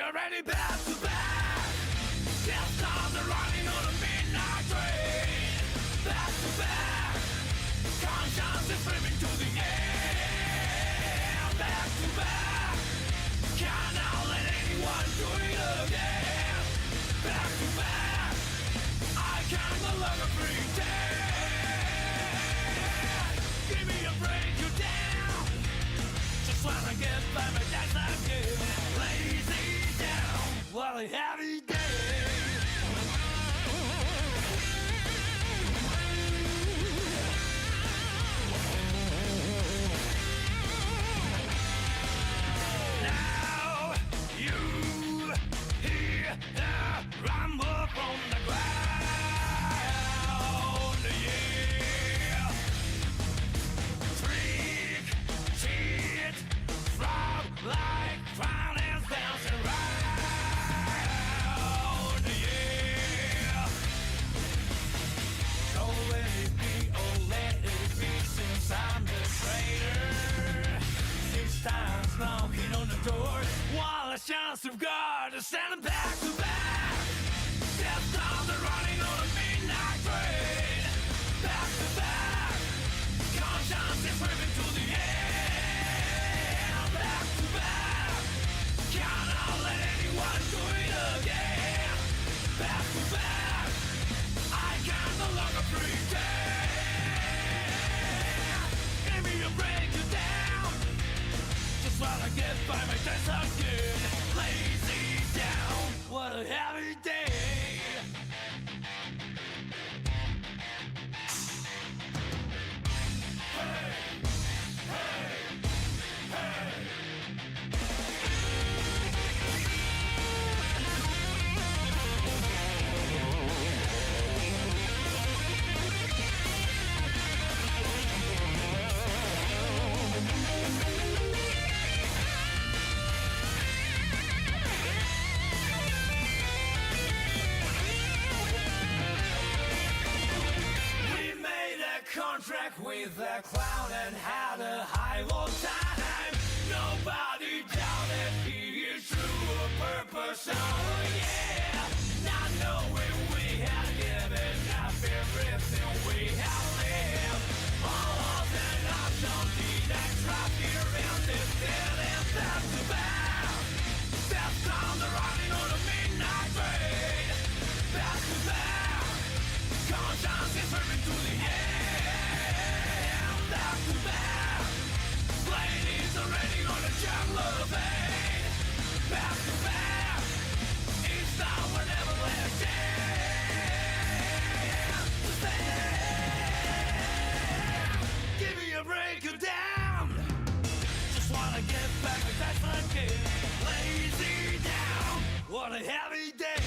already back to back. Death times are running on a midnight train. Back to back. Conscience is slipping to the air. Back to back. Cannot let anyone do it again. Back to back. I can no longer pretend. Give me a break, you're down. Just wanna get by my days again. Lazy down. What a heavy day. Now you hear the rumble from the ground, yeah. Trick, cheat, frog like violence bouncing round, yeah. Don't let it be, oh let it be, since I'm the traitor. 6 times knocking on the door, while a chance of God is standing back to back. Death times are running on a midnight train. Back to back. Conscience is swimming to the air. Back to back. Cannot let anyone do it again. Back to back. I can no longer pretend. Give me a break, you down. Just wanna get by my days again. Lazy down. What a heavy day. With a clown and had a high old time. Nobody doubted he is true of purpose. Oh yeah, not knowing we had given up everything we have lived. All of the options need a trap here in this city. Back to back. Death times are running on a midnight train. Back to back. Conscience is swimming to the air. Back to back. Ladies are already on a jungle of pain. Back to back. Each time we're never let down. Stand. Give me a break, you're down. Just wanna get back with that again. Lazy down. What a heavy day.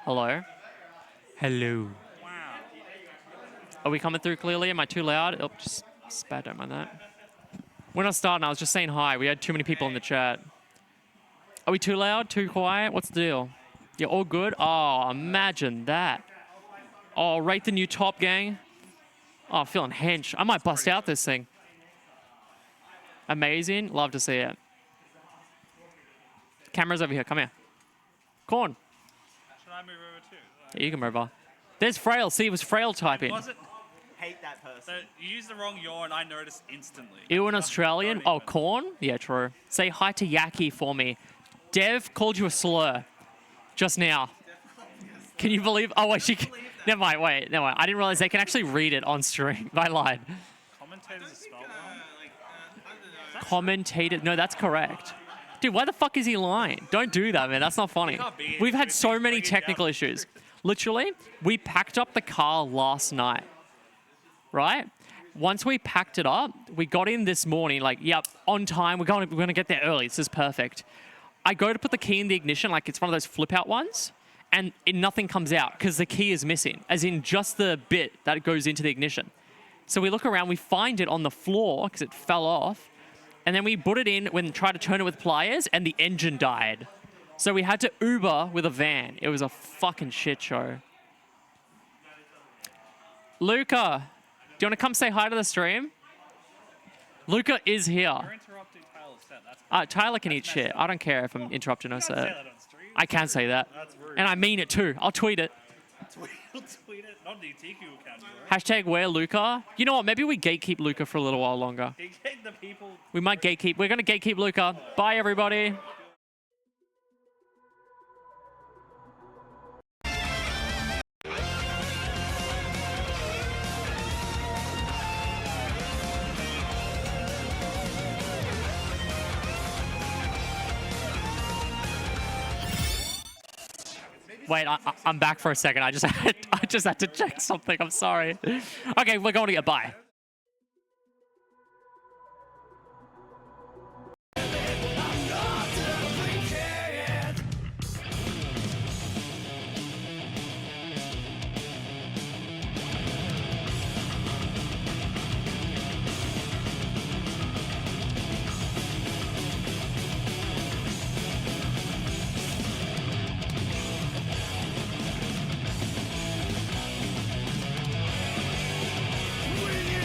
Hello? Hello. Wow. Are we coming through clearly? Am I too loud? Oh, just spat, don't mind that. We're not starting, I was just saying hi. We had too many people in the chat. Are we too loud? Too quiet? What's the deal? You're all good? Oh, imagine that. Oh, rate the new top, gang. Oh, I'm feeling hench. I might bust out this thing. Amazing. Love to see it. Camera's over here. Come here. Corn. Should I move over too? Yeah, you can move over. There's Frail. See, it was Frail typing. Was it? Hate that person. So you used the wrong yaw and I noticed instantly. You an Australian? Not Oh, even. Corn? Yeah, true. Say hi to Yaki for me. Dev called you a slur just now. Can you believe? Oh, wait, never mind, wait, never mind. I didn't realize they can actually read it on stream. I lied. Commentators are spelled wrong. Commentator. No, that's correct. Dude, why the fuck is he lying? Don't do that, man. That's not funny. can't be We've had it. so many Bring it technical down. issues. Literally, we packed up the car last night, right? Once we packed it up, we got in this morning, like, yep, on time. We're going to get there early. This is perfect. I go to put the key in the ignition, like it's one of those flip-out ones, and nothing comes out because the key is missing, as in just the bit that goes into the ignition. So we look around, we find it on the floor because it fell off, and then we put it in when tried to turn it with pliers, and the engine died. So we had to Uber with a van. It was a fucking shit show. Luca, do you want to come say hi to the stream? Luca is here. You're interrupting Tyler's set. That's Tyler can eat shit. I don't care if I'm interrupting her Say set. that on stream. I can say that. That's rude. And I mean it too. I'll tweet it. Tweet it. Not the TQ account. Hashtag where Luca. You know what? Maybe we gatekeep Luca for a little while longer. He gave the people. We might gatekeep. We're going to gatekeep Luca. Bye, everybody. Wait, I'm back for a second. I just had to check something. I'm sorry. Okay, we're going to get bye. When you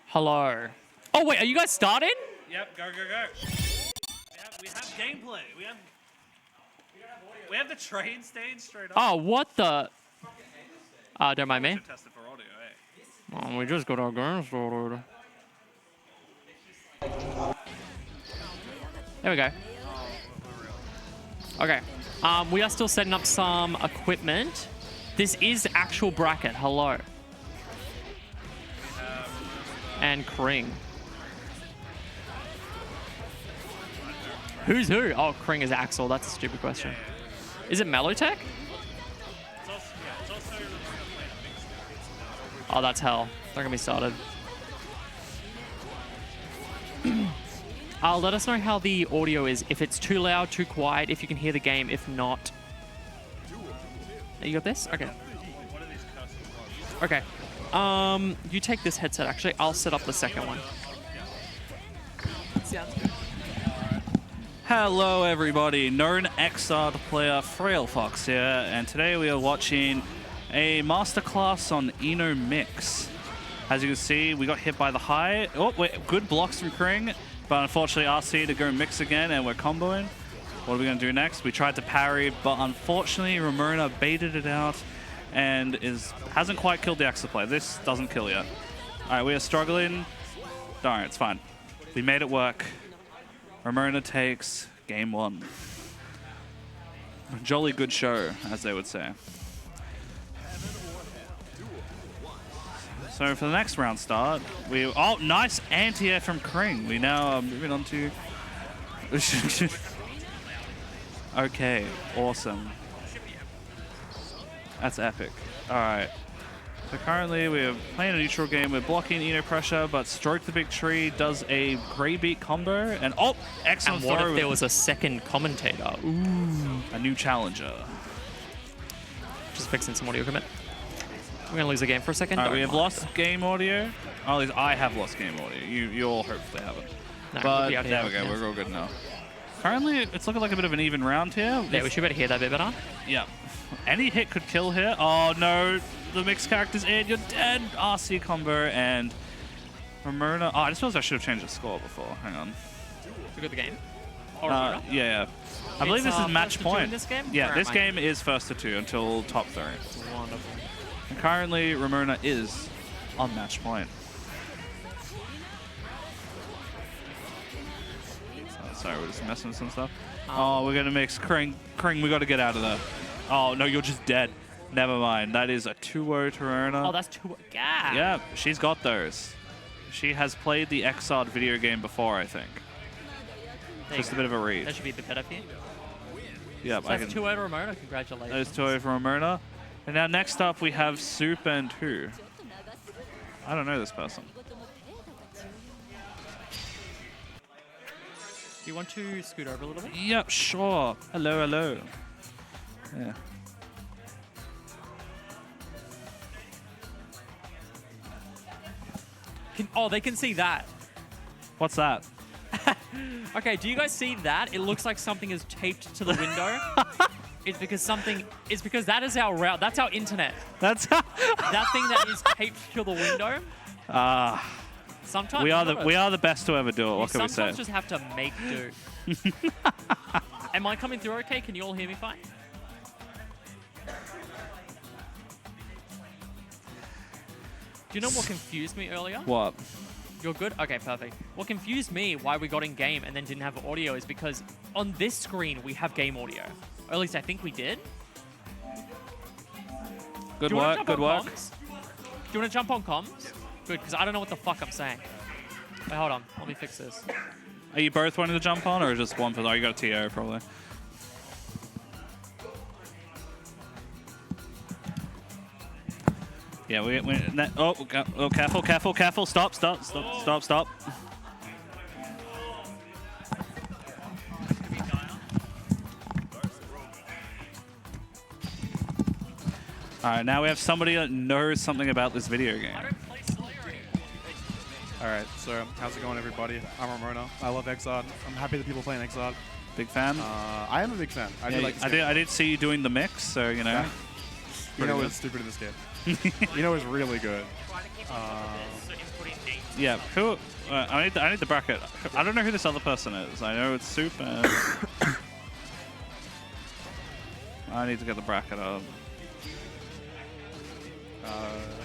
Hello. Oh, wait, are you guys starting? Yep, go, go, go. We have gameplay. We have the train stage straight up. Oh, what the? Don't mind me. Should test it for audio, eh? Oh, we just got our game started. There we go. Okay. We are still setting up some equipment. This is actual bracket. Hello. And Kring. Who's who? Oh, Kring is Axel. That's a stupid question. Is it Mellowtech? It's also Oh, that's hell. Don't get me started. Let us know how the audio is. If it's too loud, too quiet, if you can hear the game, if not. You got this? Okay. What are these cursors? Okay. You take this headset, actually. I'll set up the second one. Sounds good. Hello everybody, known Xrd player Frail Fox here, and today we are watching a masterclass on Eno Mix. As you can see, we got hit by the high. Oh, wait, good blocks from Kring, but unfortunately RC to go mix again, and we're comboing. What are we going to do next? We tried to parry, but unfortunately Ramona baited it out and hasn't quite killed the Axel play. This doesn't kill yet. All right, we are struggling. Darn, it's fine. We made it work. Ramona takes game one. Jolly good show, as they would say. So for the next round start, oh, nice anti-air from Kring. We now are moving on to... Okay, awesome. That's epic. All right. So currently we're playing a neutral game. We're blocking Eno pressure, but Stroke the Big Tree does a Grey Beat combo. And oh, excellent And what throw. if there was a second commentator? Ooh. A new challenger. Just fixing some audio equipment. We're going to lose the game for a second. All right, Don't we have mind. lost game audio. Oh, at least I have lost game audio. You all hopefully haven't. No, But we'll be out here. there we go. Yeah. We're all good now. Currently, it's looking like a bit of an even round here. Yeah, we should better hear that bit better. Yeah. Any hit could kill here. Oh, no. The mixed character's in. You're dead. RC combo and Ramona. Oh, I just realized I should have changed the score before. Hang on. We got the game. Or Yeah. I believe this is match first to two in point. this game? Yeah, Or this am I- game is first to two until top 3. Wonderful. And currently, Ramona is on match point. Sorry, we're just messing with some stuff. Oh, we're going to mix Kring. Kring, we got to get out of there. Oh, no, you're just dead. Never mind. That is a 2-0 to Ramona. Oh, that's too... God. Yeah, she's got those. She has played the Xrd video game before, I think. There you Just go. a bit of a read. That should be a bit better for you. Yep, So that's 2-0 to Ramona. Congratulations. That is 2-0 for Ramona. And now next up we have Soup and who? I don't know this person. Do you want to scoot over a little bit? Yep, sure. Hello, hello. Yeah. Oh, they can see that. What's that? Okay, do you guys see that? It looks like something is taped to the window. It's because that is our route. That's our internet. That's That thing that is taped to the window. Sometimes we are the best to ever do it. What can we say? Sometimes just have to make do. Am I coming through okay? Can you all hear me fine? Do you know what confused me earlier? What? You're good? Okay, perfect. What confused me why we got in game and then didn't have audio is because on this screen we have game audio. Or at least I think we did. Good Do you wanna work. jump Good on work. comms? Do you want to jump on comms? Good, because I don't know what the fuck I'm saying. Wait, hold on. Let me fix this. Are you both wanting to jump on, or just one for? Oh, you got a TO probably. Yeah, oh, careful, careful, careful. Stop. All right, now we have somebody that knows something about this video game. I don't play Slayer anymore. All right, so how's it going, everybody? I'm Ramona. I love Xrd. I'm happy that people playing Xrd. Big fan? I am a big fan. I do like this game. I did see you doing the mix, so, you know. Yeah. Pretty Eno good. is stupid in this game. Eno is really good. Trying to keep up with this, so inputting dates Yeah, who? I need the bracket. I don't know who this other person is. I know it's Soup and... I need to get the bracket up.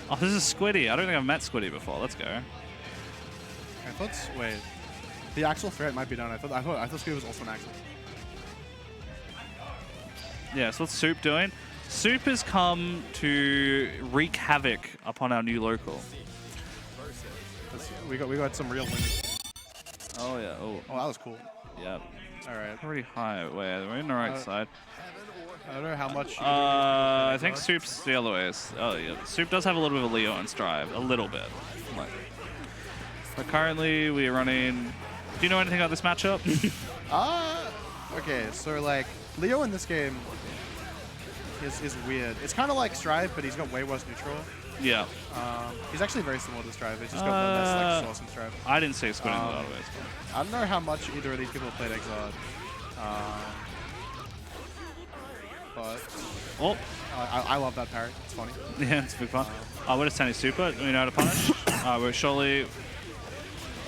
Oh, this is Squiddy. I don't think I've met Squiddy before. Let's go. I thought. Wait. The Axel threat might be done. I thought Squiddy was also an Axel. Yeah, so what's Soup doing? Soup has come to wreak havoc upon our new local. We got some real winners. Oh yeah. Oh. Oh, that was cool. Yeah. All right. Pretty high. Wait, we're in the right side. I don't know how much. I think Soup's the other way. Oh yeah. Soup does have a little bit of Leo and Strive. A little bit. Like. But currently we are running. Do you know anything about this matchup? Okay. So like Leo in this game is weird. It's kind of like Strive, but he's got way worse neutral. Yeah. He's actually very similar to Strive. He's just got one less like sauce in Strive. I didn't say Squid in the database. I don't know how much either of these people played Xrd. But I love that parry. It's funny. Yeah, it's big fun. We're just sending Super. We know how to punish. We're surely.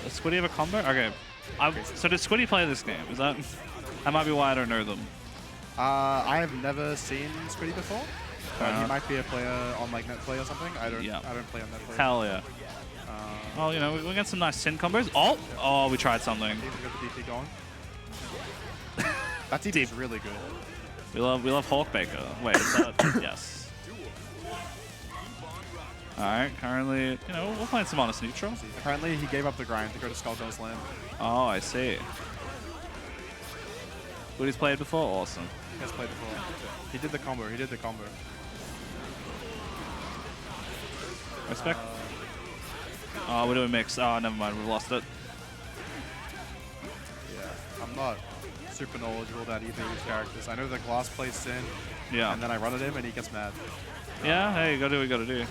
Does Squiddy have a combo? Okay. So did Squiddy play this game? Is that might be why I don't know them. I have never seen Squiddy before. He might be a player on like Netplay or something. I don't play on Netplay. Hell yeah. Oh, you know, we got some nice Sin combos. Oh, we tried something. Even got the DP going. That DP is really good. We love Hawkbaker. Wait, is that yes? All right, currently, you know, we're playing some honest neutral. Apparently, he gave up the grind to go to Skullgirl's land. Oh, I see. What he's played before? Awesome. He has played before. He did the combo. He did the combo. Respect. Oh, we're doing mix. Oh, never mind. We've lost it. Yeah, I'm not super knowledgeable about either of these characters. I know that Glass plays Sin. Yeah. And then I run at him and he gets mad. Yeah, hey, you gotta do what you gotta do.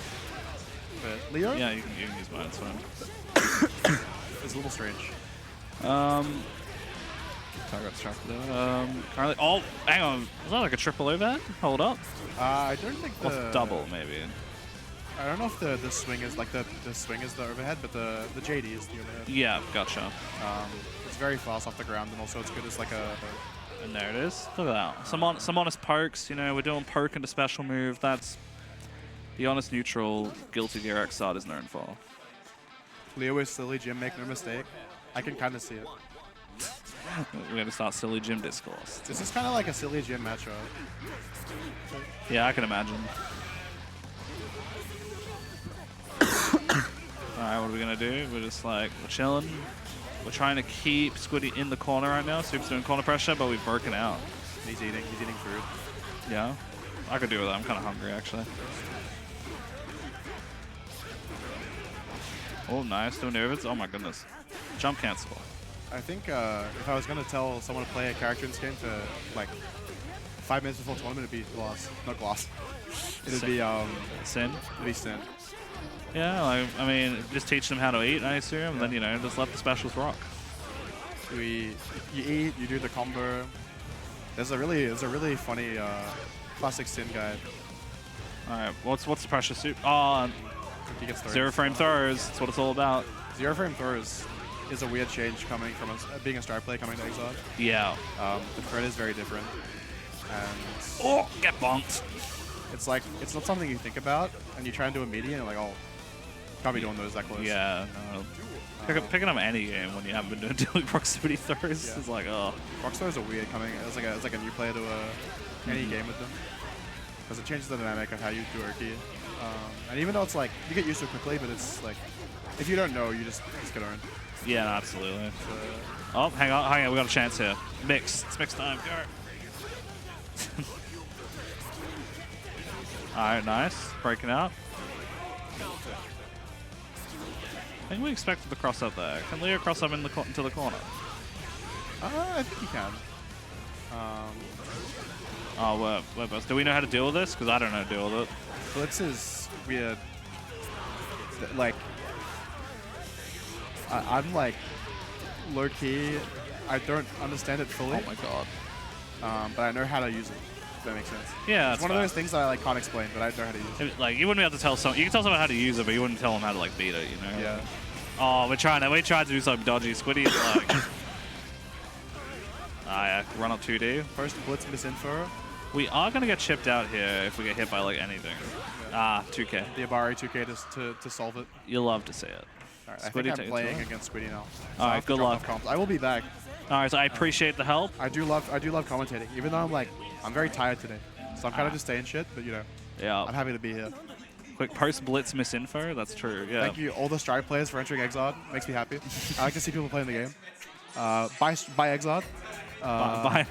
But Leo? Yeah, you can use mine. It's fine. It's a little strange. I got distracted there. Currently, oh, hang on. Was that like a triple overhead? Hold up. I don't think Or double, maybe. I don't know if the swing is like the swing is the overhead, but the JD is the overhead. Yeah, gotcha. It's very fast off the ground, and also it's good as like a. And there it is. Look at that. Some honest pokes. You know, we're doing poke into special move. That's the honest neutral Guilty Gear Xrd is known for. Leo is silly Jim, make no mistake. I can kind of see it. We're gonna start silly Jim discourse. This is kind of like a silly Jim matchup. Yeah, I can imagine. Alright, what are we gonna do? We're just like, we're chilling. We're trying to keep Squiddy in the corner right now. Soup's doing corner pressure, but we've broken out. He's eating food. Yeah, I could do with that. I'm kind of hungry, actually. Oh, nice. Doing nervous. Oh my goodness. Jump cancel. I think if I was gonna tell someone to play a character in this game to like 5 minutes before tournament, it'd be Gloss. Not Gloss. It'd be Sin. It'd be Sin. Yeah, like, I mean, just teach them how to eat, I assume, and then, you know, just let the specials rock. You eat, you do the combo. There's a really funny classic Sin guide. Alright, what's the pressure Soup? Oh, He gets zero frame throws. That's what it's all about. Zero frame throws is a weird change coming from being a star play coming to Xrd. Yeah. The threat is very different. And Oh, get bonked. it's like, it's not something you think about, and you try and do a media, and you're like, oh, can't be doing those that close. Yeah, no. Picking up any game when you haven't been doing proximity throws is like, oh. Prox throws are weird coming. It's like a new player to any game with them. Because it changes the dynamic of how you do Urki. And even though it's like, you get used to it quickly, but it's like, if you don't know, you just get earned. Yeah, no, absolutely. Oh, hang on, we got a chance here. Mix. It's mix time. Go. Alright, nice. Breaking out. I think we expected the cross up there. Can Leo cross up into the corner? I think he can. Oh, do we know how to deal with this? Because I don't know how to deal with it. Blitz is weird. Like, I'm like low key. I don't understand it fully. Oh my god. But I know how to use it. If that makes sense. Yeah, it's one of those things that I like can't explain, but I know how to use it. Like, you wouldn't be able to tell someone. You can tell someone how to use it, but you wouldn't tell them how to like beat it. You know? Yeah. Oh, we tried to do something dodgy. Squiddy's like... yeah, run up 2D. First blitz misinfo. We are going to get chipped out here if we get hit by like anything. 2K. The Abari 2K to solve it. You'll love to see it. Alright, I think I'm playing against Squiddy now. So Alright, good luck. I will be back. Alright, so I appreciate the help. I do love commentating, even though I'm very tired today. So I'm kind of just staying shit, but you know, Yeah. I'm happy to be here. Quick post-blitz misinfo. That's true, yeah. Thank you, all the Strive players, for entering Xrd. Makes me happy. I like to see people playing the game. Buy Xrd. Buy Xrd. Buy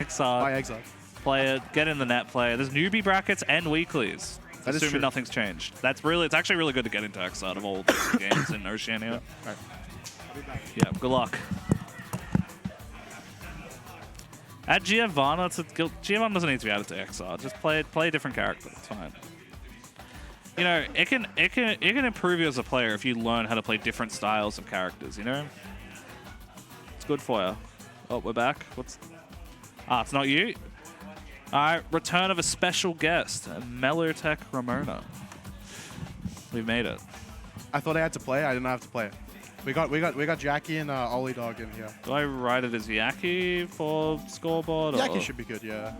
Xrd. Play it. Get in the net play. There's newbie brackets and weeklies. That is Assuming true. nothing's changed. It's actually really good to get into Xrd of all the games in Oceania. Alright. Yeah, good luck. Add Giovanna to Giovanna doesn't need to be added to Xrd. Just play a different character. It's fine. You know, it can improve you as a player if you learn how to play different styles of characters. You know, it's good for you. Oh, we're back. It's not you. All right, return of a special guest, Melotech Ramona. We made it. I thought I had to play. I didn't have to play. We got Jackie and Ollie Dog in here. Do I write it as Yaki for scoreboard? Jackie or? should be good, yeah.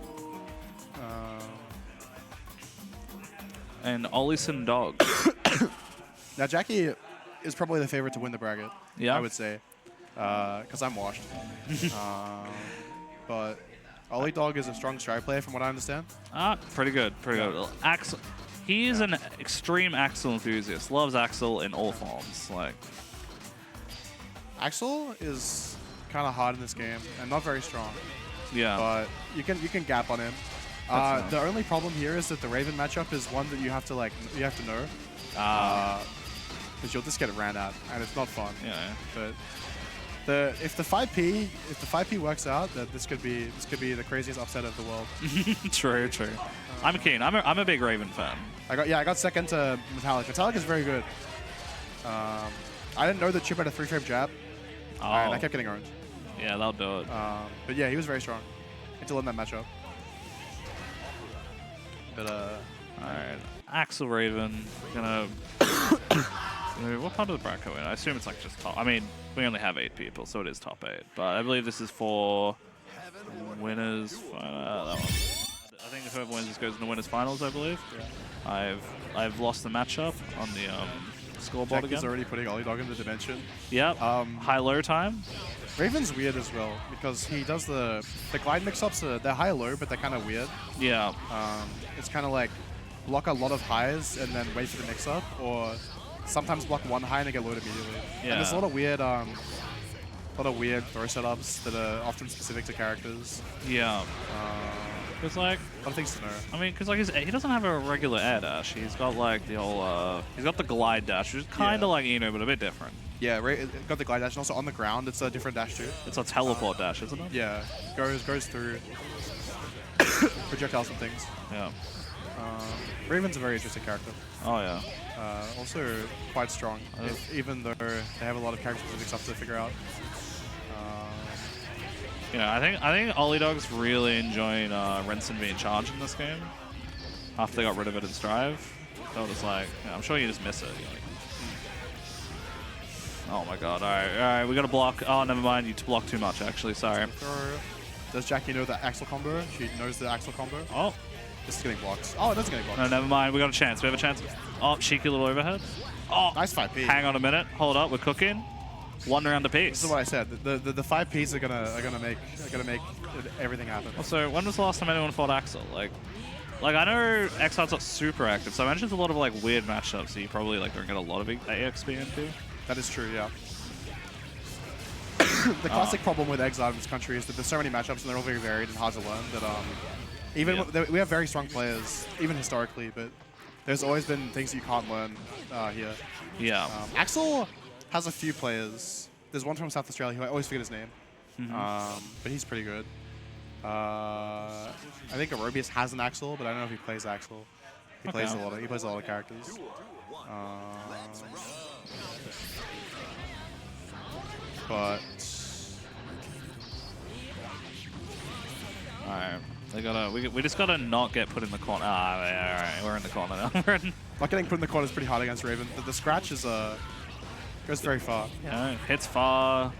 And Ollison Dog. Now Jackie is probably the favorite to win the bracket. Yeah, I would say, because I'm washed. But Ollie Dog is a strong strike player, from what I understand. Pretty good, pretty good. Axel, he is an extreme Axel enthusiast. Loves Axel in all forms. Like, Axel is kind of hard in this game and not very strong, yeah, but you can gap on him. That's The only problem here is that the Raven matchup is one that you have to know, because you'll just get ran at and it's not fun. yeah. But if the 5P works out, that this could be the craziest upset of the world. True. I'm keen. I'm a big Raven fan. I got second to Metallic. Metallic is very good. I didn't know that Chip had a 3-frame jab. Oh, And I kept getting owned. yeah, that'll do it. But yeah, he was very strong until in that matchup. But All right, Axel Raven gonna. What part of the bracket are we in? I assume it's like just top. I mean, we only have 8 people, so it is top 8. But I believe this is for winners. That one. I think whoever wins this goes into winners finals. I believe. Yeah. I've lost the matchup on the scoreboard Jackie's again. already putting Ollie Dog in the dimension. Yep. High-low time. Raven's weird as well because he does the glide mix-ups. They're high-low, but they're kind of weird. Yeah. It's kind of like block a lot of highs and then wait for the mix-up, or sometimes block one high and then get lowered immediately. Yeah. And there's a lot of weird throw setups that are often specific to characters. Yeah. Cause like, A lot of things to know. I mean, cause like he doesn't have a regular air dash. He's got like the whole, he's got the glide dash, which is kind of like Eno, but a bit different. Yeah, it got the glide dash, and also on the ground, it's a different dash too. It's a teleport dash, isn't it? Yeah, goes through projectiles and things. Yeah. Raven's a very interesting character. Oh yeah. Also quite strong, even though they have a lot of character-specific stuff to figure out. You know, I think Ollie Dog's really enjoying Renson being charged in this game. After they got rid of it in Strive, so it was like, I'm sure you just miss it. You're like, oh my god! All right, we gotta block. Oh, never mind. You block too much, actually. Sorry. Does Jackie know the Axel combo? She knows the Axel combo. Oh. This is getting blocked. Oh, it is getting blocked. No, never mind. We got a chance. We have a chance. Oh, cheeky little overhead. Oh, Nice 5P. hang on a minute. Hold up. We're cooking. 1 round apiece. This is what I said. The 5Ps are gonna make everything happen. Also, when was the last time anyone fought Axel? Like I know Xr's not super active, so I imagine there's a lot of like weird matchups that you probably like don't get a lot of AXP into. That is true, yeah. The classic problem with Xrd in this country is that there's so many matchups and they're all very varied and hard to learn that we have very strong players, even historically, but there's always been things you can't learn here. Yeah. Axel has a few players. There's one from South Australia who I always forget his name, but he's pretty good. I think Aerobius has an Axel, but I don't know if he plays Axel. He plays a lot of characters. But Alright. We just gotta not get put in the corner. Alright, we're in the corner now. not getting put in the corner is pretty hard against Raven. The scratch is Goes very far. Yeah, hits far,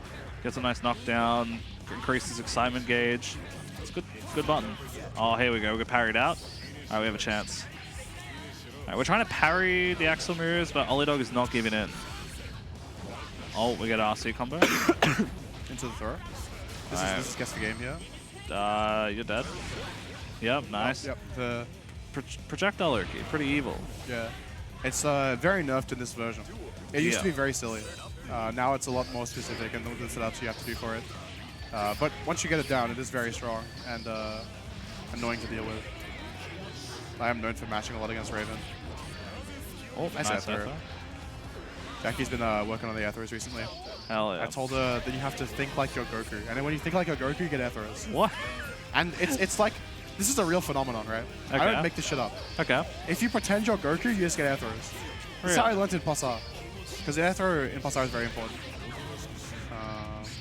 gets a nice knockdown, increases excitement gauge. It's good button. Oh, here we go. We get parried out. All right, we have a chance. All right, we're trying to parry the Axel moves, but Ollie Dog is not giving in. Oh, we get RC combo. Into the throw. This is guess the game here. You're dead. Yep, nice. Oh, yep. The Projectile Urki, pretty evil. yeah, it's very nerfed in this version. It used to be very silly. Now it's a lot more specific and the setups you have to do for it. But once you get it down, it is very strong and annoying to deal with. I am known for matching a lot against Raven. Oh, Nice nice air throw. Jackie's been working on the air throws recently. Hell yeah. I told her that you have to think like your Goku, and then when you think like your Goku, you get air throws. What? And it's like, this is a real phenomenon, right? I Okay. don't make this shit up. Okay. If you pretend you're Goku, you just get air throws. That's how I learned in Passar. Because the air throw in Passar is very important.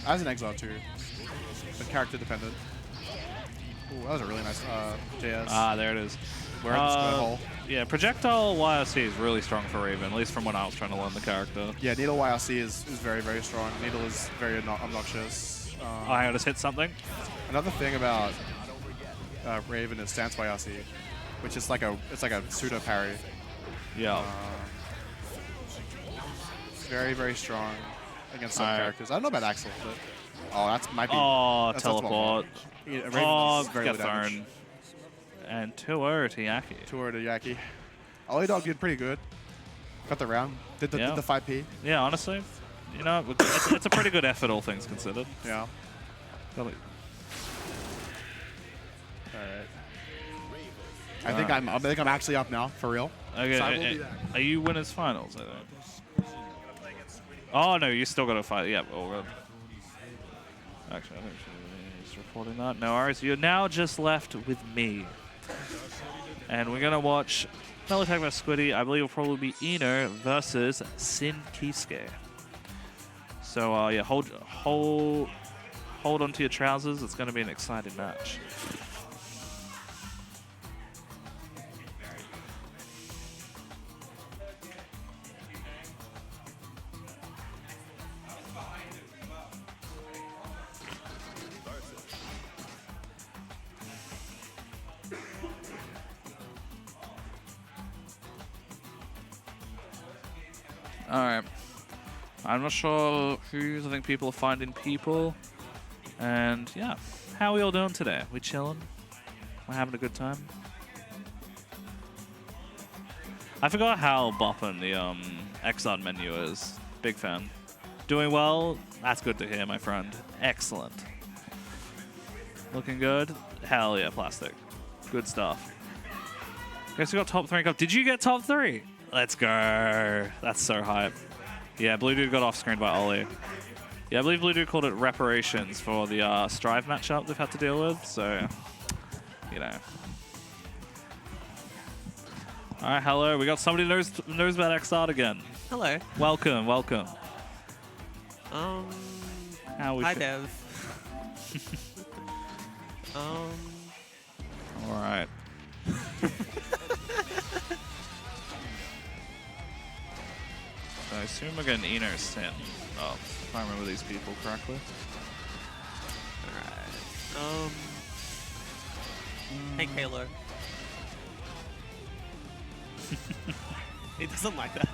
As an Xrd too. But character dependent. Ooh, that was a really nice JS. Ah, there it is. We're in the square hole. Yeah, projectile YRC is really strong for Raven, at least from when I was trying to learn the character. Yeah, Needle YRC is very, very strong. Needle is very obnoxious. I just hit something. Another thing about Raven is stance YRC, which is like a pseudo parry. Yeah. Very, very strong against some characters. I don't know about Axel, but might be. Oh, that's teleport. Yeah, Raven Oh, is very get low damage. thrown. And 2-0 to Yaki. Tour to Yaki. Ollie Dog did pretty good. Got the round. Did the 5P. Yeah, honestly, you know, it's a pretty good effort, all things considered. Yeah. Really. Alright. I think I'm actually up now, for real. Okay, So I will be back. are you winners finals? I think. Oh no, you still got to fight. Yeah, all good. Actually, I think she's reporting that. No worries. You're now just left with me, and we're gonna watch Melotech vs Squiddy. I believe it'll probably be Ino versus Sin Kisuke. So yeah, hold onto your trousers. It's gonna be an exciting match. Alright. I'm not sure who's. I think people are finding people. And yeah. How are we all doing today? We chilling? We're having a good time? I forgot how boppin' the Xrd menu is. Big fan. Doing well? That's good to hear, my friend. Excellent. Looking good? Hell yeah, plastic. Good stuff. Guess we got top 3 cup. Did you get top 3? Let's go. That's so hype. Yeah, Blue Dude got off screen by Ollie. Yeah, I believe Blue Dude called it reparations for the Strive matchup they've had to deal with. So, you know. All right, hello. We got somebody who knows about Xrd again. Hello. Welcome, welcome. How we Hi, Dev. All right. So I assume we're getting Eno Sin. Oh, if I remember these people correctly. Alright. Hey, Kalo. He doesn't like that.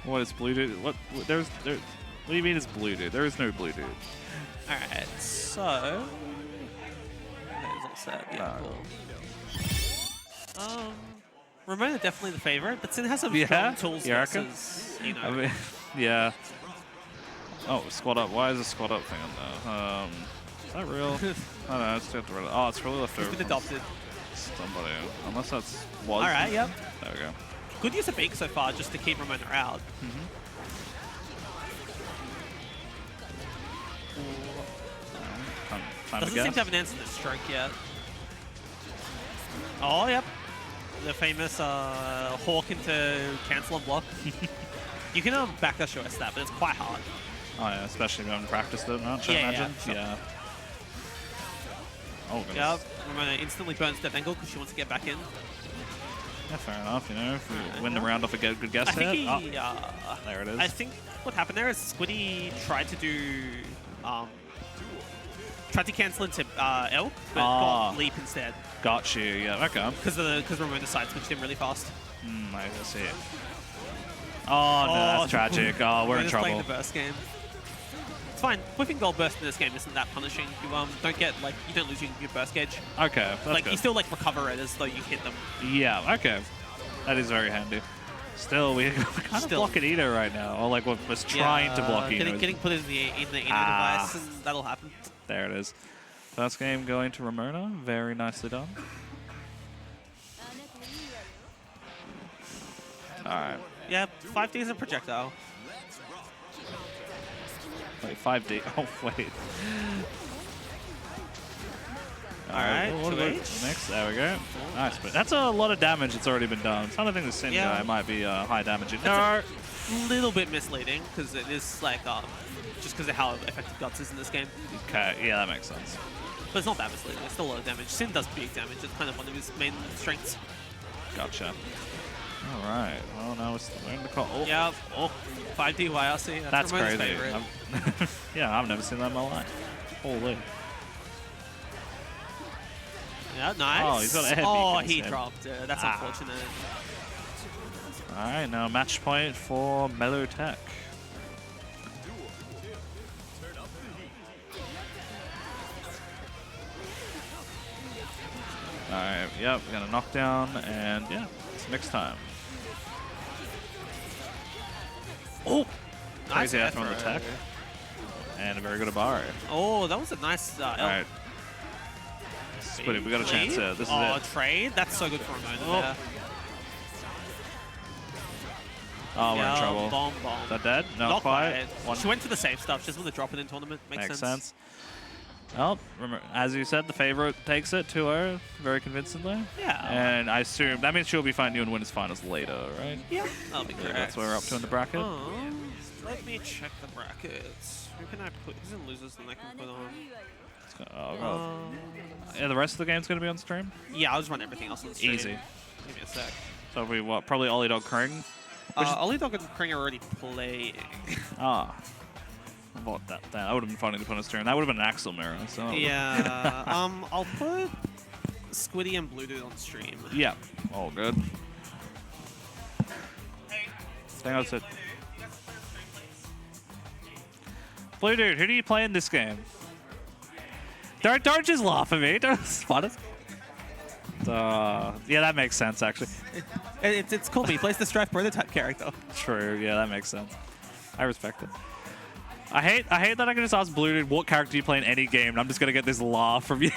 What is Blue Dude? What do you mean it's Blue Dude? There is no Blue Dude. Alright, so. That is all set. Yeah, cool. Ramona definitely the favorite, but Sin has some strong tools You reckon? versus, you know. I mean, yeah. Oh, squad up. Why is a squad up thing on there? Is that real? I don't know. It's just oh, it's really left over. He's been adopted. Somebody, unless that's was. Alright, yep. There we go. Good use of Beak so far just to keep Ramona out. Time Doesn't to seem guess. to have an answer to the stroke yet. Oh, yep. The famous hawk into cancel and block. You can back dash OS that, but it's quite hard. Oh yeah, especially if you haven't practiced it much, I imagine. sure. Yeah. Oh goodness. Yep. Ramona instantly burns Death Angle because she wants to get back in. Yeah, fair enough. You know, if we win the round off a good guess I think hit. he, There it is. I think what happened there is Squiddy tried to do, tried to cancel into Elk, but got Leap instead. Got you. Yeah. Okay. Because Ramona side switched him really fast. I see it. Oh, no, that's tragic. Oh, we're in Ramona's trouble. playing the burst game. It's fine. Whipping gold burst in this game isn't that punishing. You don't get you don't lose your burst gauge. Okay, that's Like good. you still recover it as though you hit them. Yeah, okay. That is very handy. Still, we're kind of blocking Eno right now. Or we're trying to block Eno. Getting put in the Eno device, and that'll happen. There it is. First game going to Ramona. Very nicely done. Alright. Yeah, 5D is a projectile. Wait, 5D. Oh, wait. Alright, what about next? There we go. Nice, but that's a lot of damage that's already been done. So I think the Sin guy might be high damage. No! A little bit misleading, because it is just because of how effective Guts is in this game. Okay, yeah, that makes sense. But it's not that misleading, it's still a lot of damage. Sin does big damage, it's kind of one of his main strengths. Gotcha. Alright, well now we're in the call. Oh. Yeah, 5D YRC, That's Ramona's crazy. favorite. Yeah, I've never seen that in my life. Holy. Yeah, nice. Oh, he's got a head Oh, beacon he instead. dropped it. That's unfortunate. Alright, now match point for Mellow Tech. Alright, yep, we're gonna knock down, and yeah, it's mix time. Oh! Crazy Nice after on the throw. tech. And a very good Abari. Oh, that was a nice Alright. Squiddy, we got a chance here. This is it. Trade? That's so good for Ramona there. Oh, we're in trouble. Bomb. Is that dead? No, Not quite. quite. She went for the safe stuff. She doesn't want to drop it in tournament. Makes sense. Well, as you said, the favorite takes it 2-0 very convincingly. Yeah. And I assume that means she'll be fighting you in winners finals later, right? Yeah, that'll be correct. That's where we're up to in the bracket. Let me check the brackets. Who can I put? Who's in losers that I can put on? Oh, God. Yeah, the rest of the game's going to be on stream? Yeah, I'll just run everything else on stream. Easy. Give me a sec. So we probably Ollie Dog Kring? Ollie Dog and Kring are already playing. Ah. That would have been funny to put on stream. That would have been an Axel mirror. So. Yeah. I'll put Squiddy and Blue Dude on stream. Yeah. All good. Hang on, sit. Blue Dude, who do you play in this game? Don't just laugh at me. Don't spot it. Yeah, that makes sense, actually. It's cool. He plays the Strife prototype character. True. Yeah, that makes sense. I respect it. I hate that I can just ask Blue Dude what character you play in any game, and I'm just gonna get this laugh from you.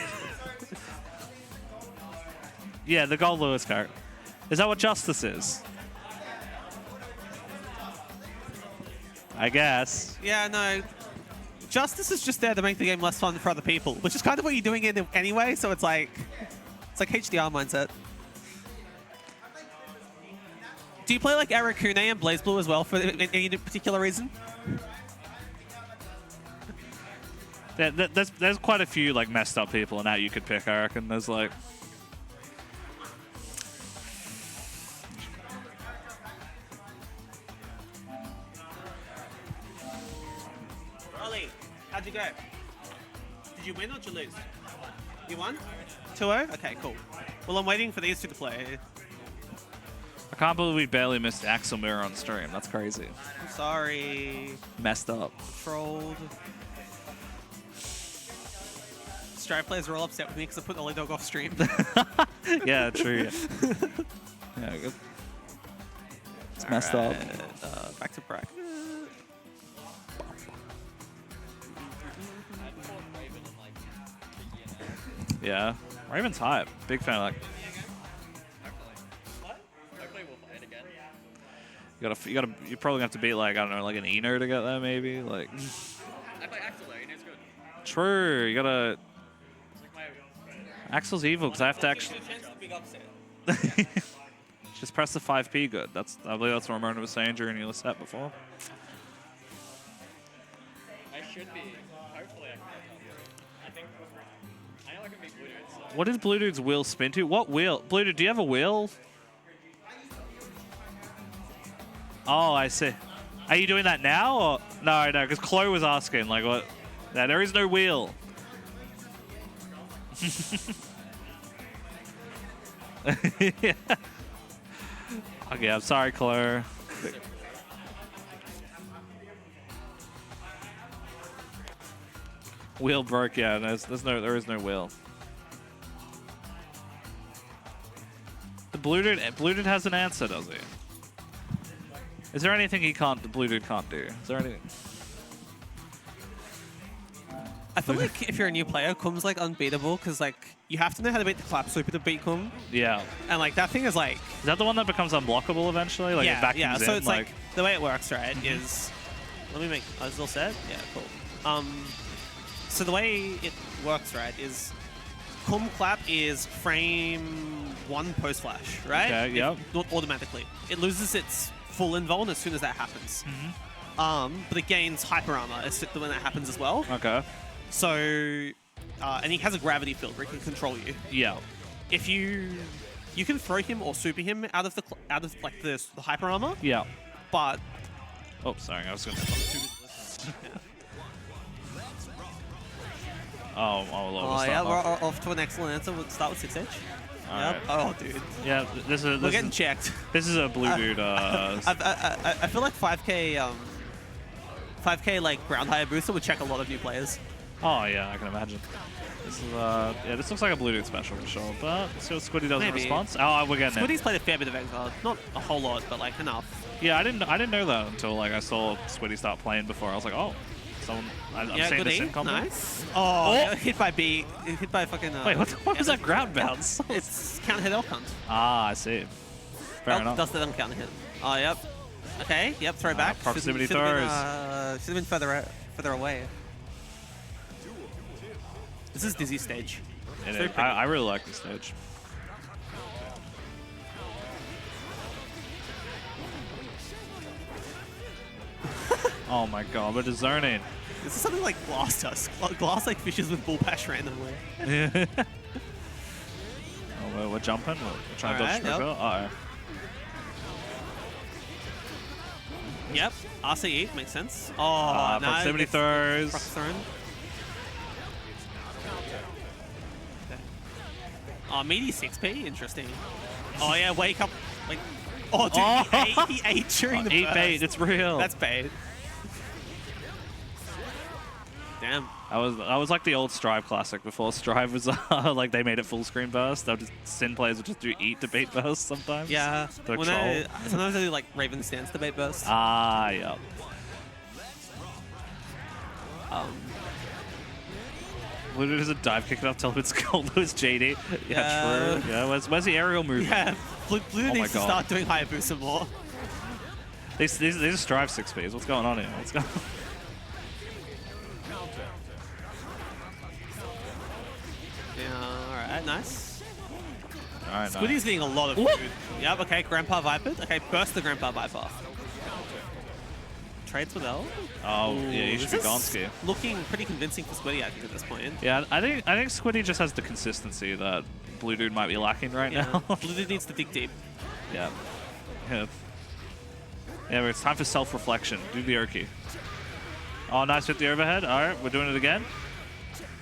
Yeah, the Gold Lewis character. Is that what Justice is? I guess. Yeah, no. Justice is just there to make the game less fun for other people, which is kind of what you're doing it anyway. So it's like HDR mindset. Do you play like Arakune and BlazBlue as well for any particular reason? There's quite a few like messed up people in that you could pick, I reckon. There's like... Ollie, how'd you go? Did you win or did you lose? You won? 2-0? Okay, cool. Well, I'm waiting for these two to play. I can't believe we barely missed Axel Mirror on stream. That's crazy. I'm sorry. Messed up. Trolled. Stripe players are all upset with me because I put Ollie Dog off stream. Yeah, true. Yeah, good. It's messed up. Back to bracket. Yeah. Raven's hype. Big fan of like. You're probably gonna have to beat like, I don't know, like an Eno to get there maybe. Like. I play Axel though, Eno's good. True. You gotta. Axel's evil because I have to actually. Just press the 5P good. I believe that's what Ramona was saying during your set before. I should be. Hopefully I can. I think. I know I can beat Blue Dude, so. What is Blue Dude's wheel spin to? What wheel? Blue Dude, do you have a wheel? Oh, I see. Are you doing that now? Or? No, because Chloe was asking, like, what? No, there is no wheel. Yeah. Okay, I'm sorry, Chloe. Wheel broke, yeah. There is no wheel. The blue dude has an answer, does he? Is there anything the blue dude can't do? Is there anything? I feel like if you're a new player, Kum's like unbeatable because like you have to know how to beat the clap super to beat Kum, Yeah. and like that thing is like Is that the one that becomes unblockable eventually? Like it yeah, vacuums yeah. in, So it's like the way it works, right? Is let me make. Oh, is it all set? Yeah, cool. So the way it works, right, is Kum clap is frame 1 post flash, right? Okay, yep. Not automatically. It loses its full invuln as soon as that happens. But it gains hyper armor when that happens as well. Okay. So, and he has a gravity field where he can control you. Yeah. If you can throw him or super him out of like the hyper armor, Yeah. but Oh, sorry. I was gonna. Oh, oh yeah, we're off to an excellent answer. We'll start with 6H. All Yep. right. Oh, dude, Yeah, we're getting checked. This is a blue dude. I feel like 5K like ground higher booster would check a lot of new players. Oh yeah, I can imagine. This is yeah, this looks like a blue dude special for sure. But let's see what Squiddy does in Maybe. response. Oh, we're getting it. Squiddy's played a fair bit of Xrd, not a whole lot, but like enough. Yeah, I didn't know that until like I saw Squiddy start playing before. I was like, oh, someone. I'm Yeah, seeing good this E. in combo. Nice. Oh, yeah, hit by B. Hit by fucking. Wait, what was that ground bounce? It's counter hit Elkunt. Ah, I see. Fair enough. Does the counter hit. Oh, yep. Okay, yep, throw back. Proximity Should have throws. been further away. This is Dizzy stage. It very is. pretty. I really like this stage. Oh my god, we're just zoning. This is something like Glass does. Glass like fishes with Bull Bash randomly. Yeah. Oh, we're jumping. We're trying to dodge Alright, Trigger. Uh-oh. Yep, RCE makes sense. Oh, no, proximity throws. Prox thrown. Okay. Oh, meaty 6P, interesting. Oh yeah, wake up. Like, oh dude, he ate during the Eat burst. bait, it's real. That's bait. Damn. That was like the old Strive classic before Strive was like they made it full screen burst. They'll just Sin players would just do eat debate burst sometimes. Yeah. To When troll. sometimes I do like Raven stance debate burst. Ah, yeah. Blue does a dive kick it up, tell him it's cold, it's JD. Yeah, Yeah. true. Yeah, where's the aerial move? Yeah. Blue my needs to God. start doing higher boost some more. These are Strive 6Ps. What's going on here? What's going on? Yeah, alright, nice. Alright, Squiddy's getting a lot of food. Yep, okay, Grandpa Vipered. Okay, burst the Grandpa Viper. Trades with L. Oh, yeah, you This should be is Gonski. looking pretty convincing for Squiddy, I think, at this point. Yeah, I think Squiddy just has the consistency that Blue Dude might be lacking right now. Blue Dude needs to dig deep. Yeah. Yeah. Yeah, but it's time for self-reflection. Do the Oki. Oh, nice with the overhead. All right, we're doing it again.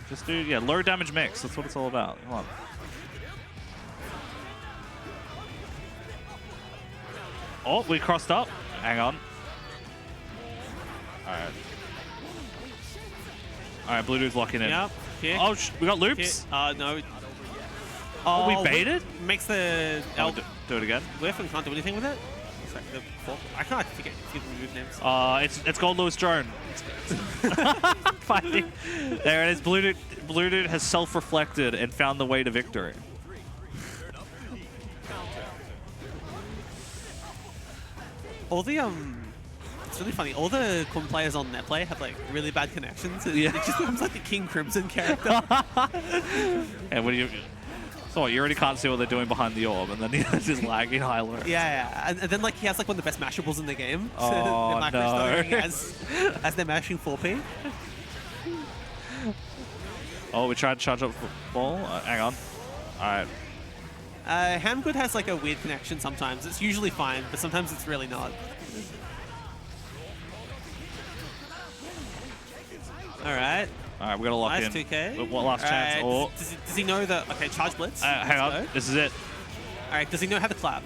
Just do, yeah, low damage mix. That's what it's all about. Come on. Oh, we crossed up. Hang on. All right. All right, Blue Dude's locking in. Yep. Kick. Oh, we got Kick. loops. No. Oh, we baited? Makes the L Do it again. whiff and can't do anything with it. It's like the fork. I can't forget the move names. It's Gold Lewis Drone. Finally. There it is. Blue Dude has self-reflected and found the way to victory. All the it's really funny. All the Kum players on NetPlay have like really bad connections. It just becomes like the King Crimson character. And what do you? So what, you already can't see what they're doing behind the orb, and then he's just lagging high low. Yeah. And then like he has like one of the best mashables in the game. Oh, they're micro-storing as they're mashing 4P. Oh, we tried to charge up for ball. Hang on. All right. Hamgood has like a weird connection sometimes. It's usually fine, but sometimes it's really not. All right. All right, we're gonna lock Nice in. 2K. What last chance? Oh, Does he know that? Okay, charge blitz. hang on. Let's go. This is it. All right. Does he know how to clap?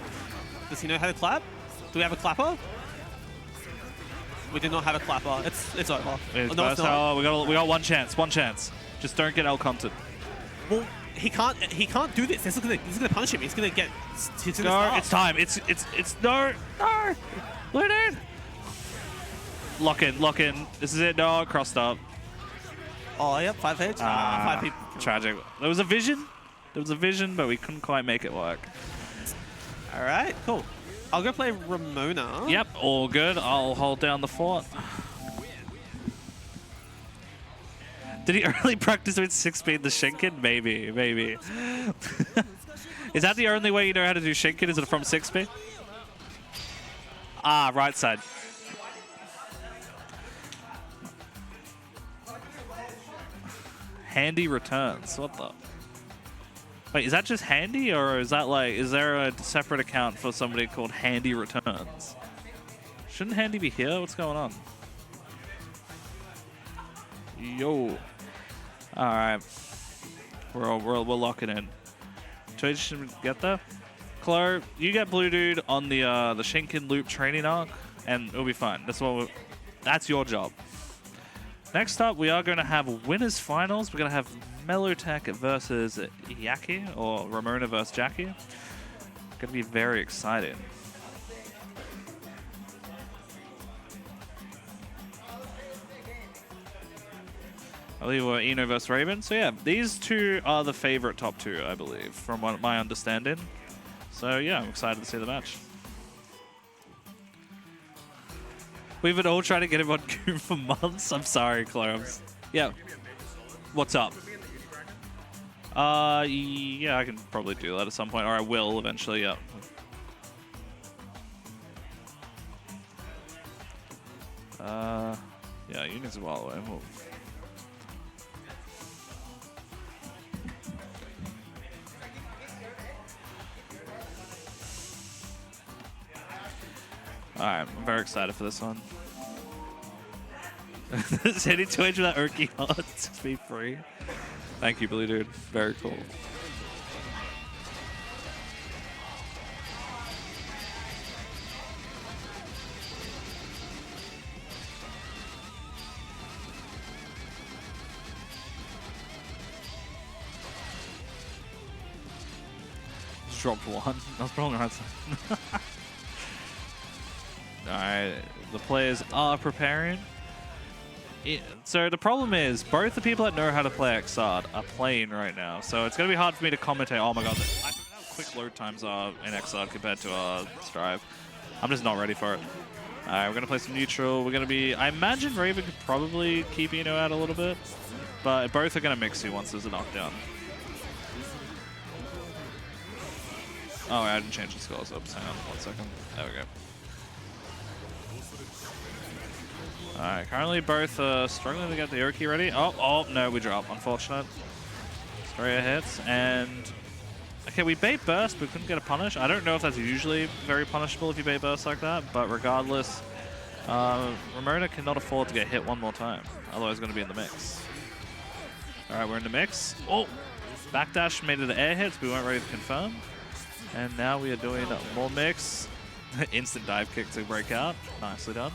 Does he know how to clap? Do we have a clapper? We do not have a clapper. It's over. It's Oh, no, it's burst. not. Oh, we got one chance. One chance. Just don't get L-conted. Well, he can't do this. This is gonna punish him. He's gonna get. He's gonna No, start. it's time. It's no. Let in. Lock in. Lock in. This is it. No, crossed up. Oh, yep. 5H. 5 people. Tragic. There was a vision. There was a vision, but we couldn't quite make it work. All right. Cool. I'll go play Ramona. Yep, all good. I'll hold down the fort. Did he early practice with 6-speed the Shinken? Maybe, maybe. Is that the only way you know how to do Shinken? Is it from 6-speed? Ah, right side. Handy returns. What the? Wait, is that just Handy, or is that like, is there a separate account for somebody called Handy Returns? Shouldn't Handy be here? What's going on? Yo. All right. We're locking in. Twitch should get there. Chloe, you get Blue Dude on the Shinken Loop training arc, and it'll be fine. That's your job. Next up, we are going to have winners finals. We're going to have Mellowtech versus Yaki, or Ramona versus Jackie. Going to be very exciting. I believe we're Eno versus Raven. So yeah, these two are the favorite top two, I believe, from what my understanding. So yeah, I'm excited to see the match. We've been all trying to get him on Goom for months. I'm sorry, Clarence. Yeah. What's up? Yeah, I can probably do that at some point, or I will eventually, yeah. Yeah, Union's a while away. We'll... Alright, I'm very excited for this one. City Twitch with that Urky on 6 free. Thank you, Blue Dude. Very cool. Just dropped one. That's probably right. Alright, the players are preparing. So the problem is, both the people that know how to play Xrd are playing right now, so it's going to be hard for me to commentate. Oh my god, I forgot how quick load times are in Xrd compared to Strive. I'm just not ready for it. Alright, we're going to play some neutral. We're going to be... I imagine Raven could probably keep Eno out a little bit, but both are going to mix you once there's a knockdown. Oh, I didn't change the scores. Oops, hang on 1 second. There we go. Alright, currently both struggling to get the Urki ready. Oh, no, we drop. Unfortunate. Straya hits, and... Okay, we bait burst, but we couldn't get a punish. I don't know if that's usually very punishable if you bait burst like that, but regardless, Ramona cannot afford to get hit one more time. Otherwise, going to be in the mix. Alright, we're in the mix. Oh! Backdash made it an air hit, so we weren't ready to confirm. And now we are doing more mix. Instant dive kick to break out. Nicely done.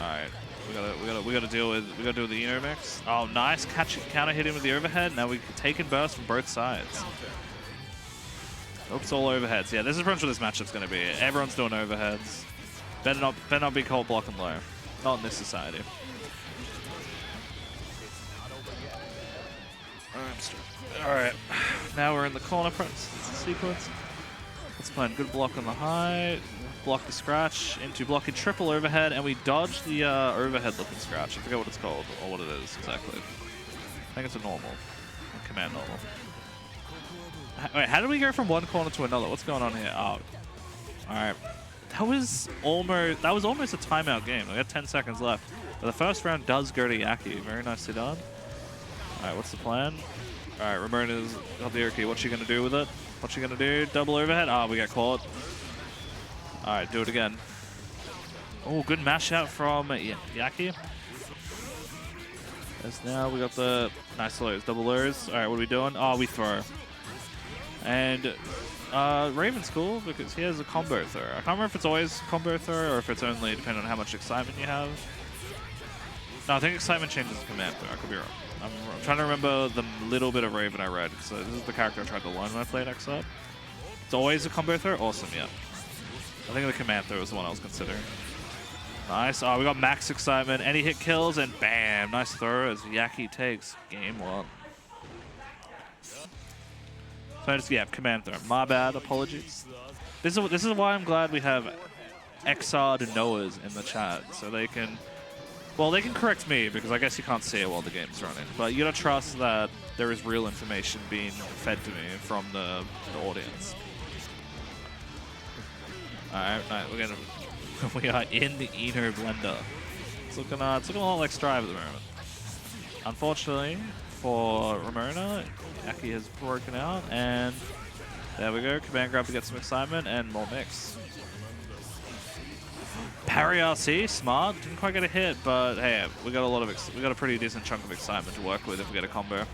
Alright, we gotta deal with the Eno mix. Oh, nice counter hit him with the overhead. Now we can take and burst from both sides. Oops, all overheads. Yeah, this is pretty much what this matchup's gonna be. Everyone's doing overheads. Better not be cold block and low. Not in this society. Alright, now we're in the corner sequence. Let's plan good block on the high. Block the scratch into blocking triple overhead, and we dodge the overhead looking scratch. I forget what it's called or what it is exactly. I think it's a normal, a command normal. Wait, how did we go from one corner to another? What's going on here? Oh, all right. That was almost a timeout game. We got 10 seconds left, but the first round does go to Yaki. Very nicely done. All right, what's the plan? All right, Ramona's got the key. What's she gonna do with it? What's she gonna do? Double overhead. Ah, we got caught. All right, do it again. Oh, good mash out from Yaki. As now we got the nice lows, double lows. All right, what are we doing? Oh, we throw. And Raven's cool because he has a combo throw. I can't remember if it's always combo throw or if it's only depending on how much excitement you have. No, I think excitement changes the command throw. I could be wrong. I'm trying to remember the little bit of Raven I read. So this is the character I tried to learn when I played Xrd. It's always a combo throw? Awesome, yeah. I think the command throw was the one I was considering. Nice. Oh, we got max excitement. Any hit kills, and bam. Nice throw as Yaki takes game 1. So just, yeah, command throw. My bad. Apologies. This is why I'm glad we have Xrd Noahs in the chat. So they can... Well, they can correct me, because I guess you can't see it while the game's running. But you gotta trust that there is real information being fed to me from the audience. Alright, we are in the Eno blender. It's looking a lot like Strive at the moment. Unfortunately for Ramona, Yaki has broken out, and there we go. Command grab to get some excitement and more mix. Parry RC, smart. Didn't quite get a hit, but hey, we got a pretty decent chunk of excitement to work with if we get a combo.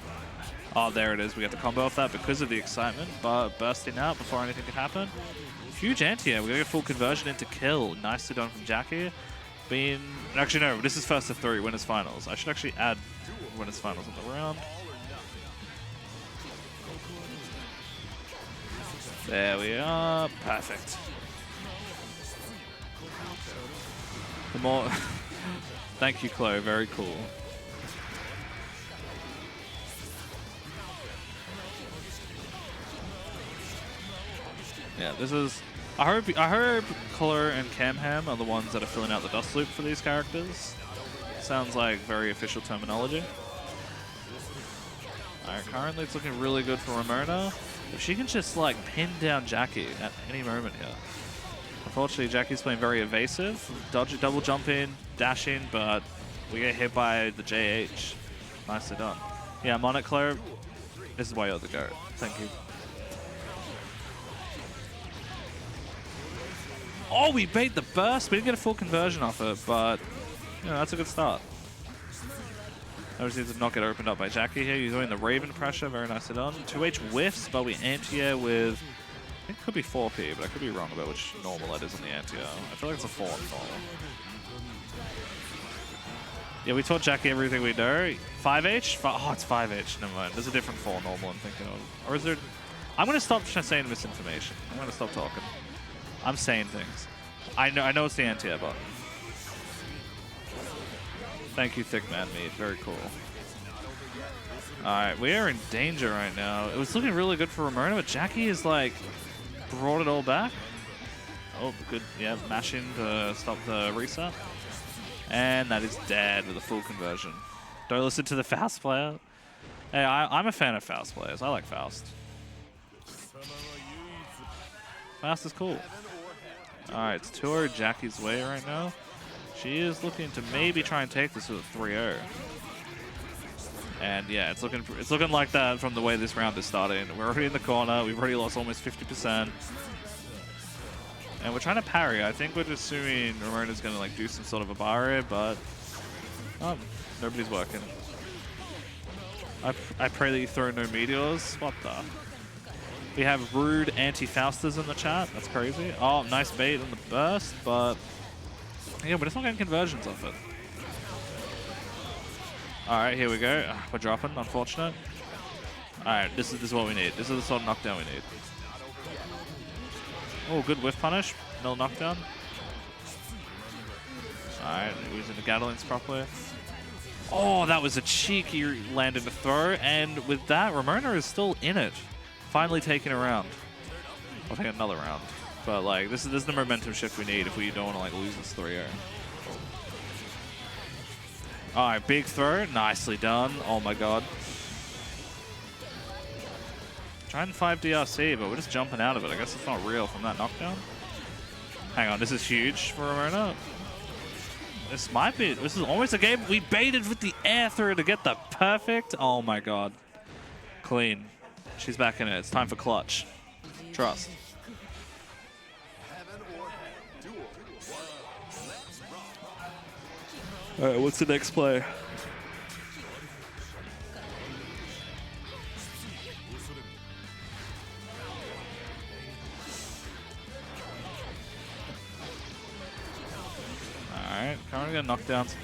Oh, there it is. We get the combo off that because of the excitement, but bursting out before anything can happen. Huge anti-air. We're going to get full conversion into kill. Nicely done from Jackie. Actually, no, this is first of 3, winners finals. I should actually add winners finals on the round. There we are. Perfect. The more... Thank you, Chloe. Very cool. Yeah, this is... I hope Chloe and Camham are the ones that are filling out the dust loop for these characters. Sounds like very official terminology. Alright, currently it's looking really good for Ramona. If she can just like pin down Jackie at any moment here. Unfortunately, Jackie's playing very evasive, double jumping, dashing, but we get hit by the JH. Nicely done. Yeah, I'm on it, Chloe. This is why you're the GOAT. Thank you. Oh, we bait the burst. We didn't get a full conversion off it, but you know, that's a good start. Obviously, did not get opened up by Jackie here. You're doing the Raven pressure. Very nicely done. 2H whiffs, but we anti-air with... I think it could be 4P, but I could be wrong about which normal that is on the anti-air. I feel like it's a 4 normal. Yeah, we taught Jackie everything we know. 5H? Oh, it's 5H. Never mind. There's a different 4 normal I'm thinking of. Or is there... I'm going to stop saying misinformation. I'm going to stop talking. I'm saying things. I know it's the anti-air button. Thank you, Thick Man Meat. Very cool. Alright, we are in danger right now. It was looking really good for Ramona, but Jackie is like brought it all back. Oh, good. Yeah, mashing to stop the reset. And that is dead with a full conversion. Don't listen to the Faust player. Hey, I'm a fan of Faust players. I like Faust. Faust is cool. Alright, it's 2-0 Jackie's way right now. She is looking to maybe try and take this with a 3-0. And yeah, it's looking like that from the way this round is starting. We're already in the corner. We've already lost almost 50%. And we're trying to parry. I think we're just assuming Ramona's going to like do some sort of a barrier, but nobody's working. I pray that you throw no meteors. What the? We have rude anti-Faustas in the chat. That's crazy. Oh, nice bait on the burst, but yeah, we're just not getting conversions off it. All right, here we go. We're dropping, unfortunate. All right, this is what we need. This is the sort of knockdown we need. Oh, good whiff punish. No knockdown. All right, using the Gatlings properly. Oh, that was a cheeky landed to throw, and with that, Ramona is still in it. Finally taking a round. I'll take another round. But like, this is the momentum shift we need if we don't want to like lose this 3-0. All right, big throw, nicely done. Oh my god. Trying 5 DRC, but we're just jumping out of it. I guess it's not real from that knockdown. Hang on, this is huge for Ramona. This might be. This is almost a game. We baited with the air throw to get the perfect. Oh my god. Clean. She's back in it. It's time for clutch. Trust. All right, what's the next play? Alright, currently got knockdowns.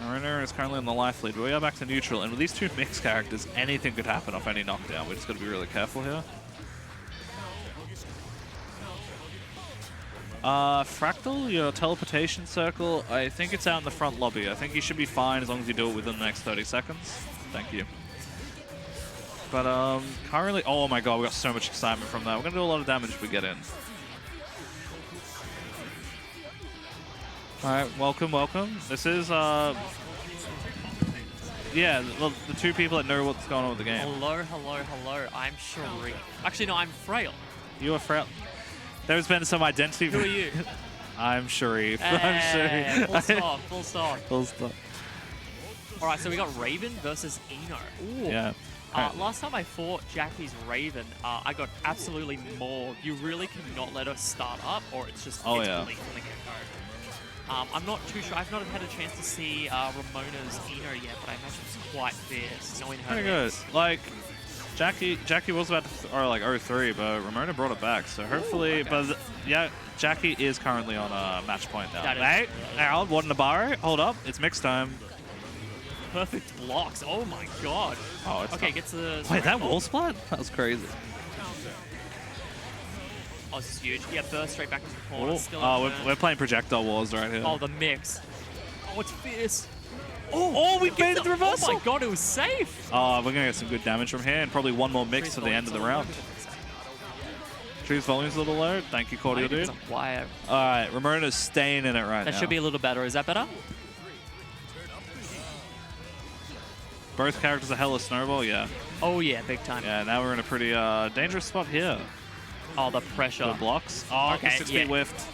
Mariner is currently on the life lead, but we are back to neutral. And with these two mixed characters, anything could happen off any knockdown. We just got to be really careful here. Fractal, your teleportation circle, I think it's out in the front lobby. I think you should be fine as long as you do it within the next 30 seconds. Thank you. But currently, oh my god, we got so much excitement from that. We're going to do a lot of damage if we get in. Alright, welcome, welcome. This is, yeah, the two people that know what's going on with the game. Hello, hello, hello. I'm Sharif. Actually, no, I'm Frail. You are Frail. There's been some identity. Who are you? I'm Sharif. I'm Hey, Sharif. full stop, full stop. Full stop. All right, so we got Raven versus Eno. Ooh. Yeah. Last time I fought Jackie's Raven, I got absolutely mauled. You really cannot let her start up, or it's just Oh, it's yeah. bleak from the get-go. I'm not too sure. I've not had a chance to see Ramona's Eno yet, but I imagine it's quite fierce, knowing her Pretty good. mix. Like, Jackie was about to, or like 0-3, but Ramona brought it back. So hopefully, okay. but yeah, Jackie is currently on a match point now. That is- Hey, Harold, what in the bar? Hold up, it's mixed time. Perfect blocks. Oh my god. Oh, it's Okay, not- gets the... Wait, that wall splat? That was crazy. Oh, this is huge. Yeah, burst straight back into the corner. Oh, Still we're playing projectile wars right here. Oh, the mix. Oh, it's fierce. Oh, we made Gets the reversal. Oh my god, it was safe. Oh, we're gonna get some good damage from here, and probably one more mix to the end of the round. Tree's volume's a little low. Thank you, Cordial dude. Wire. All right, Ramona's staying in it right now. That should be a little better. Is that better? Both characters are hella snowball, yeah. Oh yeah, big time. Yeah, now we're in a pretty dangerous spot here. Oh, the pressure. The blocks. Oh, Okay, 6 yeah. feet whiffed.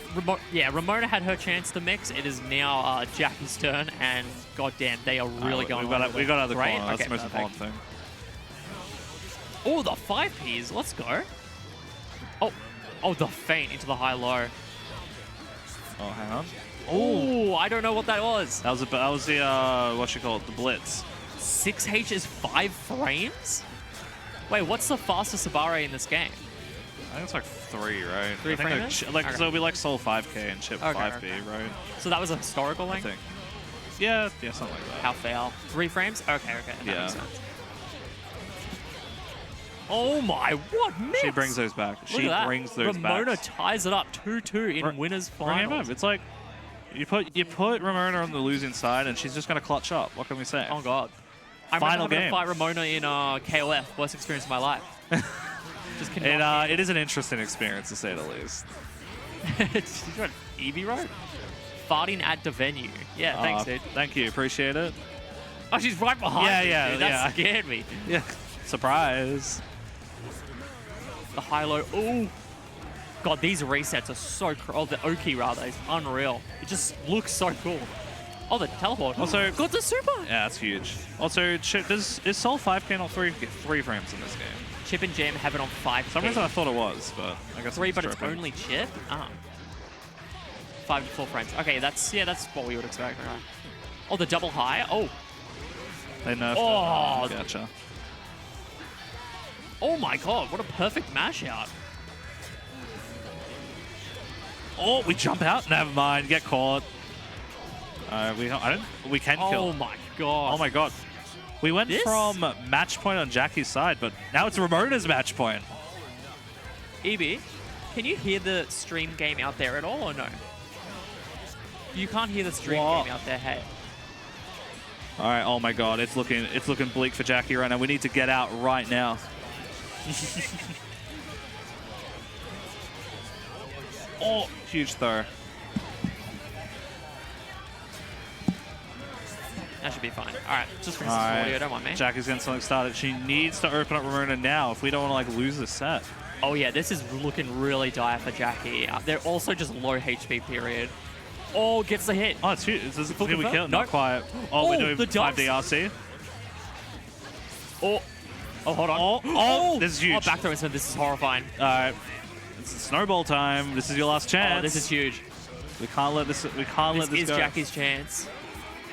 Ramona had her chance to mix. It is now Jackie's turn, and goddamn, they are really going. We got out of the right? corner. That's Okay, the most perfect. important thing. Oh, the 5Ps. Let's go. Oh, the feint into the high-low. Oh, hang on. Oh, I don't know what that was. That was the what you call it, the blitz. 6H is 5 frames? Wait, what's the fastest Sabare in this game? I think it's like 3, right? 3 I think frames? like Okay. so it'll be like Soul 5K and Chip Okay, 5B, okay. right? So that was a historical I length? think. Yeah, something like that. How fail? 3 frames? Okay, that Yeah. makes sense. Oh my, what mix? She brings those back. Look She at that. brings those back. Ramona ties it up 2-2 in winners Bring him finals. up. It's like you put Ramona on the losing side, and she's just gonna clutch up. What can we say? Oh god. I Final remember having game. to fight Ramona in KOF, worst experience of my life. Just cannot It is an interesting experience to say the least. She's got Eevee Road? Farting at the venue. Yeah, thanks, dude. Thank you, appreciate it. Oh, she's right behind me, Yeah, dude. That yeah. scared me. Yeah, surprise. The high-low. Oh, god, these resets are so oh, the Oki rather is unreal. It just looks so cool. Oh, the teleport. Also- got the super. Yeah, that's huge. Also, is Soul 5K not 3 frames in this game? Chip and Jam have it on 5. For some reason I thought it was, but I guess 3, I'm but it's tripping. only Chip. 5 to 4 frames. Okay, that's what we would expect. Right. Oh, the double high. Oh, They nerfed Oh. it. Gotcha. oh my god, what a perfect mash out. Oh, we jump out? Never mind, get caught. We can kill. Oh my god. Oh my god. We went This? from match point on Jackie's side, but now it's Ramona's match point. EB, can you hear the stream game out there at all or no? You can't hear the stream What? game out there, hey. All right, oh my god, it's looking bleak for Jackie right now. We need to get out right now. Oh, huge throw. That should be fine. All right, just for All instance, right. audio, don't mind me. Jackie's getting something started. She needs to open up Ramona now if we don't want to like lose the set. Oh yeah, this is looking really dire for Jackie. They're also just low HP period. Oh, gets the hit. Oh, it's huge. Did we confirm? kill? No. Not quite. Oh, we're Oh, doing the 5 dubs. DRC. Oh, Oh, hold on. Oh, this is huge. Oh, back throw instant. This is horrifying. All right, it's snowball time. This is your last chance. Oh, this is huge. We can't let this. We can't let this This is go. Jackie's chance.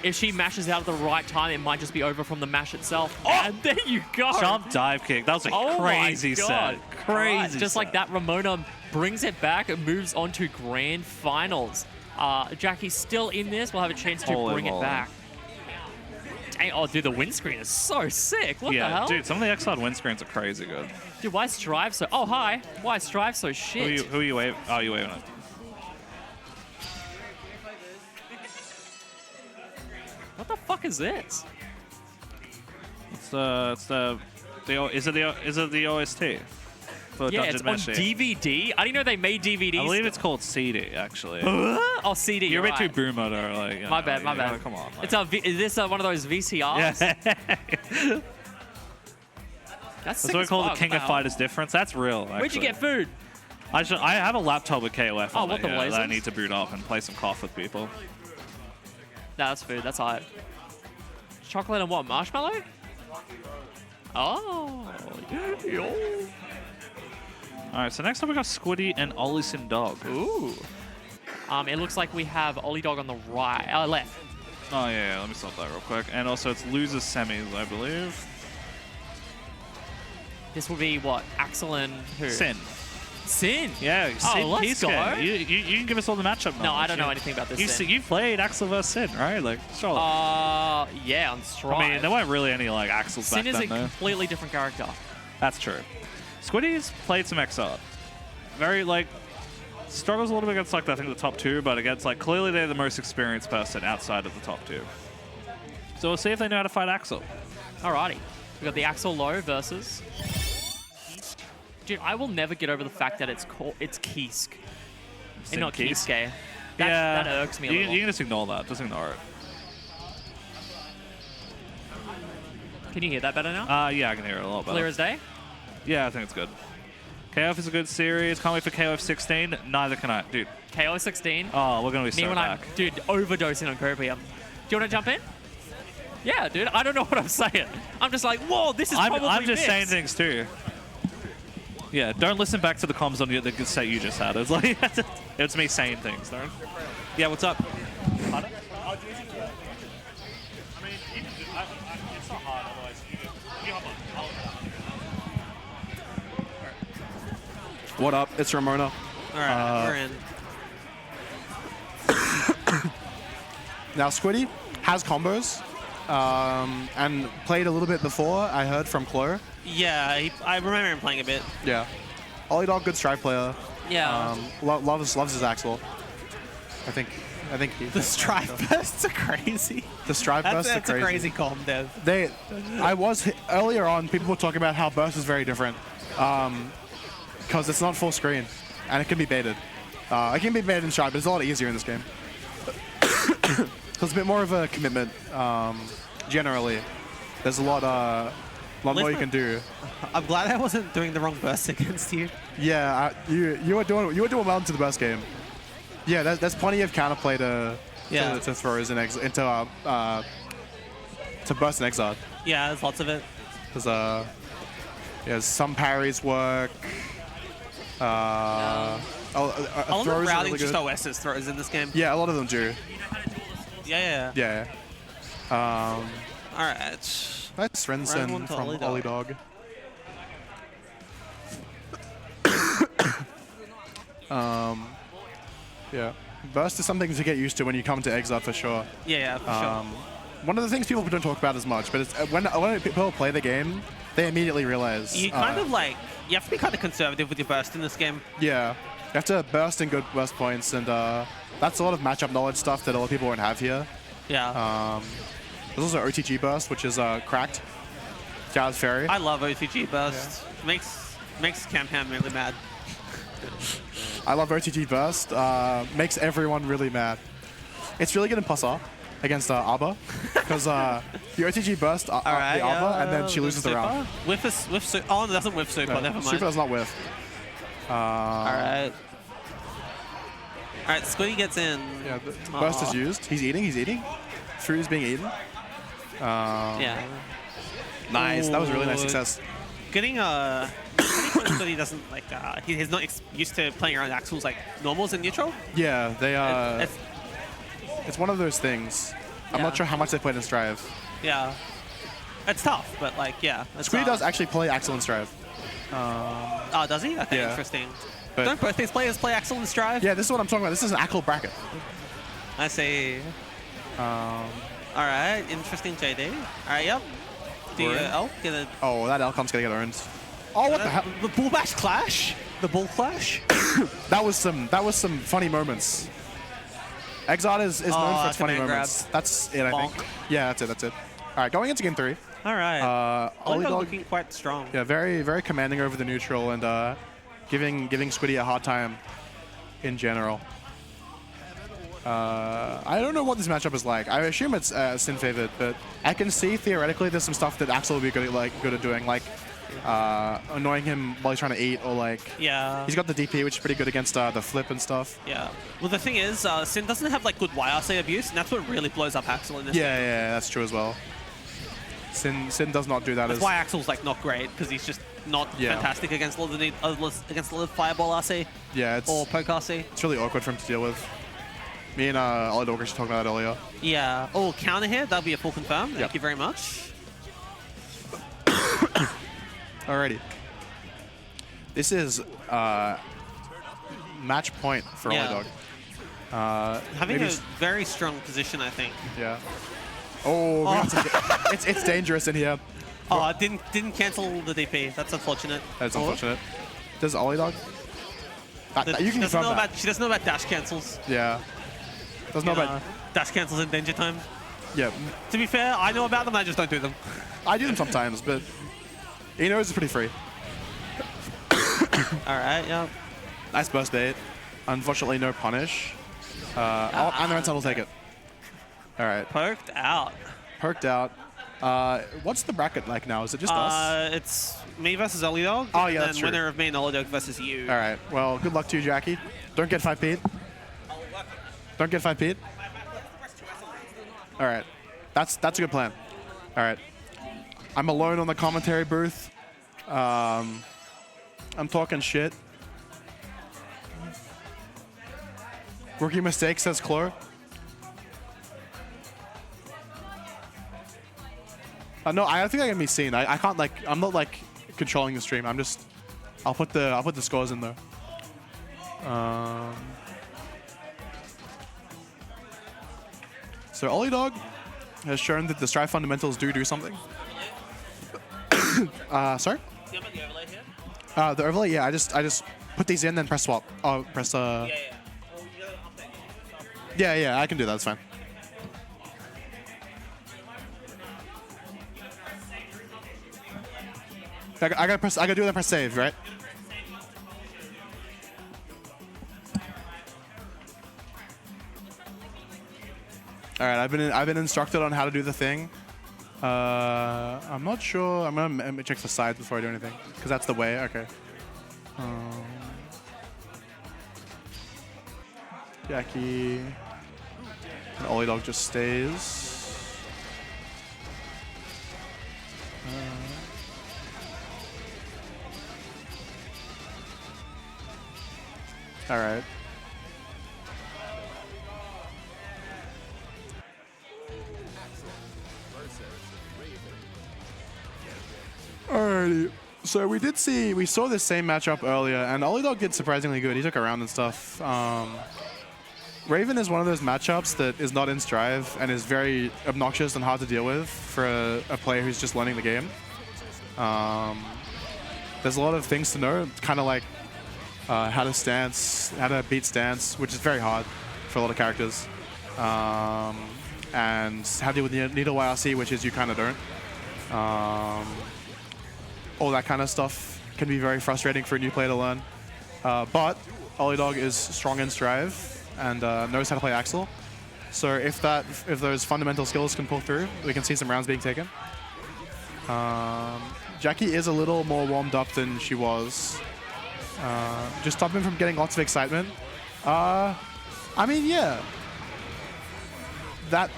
If she mashes out at the right time, it might just be over from the mash itself. Oh, and there you go. Jump dive kick. That was a Oh crazy my God. set. Crazy. Right, just like that, Ramona brings it back and moves on to grand finals. Jackie's still in this. We'll have a chance to Holy bring it moly. back. Dang, oh, dude, the windscreen is so sick. What the Yeah, hell? dude, some of the Xrd windscreens are crazy good. Dude, why is Strive so... Oh, hi. Why is Strive so shit? Who are you waving? Oh, you waving it. What the fuck is this? Is it the OST for Yeah, Dungeon it's on Meshi? DVD. I didn't know they made DVDs. I believe it's called CD actually. Oh, CD. You're a bit too right. boomer to like. You My know, bad, my you know, bad. Come on. It's is this one of those VCRs? Yeah. That's That's what we call the King of Fighters difference. That's real. Actually. Where'd you get food? I have a laptop with KOF on what it, the that I blazes? need to boot up and play some KOF with people. Nah, that's food. That's alright. Chocolate and what? Marshmallow? Oh. Yo. All right, so next up we got Squiddy and Olison Dog. Ooh. It looks like we have Ollie Dog on the right, left. Oh yeah, let me stop that real quick. And also it's losers semis, I believe. This will be what? Axel and who? Sin. Sin. Yeah, Sin. let's He's go. good. You can give us all the matchup numbers. No, I don't know anything about this. Sin. You played Axel vs Sin, right? Like, sure. Yeah, on Strive. I mean, there weren't really any like Axels Sin back is then, a though. completely different character. That's true. Squiddy's played some Xrd. Very like struggles a little bit against like I think the top two, but against like clearly they're the most experienced person outside of the top two. So we'll see if they know how to fight Axel. Alrighty. We got the Axel Low versus. Dude, I will never get over the fact that it's Kisk. And not Kisk? Kiske. That irks me a little. You can just ignore that. Just ignore it. Can you hear that better now? Yeah, I can hear it a lot better. Clear as day? Yeah, I think it's good. KOF is a good series. Can't wait for KOF 16. Neither can I. Dude. KO 16. Oh, we're going to be Me so when I'm, back. dude, overdosing on copium. Do you want to jump in? Yeah, dude. I don't know what I'm saying. I'm just like, whoa, this is probably I'm just mixed. saying things too. Yeah, don't listen back to the comms on the set you just had. It's like it's me saying things, don't. Yeah, what's up? Pardon? I mean, it's not hard otherwise. You hop on. What up? It's Ramona. All right, we're in. Now Squiddy has combos, and played a little bit before. I heard from Chloe. Yeah, I remember him playing a bit. Yeah, Ollie Dog, good strike player. Yeah. Loves his Axel. I think The strive bursts are crazy. the strike bursts are That's a crazy. crazy comp, Dev. Earlier on, people were talking about how burst is very different, because it's not full screen, and it can be baited. It can be baited in strike, but it's a lot easier in this game. So it's a bit more of a commitment. Generally, there's a lot more you can do. I'm glad I wasn't doing the wrong burst against you. Yeah, you were doing well into the burst game. Yeah, there's plenty of counterplay to throws in to burst and Xrd. Yeah, there's lots of it. There's some parries work. A lot of Throws are routing really just good. OS's throws in this game. Yeah, a lot of them do. Yeah. Yeah. All right. That's Round one Svensson to from Ollie Ollie Dog. Dog. Yeah. Burst is something to get used to when you come to Xrd for sure. Yeah, for sure. One of the things people don't talk about as much, but it's when people play the game, they immediately realize. You kind of like, you have to be kind of conservative with your burst in this game. Yeah. You have to burst in good burst points, and that's a lot of matchup knowledge stuff that a lot of people won't have here. Yeah. There's also OTG burst, which is cracked. Jazz Fairy. I love OTG burst. Makes Campam really mad. I love OTG burst. Makes everyone really mad. It's really good in plus R against Arbor, because you OTG burst the Arbor, and then she loses the round. Whiff super. Oh, no, it doesn't whiff super. No, Never mind. Super does not whiff. All right. All right, Squiddy gets in. Yeah, the burst is used. He's eating. Food is being eaten. Yeah. Nice. That was a really nice Ooh. success. getting that he doesn't like. He's not used to playing around Axel's like normals and neutral. Yeah, they It's, it's one of those things. I'm Yeah. not sure how much they played in Strive. yeah, it's tough, but like yeah. It's, Squiddy does actually play Axel in Strive. Oh, does he? Okay, Yeah. interesting. But- Don't both these players play Axel and Strive? Yeah, this is what I'm talking about. This is an Axel bracket. I see. All right, interesting, JD. All right, yep. Do you, We're in. get a Oh, that Elcom's gonna get earned. Oh, what the hell? the Bull Bash Clash? The Bull Clash? That was some funny moments. Xrd is known for its funny command moments. grab. That's it, I think. Bonk. Yeah, that's it. All right, going into game 3. All right. Ollie Ollie Dog, looking quite strong. yeah, very, very commanding over the neutral and giving Squiddy a hard time in general. I don't know what this matchup is like. I assume it's Sin favored, but I can see theoretically there's some stuff that Axel will be good at doing, like annoying him while he's trying to eat, or like Yeah. he's got the DP, which is pretty good against the flip and stuff. Yeah. Well, the thing is, Sin doesn't have like good YRC abuse, and that's what really blows up Axel in this. Yeah, yeah, that's true as well. Sin does not do that. That's why Axel's like not great, because he's just not Yeah. fantastic against a lot of Fireball RC Yeah, or Poke RC. it's really awkward for him to deal with. Me and Ollie Dog were just talking about that earlier. Yeah. Oh, counter here. That'll be a full confirm. Thank Yep. you very much. Alrighty. This is match point for Yeah. Ollie Dog. Having maybe a very strong position, I think. yeah. Oh, we have to it's dangerous in here. Oh, it didn't cancel the DP. That's unfortunate. That's Oh. unfortunate. Does Ollie Dog? You can She doesn't confirm know that. about. She doesn't know about dash cancels. Yeah. Doesn't know about. Dash cancels in danger time. Yeah. To be fair, I know about them. I just don't do them. I do them sometimes, but he knows it's pretty free. All right. Yeah. Nice burst bait. Unfortunately, no punish. And the Rental will take it. All right. Poked out. Perked out. What's the bracket like now? Is it just us? It's me versus Ollie Dog. Oh, yeah, and that's then true. winner of me and Ollie Dog versus you. All right. Well, good luck to you, Jackie. Don't get 5 Pete. Don't get 5 Pete. All right. That's a good plan. All right. I'm alone on the commentary booth. I'm talking shit. Rookie mistake, says Clore. No, I don't think I can be seen. I can't like. I'm not like controlling the stream. I'm just. I'll put the scores in there. So Ollie Dog has shown that the Strive fundamentals do something. Sorry. Do you have the overlay here? The overlay. Yeah, I just put these in, then press swap. Oh, press. Yeah. Oh, you gotta update. Yeah, I can do that. That's fine. I gotta do it and press save, right? All right, I've been instructed on how to do the thing. I'm not sure. I'm gonna check the sides before I do anything, because that's the way. Okay. Jackie. And Ollie Dog just stays. All right. Alrighty. So we saw this same matchup earlier, and Ollie Dog did surprisingly good. He took a round and stuff. Raven is one of those matchups that is not in Strive and is very obnoxious and hard to deal with for a player who's just learning the game. There's a lot of things to know, kind of like how to beat stance, which is very hard for a lot of characters. And how to deal with needle YRC, which is you kind of don't. All that kind of stuff can be very frustrating for a new player to learn. But Ollie Dog is strong in Strive and knows how to play Axel. So if those fundamental skills can pull through, we can see some rounds being taken. Jackie is a little more warmed up than she was. Just stop him from getting lots of excitement. I mean, yeah. That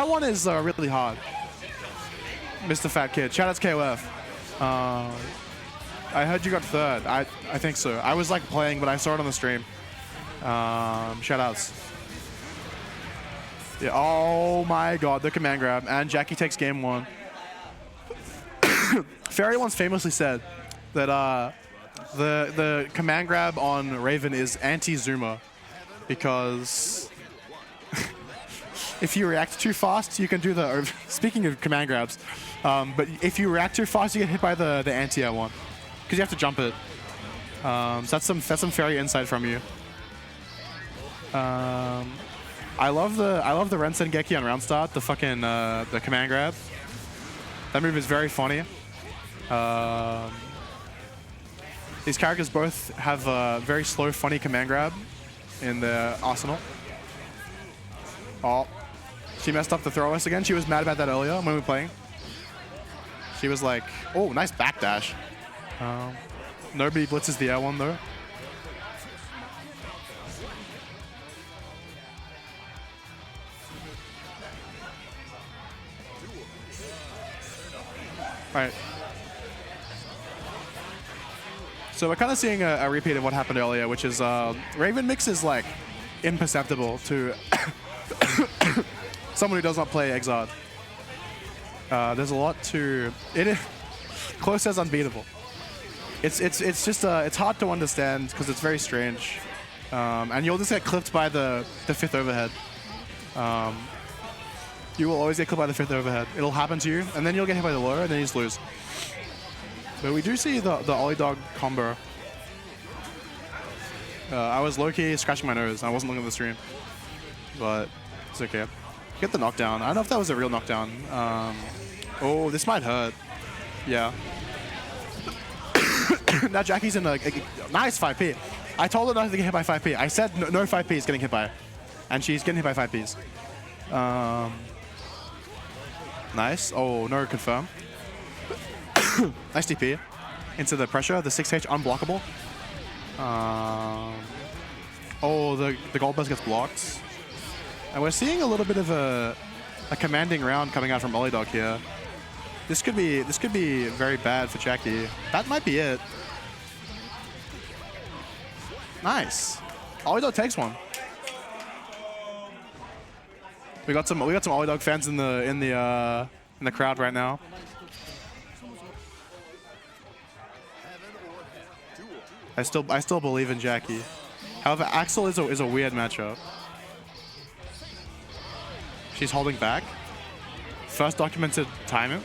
one is really hard. Mr. Fat Kid. Shout out to KOF. I heard you got third. I think so. I was like playing, but I saw it on the stream. Shout outs. Yeah, oh my god, the command grab. And Jackie takes game 1. Fairy once famously said that the command grab on Raven is anti-zoomer because if you react too fast, you can do the... Speaking of command grabs, but if you react too fast, you get hit by the anti-air one because you have to jump it. So that's some Fairy insight from you. I love the Rensen Geki on round start, the fucking the command grab. That move is very funny. These characters both have a very slow, funny command grab in their arsenal. Oh, she messed up the throw us again. She was mad about that earlier when we were playing. She was like, oh, nice backdash. Nobody blitzes the air one though. Alright. So we're kind of seeing a repeat of what happened earlier, which is Raven mix is like imperceptible to someone who does not play Xrd. There's a lot to it. Close as unbeatable. It's just it's hard to understand because it's very strange, and you'll just get clipped by the 5th overhead. You will always get clipped by the 5th overhead. It'll happen to you, and then you'll get hit by the low, and then you just lose. But we do see the Ollie Dog combo. I was low-key scratching my nose. I wasn't looking at the stream, but it's okay. Get the knockdown. I don't know if that was a real knockdown. Oh, this might hurt. Yeah. Now Jackie's in a nice 5P. I told her not to get hit by 5P. I said no 5P is getting hit by, and she's getting hit by 5Ps. Nice. Oh, no confirm. Nice DP into the pressure. The 6H unblockable. Oh, the gold burst gets blocked. And we're seeing a little bit of a commanding round coming out from Ollie Dog here. This could be very bad for Jackie. That might be it. Nice. Ollie Dog takes one. We got some Ollie Dog fans in the crowd right now. I still believe in Jackie. However, Axel is a weird matchup. She's holding back. First documented timing.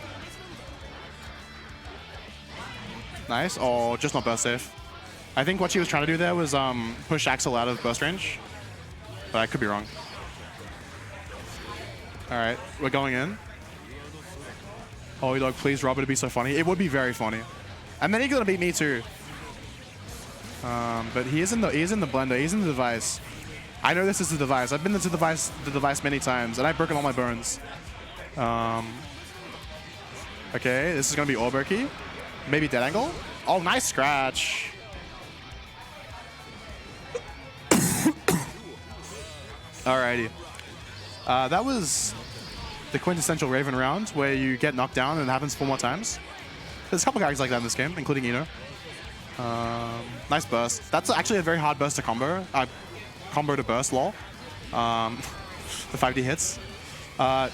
Nice. Oh, just not burst safe. I think what she was trying to do there was push Axel out of burst range, but I could be wrong. All right, we're going in. Ollie Dog, please, Robert, to be so funny. It would be very funny. And then he's gonna beat me too. But he is in the blender. He's in the device. I know this is the device. I've been to the device many times, and I've broken all my burns. Okay, this is gonna be Orberkey. Maybe dead angle. Oh, nice scratch. Alrighty. That was the quintessential Raven round where you get knocked down and it happens 4 more times. There's a couple characters like that in this game, including Eno. Nice burst. That's actually a very hard burst to combo. Combo to burst, lol. The 5D hits.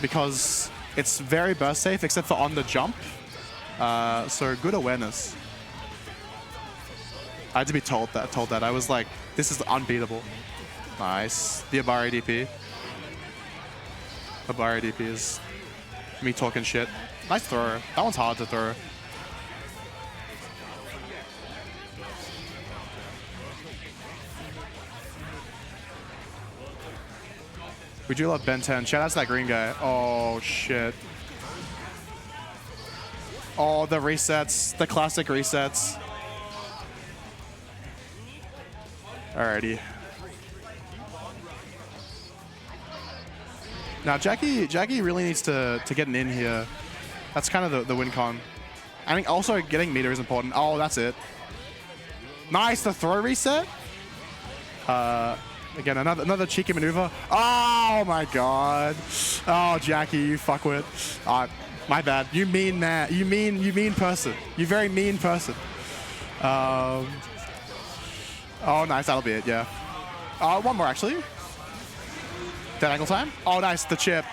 Because it's very burst safe except for on the jump. So good awareness. I had to be told that. I was like, this is unbeatable. Nice. The Abari DP. Abari DP is me talking shit. Nice throw. That one's hard to throw. We do love Ben 10. Shout out to that green guy. Oh, shit. Oh, the resets. The classic resets. Alrighty. Now, Jackie really needs to get an in here. That's kind of the win con. I think also getting meter is important. Oh, that's it. Nice, the throw reset. Again, another cheeky maneuver. Oh my god. Oh, Jackie, you fuckwit. My bad. You mean man. You mean person. You very mean person. Oh, nice. That'll be it. Yeah. One more actually. Dead angle time. Oh, nice. The chip.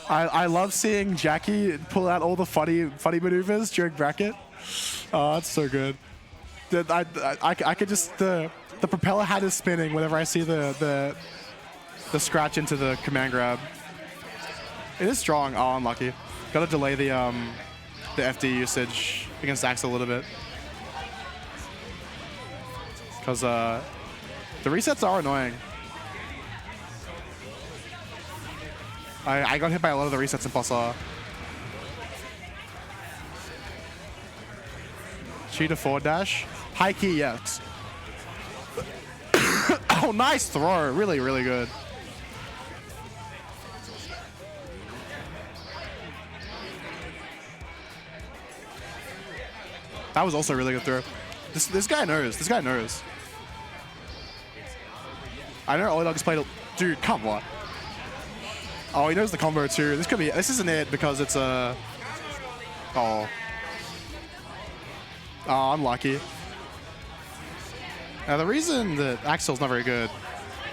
I love seeing Jackie pull out all the funny maneuvers during bracket. Oh, that's so good. I could just the propeller hat is spinning whenever I see the scratch into the command grab. It is strong. Oh, unlucky. Got to delay the FD usage against Axe a little bit because the resets are annoying. I got hit by a lot of the resets in Pulsar. Cheetah forward dash. High key, yes. Oh, nice throw. Really, really good. That was also a really good throw. This guy knows. This guy knows. I know Olidog's played. Dude, come on. Oh, he knows the combo too. This could be. This isn't it because it's a. Oh, unlucky. Now the reason that Axel's not very good.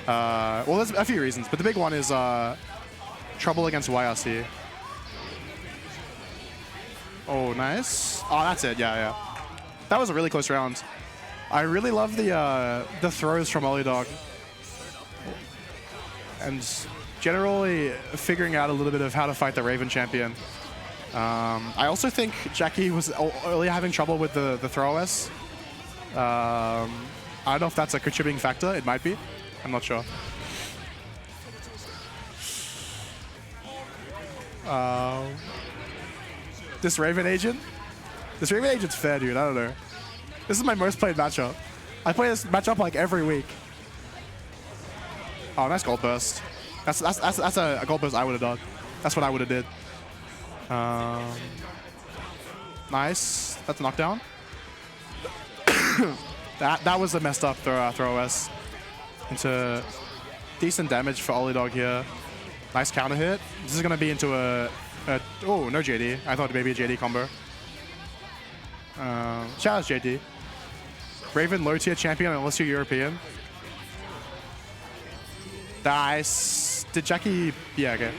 Well, there's a few reasons, but the big one is trouble against YRC. Oh, nice. Oh, that's it. Yeah. That was a really close round. I really love the throws from Olidog. And generally figuring out a little bit of how to fight the Raven champion. I also think Jackie was earlier having trouble with the throw OS. I don't know if that's a contributing factor. It might be. I'm not sure. This Raven agent? This Raven agent's fair, dude. I don't know. This is my most played matchup. I play this matchup like every week. Oh, nice gold burst. That's a gold burst I would have done. That's what I would have did. Nice. That's a knockdown. that was a messed up throw OS. Into decent damage for Olidog here. Nice counter hit. This is gonna be into a oh, no JD. I thought maybe a JD combo. Shout out JD. Raven low tier champion unless you're European. Nice. Did Jackie? Yeah, okay.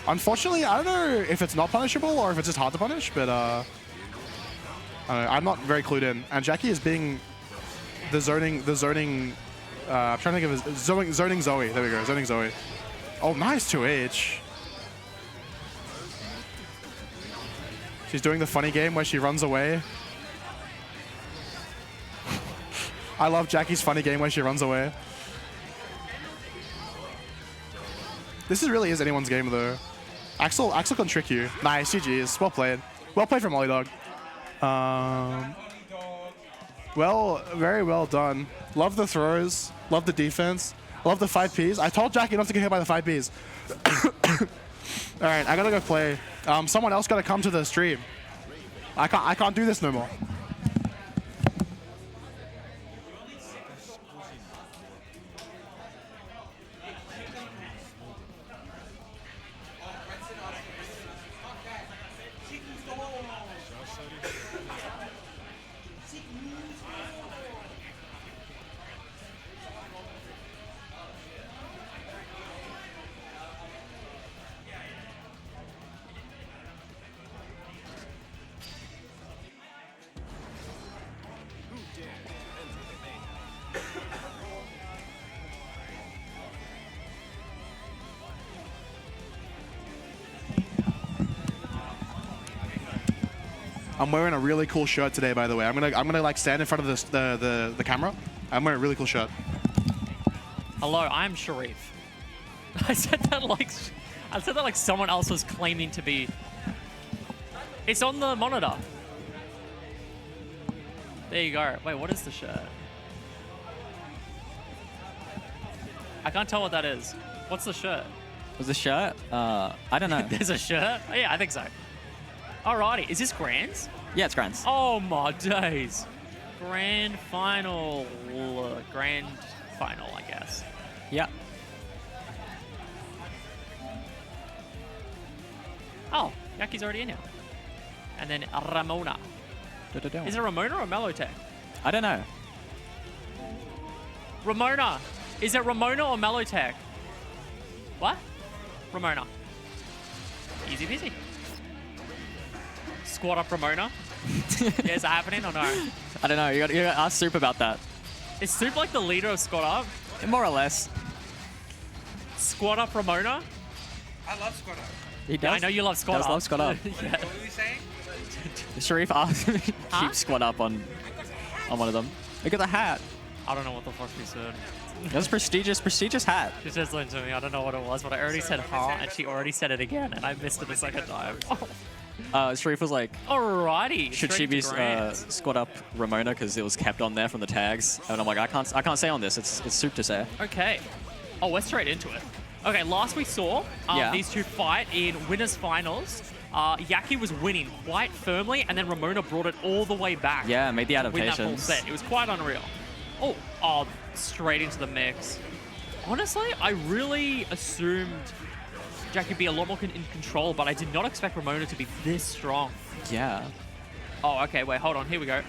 Unfortunately, I don't know if it's not punishable or if it's just hard to punish, but I don't know, I'm not very clued in. And Jackie is being the zoning. I'm trying to think of his zoning Zoe. There we go, zoning Zoe. Oh, nice 2H. She's doing the funny game where she runs away. I love Jackie's funny game where she runs away. This really is anyone's game though. Axel can trick you. Nice, GG's. Well played. Well played from Olidog. Well, very well done. Love the throws. Love the defense. Love the 5Ps. I told Jackie not to get hit by the 5Ps. All right, I gotta go play. Someone else gotta come to the stream. I can't do this no more. I'm wearing a really cool shirt today, by the way. I'm gonna like stand in front of the camera. I'm wearing a really cool shirt. Hello, I'm Sharif. I said that like someone else was claiming to be. It's on the monitor. There you go. Wait, what is the shirt? I can't tell what that is. What's the shirt? Was the shirt? I don't know. There's a shirt? Oh, yeah, I think so. Alrighty, is this Grands? Yeah, it's Grants. Oh my days. Grand final, I guess. Yeah. Oh, Yaki's already in here. And then Ramona. Is it Ramona or Mellotech? I don't know. Ramona. Is it Ramona or Mellotech? What? Ramona. Easy peasy. Squad up Ramona. Yeah, is that happening or no? I don't know. You got to ask Soup about that. Is Soup like the leader of Squad Up? More or less. Squad Up Ramona? I love Squad Up. He does. Yeah, I know you love Squad does Up. love Squad Up. Yeah. What were we saying? Sharif asked me to Huh? keep Squad Up on one of them. Look at the hat. I don't know what the fuck she said. That's prestigious hat. She just listened to me. I don't know what it was, but I already said huh, and she already said it again, and I missed it a second time. Sharif was like, Alrighty. should she straight be to Grant. Squad Up Ramona because it was kept on there from the tags? And I'm like, I can't say on this. It's Soup to say. Okay. Oh, we're straight into it. Okay, last we saw Yeah. these two fight in winners finals. Yaki was winning quite firmly, and then Ramona brought it all the way back. Yeah, made the to win that full adaptations. set. It was quite unreal. Oh, straight into the mix. Honestly, I really assumed Jackie would be a lot more in control, but I did not expect Ramona to be this strong. Yeah. Oh, okay, wait, hold on. Here we go.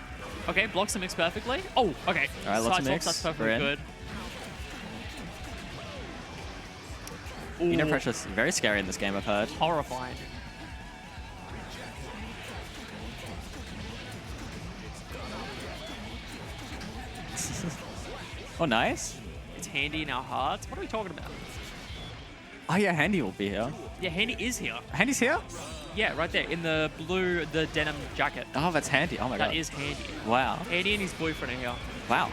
Okay, blocks the mix perfectly. Oh, okay. All right, lots of Side mix. swaps, that's We're perfectly in. good. You know, Ooh, pressure's very scary in this game, I've heard. horrifying. Oh, nice. It's Handy in our hearts. What are we talking about? Oh, yeah, Handy will be here. Yeah, Handy is here. Handy's here? Yeah, right there in the blue, the denim jacket. Oh, that's Handy. Oh, my God. That is Handy. Wow. Handy and his boyfriend are here. Wow.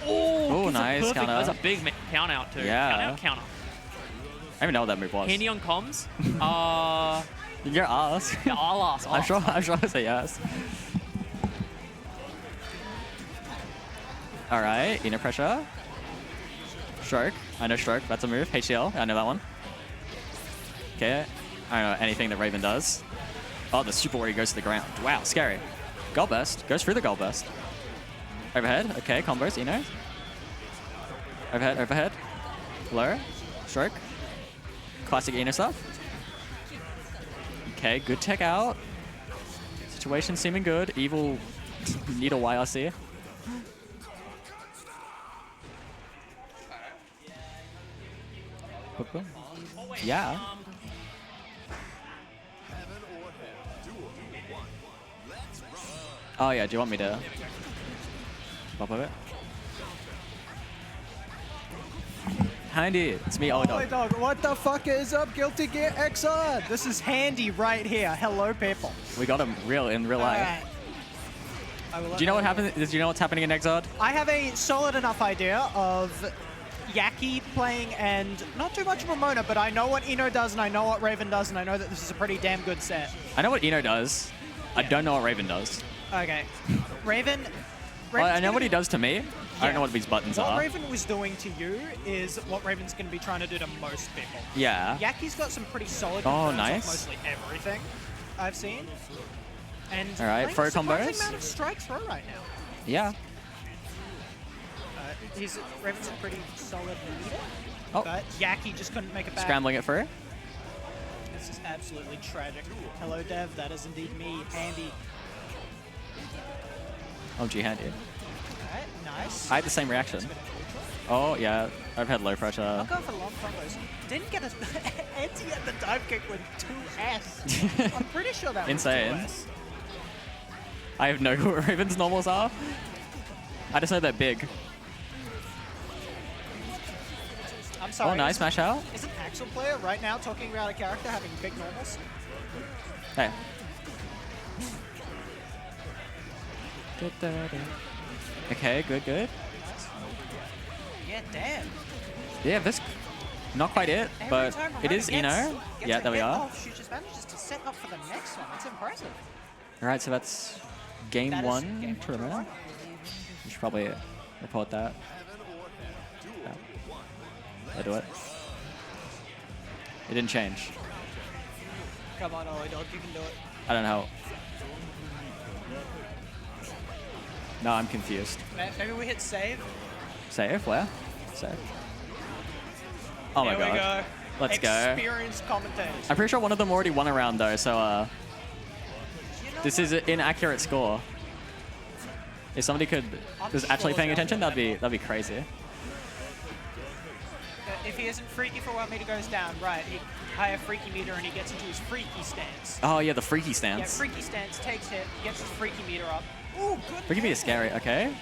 Oh, Ooh, nice perfect. counter. That's a big count out too. Yeah. Count out, counter. I don't even know what that move was. Handy on comms. Your ass. Yeah, I'll ask. I'm sure I say yes. All right, inner pressure. Stroke. I know stroke. That's a move. HCL. I know that one. Okay. I don't know anything that Raven does. Oh, the super where he goes to the ground. Wow, scary. Goal burst. Goes through the goal burst. Overhead. Okay, combos. Eno. Overhead. Overhead. Low. Stroke. Classic Eno stuff. Okay, good tech out. Situation seeming good. Evil needle YRC. Yeah. Oh yeah, do you want me to pop of it? Handy, it's me, Oh Dog. my dog, what the fuck is up, Guilty Gear Xrd? This is Handy right here. Hello, people. We got him in real life. Alright. I will let Do you know what everyone- happened? Do you know what's happening in Xrd? I have a solid enough idea of Yaki playing and not too much Ramona, but I know what Eno does and I know what Raven does and I know that this is a pretty damn good set. I know what Eno does. I don't know what Raven does. Okay. Raven... Well, I Raven's know gonna what he be- does to me. I don't know what these buttons What are. Raven was doing to you is what Raven's going to be trying to do to most people. Yeah. Yaki's got some pretty solid Oh, confirms nice. off mostly everything I've seen. And All right, playing throw a surprising combos. amount of strike throw right now. Yeah. Raven's a pretty solid leader, Oh. but Yaki just couldn't make it back. Scrambling it through. This is absolutely tragic. Hello, Dev. That is indeed me, Handy. Oh, gee, Handy. Alright, nice. I had the same reaction. Oh, yeah. I've had low pressure. I'm going for long combos. Didn't get an anti at the dive kick with 2S. I'm pretty sure that Insane. was 2S. I have no clue what Raven's normals are. I just know they're big. I'm sorry. Oh, nice is- smash out. Is an Axel player right now talking about a character having big normals? Hey. Okay, good, good. Yeah, damn. Yeah, this not quite it, Every but time it Ramona is Eno. gets Yeah, a there we hit are. off, she just manages to set up for the next one. It's impressive. All right, so that's game That is one game to one. Ramona. You should probably report that. Yeah. I'll do it. It didn't change. Come on, Ollie Dog, you can do it. I don't know. No, I'm confused. Maybe we hit save. Save? Where? Save. Oh my There we god. go. Let's go. Experienced commentators. I'm pretty sure one of them already won a round though, so this is an inaccurate score. If somebody was actually paying attention, that'd be crazy. If he isn't freaky for 1 meter goes down, right, he higher freaky meter and he gets into his freaky stance. Oh yeah, the freaky Yeah, stance. freaky stance, takes hit, gets his freaky meter up. Ooh, good. Freaky meter is scary. Okay.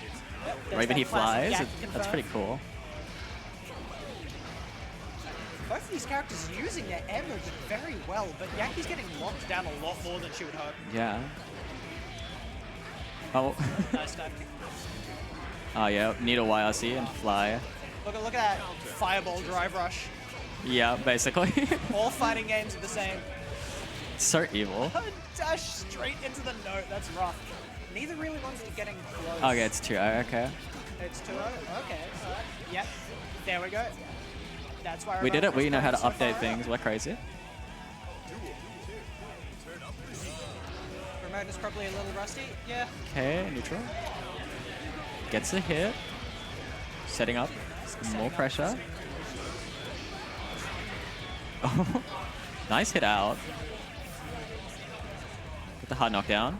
There's Raven, that he classic flies. Yaki That's confirm. pretty cool. Both of these characters using their M moves very well, but Yaki's getting locked down a lot more than she would hope. Yeah. Oh. Nice dive kick. Oh yeah, needle YRC and fly. Look at that fireball drive rush. Yeah, basically. All fighting games are the same. So evil. Dash straight into the note. That's rough. Neither really wants to get in close. Okay, it's 2-0, okay. It's 2-0. Okay. All right. Yep. There we go. That's why We did it. We know how to so update far. things. We're crazy. Remote is probably a little rusty. Yeah. Okay, neutral. Gets a hit. Setting up. More pressure. Oh, nice hit out. Get the hard knockdown.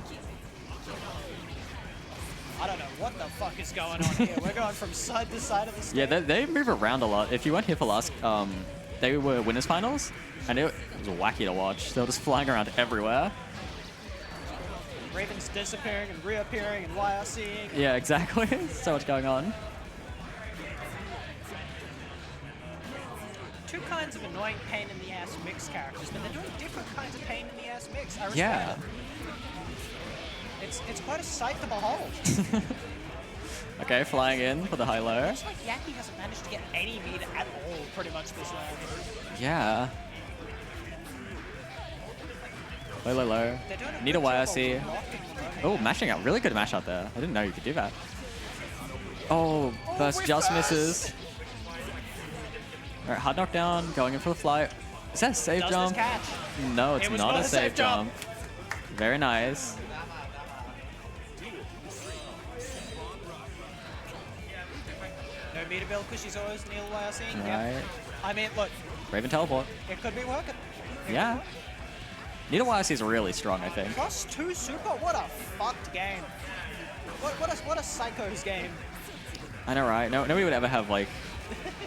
I don't know what the fuck is going on here. We're going from side to side of the stage. Yeah, they move around a lot. If you weren't here for last, they were winners finals, and it was wacky to watch. They were just flying around everywhere. Raven's disappearing and reappearing and YRCing. Yeah, exactly. So much going on. Two kinds of annoying pain in the ass mix characters, but they're doing different kinds of pain in the ass mix. I respect Yeah. it. It's quite a sight to behold. Okay, flying in for the high-low. Looks like Yaki hasn't managed to get any meter at all pretty much this round. Yeah. Low, low, low. They're doing a Need a good job YRC. of blocking the Oh, mashing out. Really good mash out there. I didn't know you could do that. Oh, burst just misses. All right, hard knockdown, going in for the fly. Is that a safe Does jump? this catch? No, it's It was not not a safe jump. Very nice. No meter build because she's always Neil YRCing. Right. Yep. I mean, look, Raven teleport. it could be working. Yeah. Needle YRC is really strong, I think. +2 super? What a fucked game. What a psycho's game. I know, right? No, nobody would ever have like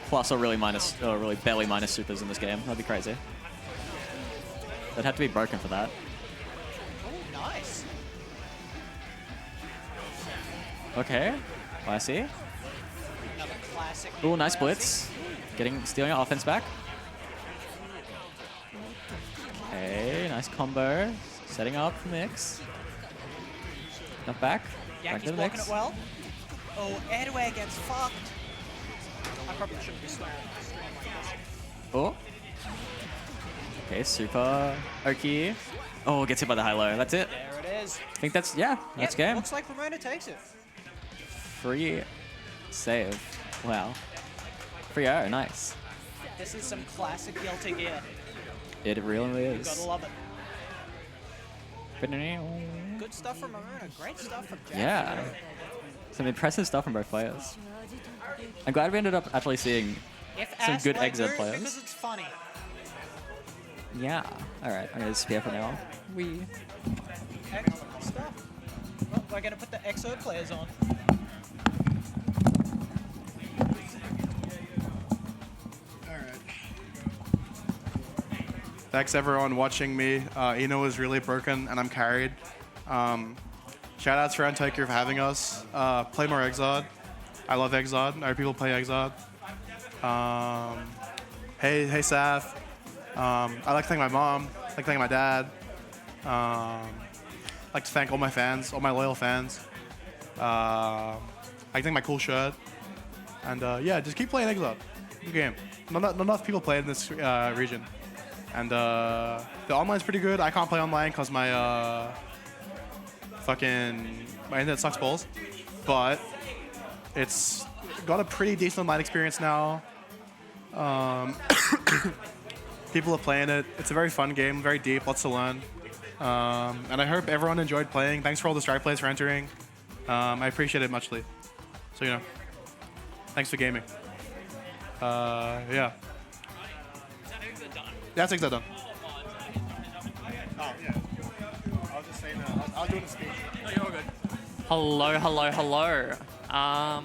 plus or really minus, or really barely minus supers in this game. That'd be crazy. They'd have to be broken for that. Oh, nice. Okay. YRC. Another classic. Ooh, nice YRC. blitz. Stealing our offense back. Okay, nice combo. Setting up the mix. Enough back. Back Yaki's to the blocking mix. it well. Oh, airway gets fucked. I probably shouldn't be swearing. Oh. Okay, super. Oki. Oh, gets hit by the high-low. That's it. There it is. I think that's, yeah, that's Yep, game. Looks like Ramona takes it. Free save. Wow. Free arrow, nice. This is some classic Delta gear. It really Gotta is. love it. Good stuff from Ramona. Great stuff from Jack. Yeah. Some impressive stuff from both players. I'm glad we ended up actually seeing If some asked, good like, Xrd do it players. Because it's funny. Yeah. Alright, I'm gonna disappear for now. Excellent stuff. Well, we're gonna put the Xrd players on. Thanks everyone watching me. Eno is really broken and I'm carried. Shout outs for Tokyo for having us. Play more Xrd. I love Xrd. Other people play Xrd. Hey Saf. I like to thank my mom. I like to thank my dad. I like to thank all my fans, all my loyal fans. I thank my cool shirt. And yeah, just keep playing Xrd. Good game. Not enough people play in this region. And the online's pretty good. I can't play online because my my internet sucks balls. But it's got a pretty decent online experience now. People are playing it. It's a very fun game, very deep, lots to learn. And I hope everyone enjoyed playing. Thanks for all the Stripe players for entering. I appreciate it muchly. So, you know, thanks for gaming. Yeah. Yeah, Xrd done. Oh, yeah. I was just saying that. I was doing a speech. No, you're all good. Hello, hello, hello.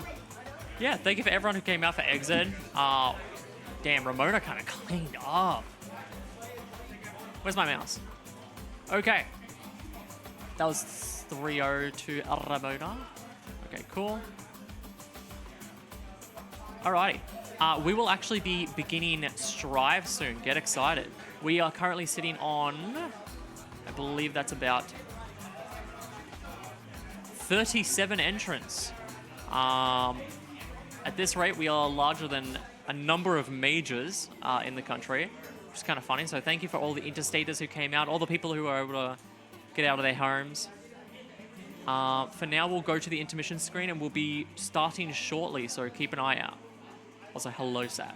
Yeah, thank you for everyone who came out for Xrd. Damn, Ramona kind of cleaned up. Where's my mouse? Okay. That was 3-0 to Ramona. Okay, cool. Alrighty. We will actually be beginning Strive soon. Get excited. We are currently sitting on, I believe that's about 37 entrants. At this rate, we are larger than a number of majors in the country, which is kind of funny. So thank you for all the interstaters who came out, all the people who were able to get out of their homes. For now, we'll go to the intermission screen and we'll be starting shortly, so keep an eye out. Also, hello, Sav.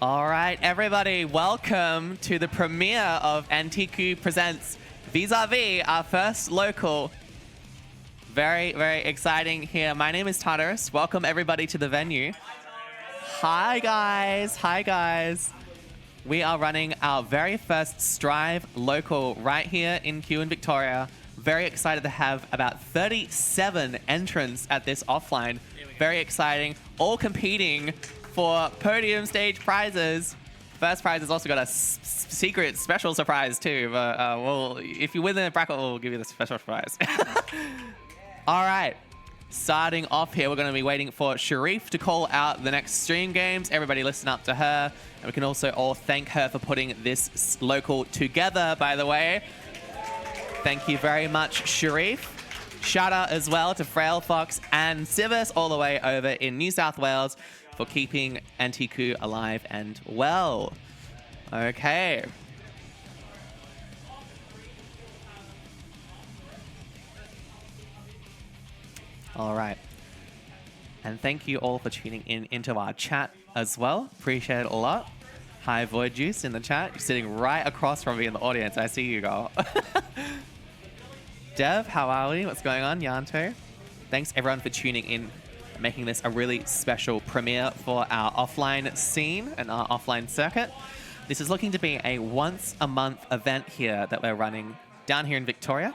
All right, everybody, welcome to the premiere of NTQ Presents Vis-à-Vis, our first local. Very, very exciting here. My name is Tartarus. Welcome, everybody, to the venue. Hi, guys. Hi, guys. We are running our very first Strive local right here in Kew in Victoria. Very excited to have about 37 entrants at this offline. Very exciting. All competing for podium stage prizes. First prize has also got a secret special surprise too. But if you win the bracket, we'll give you the special prize. All right. Starting off here, we're going to be waiting for Sharif to call out the next stream games. Everybody listen up to her. And we can also all thank her for putting this local together, by the way. Thank you very much, Sharif. Shout out as well to Frail Fox and Civis all the way over in New South Wales for keeping NTQ alive and well. Okay. All right. And thank you all for tuning in into our chat as well. Appreciate it a lot. Hi, Void Juice in the chat. You're sitting right across from me in the audience. I see you, girl. Dev, how are we? What's going on? Yanto. Thanks, everyone, for tuning in, making this a really special premiere for our offline scene and our offline circuit. This is looking to be a once-a-month event here that we're running down here in Victoria.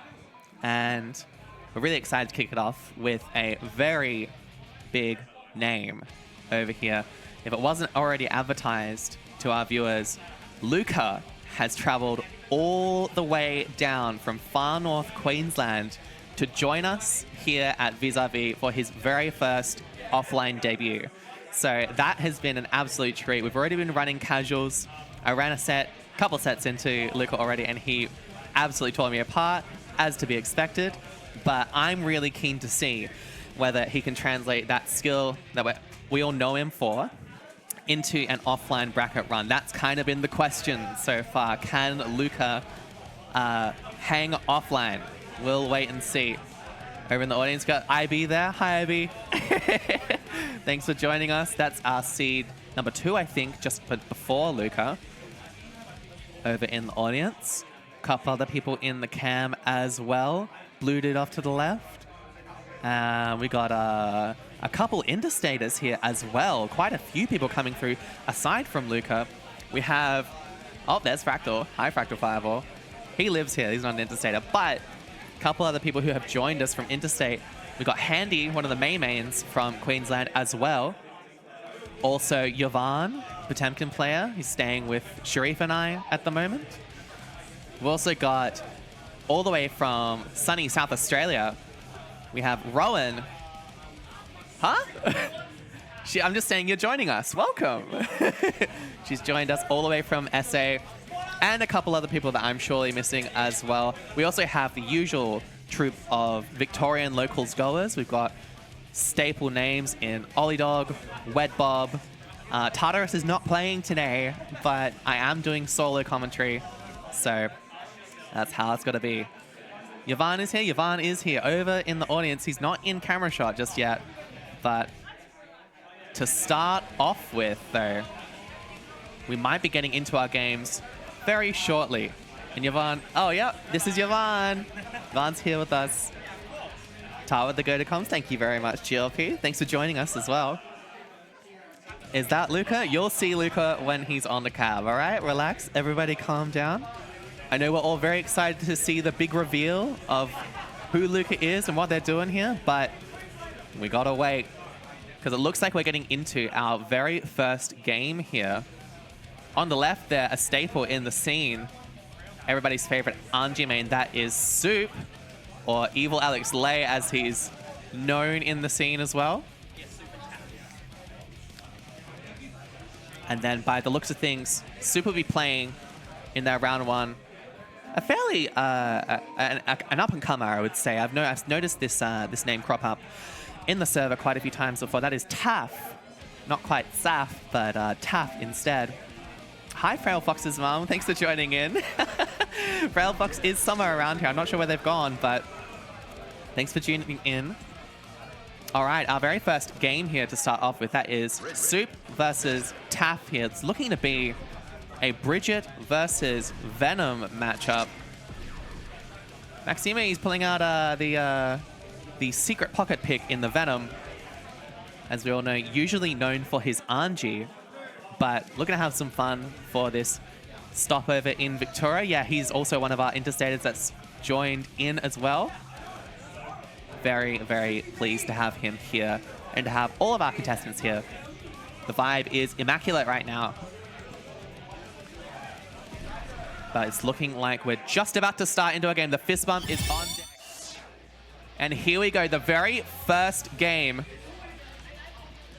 And we're really excited to kick it off with a very big name over here. If it wasn't already advertised to our viewers, Luca has traveled all the way down from far north Queensland to join us here at Vis-à-Vis for his very first offline debut. So that has been an absolute treat. We've already been running casuals. I ran a couple sets into Luca already, and he absolutely tore me apart, as to be expected. But I'm really keen to see whether he can translate that skill that we all know him for into an offline bracket run. That's kind of been the question so far. Can Luca hang offline? We'll wait and see. Over in the audience, got IB there. Hi, IB. Thanks for joining us. That's our seed number 2, I think, just before Luca. Over in the audience. A couple other people in the cam as well. Blue dude off to the left. We got a couple interstaters here as well. Quite a few people coming through. Aside from Luca, we have... Oh, there's Fractal. Hi, Fractal Fireball. He lives here. He's not an interstater. But a couple other people who have joined us from interstate. We got Handy, one of the mains from Queensland as well. Also, Yovan, Potemkin player. He's staying with Sharif and I at the moment. We've also got, all the way from sunny South Australia, we have Rowan. Huh? I'm just saying you're joining us. Welcome. She's joined us all the way from SA, and a couple other people that I'm surely missing as well. We also have the usual troupe of Victorian locals goers. We've got staple names in Ollie Dog, Wed Bob. Tartarus is not playing today, but I am doing solo commentary, so that's how it's got to be. Yvonne is here. Yvonne is here over in the audience. He's not in camera shot just yet, but to start off with, though, we might be getting into our games very shortly. And Yvonne, oh yeah, this is Yvonne. Yvonne's here with us. Tar with the go-to-coms, thank you very much, GLP. Thanks for joining us as well. Is that Luca? You'll see Luca when he's on the cab, all right? Relax, everybody calm down. I know we're all very excited to see the big reveal of who Luca is and what they're doing here, but we gotta wait, because it looks like we're getting into our very first game here. On the left there, a staple in the scene, everybody's favorite Anji main, that is Soup, or Evil Alex Lay as he's known in the scene as well. And then by the looks of things, Soup will be playing in their round 1. A fairly, an up-and-comer, I would say. I've noticed this this name crop up in the server quite a few times before. That is Taff. Not quite Saf, but Taff instead. Hi, Frail Fox's mom. Thanks for joining in. Frail Fox is somewhere around here. I'm not sure where they've gone, but thanks for tuning in. All right, our very first game here to start off with, that is Soup versus Taff here. It's looking to be a Bridget versus Venom matchup. Maxime is pulling out the secret pocket pick in the Venom, as we all know, usually known for his Anji, but looking to have some fun for this stopover in Victoria. Yeah, he's also one of our interstaters that's joined in as well. Very, very pleased to have him here and to have all of our contestants here. The vibe is immaculate right now. But it's looking like we're just about to start into a game. The fist bump is on deck. And here we go, the very first game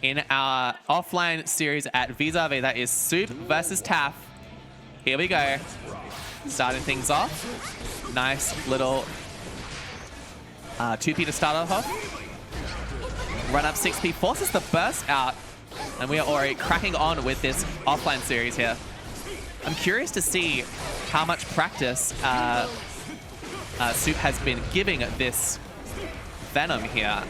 in our offline series at Vis-à-Vis. That is Soup versus Taff. Here we go. Starting things off. Nice little 2P to start off. Run up 6P, forces the burst out. And we are already cracking on with this offline series here. I'm curious to see how much practice Soup has been giving this Venom here,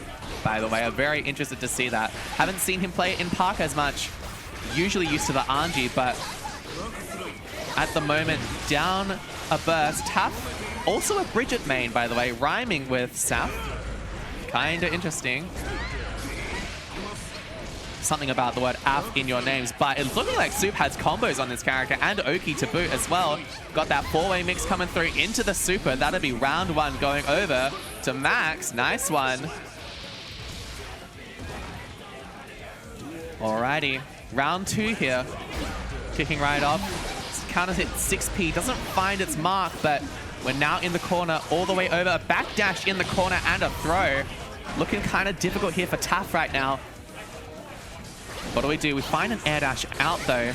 by the way. I'm very interested to see that. Haven't seen him play it in Park as much. Usually used to the Anji, but at the moment, down a burst. Taff, also a Bridget main, by the way, rhyming with Saf. Kinda interesting. Something about the word Af in your names, but it's looking like Soup has combos on this character and Oki to boot as well. Got that four-way mix coming through into the Super. That'll be round one going over to Max. Nice one. Alrighty, round two here. Kicking right off. Counter hit 6P, doesn't find its mark, but we're now in the corner all the way over. A backdash in the corner and a throw. Looking kind of difficult here for Taff right now. What do? We find an air dash out though.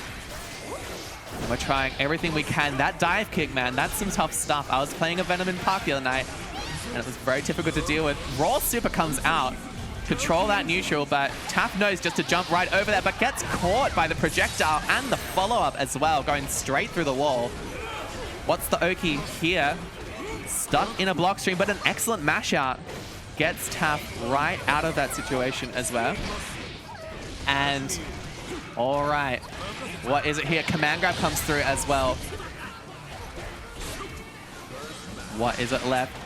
And we're trying everything we can. That dive kick, man, that's some tough stuff. I was playing a Venom in Park the other night, and it was very difficult to deal with. Raw Super comes out. Control that neutral, but Taff knows just to jump right over there, but gets caught by the projectile and the follow-up as well, going straight through the wall. What's the Oki here? Stuck in a block stream, but an excellent mash out. Gets Taff right out of that situation as well. And, all right, what is it here? Command grab comes through as well. What is it left?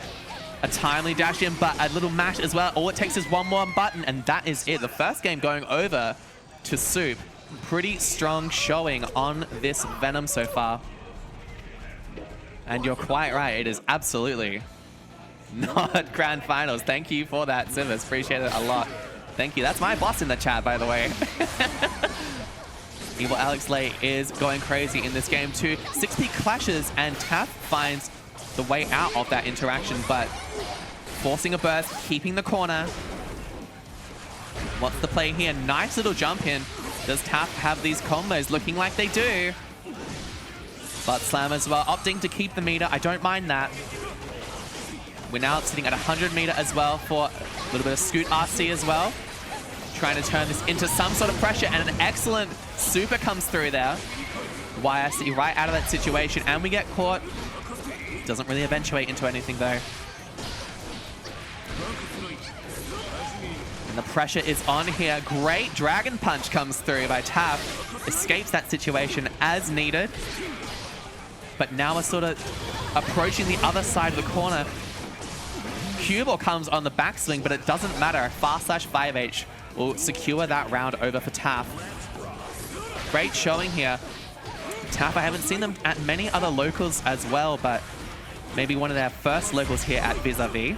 A timely dash in, but a little mash as well. All it takes is one more button, and that is it. The first game going over to Soup. Pretty strong showing on this Venom so far. And you're quite right, it is absolutely not Grand Finals. Thank you for that, Sivis. Appreciate it a lot. Thank you. That's my boss in the chat, by the way. Evil Alex Lay is going crazy in this game too. 6P clashes, and Taff finds the way out of that interaction, but forcing a burst, keeping the corner. What's the play here? Nice little jump in. Does Taff have these combos? Looking like they do. Butt slam as well, opting to keep the meter. I don't mind that. We're now sitting at 100 meter as well for a little bit of Scoot RC as well. Trying to turn this into some sort of pressure, and an excellent Super comes through there. YRC right out of that situation, and we get caught. Doesn't really eventuate into anything though. And the pressure is on here. Great Dragon Punch comes through by Taff. Escapes that situation as needed. But now we're sort of approaching the other side of the corner. Cue ball comes on the backswing, but it doesn't matter. Fast slash 5H will secure that round over for Taff. Great showing here. Taff, I haven't seen them at many other locals as well, but maybe one of their first locals here at Vis-à-Vis.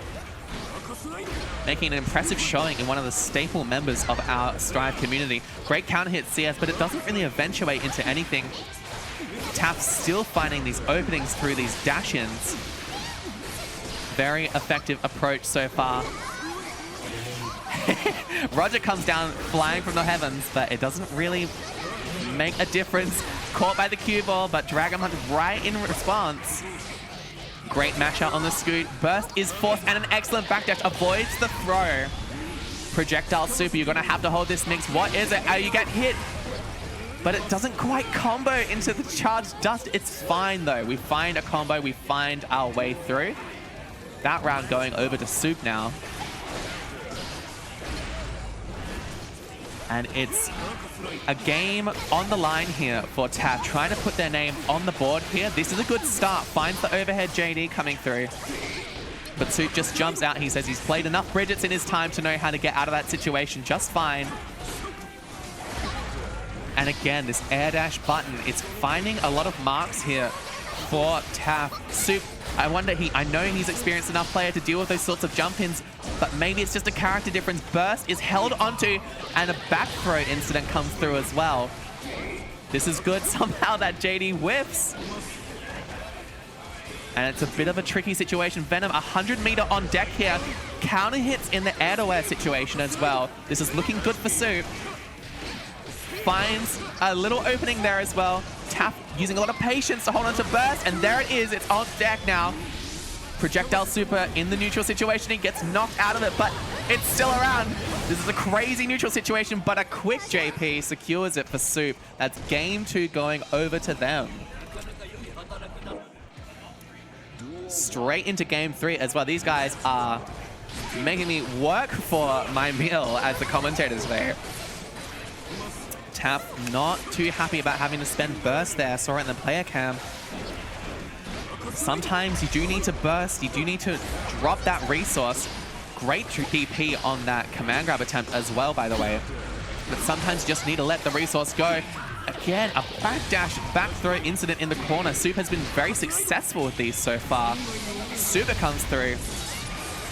Making an impressive showing in one of the staple members of our Strive community. Great counter hit CS, but it doesn't really eventuate into anything. Taff still finding these openings through these dash-ins. Very effective approach so far. Roger comes down flying from the heavens, but it doesn't really make a difference. Caught by the cue ball, but Dragon Hunt right in response. Great mash out on the Scoot. Burst is forced, and an excellent backdash avoids the throw. Projectile Super, you're gonna have to hold this mix. What is it? You get hit, but it doesn't quite combo into the charged dust. It's fine though. We find a combo, we find our way through. That round going over to Soup now. And it's a game on the line here for TAF, trying to put their name on the board here. This is a good start. Finds the overhead JD coming through. But Soup just jumps out. He says he's played enough Bridgets in his time to know how to get out of that situation just fine. And again, this air dash button, it's finding a lot of marks here for TAF. Soup, I know he's experienced enough player to deal with those sorts of jump-ins, but maybe it's just a character difference. Burst is held onto, and a back throw incident comes through as well. This is good. Somehow that JD whiffs. And it's a bit of a tricky situation. Venom, 100 meter on deck here. Counter hits in the air-to-air situation as well. This is looking good for Soup. Finds a little opening there as well. TAF using a lot of patience to hold on to Burst, and there it is. It's on deck now. Projectile Super in the neutral situation. He gets knocked out of it, but it's still around. This is a crazy neutral situation, but a quick JP secures it for Soup. That's game 2 going over to them. Straight into game 3 as well. These guys are making me work for my meal, as the commentators say. TAF not too happy about having to spend Burst there. Saw it in the player cam. Sometimes you do need to burst. You do need to drop that resource. Great DP on that command grab attempt as well, by the way. But sometimes you just need to let the resource go. Again, a backdash, back throw incident in the corner. Soup has been very successful with these so far. Super comes through.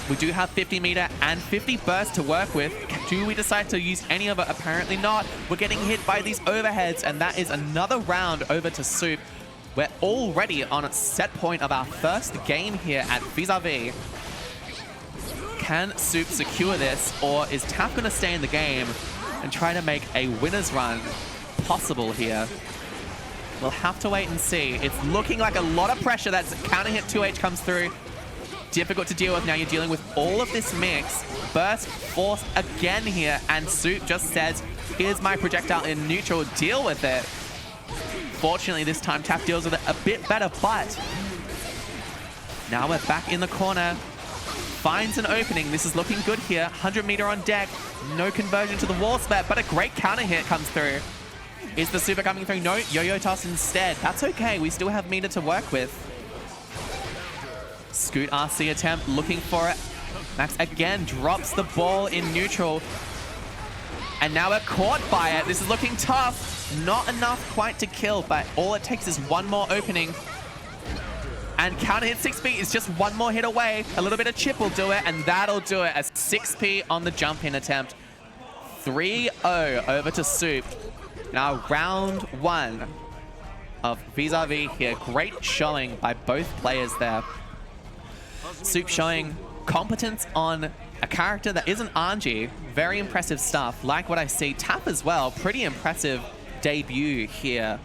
We do have 50 meter and 50 burst to work with. Do we decide to use any of it? Apparently not. We're getting hit by these overheads, and that is another round over to Soup. We're already on a set point of our first game here at Vis-à-Vis. Can Soup secure this, or is TAF going to stay in the game and try to make a winner's run possible here? We'll have to wait and see. It's looking like a lot of pressure. That's counter hit 2H comes through. Difficult to deal with. Now you're dealing with all of this mix. Burst forced again here, and Soup just says, here's my projectile in neutral, deal with it. Fortunately, this time TAF deals with it a bit better, but now we're back in the corner. Finds an opening. This is looking good here. 100 meter on deck. No conversion to the wall spec, but a great counter hit comes through. Is the super coming through? No, yo-yo toss instead. That's okay. We still have meter to work with. Scoot RC attempt, looking for it. Max again drops the ball in neutral. And now we're caught by it. This is looking tough. Not enough quite to kill, but all it takes is one more opening. And counter hit 6P is just one more hit away. A little bit of chip will do it, and that'll do it as 6P on the jump in attempt. 3-0 over to Soup. Now round 1 of Vis-à-Vis here. Great showing by both players there. Soup showing competence on a character that isn't RNG. Very impressive stuff. Like what I see. TAF as well. Pretty impressive debut here.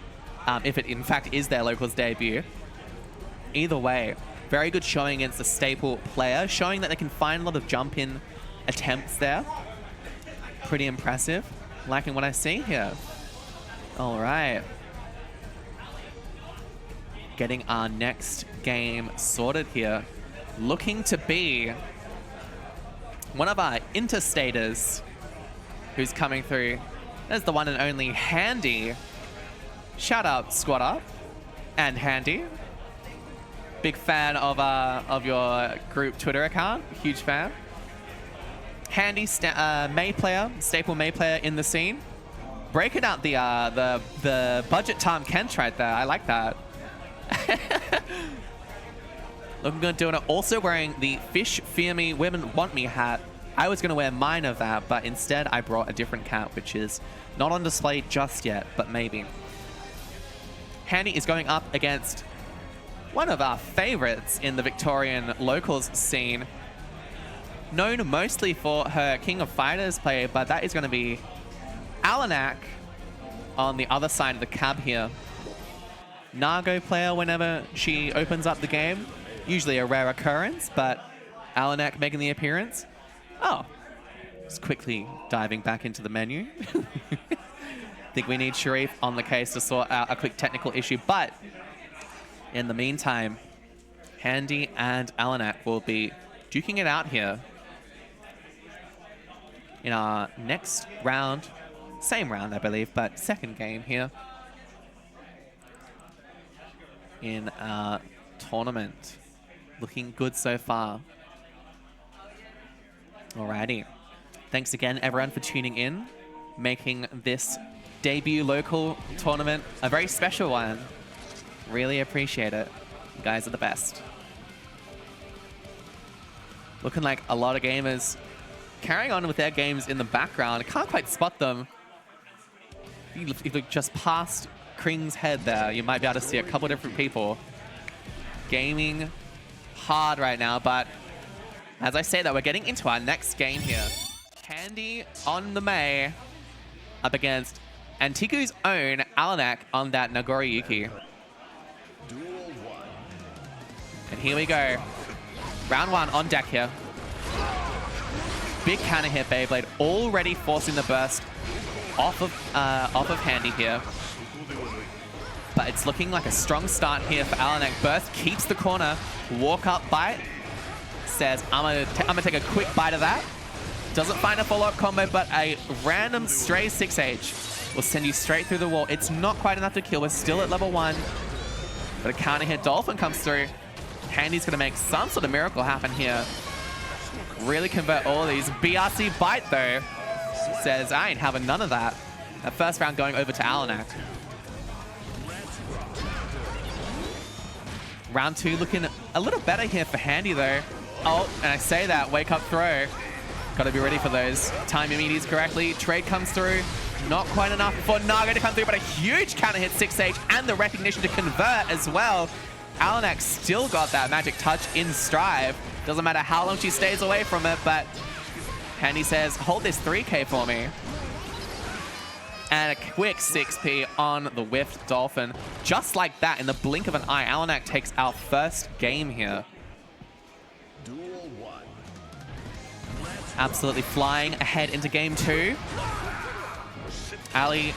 If it in fact is their locals debut. Either way, very good showing against a staple player. Showing that they can find a lot of jump in attempts there. Pretty impressive. Liking what I see here. All right. Getting our next game sorted here. Looking to be one of our interstaters who's coming through. There's the one and only Handy. Shout out Squad Up and Handy. Big fan of your group Twitter account. Huge fan. Handy May player, staple May player in the scene. Breaking out the budget Tom Kent right there. I like that. Looking good doing it. Also wearing the Fish Fear Me Women Want Me hat. I was going to wear mine of that, but instead I brought a different cap, which is not on display just yet, but maybe. Handy is going up against one of our favorites in the Victorian locals scene. Known mostly for her King of Fighters play, but that is going to be Alanak on the other side of the cab here. Nago player whenever she opens up the game. Usually a rare occurrence, but Alanak making the appearance. Oh, just quickly diving back into the menu. Think we need Sharif on the case to sort out a quick technical issue, but in the meantime, Handy and Alanak will be duking it out here in our next round Same round, I believe, but second game here in our tournament. Looking good so far. Alrighty. Thanks again, everyone, for tuning in, making this debut local tournament a very special one. Really appreciate it. You guys are the best. Looking like a lot of gamers carrying on with their games in the background. I can't quite spot them. If you look just past Kring's head there, you might be able to see a couple different people gaming hard right now. But as I say that, we're getting into our next game here. Handy on the Mei up against Antiku's own Alanak on that Nagoriyuki. And here we go. Round one on deck here. Big counter hit Beyblade, already forcing the burst off of Handy here. But it's looking like a strong start here for Alanak. Burst keeps the corner. Walk up bite. Says, I'm gonna take a quick bite of that. Doesn't find a follow-up combo, but a random stray 6H will send you straight through the wall. It's not quite enough to kill. We're still at level 1. But a counter hit Dolphin comes through. Handy's gonna make some sort of miracle happen here. Really convert all of these. BRC bite though. Says, I ain't having none of that. That first round going over to Alanak. Round 2 looking a little better here for Handy though. Oh, and I say that, wake up throw. Gotta be ready for those. Time your meteors correctly. Trade comes through. Not quite enough for Naga to come through, but a huge counter hit 6H and the recognition to convert as well. Alanak still got that magic touch in Strive. Doesn't matter how long she stays away from it, but Handy says, hold this 3K for me. And a quick 6P on the whiffed Dolphin. Just like that, in the blink of an eye, Alanak takes our first game here. Absolutely flying ahead into game 2. Ali,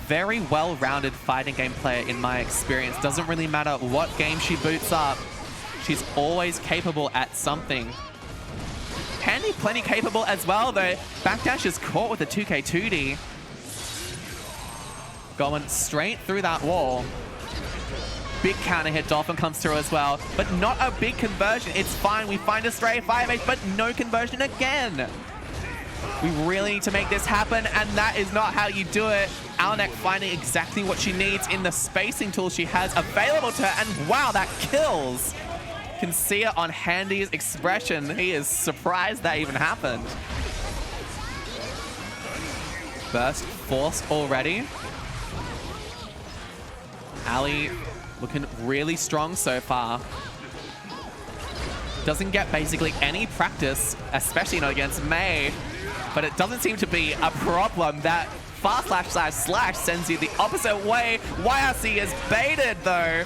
very well-rounded fighting game player in my experience. Doesn't really matter what game she boots up. She's always capable at something. Handy plenty capable as well though. Backdash is caught with a 2K2D. Going straight through that wall. Big counter hit, Dolphin comes through as well, but not a big conversion. It's fine, we find a stray 5H, but no conversion again. We really need to make this happen, and that is not how you do it. Alanak finding exactly what she needs in the spacing tool she has available to her, and wow, that kills. Can see it on Handy's expression. He is surprised that even happened. Burst forced already. Ali looking really strong so far. Doesn't get basically any practice, especially not against Mei, but it doesn't seem to be a problem. That fast slash sends you the opposite way. YRC is baited though,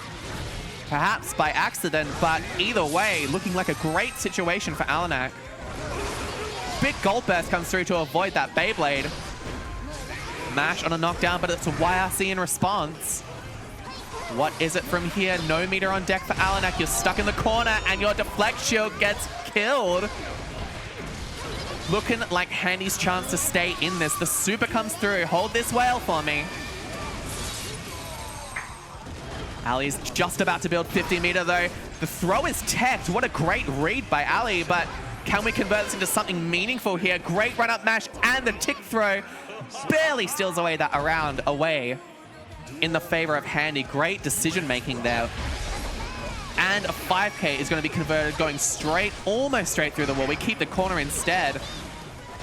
perhaps by accident, but either way, looking like a great situation for Alanak. Big Gold Burst comes through to avoid that Beyblade. Mash on a knockdown, but it's a YRC in response. What is it from here? No meter on deck for Alanak. You're stuck in the corner and your deflect shield gets killed. Looking like Handy's chance to stay in this. The super comes through. Hold this whale for me. Ali's just about to build 50 meter though. The throw is teched. What a great read by Ali, but can we convert this into something meaningful here? Great run up mash and the tick throw barely steals away that around away in the favor of Handy. Great decision making there. And a 5K is going to be converted going straight, almost straight through the wall. We keep the corner instead.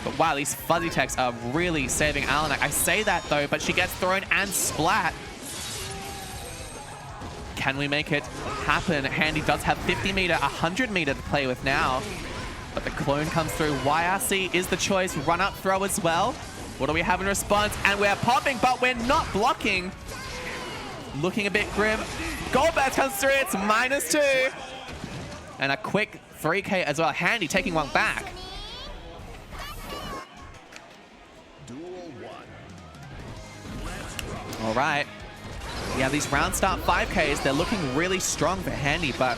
But wow, these fuzzy techs are really saving Alanak. I say that though, but she gets thrown and splat. Can we make it happen? Handy does have 50 meter, 100 meter to play with now. But the clone comes through. YRC is the choice. Run up throw as well. What do we have in response? And we're popping, but we're not blocking. Looking a bit grim. Goldberg comes through. It's -2. And a quick 3K as well. Handy taking one back. All right. Yeah, these round start 5Ks, they're looking really strong for Handy, but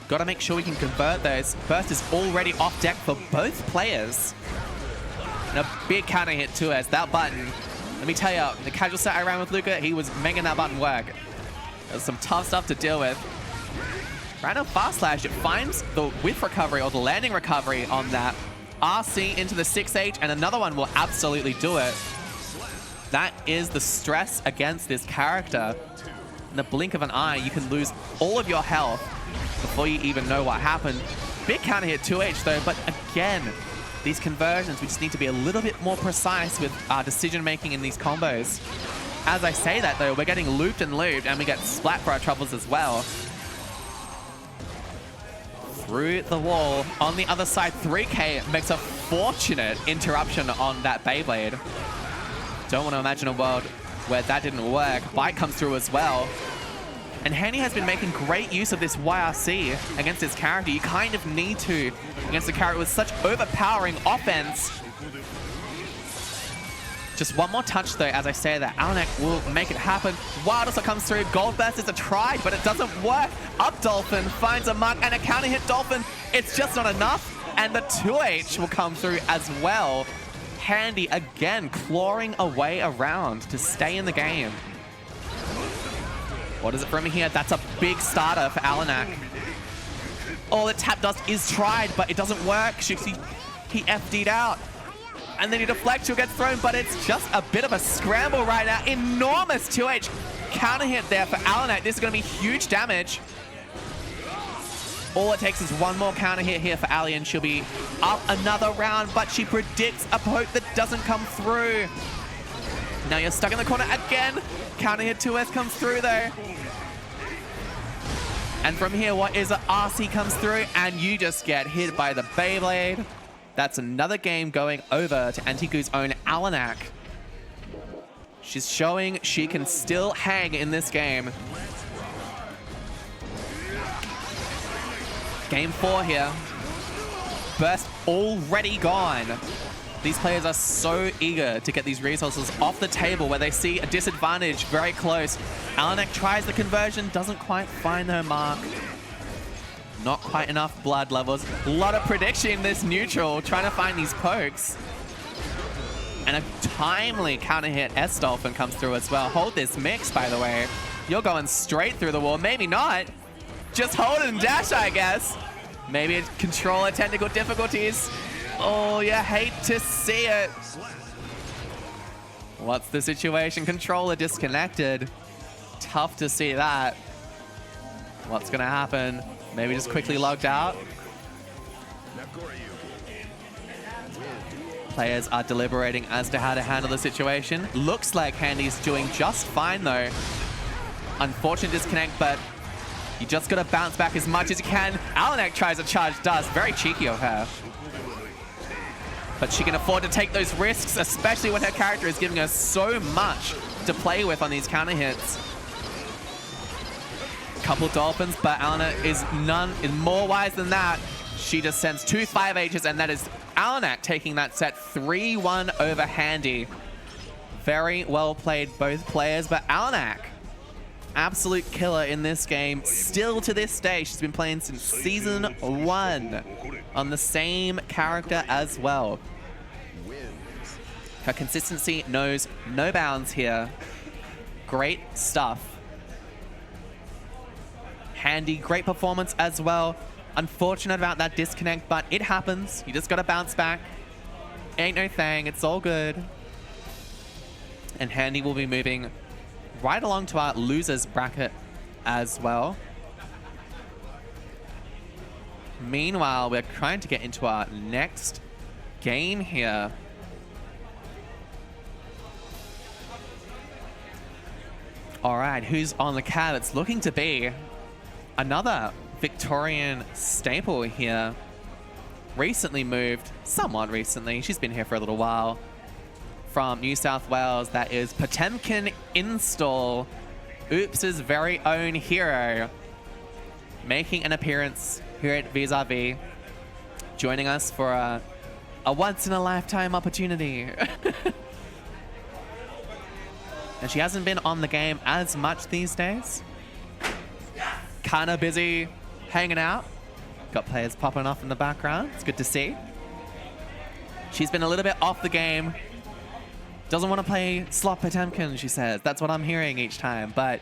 got to make sure we can convert those. Burst is already off deck for both players. And a big counter hit to us. That button, let me tell you, the casual set I ran with Luca, he was making that button work. There's some tough stuff to deal with. Random fast slash, it finds the whiff recovery or the landing recovery on that. RC into the 6H, and another one will absolutely do it. That is the stress against this character. In the blink of an eye, you can lose all of your health before you even know what happened. Big counter hit 2H though, but again, these conversions, we just need to be a little bit more precise with our decision making in these combos. As I say that though, we're getting looped and we get splat for our troubles as well. Through the wall, on the other side, 3K makes a fortunate interruption on that Beyblade. Don't want to imagine a world where that didn't work. Bite comes through as well. And Handy has been making great use of this YRC against his character. You kind of need to against a character with such overpowering offense. Just one more touch though, as I say that. Alanak will make it happen. Wild also comes through. Gold Burst is a try, but it doesn't work. Up Dolphin finds a mark and a counter hit Dolphin. It's just not enough. And the 2H will come through as well. Handy again clawing away around to stay in the game. What is it from here? That's a big starter for Alanak. All the tap dust is tried, but it doesn't work. He FD'd out. And then he deflects, he'll get thrown, but it's just a bit of a scramble right now. Enormous 2H counter hit there for Alanak. This is going to be huge damage. All it takes is one more counter hit here for Ali, and she'll be up another round, but she predicts a poke that doesn't come through. Now you're stuck in the corner again. Counter hit 2S comes through though. And from here, what is it? RC comes through, and you just get hit by the Beyblade. That's another game going over to Antiku's own Alanak. She's showing she can still hang in this game. Game 4 here. Burst already gone. These players are so eager to get these resources off the table where they see a disadvantage very close. Alanak tries the conversion, doesn't quite find her mark. Not quite enough blood levels. A lot of prediction this neutral, trying to find these pokes. And a timely counter hit S-Dolphin comes through as well. Hold this mix, by the way. You're going straight through the wall. Maybe not. Just hold and dash, I guess. Maybe it's controller technical difficulties. Oh, you hate to see it. What's the situation? Controller disconnected. Tough to see that. What's going to happen? Maybe just quickly logged out. Players are deliberating as to how to handle the situation. Looks like Handy's doing just fine though. Unfortunate disconnect, but you just gotta bounce back as much as you can. Alanak tries to charge dust. Very cheeky of her. But she can afford to take those risks, especially when her character is giving her so much to play with on these counter hits. Couple Dolphins, but Alanak is more wise than that. She just sends 2 5Hs, and that is Alanak taking that set 3-1 over Handy. Very well played, both players, but Alanak, absolute killer in this game. Still to this day, she's been playing since Season 1 on the same character as well. Her consistency knows no bounds here. Great stuff. Handy, great performance as well. Unfortunate about that disconnect, but it happens. You just gotta bounce back. Ain't no thing, it's all good. And Handy will be moving right along to our losers bracket as well. Meanwhile, we're trying to get into our next game here. All right, who's on the cab? It's looking to be another Victorian staple here. Recently moved, somewhat recently, she's been here for a little while, from New South Wales. That is Potemkin Install, Oops' very own hero, making an appearance here at Vis-à-Vis, joining us for a once-in-a-lifetime opportunity. And she hasn't been on the game as much these days. Kinda busy hanging out. Got players popping off in the background. It's good to see. She's been a little bit off the game. Doesn't want to play slot Potemkin, she says. That's what I'm hearing each time, but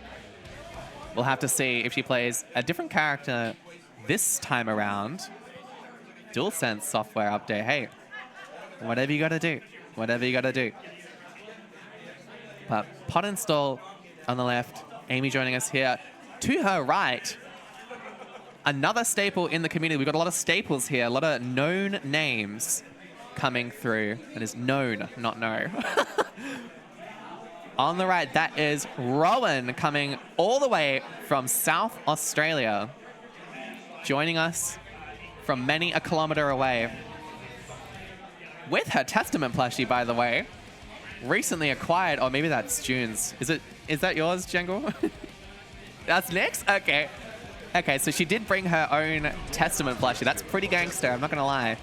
we'll have to see if she plays a different character this time around. DualSense software update. Hey, whatever you gotta do. Whatever you gotta do. But pot install on the left. Amy joining us here. To her right, another staple in the community. We've got a lot of staples here, a lot of known names coming through. It is known, not know. On the right, that is Rowan coming all the way from South Australia, joining us from many a kilometer away. With her Testament plushie, by the way. Recently acquired, or maybe that's June's. Is that yours, Jengle? That's Nick's? Okay. Okay, so she did bring her own Testament plushie. That's pretty gangster, I'm not gonna lie.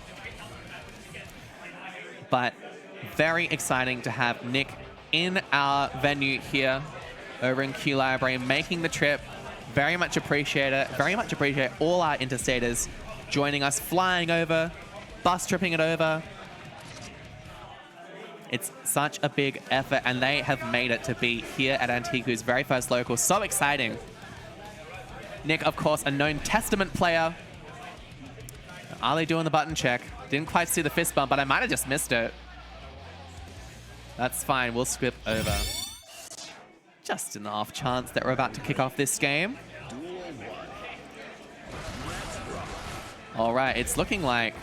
But very exciting to have Nick in our venue here over in Q Library, making the trip. Very much appreciate it. Very much appreciate all our interstaters joining us, flying over, bus tripping it over. It's such a big effort, and they have made it to be here at Antiquo's very first local. So exciting. Nick, of course, a known Testament player. Are they doing the button check? Didn't quite see the fist bump, but I might have just missed it. That's fine. We'll skip over. Just in the off chance that we're about to kick off this game. All right, it's looking like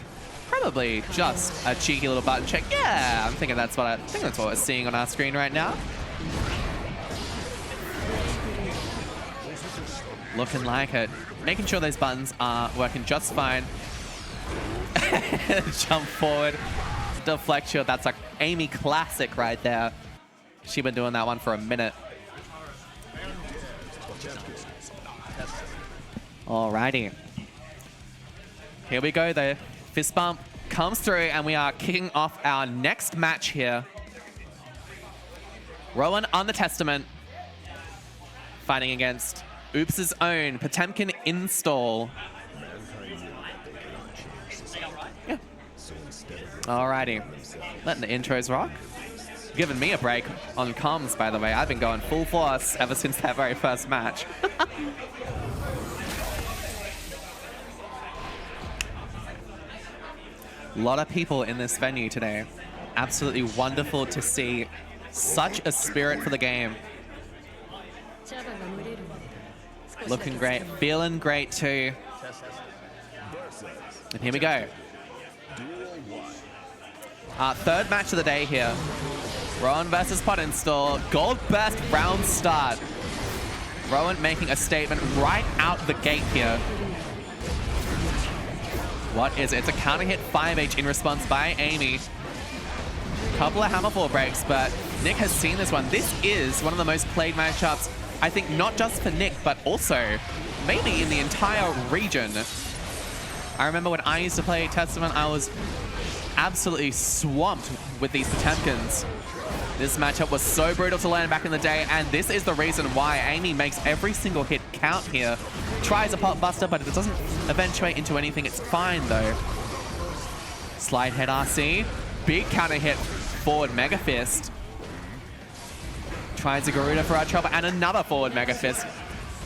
probably just a cheeky little button check. Yeah, I think that's what we're seeing on our screen right now. Looking like it. Making sure those buttons are working just fine. Jump forward. Deflect shield. That's like Amy classic right there. She's been doing that one for a minute. Alrighty. Here we go, the fist bump comes through, and we are kicking off our next match here. Rowan on the Testament, fighting against Oops' own Potemkin install. Yeah. Alrighty. Letting the intros rock. Giving me a break on comms, by the way. I've been going full force ever since that very first match. A lot of people in this venue today. Absolutely wonderful to see. Such a spirit for the game. Looking great, feeling great too. And here we go. Our third match of the day here. Rowan versus Pot Install. Gold Burst round start. Rowan making a statement right out the gate here. What is it? It's a counter hit 5H in response by Amy. Couple of hammerfall breaks, but Nick has seen this one. This is one of the most played matchups, I think, not just for Nick, but also maybe in the entire region. I remember when I used to play Testament, I was absolutely swamped with these Potemkins. This matchup was so brutal to learn back in the day, and this is the reason why Amy makes every single hit count here. Tries a pop buster, but it doesn't eventuate into anything. It's fine, though. Slide head RC. Big counter hit forward Mega Fist. Tries a Garuda for our trouble, and another forward Mega Fist.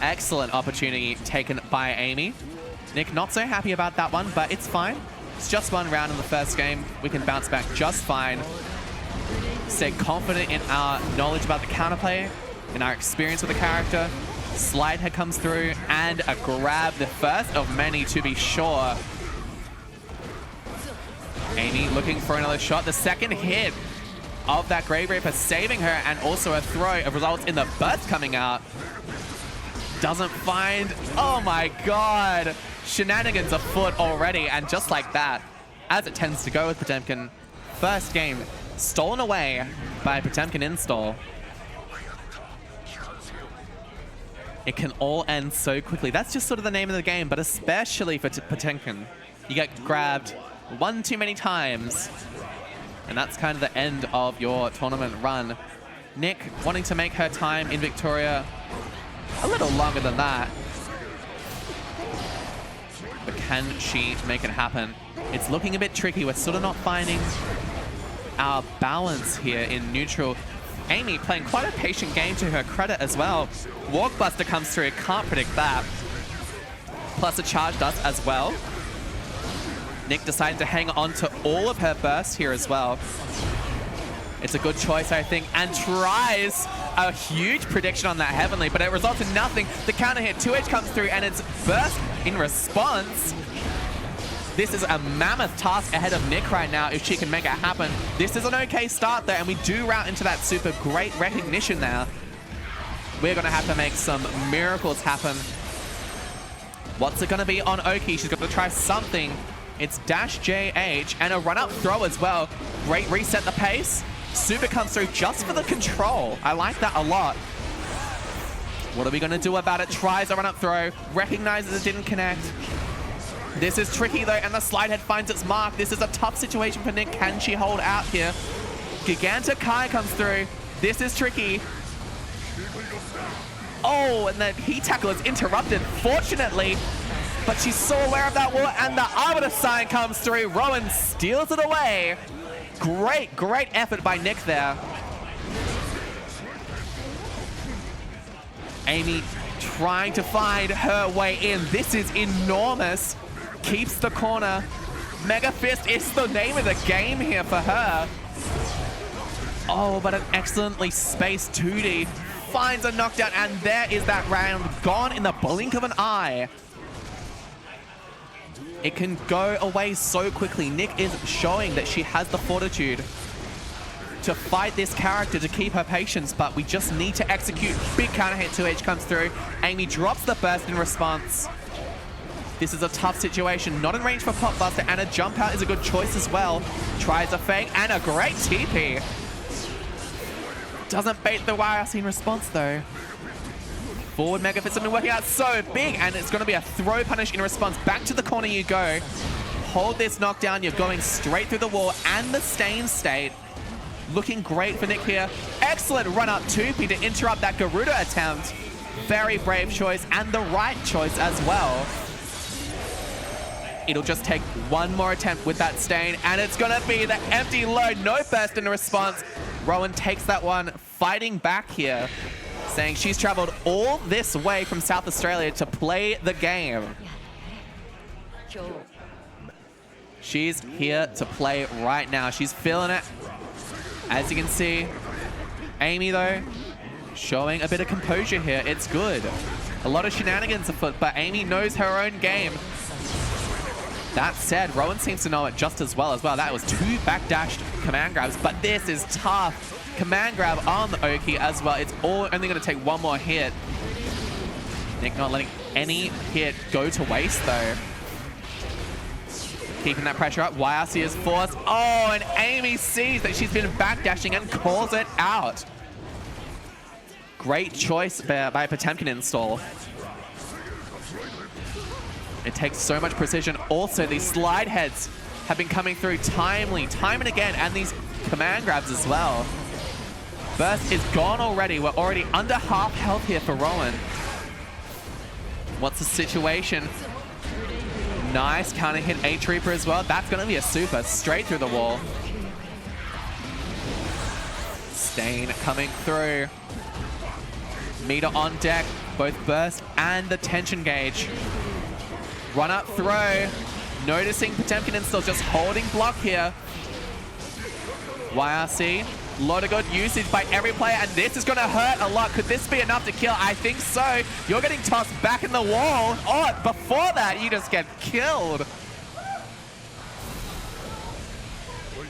Excellent opportunity taken by Amy. Nick not so happy about that one, but it's fine. It's just one round in the first game. We can bounce back just fine. Stay confident in our knowledge about the counterplay, in our experience with the character. Slide head comes through, and a grab, the first of many to be sure. Amy looking for another shot. The second hit of that Grave Reaper saving her, and also a throw. It results in the burst coming out. Doesn't find, oh my god. Shenanigans afoot already, and just like that, as it tends to go with Potemkin, first game stolen away by Potemkin install. It can all end so quickly. That's just sort of the name of the game, but especially for Potemkin. You get grabbed one too many times, and that's kind of the end of your tournament run. Nick wanting to make her time in Victoria a little longer than that. But can she make it happen? It's looking a bit tricky. We're sort of not finding our balance here in neutral. Amy playing quite a patient game to her credit as well. Walkbuster comes through, can't predict that. Plus a charge does as well. Nick decided to hang on to all of her bursts here as well. It's a good choice, I think, and tries a huge prediction on that Heavenly, but it results in nothing. The counter hit, 2H comes through, and it's burst in response. This is a mammoth task ahead of Nick right now if she can make it happen. This is an okay start there, and we do route into that super great recognition there. We're going to have to make some miracles happen. What's it going to be on Oki? She's going to try something. It's dash JH and a run-up throw as well. Great reset the pace. Super comes through just for the control. I like that a lot. What are we going to do about it? Tries a run-up throw. Recognizes it didn't connect. This is tricky though, and the slide head finds its mark. This is a tough situation for Nick. Can she hold out here? Gigantic Kai comes through. This is tricky. Oh, and the heat tackle is interrupted, fortunately. But she's so aware of that wall, and the Arbiter sign comes through. Rowan steals it away. Great effort by Nick there. Amy trying to find her way in. This is enormous. Keeps the corner. Mega Fist is the name of the game here for her. Oh, but an excellently spaced 2D. Finds a knockdown, and there is that round gone in the blink of an eye. It can go away so quickly. Nick is showing that she has the fortitude to fight this character, to keep her patience, but we just need to execute. Big counter hit, 2H comes through. Amy drops the burst in response. This is a tough situation. Not in range for Pop Buster, and a jump out is a good choice as well. Tries a fake, and a great TP. Doesn't bait the YRC in response though. Forward Mega Fist have been working out so big, and it's going to be a throw punish in response. Back to the corner you go. Hold this knockdown. You're going straight through the wall and the stain state. Looking great for Nick here. Excellent run up 2P to interrupt that Garuda attempt. Very brave choice, and the right choice as well. It'll just take one more attempt with that stain, and it's going to be the empty load. No burst in response. Rowan takes that one, fighting back here, saying she's traveled all this way from South Australia to play the game. She's here to play right now. She's feeling it. As you can see, Amy, though, showing a bit of composure here. It's good. A lot of shenanigans afoot, but Amy knows her own game. That said, Rowan seems to know it just as well. That was 2 backdashed command grabs, but this is tough. Command grab on the Oki as well. It's only going to take one more hit. Nick not letting any hit go to waste, though. Keeping that pressure up. YRC is forced. Oh, and Amy sees that she's been backdashing and calls it out. Great choice by Potemkin install. It takes so much precision. Also, these slide heads have been coming through time and again, and these command grabs as well. Burst is gone already. We're already under half health here for Rowan. What's the situation? Nice counter hit H-Reaper as well. That's going to be a super straight through the wall. Stain coming through. Meter on deck, both burst and the tension gauge. Run up throw. Noticing Potemkin install, just holding block here. YRC, lot of good usage by every player, and this is going to hurt a lot. Could this be enough to kill? I think so. You're getting tossed back in the wall. Oh, before that, you just get killed.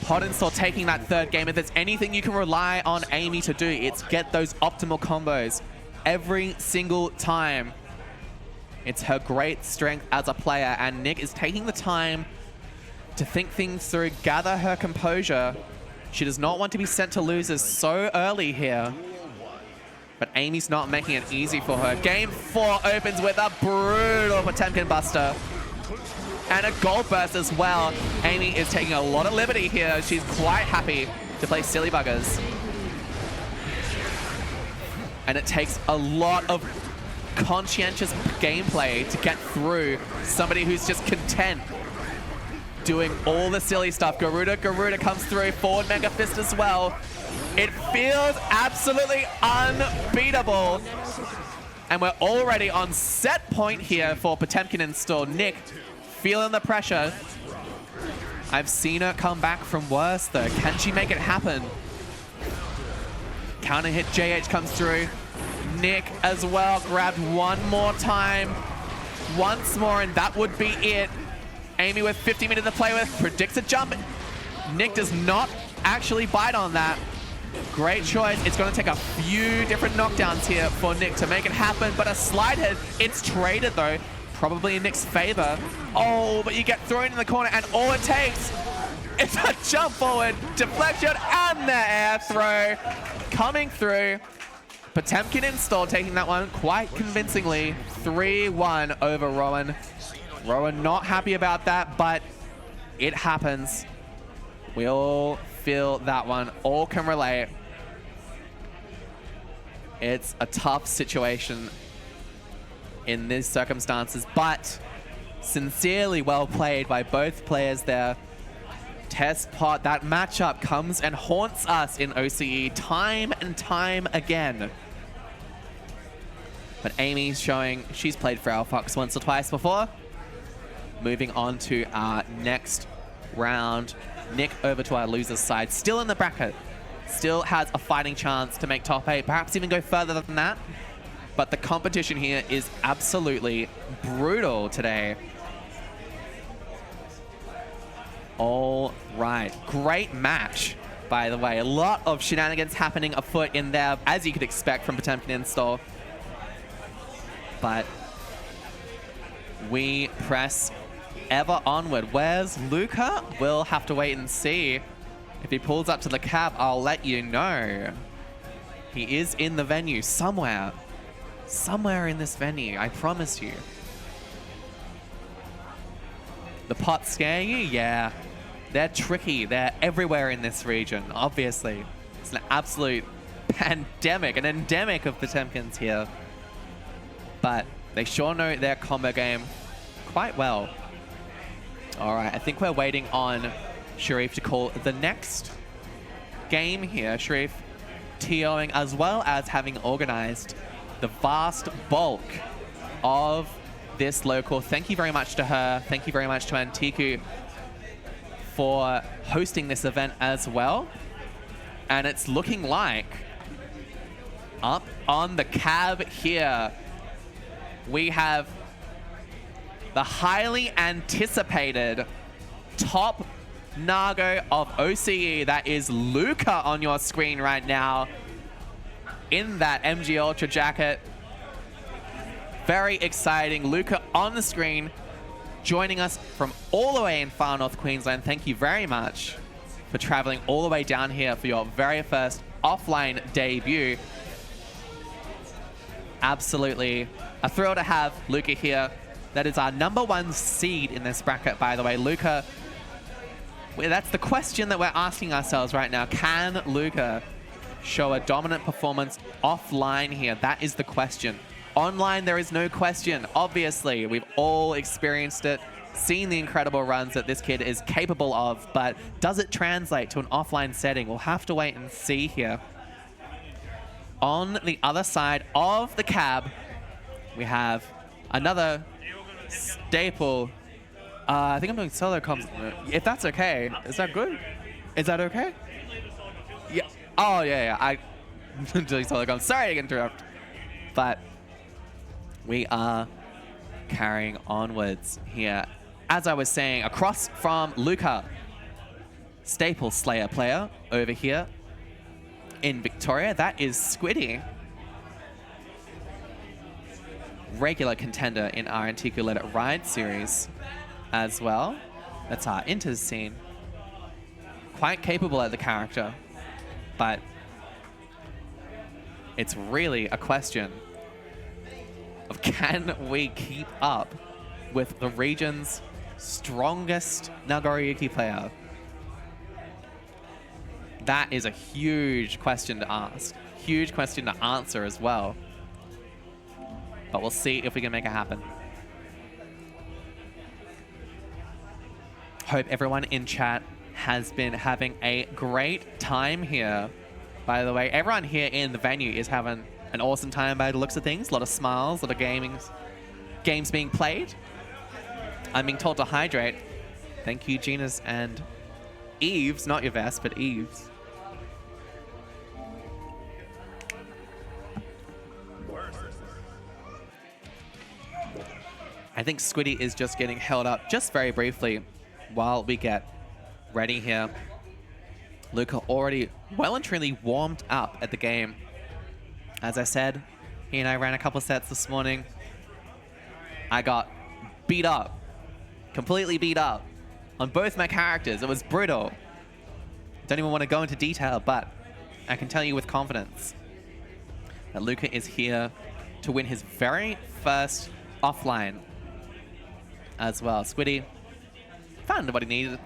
Pod install taking that third game. If there's anything you can rely on Amy to do, it's get those optimal combos every single time. It's her great strength as a player, and Nick is taking the time to think things through, gather her composure. She does not want to be sent to losers so early here. But Amy's not making it easy for her. Game 4 opens with a brutal Potemkin Buster. And a gold burst as well. Amy is taking a lot of liberty here. She's quite happy to play Silly Buggers. And it takes a lot of conscientious gameplay to get through somebody who's just content doing all the silly stuff. Garuda comes through, forward Mega Fist as well. It feels absolutely unbeatable. And we're already on set point here for Potemkin install. Nick feeling the pressure. I've seen her come back from worse though. Can she make it happen? Counter hit JH comes through. Nick as well grabbed one more time. Once more, and that would be it. Amy with 50 minutes to play with, predicts a jump. Nick does not actually bite on that. Great choice. It's going to take a few different knockdowns here for Nick to make it happen, but a slide hit, it's traded though. Probably in Nick's favor. Oh, but you get thrown in the corner, and all it takes is a jump forward, deflection, and the air throw coming through. Potemkin install taking that one quite convincingly. 3-1 over Rowan. Rowan not happy about that, but it happens. We all feel that one. All can relate. It's a tough situation in these circumstances, but sincerely well played by both players there. Test pot, that matchup comes and haunts us in OCE time and time again. But Amy's showing she's played Frail Fox once or twice before. Moving on to our next round. Nick over to our loser's side, still in the bracket. Still has a fighting chance to make top 8, perhaps even go further than that. But the competition here is absolutely brutal today. All right, great match, by the way. A lot of shenanigans happening afoot in there, as you could expect from Potemkin install. But we press ever onward. Where's Luca? We'll have to wait and see. If he pulls up to the cab, I'll let you know. He is in the venue somewhere. Somewhere in this venue, I promise you. The pots scare you? Yeah. They're tricky. They're everywhere in this region, obviously. It's an absolute pandemic, an endemic of Potemkins here. But they sure know their combo game quite well. All right, I think we're waiting on Sharif to call the next game here. Sharif TOing as well as having organized the vast bulk of this local. Thank you very much to her. Thank you very much to Antiku for hosting this event as well. And it's looking like up on the cab here, we have the highly anticipated top Nago of OCE. That is Luca on your screen right now in that MG Ultra jacket. Very exciting. Luca on the screen, joining us from all the way in far north Queensland. Thank you very much for traveling all the way down here for your very first offline debut. Absolutely a thrill to have Luca here. That is our #1 seed in this bracket, by the way. Luca, well, that's the question that we're asking ourselves right now. Can Luca show a dominant performance offline here? That is the question. Online, there is no question. Obviously, we've all experienced it, seen the incredible runs that this kid is capable of, but does it translate to an offline setting? We'll have to wait and see here. On the other side of the cab, we have another staple. I think I'm doing solo comms. If that's okay, is that good? Is that okay? Yeah. Oh, yeah. I'm doing solo comms. Sorry to interrupt. But we are carrying onwards here. As I was saying, across from Luca, Staple Slayer player over here in Victoria, that is Squiddy. Regular contender in our Antiku Let It Ride series as well. That's our Inters scene. Quite capable at the character, but it's really a question of can we keep up with the region's strongest Nagoriyuki player? That is a huge question to ask. Huge question to answer as well. But we'll see if we can make it happen. Hope everyone in chat has been having a great time here. By the way, everyone here in the venue is having an awesome time by the looks of things. A lot of smiles, a lot of games being played. I'm being told to hydrate. Thank you, Genas and Eves. Not your vest, but Eves. I think Squiddy is just getting held up just very briefly while we get ready here. Luca already well and truly warmed up at the game. As I said, he and I ran a couple sets this morning. I got beat up, completely beat up on both my characters. It was brutal. Don't even want to go into detail, but I can tell you with confidence that Luca is here to win his very first offline as well. Squiddy found what he needed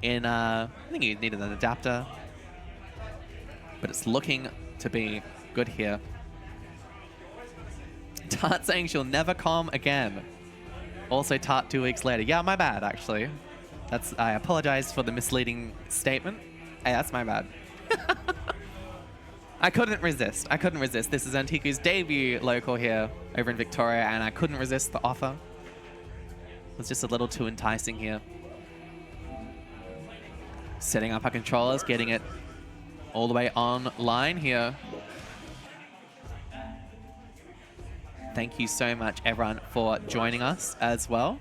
in, I think he needed an adapter, but it's looking to be good here. Tart saying she'll never calm again. Also Tart 2 weeks later. Yeah, my bad, actually. I apologize for the misleading statement. Hey, that's my bad. I couldn't resist. This is Antiku's debut local here over in Victoria, and I couldn't resist the offer. It was just a little too enticing here. Setting up our controllers, getting it all the way online here. Thank you so much, everyone, for joining us as well.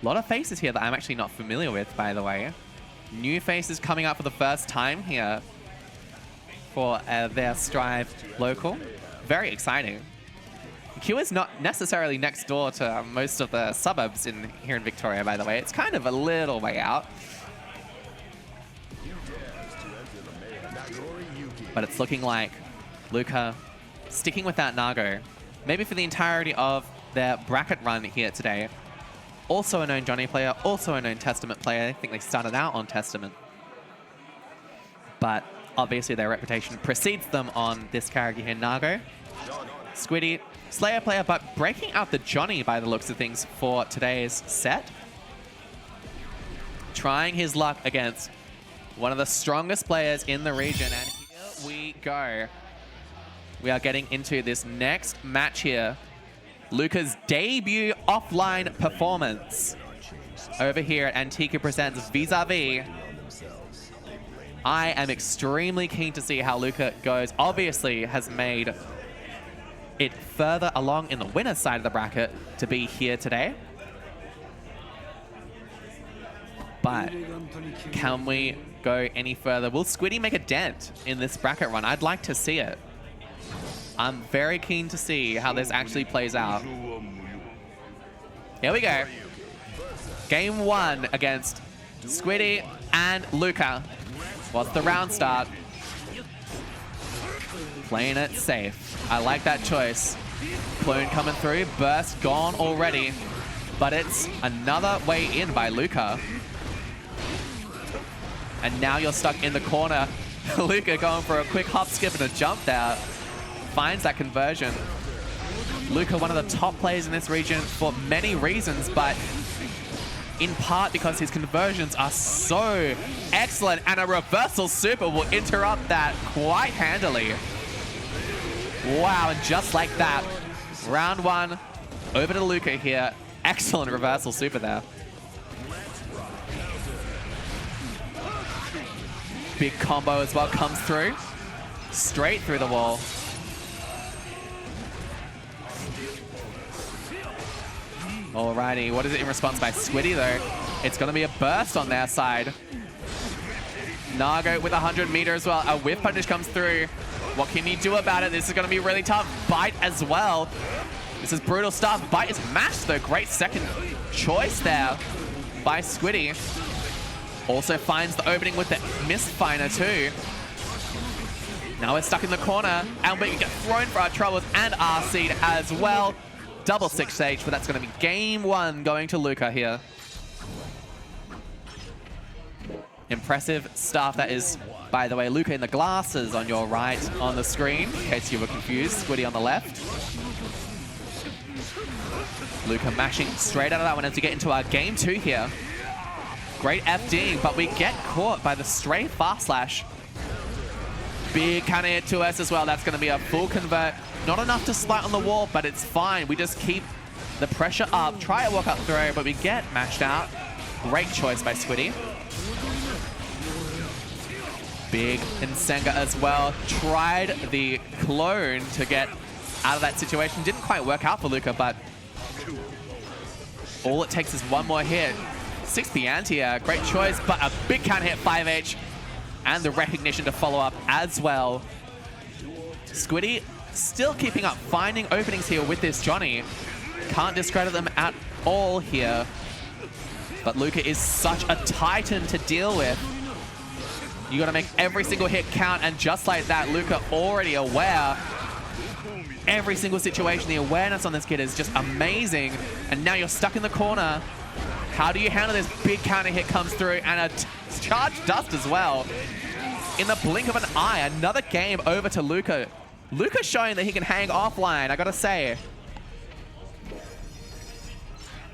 A lot of faces here that I'm actually not familiar with, by the way. New faces coming up for the first time here for their Strive local. Very exciting. Q is not necessarily next door to most of the suburbs here in Victoria, by the way. It's kind of a little way out. But it's looking like Luca sticking with that Nago. Maybe for the entirety of their bracket run here today. Also a known Johnny player, also a known Testament player. I think they started out on Testament. But obviously their reputation precedes them on this character here, Nago. Squiddy, Slayer player, but breaking out the Johnny by the looks of things for today's set. Trying his luck against one of the strongest players in the region. And here we go. We are getting into this next match here. Luca's debut offline performance over here at Antica Presents Vis-à-Vis. I am extremely keen to see how Luca goes. Obviously has made it further along in the winner's side of the bracket to be here today. But can we go any further? Will Squiddy make a dent in this bracket run? I'd like to see it. I'm very keen to see how this actually plays out. Here we go. Game 1 against Squiddy and Luca. What's the round start? Playing it safe. I like that choice. Plume coming through. Burst gone already. But it's another way in by Luca. And now you're stuck in the corner. Luca going for a quick hop, skip, and a jump there. Finds that conversion. Luca, one of the top players in this region for many reasons, but in part because his conversions are so excellent, and a reversal super will interrupt that quite handily. Wow, and just like that, round 1 over to Luca here. Excellent reversal super there. Big combo as well comes through. Straight through the wall. Alrighty, what is it in response by Squiddy though? It's gonna be a burst on their side. Nago with 100 meter as well. A whiff punish comes through. What can he do about it? This is gonna be really tough. Bite as well. This is brutal stuff. Bite is mashed though. Great second choice there by Squiddy. Also finds the opening with the misfiner too. Now we're stuck in the corner and we get thrown for our troubles and RC'd as well. Double 6H, but that's going to be game 1 going to Luca here. Impressive stuff. That is, by the way, Luca in the glasses on your right on the screen, in case you were confused. Squiddy on the left. Luca mashing straight out of that one as we get into our game 2 here. Great FDing, but we get caught by the stray fast slash. Big kind of hit to us as well. That's going to be a full convert. Not enough to splat on the wall, but it's fine. We just keep the pressure up. Try a walk up throw, but we get matched out. Great choice by Squiddy. Big Nsenga as well. Tried the clone to get out of that situation. Didn't quite work out for Luca, but all it takes is one more hit. 6p anti-air, great choice, but a big counter hit 5H and the recognition to follow up as well. Squiddy still keeping up, finding openings here with this Johnny. Can't discredit them at all here. But Luca is such a titan to deal with. You gotta make every single hit count, and just like that, Luca already aware. Every single situation, the awareness on this kid is just amazing. And now you're stuck in the corner. How do you handle this? Big counter hit comes through, and a charged dust as well. In the blink of an eye, another game over to Luca. Luca showing that he can hang offline, I gotta say.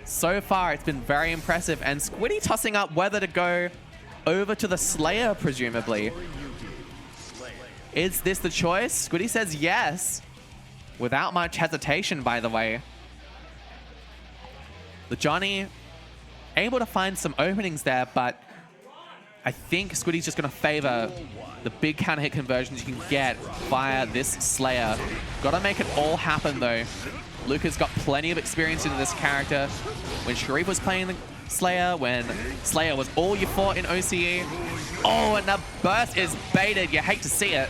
So far, it's been very impressive. And Squiddy tossing up whether to go over to the Slayer, presumably. Is this the choice? Squiddy says yes. Without much hesitation, by the way. The Johnny able to find some openings there, but I think Squiddy's just going to favor the big counter hit conversions you can get via this Slayer. Got to make it all happen, though. Luca's got plenty of experience in this character. When Xrd was playing the Slayer, when Slayer was all you fought in OCE. Oh, and the burst is baited. You hate to see it.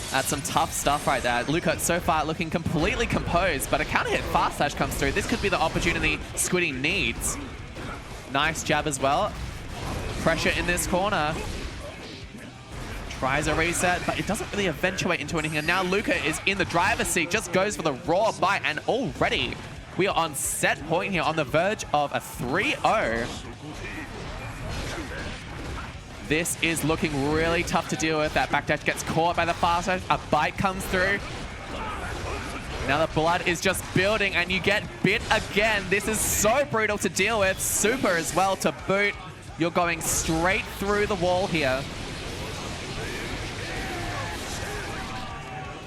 That's some tough stuff right there. Luca so far looking completely composed, but a counter hit fast slash comes through. This could be the opportunity Squiddy needs. Nice jab as well. Pressure in this corner. Tries a reset, but it doesn't really eventuate into anything. And now Luca is in the driver's seat, just goes for the raw bite, and already we are on set point here, on the verge of a 3-0. This is looking really tough to deal with. That backdash gets caught by the fast dash. A bite comes through. Now the blood is just building, and you get bit again. This is so brutal to deal with. Super as well to boot. You're going straight through the wall here.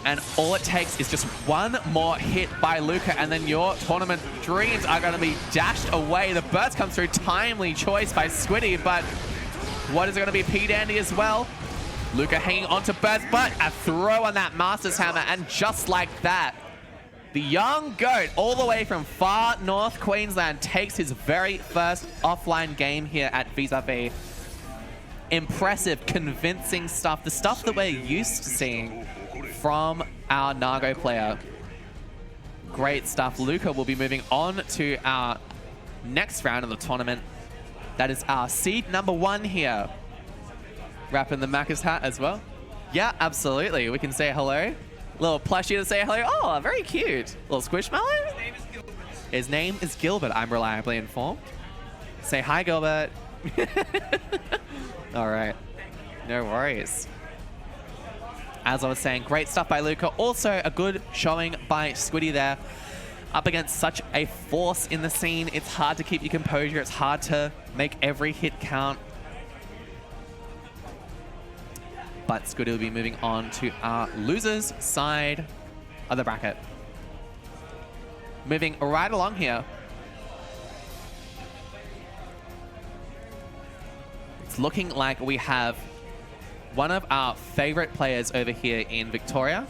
And all it takes is just one more hit by Luca, and then your tournament dreams are going to be dashed away. The burst comes through. Timely choice by Squiddy, but what is it going to be? P-Dandy as well. Luca hanging onto burst, but a throw on that Master's Hammer, and just like that, the young GOAT, all the way from far north Queensland, takes his very first offline game here at Vis-à-Vis. Impressive, convincing stuff. The stuff that we're used to seeing from our Nago player. Great stuff. Luca will be moving on to our next round of the tournament. That is our seed number 1 here. Wrapping the Macca's hat as well. Yeah, absolutely. We can say hello. Little plushie to say hello. Oh, very cute. Little squishmallow. His name is Gilbert. His name is Gilbert, I'm reliably informed. Say hi, Gilbert. All right. No worries. As I was saying, great stuff by Luca. Also, a good showing by Squiddy there. Up against such a force in the scene, it's hard to keep your composure. It's hard to make every hit count. But Squiddy will be moving on to our losers side of the bracket. Moving right along here. It's looking like we have one of our favorite players over here in Victoria.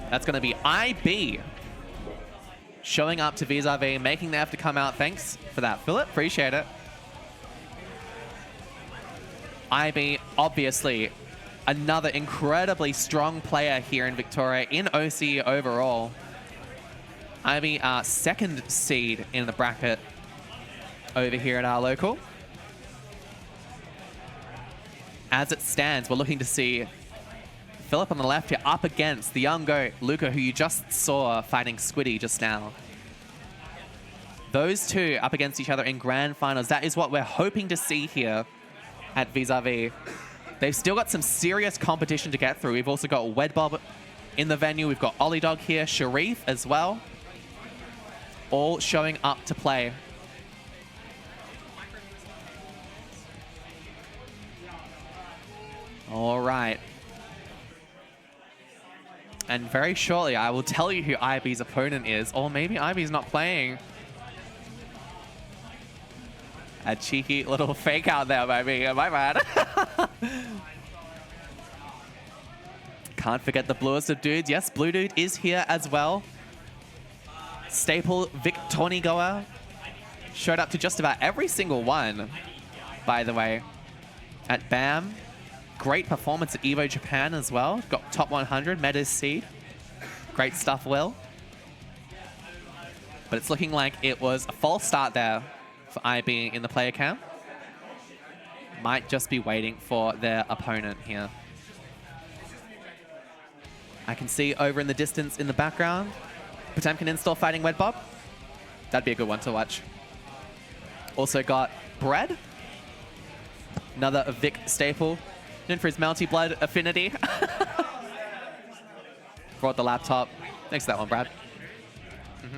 That's going to be IB. Showing up to Vis-à-Vis, making the effort to come out. Thanks for that, Philip. Appreciate it. IB, obviously, another incredibly strong player here in Victoria, in OCE overall. IB, our second seed in the bracket over here at our local. As it stands, we're looking to see Philip on the left here up against the young GOAT, Luca, who you just saw fighting Squiddy just now. Those two up against each other in grand finals. That is what we're hoping to see here at Vis-à-Vis. They've still got some serious competition to get through. We've also got Wedbob in the venue. We've got Ollie Dog here, Sharif as well. All showing up to play. All right. And very shortly, I will tell you who IB's opponent is, or maybe IB's not playing. A cheeky little fake out there by me, my bad. Can't forget the bluest of dudes. Yes, Blue Dude is here as well. Staple Vic Tony goer. Showed up to just about every single one, by the way. At BAM. Great performance at EVO Japan as well. Got top 100, Meta's seed. Great stuff, Will. But it's looking like it was a false start there for IB in the player camp. Might just be waiting for their opponent here. I can see over in the distance in the background, Potemkin install fighting Wedbob. That'd be a good one to watch. Also got Bread. Another Vic staple. Known for his multi-blood affinity. Brought the laptop. Thanks for that one, Brad. Noah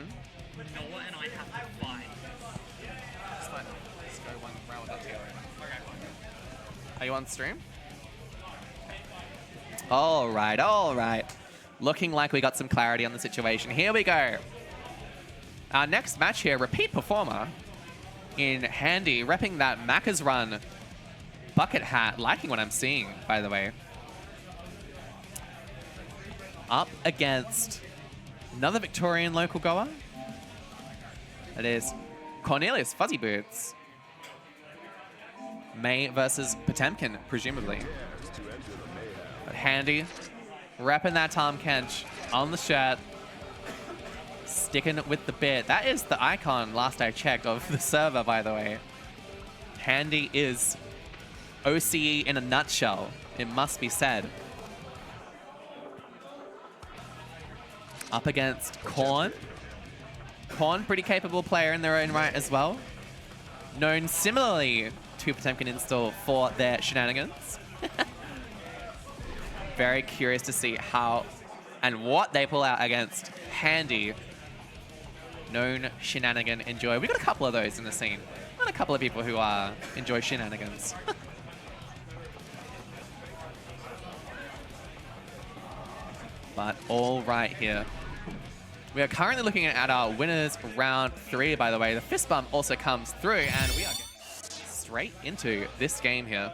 and I have to fight. Let's go one round with that together. Are you on stream? All right, all right. Looking like we got some clarity on the situation. Here we go. Our next match here, repeat performer in Handy, repping that Macca's Run bucket hat. Liking what I'm seeing, by the way. Up against another Victorian local goer. That is Cornelius Fuzzy Boots. May versus Potemkin, presumably. But Handy, repping that Tom Kench on the shirt. Sticking with the bit. That is the icon, last I checked, of the server, by the way. Handy is OCE in a nutshell, it must be said. Up against Korn. Korn, pretty capable player in their own right as well. Known similarly to Potemkin Install for their shenanigans. Very curious to see how and what they pull out against Handy. Known shenanigan enjoy. We got a couple of those in the scene. Not a couple of people who enjoy shenanigans. But all right here. We are currently looking at our winners round 3, by the way. The fist bump also comes through, and we are getting straight into this game here.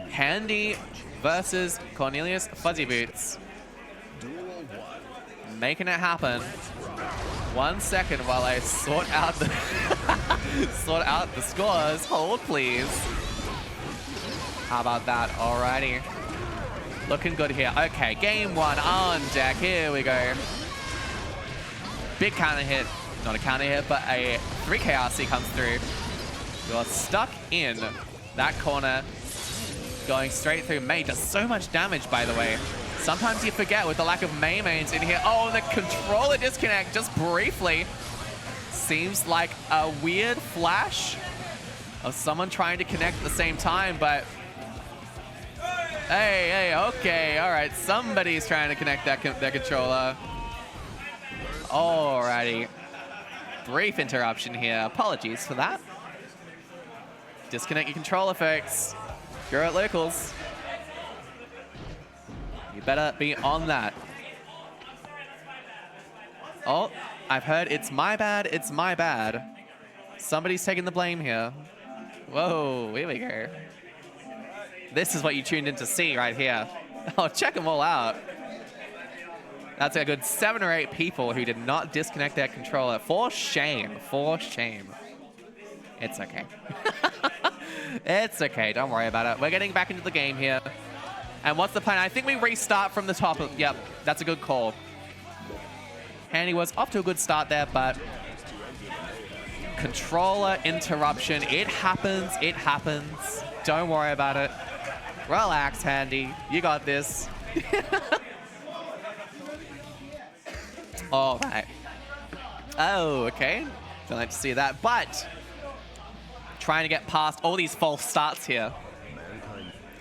Handy versus Cornelius Fuzzy Boots. Making it happen. 1 second while I sort out the sort out the scores. Hold, please. How about that? Alrighty. Looking good here. Okay, game 1 on deck. Here we go. Big counter hit. Not a counter hit, but a 3K RC comes through. You're stuck in that corner. Going straight through. May does so much damage, by the way. Sometimes you forget with the lack of May mains in here. Oh, the controller disconnect just briefly. Seems like a weird flash of someone trying to connect at the same time, but hey, okay, all right. Somebody's trying to connect that controller. Alrighty. Brief interruption here. Apologies for that. Disconnect your controller, folks. You're at locals. You better be on that. Oh, I've heard it's my bad, it's my bad. Somebody's taking the blame here. Whoa, here we go. This is what you tuned in to see right here. Oh, check them all out. That's a good 7 or 8 people who did not disconnect their controller. For shame, for shame. It's okay. It's okay, don't worry about it. We're getting back into the game here. And what's the plan? I think we restart from the top. Yep, that's a good call. Handy was off to a good start there, but controller interruption. It happens, it happens. Don't worry about it. Relax, Handy. You got this. All right. Oh, okay. Don't like to see that, but trying to get past all these false starts here.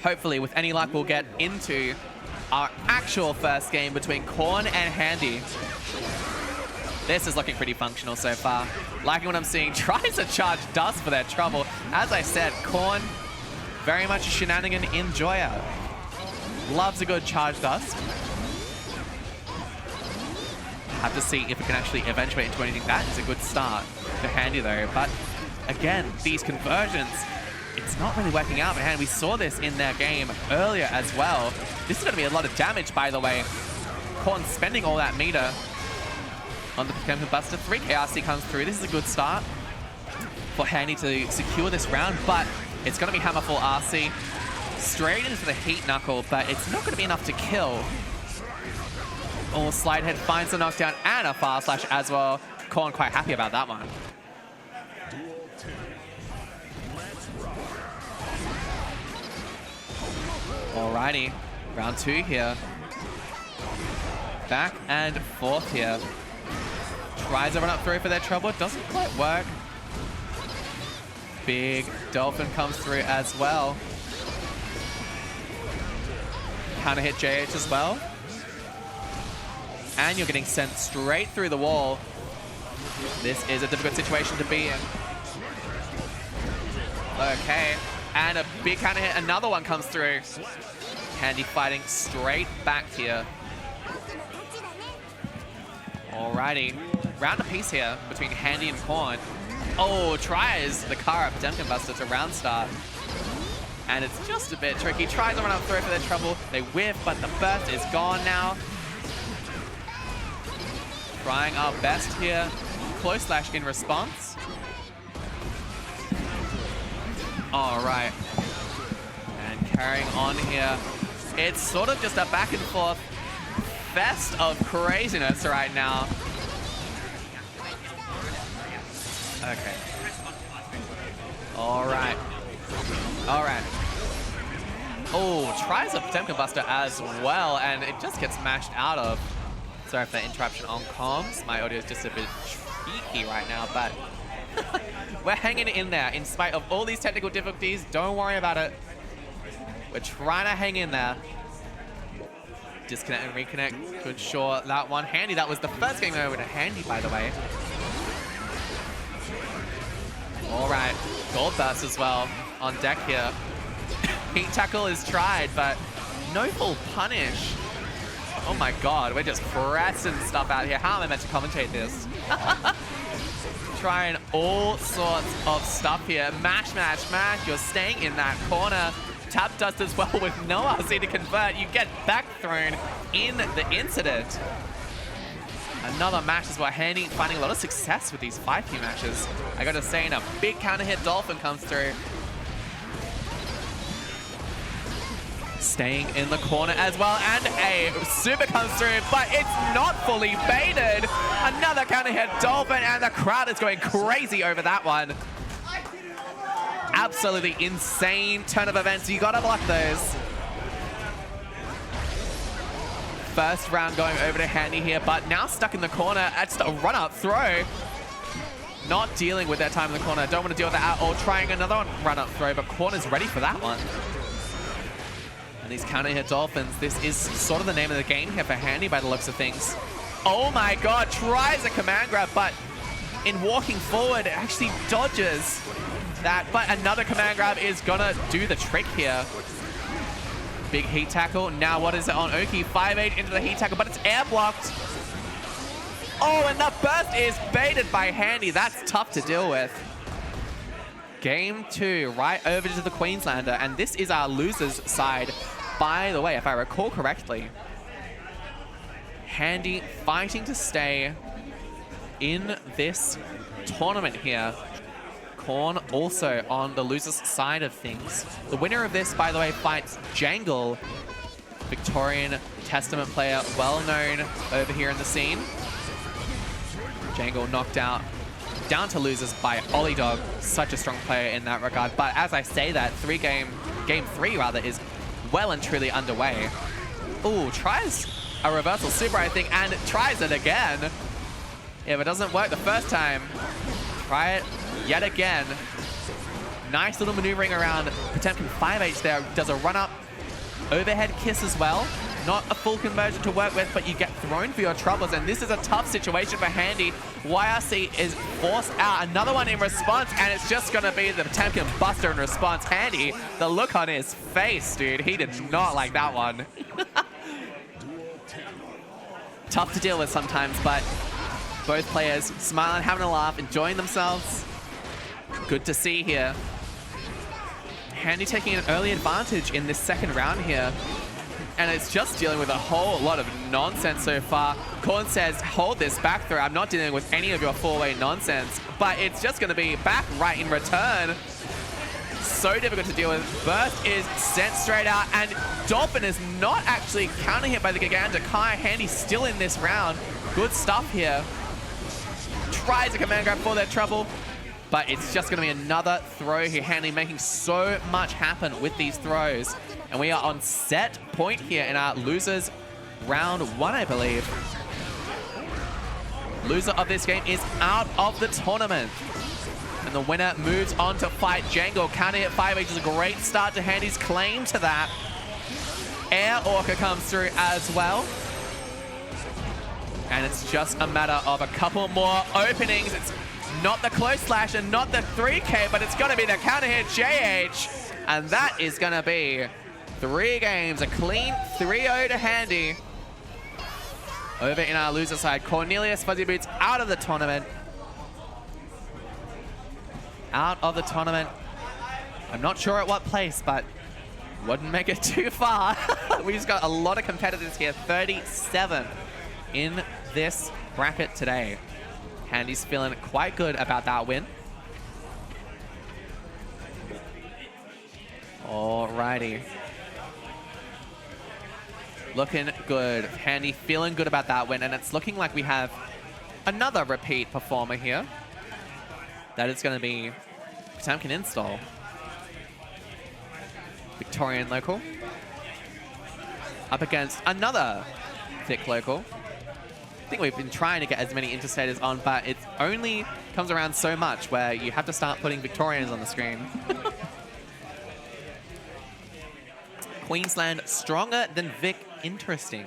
Hopefully, with any luck, we'll get into our actual first game between Korn and Handy. This is looking pretty functional so far. Liking what I'm seeing. Tries to charge dust for their trouble. As I said, Korn Very much a shenanigan enjoyer. Loves a good charge dust. Have to see if it can actually eventuate into anything. That is a good start for Handy though. But again, these conversions, it's not really working out for Handy. We saw this in their game earlier as well. This is going to be a lot of damage, by the way. Korn spending all that meter on the Potemkin Buster. 3k RC comes through. This is a good start for Handy to secure this round, but it's going to be Hammerfall RC straight into the Heat Knuckle, but it's not going to be enough to kill. Oh, Slidehead finds the knockdown and a Fire Slash as well. Korn quite happy about that one. Alrighty, round 2 here. Back and forth here. Tries to run up through for their trouble, doesn't quite work. Big Dolphin comes through as well. Counter hit JH as well. And you're getting sent straight through the wall. This is a difficult situation to be in. Okay, and a big counter hit, another one comes through. Handy fighting straight back here. Alrighty, round apiece here between Handy and Korn. Oh, tries the Kara Potemkin Buster to round start. And it's just a bit tricky. Tries to run up through for their trouble. They whiff, but the burst is gone now. Trying our best here. Close slash in response. All right. And carrying on here. It's sort of just a back and forth fest of craziness right now. Okay. All right. All right. Oh, tries a Potemkin Buster as well, and it just gets mashed out of. Sorry for that interruption on comms. My audio is just a bit cheeky right now, but we're hanging in there in spite of all these technical difficulties. Don't worry about it. We're trying to hang in there. Disconnect and reconnect to ensure that one. Handy, that was the first game over to Handy, by the way. All right, Gold Burst as well on deck here. Heat Tackle is tried, but no full punish. Oh my god, we're just pressing stuff out here. How am I meant to commentate this? Trying all sorts of stuff here. Mash, mash, mash. You're staying in that corner. Tap dust as well with no RC to convert. You get back thrown in the incident. Another match as well. Handy finding a lot of success with these 5P matches. I gotta say, a big counter hit Dolphin comes through. Staying in the corner as well, and a super comes through, but it's not fully baited. Another counter hit Dolphin, and the crowd is going crazy over that one. Absolutely insane turn of events. You gotta block those. First round going over to Handy here, but now stuck in the corner. It's a run-up throw. Not dealing with their time in the corner. Don't want to deal with that at all. Trying another one run-up throw, but Corner's ready for that one. And these counter hit Dolphins. This is sort of the name of the game here for Handy by the looks of things. Oh my god, tries a command grab, but in walking forward, it actually dodges that. But another command grab is gonna do the trick here. Big heat tackle. Now what is it on Oki? 5-8 into the heat tackle, but it's air blocked. Oh, and the burst is baited by Handy. That's tough to deal with. Game 2, right over to the Queenslander, and this is our losers side. By the way, if I recall correctly, Handy fighting to stay in this tournament here. Korn also on the losers side of things. The winner of this, by the way, fights Jangle, Victorian Testament player, well known over here in the scene. Jangle knocked out down to losers by Ollie Dog, such a strong player in that regard. But as I say that, game 3 rather, is well and truly underway. Ooh, tries a reversal super, I think, and tries it again. If it doesn't work the first time, try it yet again. Nice little maneuvering around Potemkin 5H there. Does a run-up overhead kiss as well. Not a full conversion to work with, but you get thrown for your troubles, and this is a tough situation for Handy. YRC is forced out. Another one in response, and it's just going to be the Potemkin Buster in response. Handy, the look on his face, dude. He did not like that one. Tough to deal with sometimes, but both players smiling, having a laugh, enjoying themselves. Good to see here. Handy taking an early advantage in this second round here. And it's just dealing with a whole lot of nonsense so far. Korn says, hold this back throw. I'm not dealing with any of your four-way nonsense. But it's just going to be back right in return. So difficult to deal with. Burst is sent straight out. And Dolphin is not actually counter hit by the Giganta. Kai Handy still in this round. Good stuff here. Tries a command grab for their trouble. But it's just going to be another throw here. Handy making so much happen with these throws. And we are on set point here in our losers round 1, I believe. Loser of this game is out of the tournament. And the winner moves on to fight Jangle. Counter hit 5H is a great start to Handy's claim to that. Air Orca comes through as well. And it's just a matter of a couple more openings. It's not the close slash and not the 3K, but it's going to be the counter hit JH. And that is going to be 3 games, a clean 3-0 to Handy. Over in our loser side, Cornelius Fuzzy Boots out of the tournament. Out of the tournament. I'm not sure at what place, but wouldn't make it too far. We just got a lot of competitors here, 37 in this bracket today. Handy's feeling quite good about that win. Alrighty. Looking good. Handy feeling good about that win, and it's looking like we have another repeat performer here. That is going to be Potemkin Install. Victorian local. Up against another thick local. I think we've been trying to get as many interstaters on, but it only comes around so much where you have to start putting Victorians on the screen. Queensland stronger than Vic. Interesting.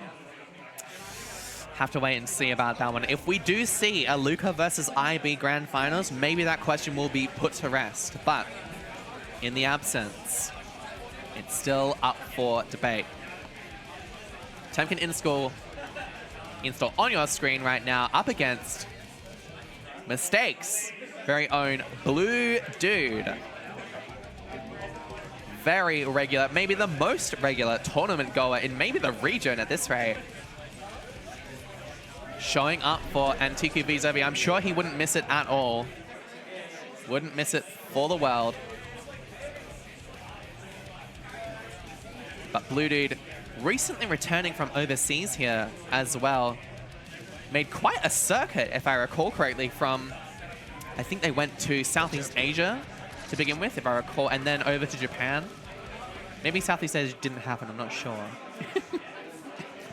Have to wait and see about that one. If we do see a Luca versus IB Grand Finals, maybe that question will be put to rest. But in the absence, it's still up for debate. Potemkin install on your screen right now, up against Mistakes' very own Blue Dude. Very regular, maybe the most regular tournament goer in maybe the region at this rate. Showing up for Antiku Vis-à-Vis. I'm sure he wouldn't miss it at all. Wouldn't miss it for the world. But Blue Dude recently returning from overseas here as well. Made quite a circuit, if I recall correctly, from, I think they went to Southeast Asia to begin with, if I recall, and then over to Japan. Maybe Southeast Asia didn't happen, I'm not sure.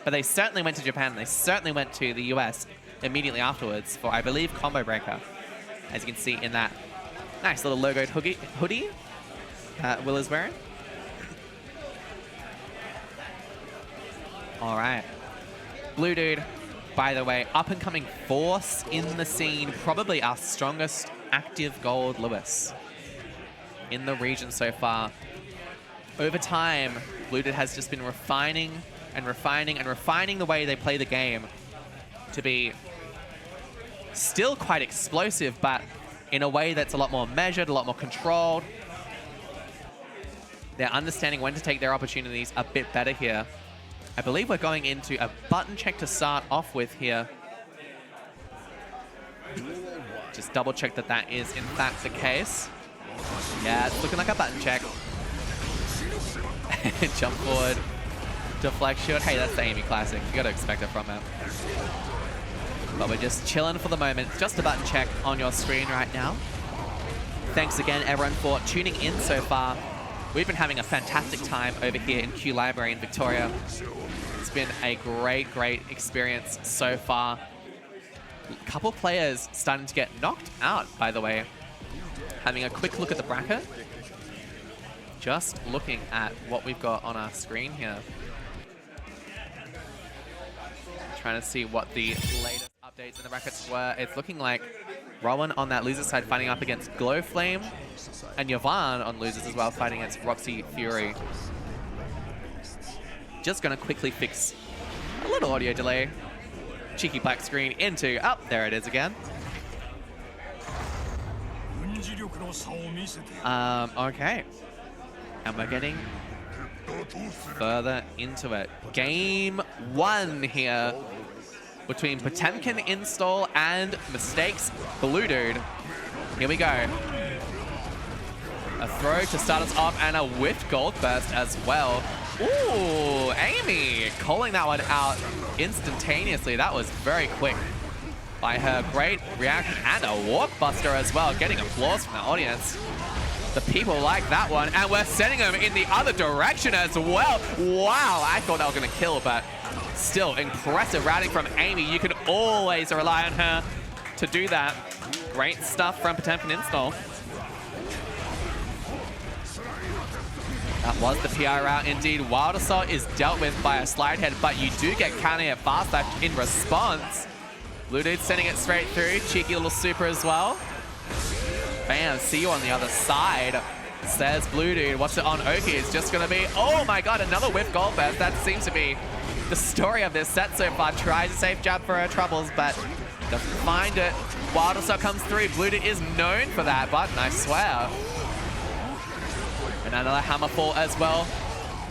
But they certainly went to Japan, and they certainly went to the US immediately afterwards for, I believe, Combo Breaker, as you can see in that nice little logoed hoodie that Will is wearing. All right. Blue Dude, by the way, up-and-coming force in the scene, probably our strongest active gold Lewis in the region so far. Over time, Blue Dude has just been refining and refining and refining the way they play the game to be still quite explosive, but in a way that's a lot more measured, a lot more controlled. They're understanding when to take their opportunities a bit better here. I believe we're going into a button check to start off with here. Just double check that that is in fact the case. Yeah, it's looking like a button check. Jump forward, deflect shield. Hey, that's the Amy classic. You gotta expect it from him. But we're just chilling for the moment. Just a button check on your screen right now. Thanks again, everyone, for tuning in so far. We've been having a fantastic time over here in Q Library in Victoria. It's been a great, great experience so far. A couple players starting to get knocked out, by the way. Having a quick look at the bracket. Just looking at what we've got on our screen here. trying to see what the latest updates in the brackets were. It's looking like Rowan on that loser side fighting up against Glowflame, and Yvonne on losers as well fighting against Roxy Fury. Just gonna quickly fix a little audio delay. Cheeky black screen into, oh, there it is again. Okay. And we're getting further into it. Game 1 here between Potemkin Install and Mistakes Blue Dude. Here we go. A throw to start us off and a whiffed Gold Burst as well. Ooh, Amy calling that one out instantaneously. That was very quick by her. Great reaction and a Walk Buster as well, getting applause from the audience. The people like that one, and we're sending them in the other direction as well. Wow, I thought that was going to kill, but still impressive routing from Amy. You can always rely on her to do that. Great stuff from Potemkin Install. That was the PI route indeed. Wild Assault is dealt with by a slide head, but you do get counter hit fast slash in response. Blue Dude sending it straight through. Cheeky little super as well. Bam, see you on the other side, says Blue Dude. What's it on Oki? It's just going to be, oh my god, another whiff Gold Burst. That seems to be the story of this set so far. Tries a safe jab for her troubles, but doesn't find it. Wild Assault comes through. Blue Dude is known for that button, I swear. And another hammer fall as well.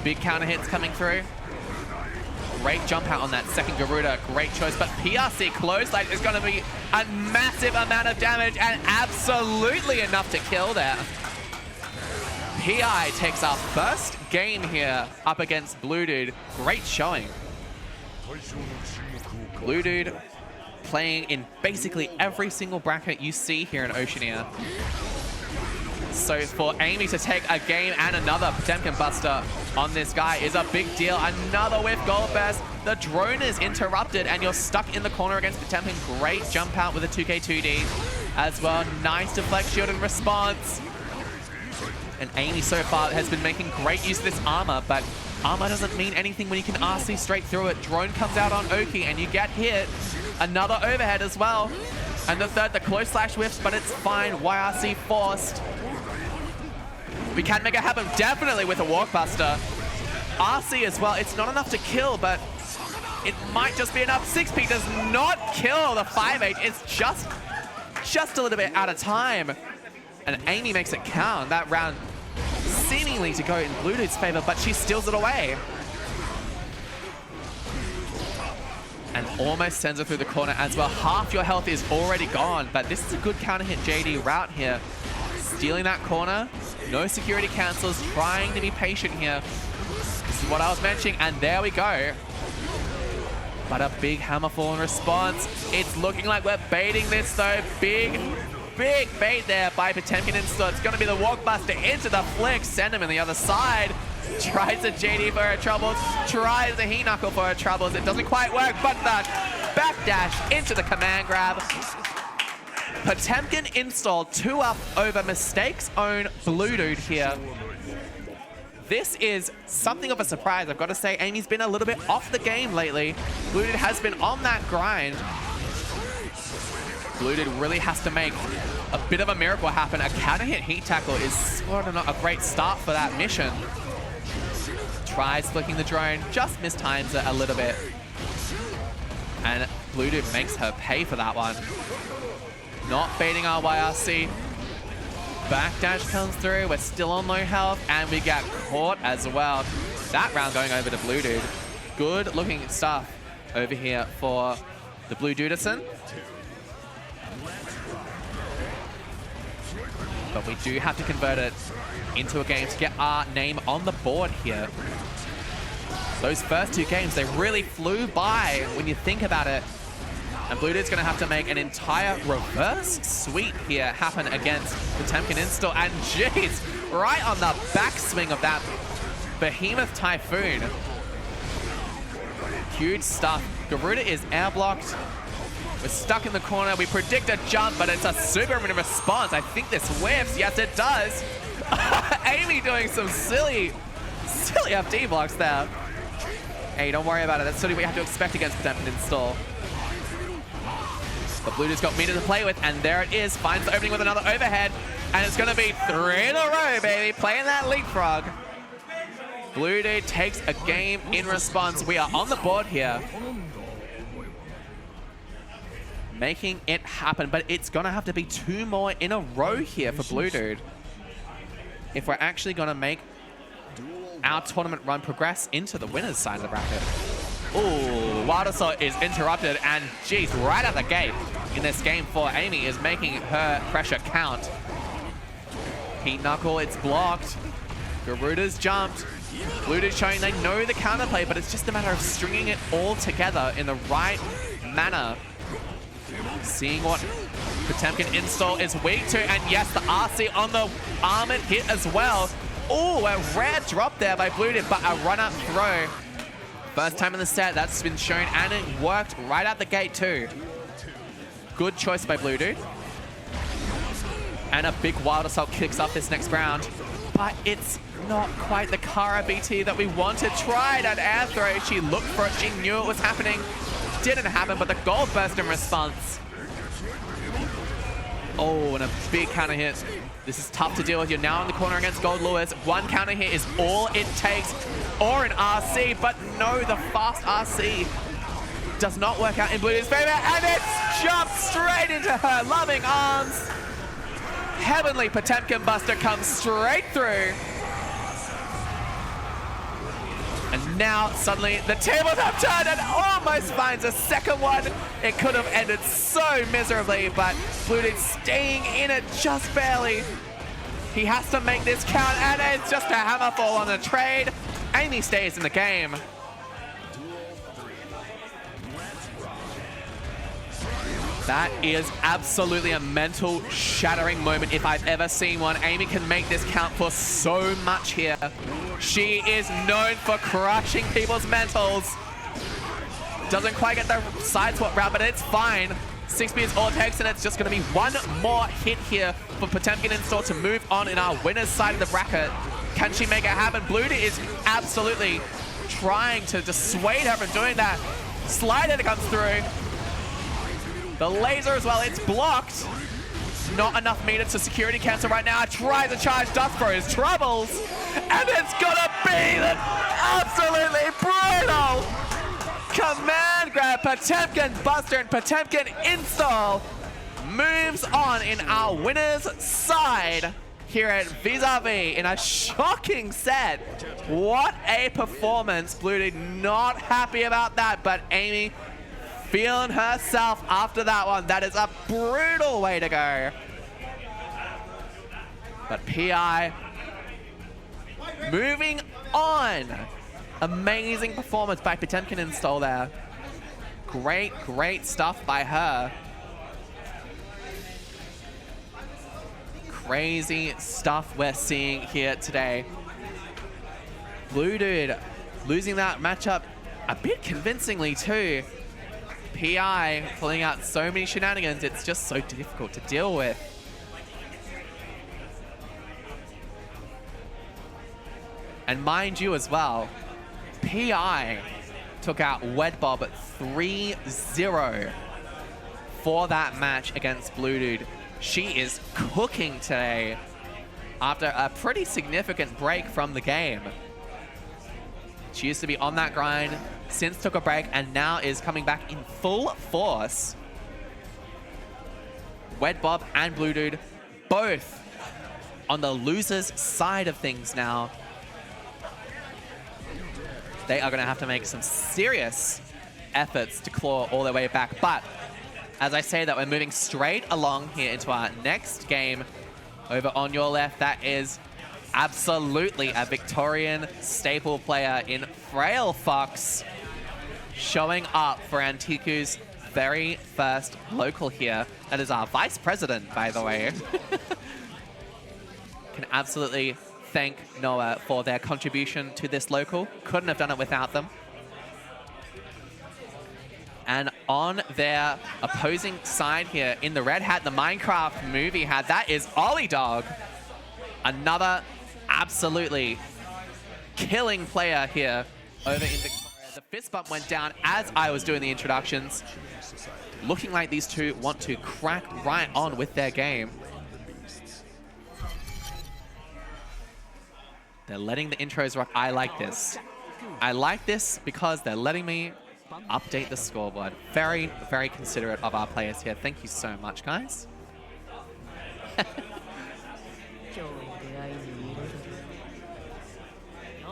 Big counter hits coming through. Great jump out on that second Garuda. Great choice. But PRC clothesline is going to be a massive amount of damage and absolutely enough to kill there. PI takes our first game here up against Blue Dude. Great showing. Blue Dude playing in basically every single bracket you see here in Oceania. So for Amy to take a game and another Potemkin Buster on this guy is a big deal. Another whiff Gold Burst. The drone is interrupted and you're stuck in the corner against Potemkin. Great jump out with a 2K2D as well. Nice deflect shield in response. And Amy so far has been making great use of this armor, but armor doesn't mean anything when you can RC straight through it. Drone comes out on Oki and you get hit. Another overhead as well. And the third, the close slash whiffs, but it's fine. YRC forced. We can make it happen, definitely with a Walk Buster. RC as well, it's not enough to kill, but it might just be enough. 6P does not kill the 5H. It's just a little bit out of time. And Amy makes it count. That round seemingly to go in Blue Dude's favor, but she steals it away. And almost sends her through the corner as well. Half your health is already gone, but this is a good counter hit JD route here. Stealing that corner, no security cancels, trying to be patient here. This is what I was mentioning, and there we go. But a big hammer fall in response. It's looking like we're baiting this though. Big bait there by Potemkin Install. It's going to be the Walk Buster into the flick. Send him in the other side. Tries a JD for her troubles. Tries a Heat Knuckle for her troubles. It doesn't quite work, but the backdash into the command grab. Potemkin Install 2 up over Mistakes' own Blue Dude here. This is something of a surprise, I've got to say. Amy's been a little bit off the game lately. Blue Dude has been on that grind. Blue Dude really has to make a bit of a miracle happen. A counter hit Heat Tackle is sort of not a great start for that mission. Tries flicking the drone, just mistimes it a little bit. And Blue Dude makes her pay for that one. Not baiting our YRC. Backdash comes through. We're still on low health, and we get caught as well. That round going over to Blue Dude. Good looking stuff over here for the Blue Dudison. But we do have to convert it into a game to get our name on the board here. Those first 2 games, they really flew by when you think about it. And Blue Dude's going to have to make an entire reverse sweep here happen against Potemkin Install. And jeez, right on the backswing of that Behemoth Typhoon. Huge stuff. Garuda is air blocked. We're stuck in the corner. We predict a jump, but it's a Superman response. I think this whiffs. Yes, it does. Amy doing some silly FD blocks there. Hey, don't worry about it. That's sort of what you have to expect against Potemkin install. But Blue Dude's got meter to play with, and there it is. Finds the opening with another overhead, and it's going to be 3 in a row, baby. Playing that leapfrog. Blue Dude takes a game in response. We are on the board here. Making it happen, but it's going to have to be 2 more in a row here for Blue Dude if we're actually going to make our tournament run progress into the winner's side of the bracket. Ooh, Wild Assault is interrupted, and geez, right out the gate in this game 4, Amy is making her pressure count. Heat Knuckle, it's blocked. Garuda's jumped. Blue Dude showing they know the counterplay, but it's just a matter of stringing it all together in the right manner. Seeing what Potemkin install is weak to, and yes, the RC on the armored hit as well. Ooh, a rare drop there by Blue Dude, but a run-up throw. First time in the set, that's been shown, and it worked right out the gate too. Good choice by Blue Dude. And a big Wild Assault kicks off this next round, but it's not quite the Kara BT that we wanted. Tried an air throw, she looked for it, she knew it was happening. Didn't happen, but the gold burst in response. Oh, and a big counter hit. This is tough to deal with. You're now in the corner against Gold Lewis. 1 counter hit is all it takes, or an RC, but no, the fast RC does not work out in Blue Dude's favor, and it's jumped straight into her loving arms. Heavenly Potemkin Buster comes straight through. And now, suddenly, the tables have turned and almost finds a second one. It could have ended so miserably, but Blue Dude staying in it just barely. He has to make this count, and it's just a hammerfall on the trade. Amy stays in the game. That is absolutely a mental shattering moment if I've ever seen one. Amy can make this count for so much here. She is known for crushing people's mentals. Doesn't quite get the side swap route, but it's fine. 6B is all it takes, and it's just going to be 1 more hit here for Potemkin install to move on in our winner's side of the bracket. Can she make it happen? Blue Dude is absolutely trying to dissuade her from doing that. Slide hitter comes through. The laser as well, it's blocked. Not enough meter to security cancel right now. Tries to charge Dust for his troubles. And it's gonna be the absolutely brutal command grab. Potemkin Buster and Potemkin install moves on in our winner's side here at Vis-à-Vis in a shocking set. What a performance. Blue Dude not happy about that, but Amy feeling herself after that one. That is a brutal way to go. But PI moving on. Amazing performance by Potemkin install there. Great, great stuff by her. Crazy stuff we're seeing here today. Blue Dude losing that matchup a bit convincingly too. PI pulling out so many shenanigans, it's just so difficult to deal with. And mind you as well, PI took out Wedbob 3-0 for that match against Blue Dude. She is cooking today after a pretty significant break from the game. She used to be on that grind, since took a break, and now is coming back in full force. Wedbob and Blue Dude both on the loser's side of things now. They are going to have to make some serious efforts to claw all their way back. But as I say that, we're moving straight along here into our next game. Over on your left, that is absolutely a Victorian staple player in Frail Fox, showing up for Antiku's very first local here. That is our vice president, by the way. Can absolutely thank Noah for their contribution to this local. Couldn't have done it without them. And on their opposing side here, in the red hat, the Minecraft movie hat, that is Ollie Dog. Another absolutely killing player here over in Victoria. The fist bump went down as I was doing the introductions. Looking like these two want to crack right on with their game. They're letting the intros rock. I like this. I like this because they're letting me update the scoreboard. Very, very considerate of our players here. Thank you so much, guys.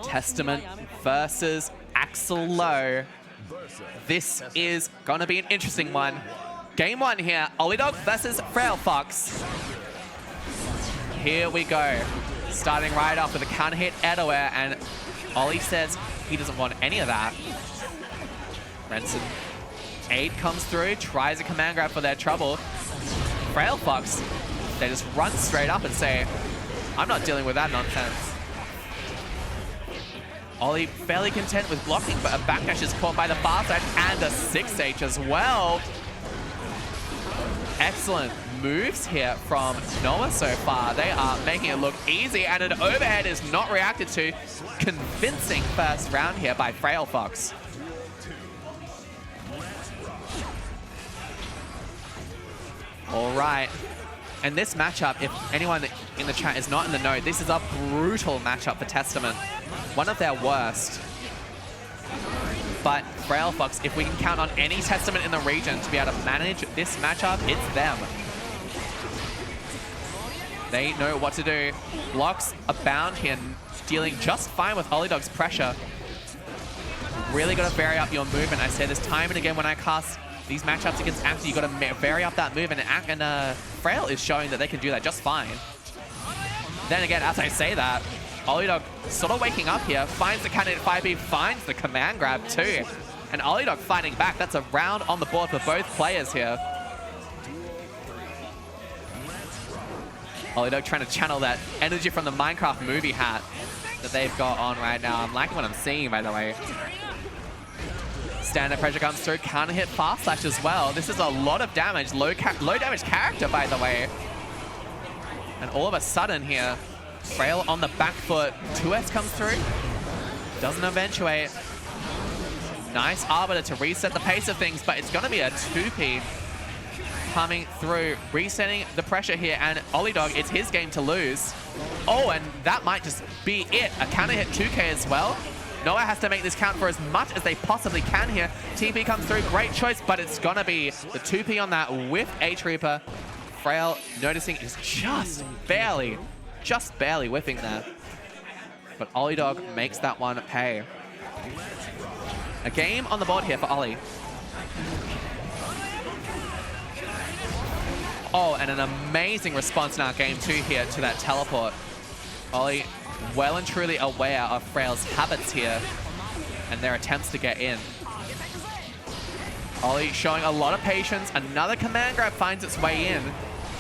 Testament versus Axel Low. This is going to be an interesting one. Game 1 here, Olidog versus Frail Fox. Here we go. Starting right off with a counter hit everywhere, and Ollie says he doesn't want any of that. Renson, 8 comes through, tries a command grab for their trouble. Frail Fox, they just run straight up and say, I'm not dealing with that nonsense. Ollie fairly content with blocking, but a backdash is caught by the fast dash and a 6H as well. Excellent moves here from Noah so far. They are making it look easy, and an overhead is not reacted to. Convincing first round here by Frail Fox. All right. And this matchup, if anyone in the chat is not in the know, this is a brutal matchup for Testament. One of their worst. But Frail Fox, if we can count on any Testament in the region to be able to manage this matchup, it's them. They know what to do. Blocks abound here, dealing just fine with Olidog's pressure. Really got to vary up your movement. I say this time and again when I cast these matchups against Axel, you got to vary up that movement, and Frail is showing that they can do that just fine. Then again, as I say that, Olidog sort of waking up here, finds the candidate 5B, finds the command grab too. And Olidog fighting back. That's a round on the board for both players here. Olidog trying to channel that energy from the Minecraft movie hat that they've got on right now. I'm liking what I'm seeing, by the way. Standard pressure comes through, counter hit fast slash as well. This is a lot of damage, low damage character, by the way. And all of a sudden here, Frail on the back foot. 2S comes through. Doesn't eventuate. Nice Arbiter to reset the pace of things, but it's going to be a 2P coming through, resetting the pressure here. And Olidog, it's his game to lose. Oh, and that might just be it. A counter hit 2K as well. Noah has to make this count for as much as they possibly can here. TP comes through, great choice, but it's going to be the 2P on that with A-Trooper. Frail noticing is just barely whiffing there. But Olidog makes that one pay. A game on the board here for Ollie. Oh, and an amazing response in our game 2 here to that teleport. Ollie well and truly aware of Frail's habits here and their attempts to get in. Ollie showing a lot of patience. Another command grab finds its way in.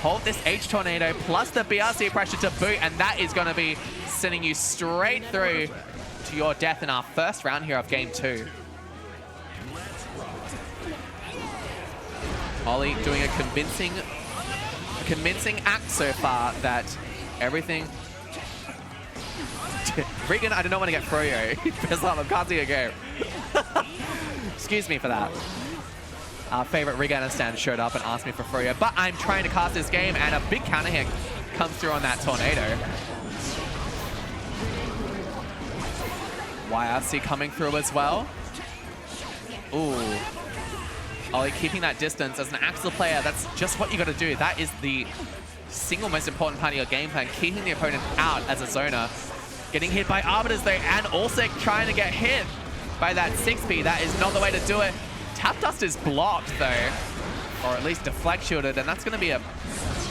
Hold this H-Tornado plus the BRC pressure to boot, and that is going to be sending you straight through to your death in our first round here of game 2. Ollie doing a convincing act so far that everything... Regan, I do not want to get Froyo. I'm casting a game. Excuse me for that. Our favorite Regan stand showed up and asked me for Froyo, but I'm trying to cast this game, and a big counter hit comes through on that Tornado. YRC coming through as well. Ooh. Ollie keeping that distance. As an Axel player, that's just what you got to do. That is the single most important part of your game plan, keeping the opponent out as a zoner. Getting hit by Arbiters though, and also trying to get hit by that 6P. That is not the way to do it. Tap Dust is blocked though, or at least deflect shielded, and that's going to be a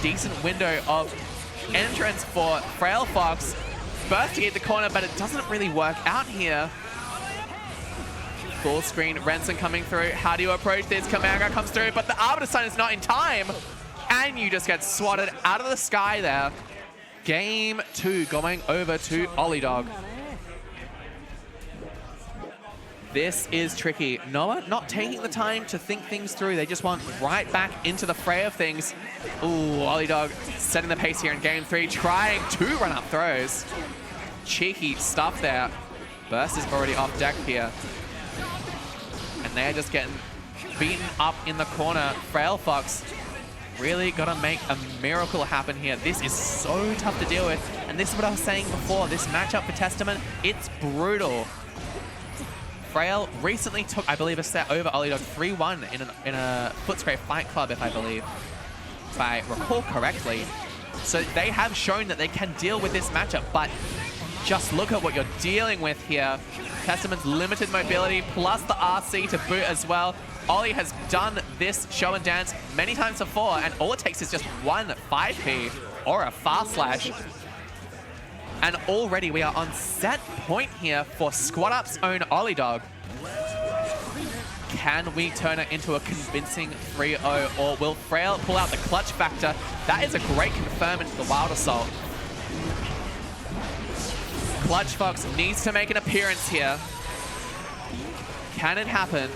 decent window of entrance for Frail Fox. Burst to get the corner, but it doesn't really work out here. Full screen, Renson coming through. How do you approach this? Command grab comes through, but the Arbiter Sign is not in time. And you just get swatted out of the sky there. Game 2 going over to Olidog. This is tricky. Noah not taking the time to think things through. They just want right back into the fray of things. Ooh, Olidog setting the pace here in game 3, trying to run up throws. Cheeky stuff there. Burst is already off deck here. and they're just getting beaten up in the corner. Frail Fox really got to make a miracle happen here. This is so tough to deal with, and this is what I was saying before. This matchup for Testament, it's brutal. Frail recently took, I believe, a set over Olidog 3-1 in a Footscray Fight Club, if I recall correctly. So they have shown that they can deal with this matchup, but just look at what you're dealing with here. Testament's limited mobility plus the RC to boot as well. Ollie has done this show and dance many times before, and all it takes is just one 5P or a fast slash. And already we are on set point here for Squad Up's own Olidog. Can we turn it into a convincing 3-0, or will Frail pull out the clutch factor? That is a great confirm into the Wild Assault. Clutch Fox needs to make an appearance here. Can it happen?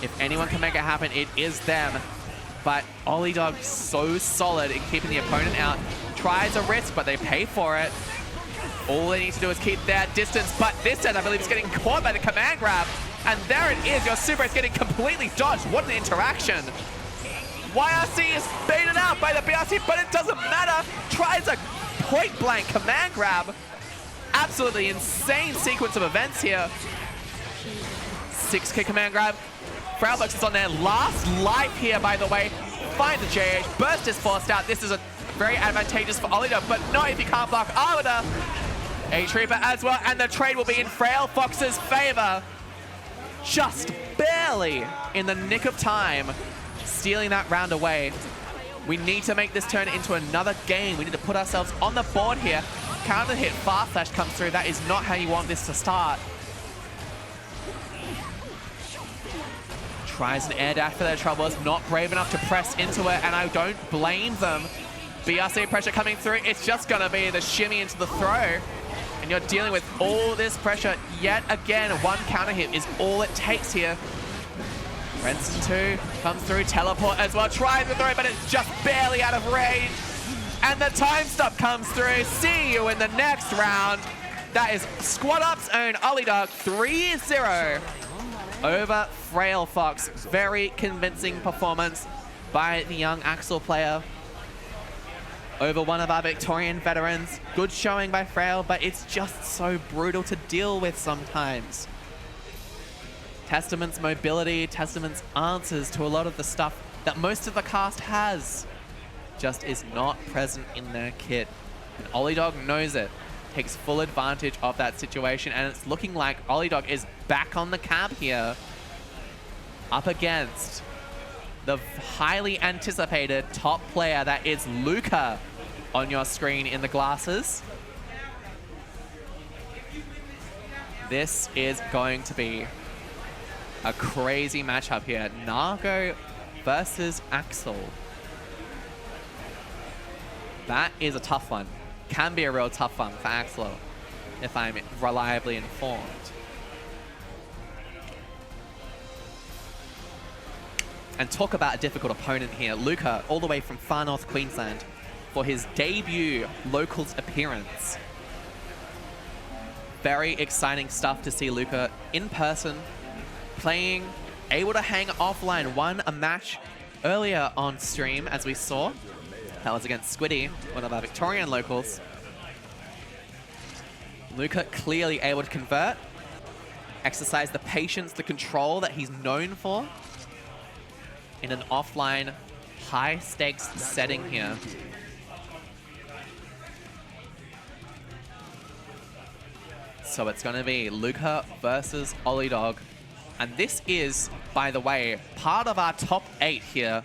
If anyone can make it happen, it is them. But Olidog so solid in keeping the opponent out. Tries a risk, but they pay for it. All they need to do is keep their distance, but this set, I believe, is getting caught by the command grab. And there it is, your super is getting completely dodged. What an interaction. YRC is baited out by the BRC, but it doesn't matter. Tries a point-blank command grab. Absolutely insane sequence of events here. 6K command grab. Frailbox is on their last life here, by the way. Finds the JH. Burst is forced out. This is a very advantageous for Olidog, but not if you can't block Arbiter. H-Reaper as well, and the trade will be in Frail Fox's favor. Just barely in the nick of time, stealing that round away. We need to make this turn into another game. We need to put ourselves on the board here. Counter hit fast slash comes through. That is not how you want this to start. Tries an air dash for their troubles, not brave enough to press into it, and I don't blame them. BRC pressure coming through. It's just gonna be the shimmy into the throw. And you're dealing with all this pressure yet again. One counter hit is all it takes here. Renson 2 comes through, teleport as well, tries the throw, but it's just barely out of range. And the time stop comes through. See you in the next round. That is Squad Up's own Olidog 3-0 over Frail Fox. Very convincing performance by the young Axel player over one of our Victorian veterans. Good showing by Frail, but it's just so brutal to deal with sometimes. Testament's mobility, Testament's answers to a lot of the stuff that most of the cast has just is not present in their kit. And Olidog knows it, takes full advantage of that situation, and it's looking like Olidog is back on the cab here, up against the highly anticipated top player that is Luca on your screen in the glasses. This is going to be a crazy matchup here. Nargo versus Axel. That is a tough one. Can be a real tough one for Axel, if I'm reliably informed. And talk about a difficult opponent here. Luca, all the way from far north Queensland, for his debut locals appearance. Very exciting stuff to see Luca in person, playing, able to hang offline. Won a match earlier on stream, as we saw. That was against Squiddy, one of our Victorian locals. Luca clearly able to convert, exercise the patience, the control that he's known for in an offline, high-stakes setting here. So it's going to be Luca versus Olidog. And this is, by the way, part of our top 8 here.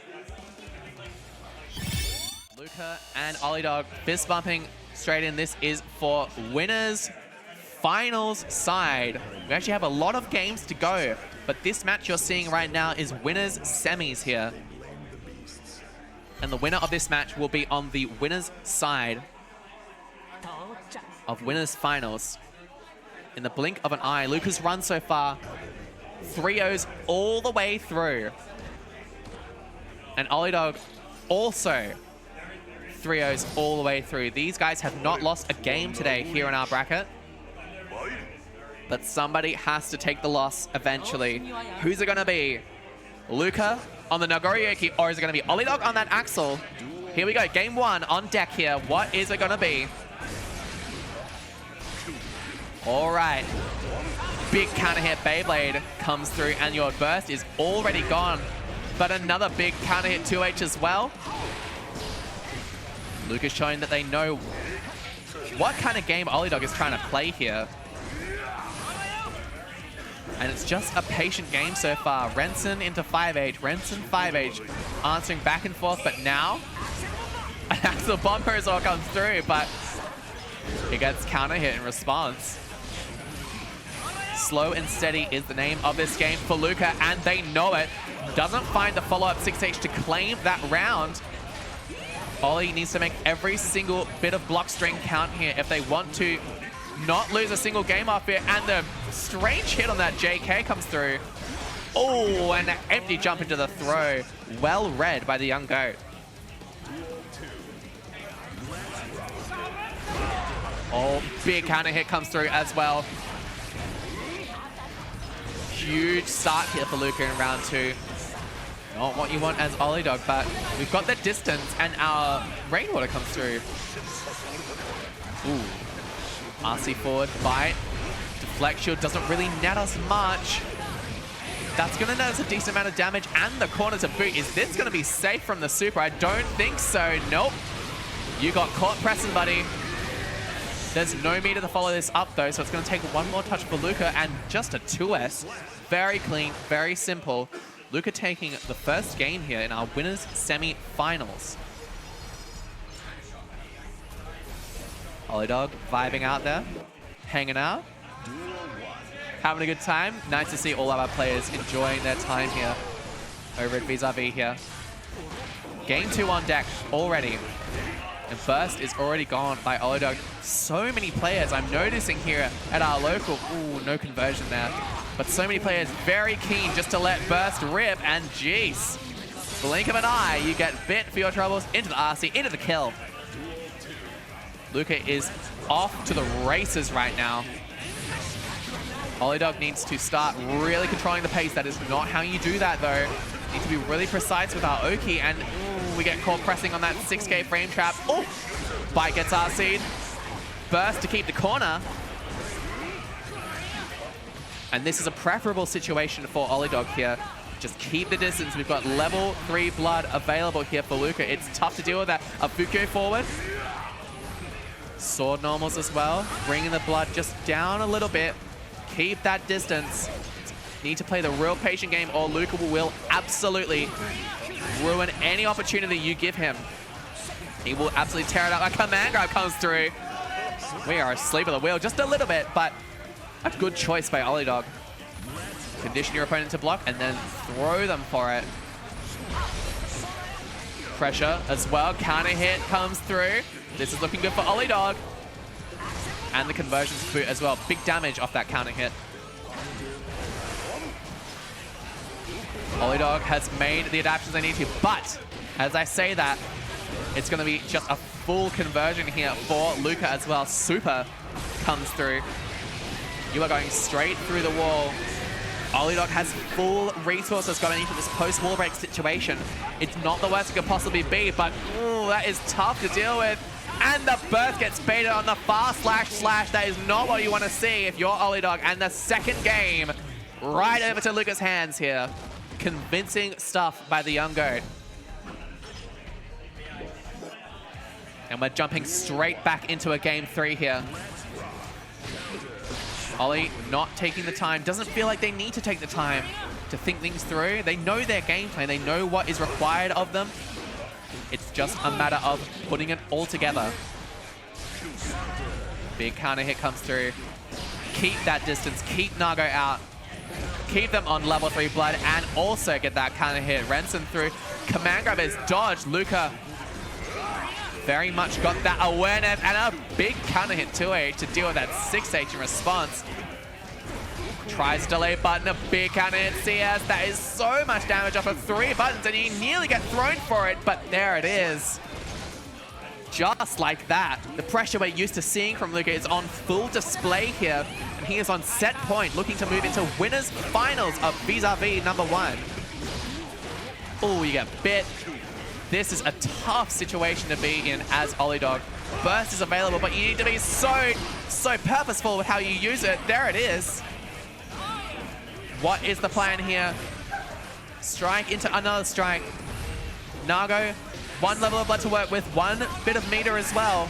Luca and Olidog fist bumping straight in. This is for winners finals side. We actually have a lot of games to go, but this match you're seeing right now is winners semis here. And the winner of this match will be on the winners side of winners finals. In the blink of an eye, Luca's run so far, 3-0s all the way through. And Olidog also 3-0s all the way through. These guys have not lost a game today here in our bracket. but somebody has to take the loss eventually. Who's it going to be? Luca on the Nagoriyuki, or is it going to be Olidog on that Axel? Here we go, game 1 on deck here. What is it going to be? All right. Big counter hit Beyblade comes through, and your burst is already gone. But another big counter hit 2H as well. Luca's showing that they know what kind of game Olidog is trying to play here. And it's just a patient game so far. Renson into 5H, Renson 5H, answering back and forth, but now an Axel Bomber as well comes through, but he gets counter hit in response. Slow and steady is the name of this game for Luca, and they know it. Doesn't find the follow-up 6H to claim that round. Ollie needs to make every single bit of block string count here if they want to not lose a single game off here. And the strange hit on that JK comes through. Oh, and an empty jump into the throw. Well read by the young goat. Oh, big counter hit comes through as well. Huge start here for Luca in round 2. Not what you want as Olidog, but we've got the distance and our Rainwater comes through. Ooh. RC forward, bite. Deflect shield doesn't really net us much. That's going to net us a decent amount of damage and the corner to boot. Is this going to be safe from the super? I don't think so. Nope. You got caught pressing, buddy. There's no meter to follow this up, though, so it's going to take one more touch for Luca and just a 2S. Very clean, very simple. Luca taking the first game here in our winners semi-finals. Olidog vibing out there, hanging out, having a good time. Nice to see all of our players enjoying their time here over at Vis-à-Vis here. Game 2 on deck already. And burst is already gone by Olidog. So many players I'm noticing here at our local. Ooh, no conversion there. But so many players very keen just to let burst rip. And jeez, blink of an eye, you get bit for your troubles into the RC, into the kill. Luca is off to the races right now. Olidog needs to start really controlling the pace. That is not how you do that, though. Need to be really precise with our Oki, and ooh, we get caught pressing on that 6K frame trap. Oh, bite gets RC'd. Burst to keep the corner. And this is a preferable situation for Olidog here. Just keep the distance. We've got level 3 blood available here for Luca. It's tough to deal with that. A Fuku forward. Sword normals as well. Bringing the blood just down a little bit. Keep that distance. Need to play the real patient game, or Luca will absolutely ruin any opportunity you give him. He will absolutely tear it up. A command grab comes through. We are asleep at the wheel just a little bit, but a good choice by Olidog. Condition your opponent to block and then throw them for it. Pressure as well. Counter hit comes through. This is looking good for Olidog. And the conversions boot as well. Big damage off that counter hit. Olidog has made the adaptations they need to, but as I say that, it's going to be just a full conversion here for Luca as well. Super comes through. You are going straight through the wall. Olidog has full resources going into this post-wall break situation. It's not the worst it could possibly be, but ooh, that is tough to deal with. And the burst gets baited on the far slash. That is not what you want to see if you're Olidog. And the second game right over to Luca's hands here. Convincing stuff by the young goat. And we're jumping straight back into a game 3 here. Ollie not taking the time. Doesn't feel like they need to take the time to think things through. They know their game plan. They know what is required of them. It's just a matter of putting it all together. Big counter hit comes through. Keep that distance. Keep Nago out. Keep them on level 3 blood and also get that counter hit. Renson through. Command grab is dodged. Luca very much got that awareness and a big counter hit 2H to deal with that 6H in response. Tries delay button, a big counter hit CS. That is so much damage off of 3 buttons and you nearly get thrown for it, but there it is. just like that, the pressure we're used to seeing from Luca is on full display here. And he is on set point, looking to move into winners finals of Vis-a-Vis #1. Oh, you get bit. This is a tough situation to be in as Olidog. Burst is available, but you need to be so purposeful with how you use it. There it is. What is the plan here? Strike into another strike. Nago, 1 level of blood to work with, 1 bit of meter as well.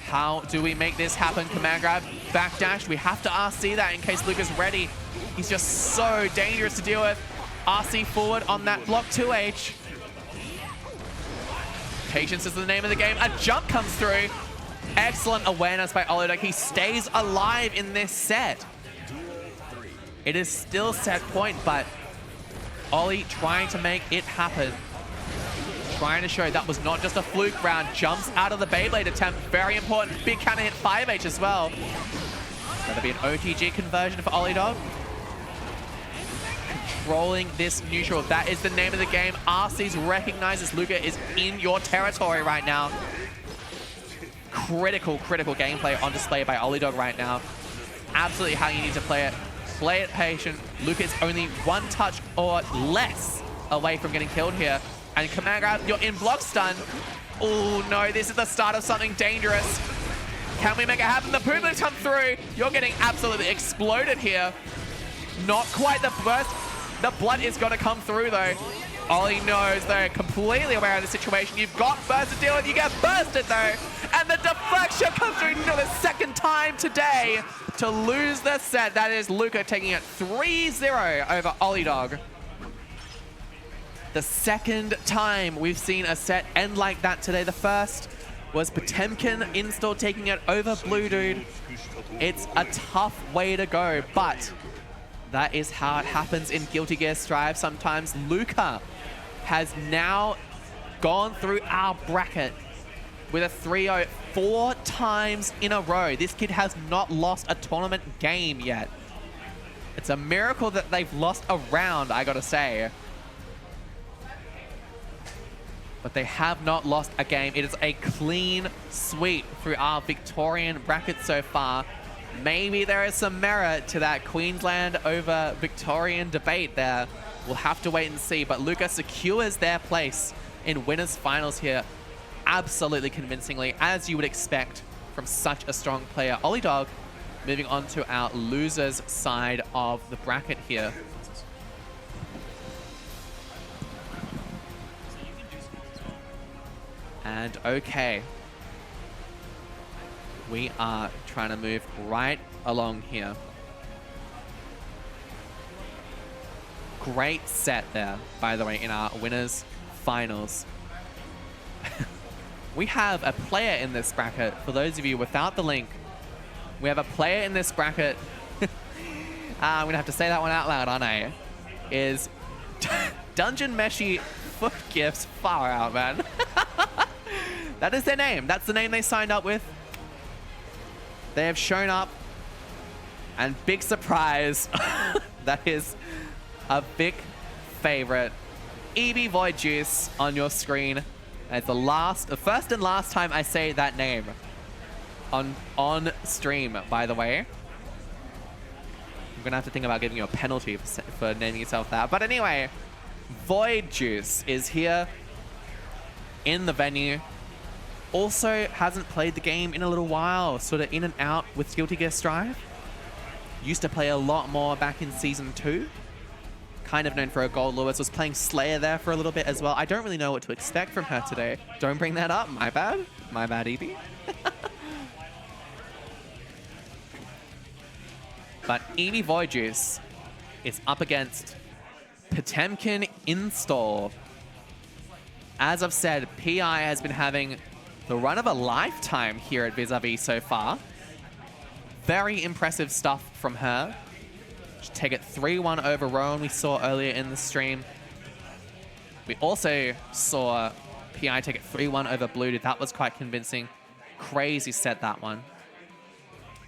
How do we make this happen? Command grab, backdash. We have to RC that in case Luca's ready. He's just so dangerous to deal with. RC forward on that block 2H. Patience is the name of the game. A jump comes through. Excellent awareness by Olidog. He stays alive in this set. It is still set point, but Ollie trying to make it happen. Trying to show that was not just a fluke round. Jumps out of the Beyblade attempt. Very important. Big counter hit 5H as well. That'll be an OTG conversion for Olidog. Controlling this neutral. That is the name of the game. RC's recognizes Luca is in your territory right now. Critical gameplay on display by Olidog right now. Absolutely how you need to play it. Play it patient. Luca is only 1 touch or less away from getting killed here. And command grab, you're in block stun. Oh no, this is the start of something dangerous. Can we make it happen? The Pumas come through. You're getting absolutely exploded here. Not quite the burst. The blood is going to come through though. Ollie knows they're completely aware of the situation. You've got burst to deal with. You get bursted though. And the deflection comes through for the 2nd time today to lose the set. That is Luca taking it 3-0 over Olidog. The 2nd time we've seen a set end like that today. The first was Potemkin install taking it over Blue Dude. It's a tough way to go, but that is how it happens in Guilty Gear Strive. Sometimes Luca has now gone through our bracket with a 3-0 4 times in a row. This kid has not lost a tournament game yet. It's a miracle that they've lost a round, I gotta say. But they have not lost a game. It is a clean sweep through our Victorian bracket so far. Maybe there is some merit to that Queensland over Victorian debate there. We'll have to wait and see. But Luca secures their place in winners finals here absolutely convincingly, as you would expect from such a strong player. Olidog moving on to our losers side of the bracket here. And okay. We are trying to move right along here. Great set there, by the way, in our winners finals. We have a player in this bracket. For those of you without the link, we have a player in this bracket. I'm going to have to say that one out loud, aren't I? Is Dungeon Meshi Foot Gifts Far Out, man. That is their name. That's the name they signed up with. They have shown up. And big surprise. That is a big favorite. EB Void Juice on your screen. It's the first and last time I say that name on stream, by the way. I'm gonna have to think about giving you a penalty for naming yourself that. But anyway, Void Juice is here in the venue. Also hasn't played the game in a little while, sort of in and out with Guilty Gear Strive. Used to play a lot more back in Season 2. Kind of known for a gold Lewis. Was playing Slayer there for a little bit as well. I don't really know what to expect from her today. Don't bring that up. My bad. My bad, Evie. But Evie Void Juice is up against Potemkin Install. As I've said, PI has been having the run of a lifetime here at Vis-a-Vis so far. Very impressive stuff from her. She take it 3-1 over Rowan, we saw earlier in the stream. We also saw PI take it 3-1 over Blue Dude. That was quite convincing. Crazy set, that one.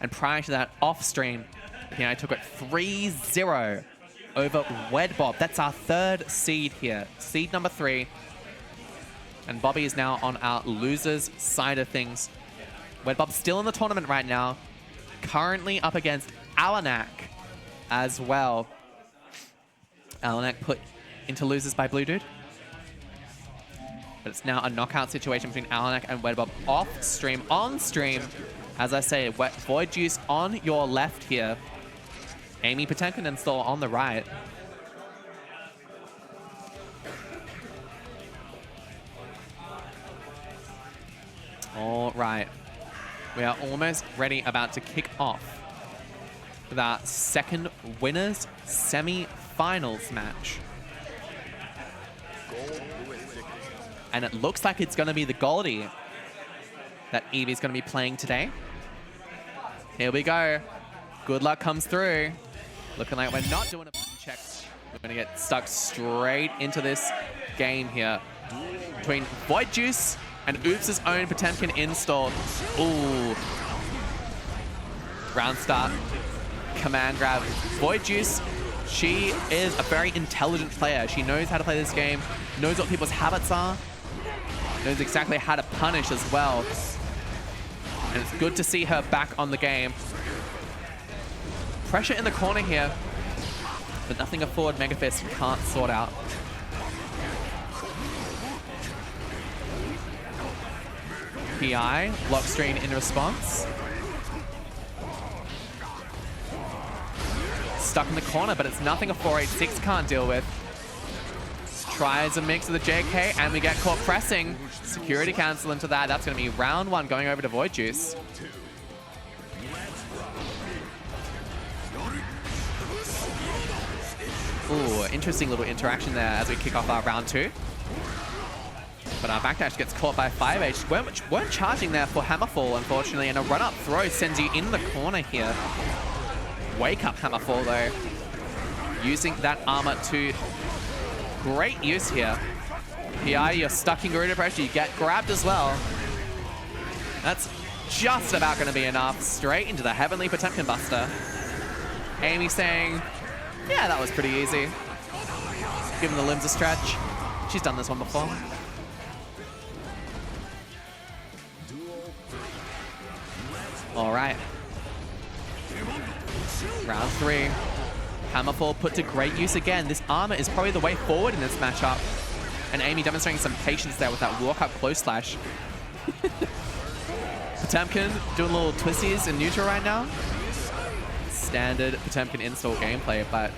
And prior to that, off stream, PI took it 3-0 over Wedbob. That's our 3rd seed here. Seed number 3. And Bobby is now on our losers side of things. Wedbob's still in the tournament right now. Currently up against Alanak as well. Alanak put into losers by Blue Dude. But it's now a knockout situation between Alanak and Wedbob off stream, on stream. As I say, Void Juice on your left here. Amy Potemkin and Thor on the right. All right. We are almost ready, about to kick off with our second winners semi-finals match. And it looks like it's going to be the Goldie that Evie's going to be playing today. Here we go. Good luck comes through. Looking like we're not doing a button check. We're going to get stuck straight into this game here between Void Juice and Oops' own Potemkin install. Ooh. Round start. Command grab. Void Juice, she is a very intelligent player. She knows how to play this game, knows what people's habits are, knows exactly how to punish as well. And it's good to see her back on the game. Pressure in the corner here, but nothing a forward Mega Fist can't sort out. PI, block screen in response. Stuck in the corner, but it's nothing a 486 can't deal with. Tries a mix of the JK, and we get caught pressing. Security cancel into that. That's going to be round one going over to Void Juice. Ooh, interesting little interaction there as we kick off our round two. But our backdash gets caught by 5H. Weren't charging there for Hammerfall, unfortunately, and a run-up throw sends you in the corner here. Wake up Hammerfall, though. Using that armor to great use here. PI, you're stuck in Garuda pressure. You get grabbed as well. That's just about going to be enough. Straight into the Heavenly Potemkin Buster. Amy saying, yeah, that was pretty easy. Giving the limbs a stretch. She's done this one before. All right. Round three. Hammerfall put to great use again. This armor is probably the way forward in this matchup. And Amy demonstrating some patience there with that walk-up close slash. Potemkin doing little twisties in neutral right now. Standard Potemkin install gameplay, but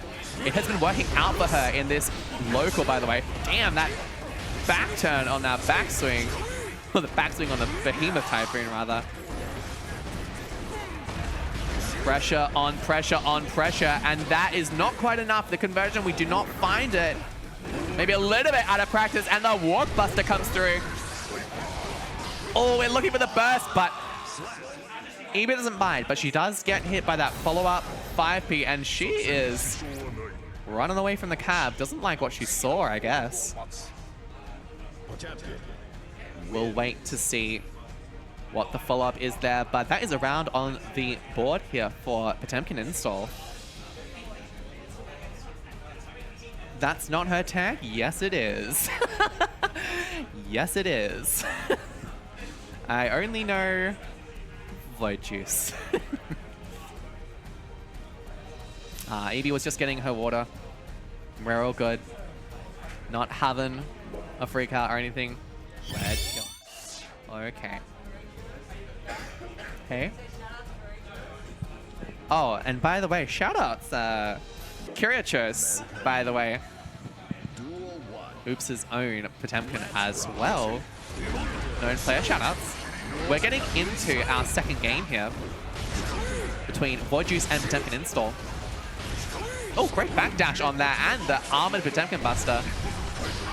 it has been working out for her in this local, by the way. Damn, that back turn on that backswing. Or the backswing on the Behemoth Typhoon, rather. Pressure on pressure on pressure, and that is not quite enough. The conversion, we do not find it. Maybe a little bit out of practice, and the Walk Buster comes through. Oh, we're looking for the burst, but Eva doesn't bite, but she does get hit by that follow-up 5P, and she is running away from the cab. Doesn't like what she saw, I guess. We'll wait to see what the follow-up is there, but that is a round on the board here for Potemkin install. That's not her tag? Yes, it is. Yes, it is. I only know Void Juice. Evie was just getting her water. We're all good. Not having a freak out or anything. Let's go. Okay. Okay. Oh, and by the way, shoutouts, Kyriachos, by the way. Oops' own Potemkin as well. Known player shoutouts. We're getting into our second game here between Void Juice and Potemkin install. Oh, great backdash on that, and the armored Potemkin Buster.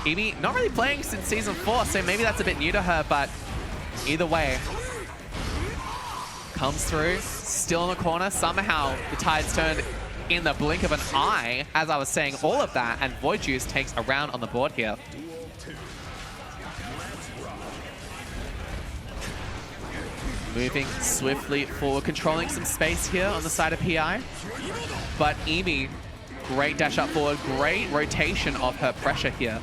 Evie not really playing since Season 4, so maybe that's a bit new to her, but either way. Comes through, still in the corner. Somehow the tide's turned in the blink of an eye. As I was saying all of that, and Void Juice takes a round on the board here. Moving swiftly forward, controlling some space here on the side of PI. But Emi, great dash up forward, great rotation of her pressure here.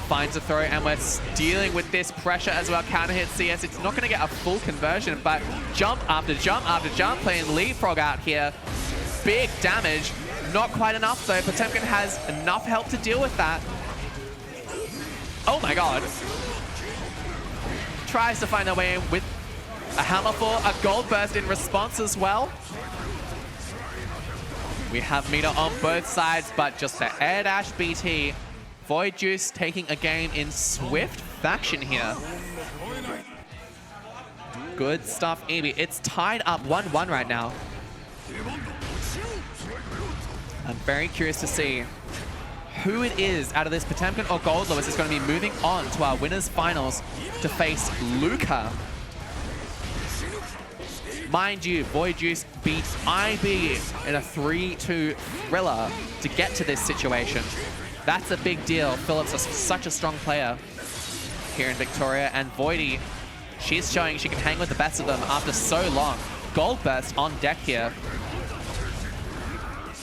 finds a throw, and we're dealing with this pressure as well. Counter hit CS. It's not going to get a full conversion, but jump after jump after jump, playing leapfrog out here. Big damage. Not quite enough, though. Potemkin has enough help to deal with that. Oh, my God. Tries to find a way in with a hammer for a gold burst in response as well. We have meter on both sides, but just the air dash BT. Void Juice taking a game in swift fashion here. Good stuff, Ebi. It's tied up 1-1 right now. I'm very curious to see who it is out of this Potemkin or Gold Lewis is going to be moving on to our winners finals to face Luca. Mind you, Void Juice beat IB in a 3-2 thriller to get to this situation. That's a big deal. Phillips is such a strong player here in Victoria, and Voidy, she's showing she can hang with the best of them after so long. Gold Burst on deck here.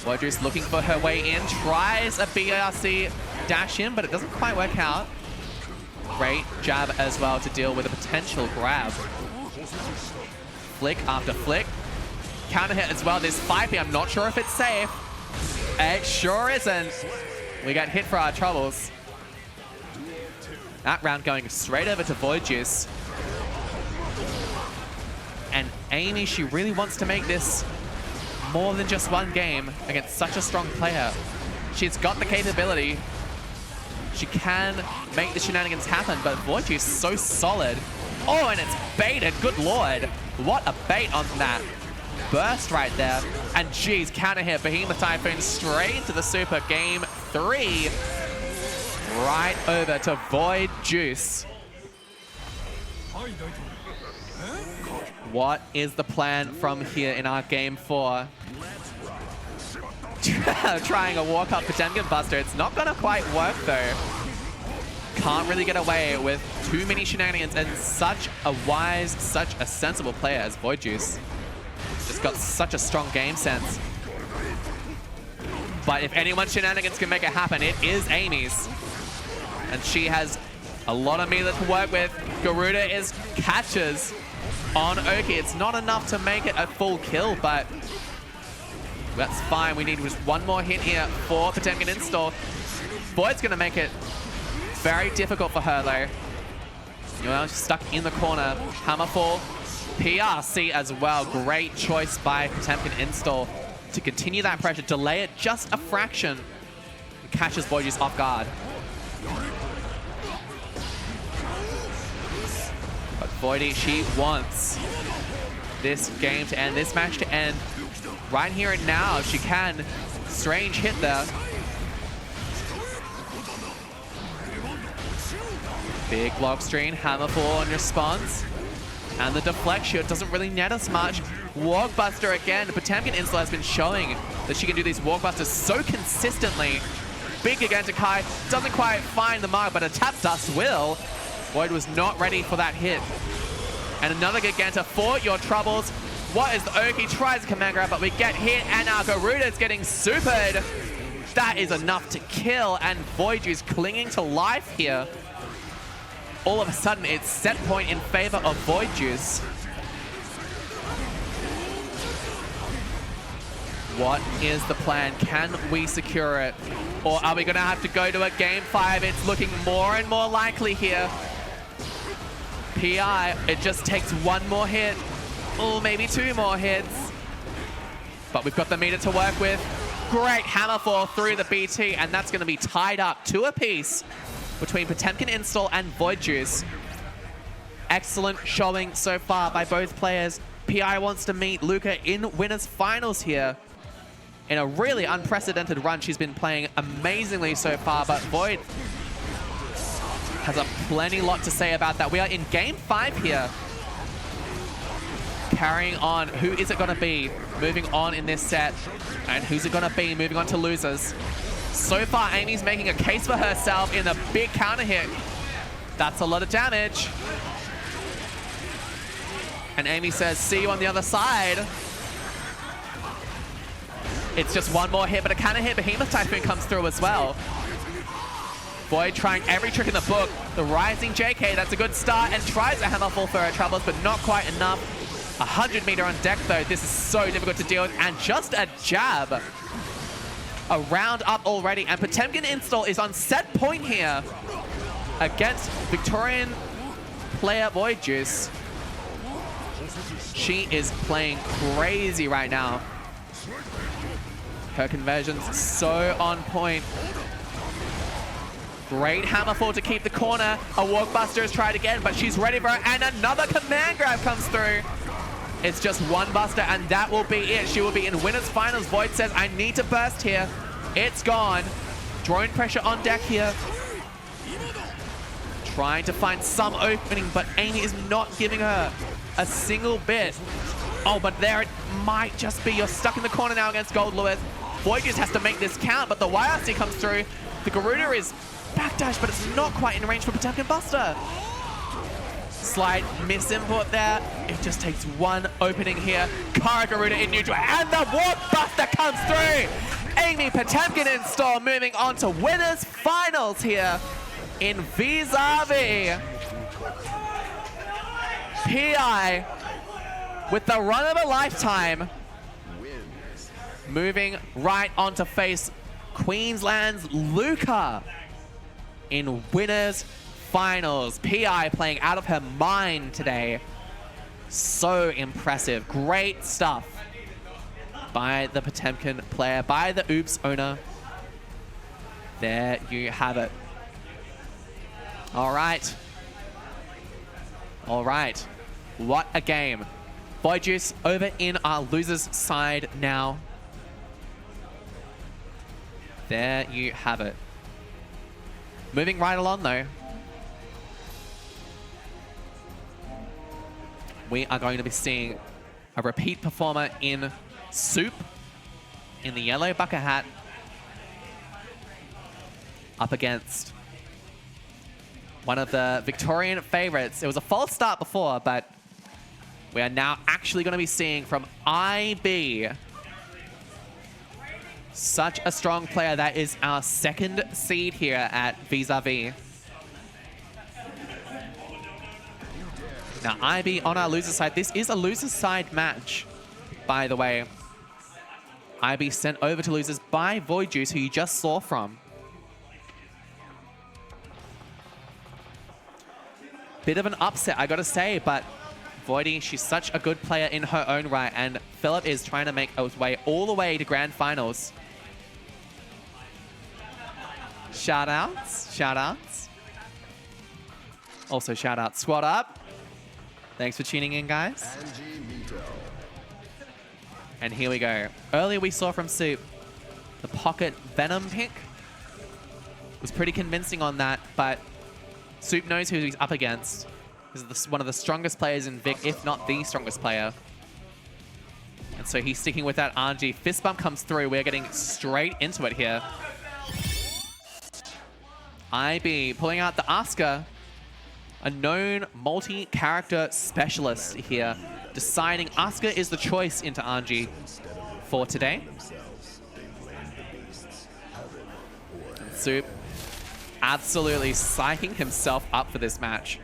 Void Juice looking for her way in, tries a BRC dash in, but it doesn't quite work out. Great jab as well to deal with a potential grab. Flick after flick. Counter hit as well. This 5P, I'm not sure if it's safe. It sure isn't. We got hit for our troubles. That round going straight over to Void Juice. And Amy, she really wants to make this more than just one game against such a strong player. She's got the capability. She can make the shenanigans happen, but Void Juice is so solid. Oh, and it's baited. Good lord. What a bait on that burst right there. And geez, counter hit. Behemoth Typhoon straight into the super. Game 3. Right over to Void Juice. What is the plan from here in our game 4? Trying a walk-up Potemkin Buster. It's not going to quite work, though. Can't really get away with too many shenanigans, and such a wise, such a sensible player as Void Juice. Just got such a strong game sense. But if anyone's shenanigans can make it happen, it is Amy's. And she has a lot of meter to work with. Garuda is catches on Oki. It's not enough to make it a full kill, but that's fine. We need just one more hit here for Potemkin install. Void's going to make it very difficult for her, though. You know, she's stuck in the corner. Hammerfall, PRC as well. Great choice by Potemkin install to continue that pressure, delay it just a fraction, and catches Void Juice off guard. But Voidy, she wants this game to end, this match to end right here and now. If she can. Strange hit there. Big block screen, Hammerfall on response. And the deflection doesn't really net us much. Walkbuster again. Potemkin install has been showing that she can do these walkbusters so consistently. Big again to Kai. Doesn't quite find the mark, but a tap dust will. Void was not ready for that hit. And another Giganta for your troubles. What is the Oki? Tries a command grab, but we get hit, and our Garuda's getting supered. That is enough to kill, and Void Juice clinging to life here. All of a sudden, it's set point in favor of Void Juice. What is the plan? Can we secure it? Or are we going to have to go to a game 5? It's looking more and more likely here. PI, it just takes one more hit. Oh, maybe two more hits. But we've got the meter to work with. Great hammerfall through the BT, and that's going to be tied up 2 apiece between Potemkin install and Void Juice. Excellent showing so far by both players. PI wants to meet Luca in winners finals here. In a really unprecedented run, she's been playing amazingly so far, but Void has a plenty lot to say about that. We are in game 5 here. Carrying on, who is it gonna be moving on in this set? And who's it gonna be moving on to losers? So far, Amy's making a case for herself in a big counter hit. That's a lot of damage. And Amy says, see you on the other side. It's just one more hit, but a counter hit Behemoth Typhoon comes through as well. Void trying every trick in the book. The rising JK, that's a good start, and tries a hammer full for her troubles, but not quite enough. 100 meter on deck though. This is so difficult to deal with, and just a jab. A round up already, and Potemkin install is on set point here against Victorian player Void Juice. She is playing crazy right now. Her conversion's so on point. Great hammerfall to keep the corner. A Walkbuster is tried again, but she's ready for it, and another command grab comes through. It's just one buster, and that will be it. She will be in winners finals. Void says, I need to burst here. It's gone. Drone pressure on deck here. Trying to find some opening, but Amy is not giving her a single bit. Oh, but there it might just be. You're stuck in the corner now against Gold Lewis. Void just has to make this count, but the YRC comes through. The Garuda is backdash, but it's not quite in range for Potemkin Buster. Slight misimport there. It just takes one opening here. Kara Garuda in neutral, and the Warp Buster comes through. Amy Potemkin install moving on to winners finals here in Vis-à-Vis. PI with the run of a lifetime, moving right on to face Queensland's Luca in winners finals. PI playing out of her mind today. So impressive. Great stuff by the Potemkin player, by the Oops owner. There you have it. All right. All right. What a game. Void Juice over in our losers side now. There you have it. Moving right along though. We are going to be seeing a repeat performer in Soup in the yellow bucket hat up against one of the Victorian favorites. It was a false start before, but we are now actually going to be seeing from IB. Such a strong player. That is our second seed here at Vis-à-Vis. Now, IB on our loser side. This is a loser side match, by the way. IB sent over to losers by Void Juice, who you just saw from. Bit of an upset, I gotta say, but Voidy, she's such a good player in her own right, and Philip is trying to make his way all the way to grand finals. Shout outs, shout outs. Also shout out Squad Up. Thanks for tuning in, guys. And here we go. Earlier we saw from Soup the Pocket Venom pick. Was pretty convincing on that, but Soup knows who he's up against. He's one of the strongest players in Vic, if not the strongest player. And so he's sticking with that RNG. Fist bump comes through. We're getting straight into it here. IB pulling out the Asuka, a known multi-character specialist here, deciding Asuka is the choice into RNG for today. Soup absolutely psyching himself up for this match.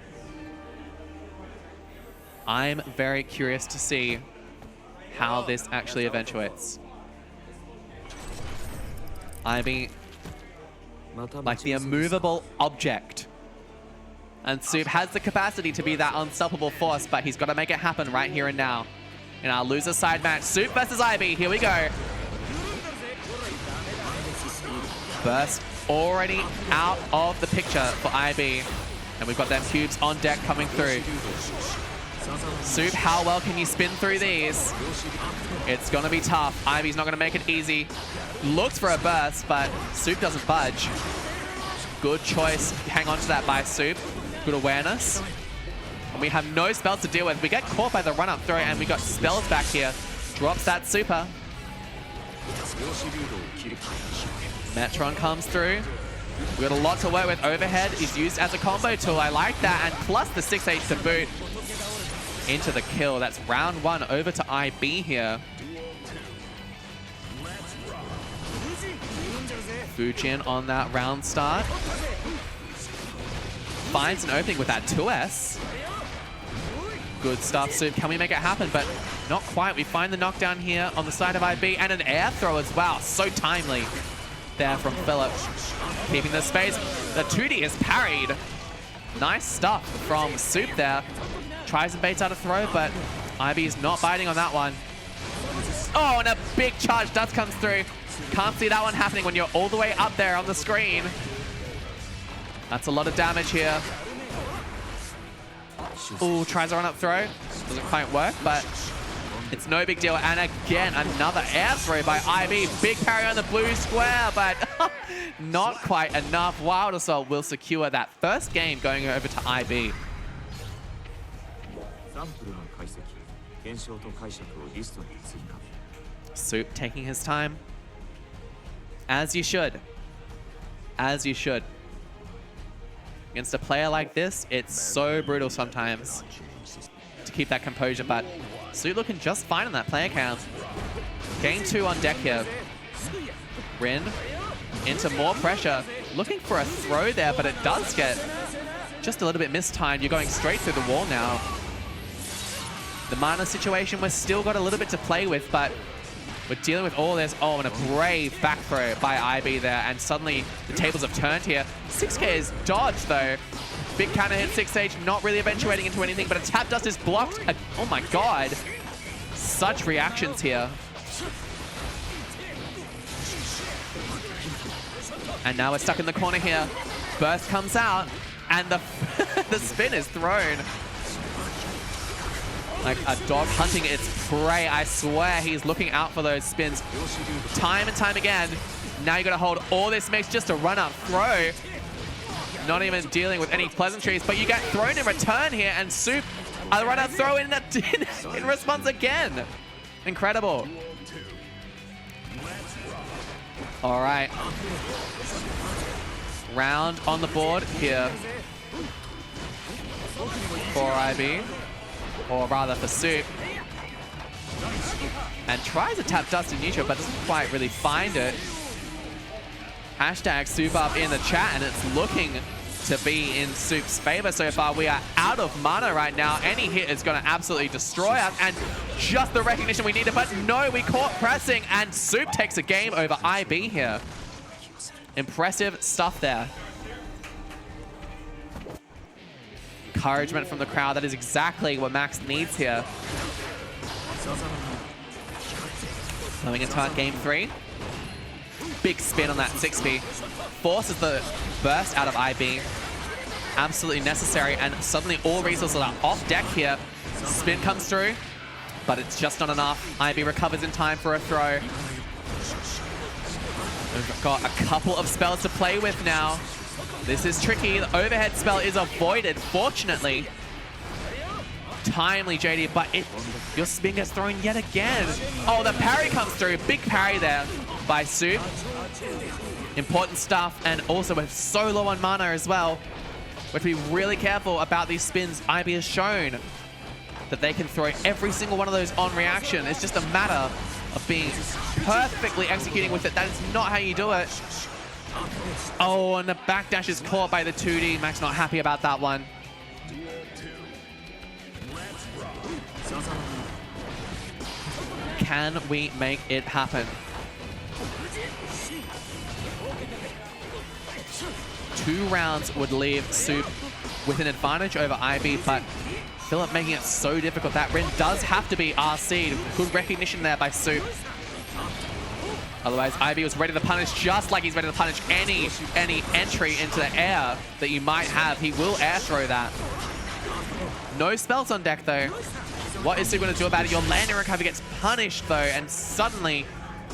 I'm very curious to see how this actually eventuates. IB, like the immovable object. And Soup has the capacity to be that unstoppable force, but he's got to make it happen right here and now. In our loser side match, Soup versus IB, here we go. Burst already out of the picture for IB. And we've got them cubes on deck coming through. Soup, how well can you spin through these? It's going to be tough. IB's not going to make it easy. Looks for a burst, but Soup doesn't budge. Good choice. Hang on to that by Soup. Good awareness. And we have no spells to deal with. We get caught by the run-up throw, and we got spells back here. Drops that super. Metron comes through. We got a lot to work with. Overhead is used as a combo tool. I like that. And plus the 6H to boot into the kill. That's round one over to IB here. Fujin on that round start. finds an opening with that 2S. Good stuff, Soup. Can we make it happen? But not quite. We find the knockdown here on the side of IB and an air throw as well. So timely there from Philip. Keeping the space. The 2D is parried. Nice stuff from Soup there. Tries and baits out a throw, but IB is not biting on that one. Oh, and a big charge dust comes through. Can't see that one happening when you're all the way up there on the screen. That's a lot of damage here. Ooh, tries a run-up throw. Doesn't quite work, but it's no big deal. And again, another air throw by IB. Big parry on the blue square, but not quite enough. Wild Assault will secure that first game going over to IB. Soup taking his time. As you should. As you should. Against a player like this, it's so brutal sometimes to keep that composure, but Soup looking just fine on that player count. Game 2 on deck here. Rin into more pressure. Looking for a throw there, but it does get just a little bit mistimed. You're going straight through the wall now. The mana situation, we've still got a little bit to play with, but we're dealing with all this. Oh, and a brave back throw by IB there, and suddenly the tables have turned here. 6K is dodged, though. Big counter hit 6 stage, not really eventuating into anything, but a tap dust is blocked. Oh my god. Such reactions here. And now we're stuck in the corner here. Burst comes out, and the, the spin is thrown. Like a dog hunting its prey. I swear he's looking out for those spins time and time again. Now you got to hold all this mix just to run up throw. Not even dealing with any pleasantries, but you get thrown in return here, and Soup a run up throw in response again. Incredible. All right. Round on the board here for IB. Or rather for Soup. And tries to tap dust in neutral, but doesn't quite really find it. Hashtag Soup up in the chat, and it's looking to be in Soup's favor so far. We are out of mana right now. Any hit is going to absolutely destroy us, and just the recognition we needed, but no, we caught pressing, and Soup takes a game over IB here. Impressive stuff there. Encouragement from the crowd. That is exactly what Max needs here. Going into game 3. Big spin on that 6B. Forces the burst out of IB. Absolutely necessary, and suddenly all resources are off deck here. Spin comes through, but it's just not enough. IB recovers in time for a throw. We've got a couple of spells to play with now. This is tricky. The overhead spell is avoided, fortunately. Timely, JD, but your spin gets thrown yet again. Oh, the parry comes through. Big parry there by Soup. Important stuff, and also we're so low on mana as well. We have to be really careful about these spins. IB has shown that they can throw every single one of those on reaction. It's just a matter of being perfectly executing with it. That is not how you do it. Oh, and the backdash is caught by the 2D. Max not happy about that one. Can we make it happen? 2 rounds would leave Soup with an advantage over IB, but Philip making it so difficult. That Rin does have to be RC'd. Good recognition there by Soup. Otherwise, IB was ready to punish, just like he's ready to punish any entry into the air that you might have. He will air throw that. No spells on deck, though. What is Soup going to do about it? Your landing recovery gets punished, though, and suddenly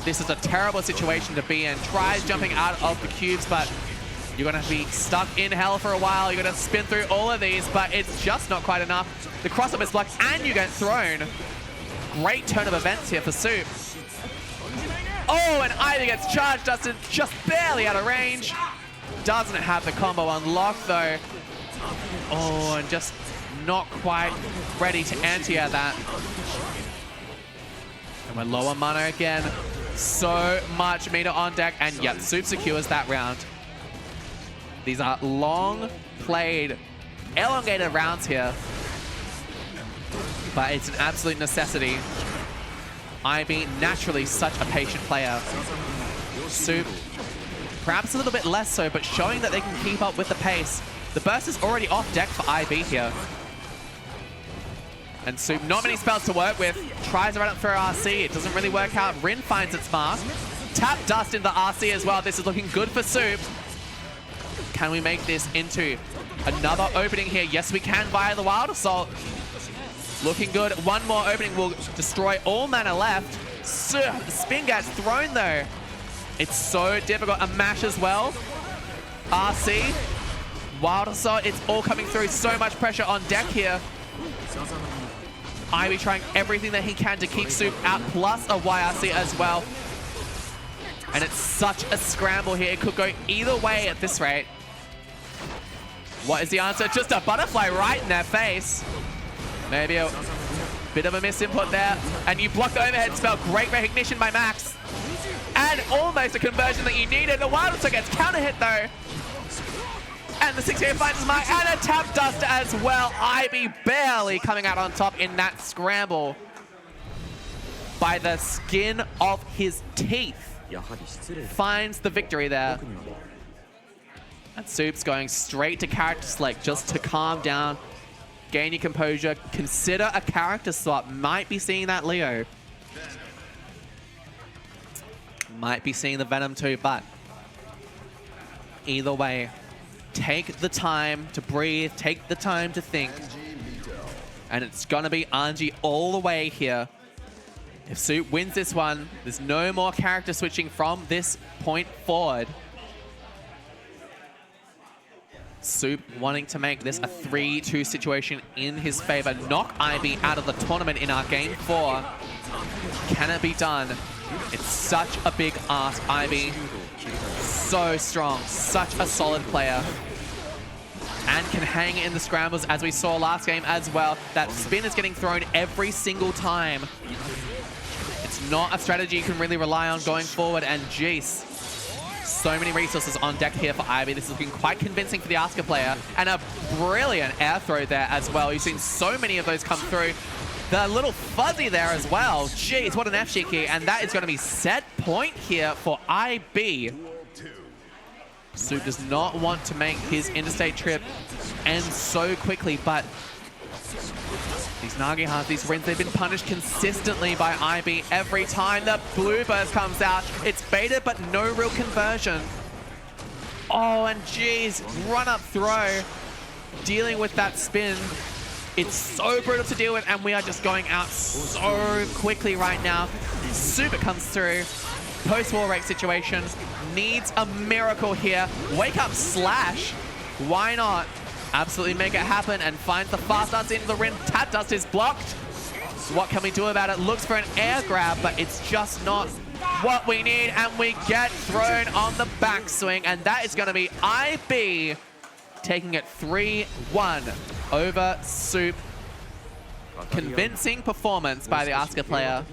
this is a terrible situation to be in. Tries jumping out of the cubes, but you're going to be stuck in hell for a while. You're going to spin through all of these, but it's just not quite enough. The cross-up is blocked, and you get thrown. Great turn of events here for Soup. Oh, and IB gets charged, Dustin just barely out of range. Doesn't have the combo unlocked, though. Oh, and just not quite ready to anti-air that. And we're low on mana again. So much meter on deck, and yep, Soup secures that round. These are long played, elongated rounds here. But it's an absolute necessity. IB, naturally such a patient player. Soup, perhaps a little bit less so, but showing that they can keep up with the pace. The burst is already off deck for IB here. And Soup, not many spells to work with. Tries to run up for RC. It doesn't really work out. Rin finds its mark. Tap Dust into RC as well. This is looking good for Soup. Can we make this into another opening here? Yes, we can via the Wild Assault. Looking good. One more opening will destroy all mana left. Spin gets thrown though. It's so difficult. A mash as well. RC. Wild Assault. It's all coming through. So much pressure on deck here. Ivy trying everything that he can to keep Soup out, plus a YRC as well. And it's such a scramble here. It could go either way at this rate. What is the answer? Just a butterfly right in their face. Maybe a bit of a misinput there. And you block the overhead spell. Great recognition by Max. And almost a conversion that you needed. The Wild Assault gets counter hit though. And the 6-8 finds his mark, and a Tap Dust as well. IB barely coming out on top in that scramble by the skin of his teeth. Finds the victory there. And Soup's going straight to character select just to calm down, gain your composure, consider a character swap. Might be seeing that Leo. Might be seeing the Venom too, but either way, take the time to breathe, take the time to think. And it's gonna be Anji all the way here. If Soup wins this one, there's no more character switching from this point forward. Soup wanting to make this a 3-2 situation in his favor. Knock IB out of the tournament in our game 4. Can it be done? It's such a big ask, IB. So strong, such a solid player. And can hang in the scrambles as we saw last game as well. That spin is getting thrown every single time. It's not a strategy you can really rely on going forward, and jeez. So many resources on deck here for Ivy. This is looking quite convincing for the Asuka player. And a brilliant air throw there as well. You've seen so many of those come through. The little fuzzy there as well. Jeez, what an F-Shiki. And that is going to be set point here for IB. Soup does not want to make his interstate trip end so quickly, but these Nagihas, these Rins, they've been punished consistently by IB every time the blue burst comes out. It's baited, but no real conversion. Oh, and geez, run up throw, dealing with that spin. It's so brutal to deal with, and we are just going out so quickly right now. Super comes through. Post-wall rake situation. Needs a miracle here. Wake up slash. Why not? Absolutely make it happen and finds the fast dance into the rim. Tap Dust is blocked. What can we do about it? Looks for an air grab, but it's just not what we need. And we get thrown on the backswing. And that is going to be IB taking it 3-1 over Soup. Convincing performance by the Asuka player.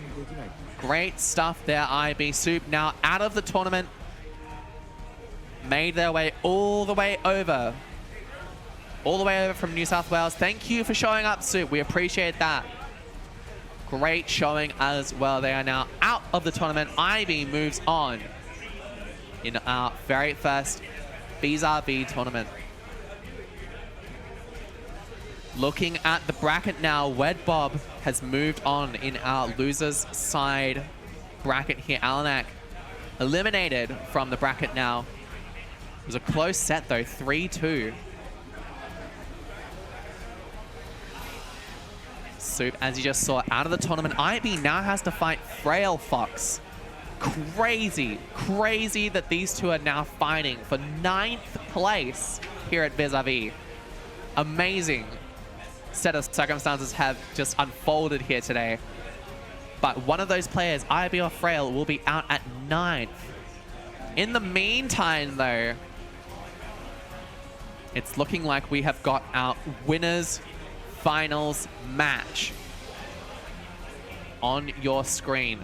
Great stuff there, IB. Soup now out of the tournament. Made their way all the way over. All the way over from New South Wales. Thank you for showing up, Soup. We appreciate that. Great showing as well. They are now out of the tournament. IB moves on in our very first Vis-à-Vis tournament. Looking at the bracket now, Wed Bob has moved on in our losers side bracket here. Alanak eliminated from the bracket now. It was a close set though, 3-2. Soup, as you just saw, out of the tournament. IB now has to fight Frail Fox. Crazy, crazy that these two are now fighting for 9th place here at Vis-à-Vis. Amazing set of circumstances have just unfolded here today. But one of those players, IB or Frail, will be out at 9th. In the meantime, though, it's looking like we have got our winners finals match on your screen.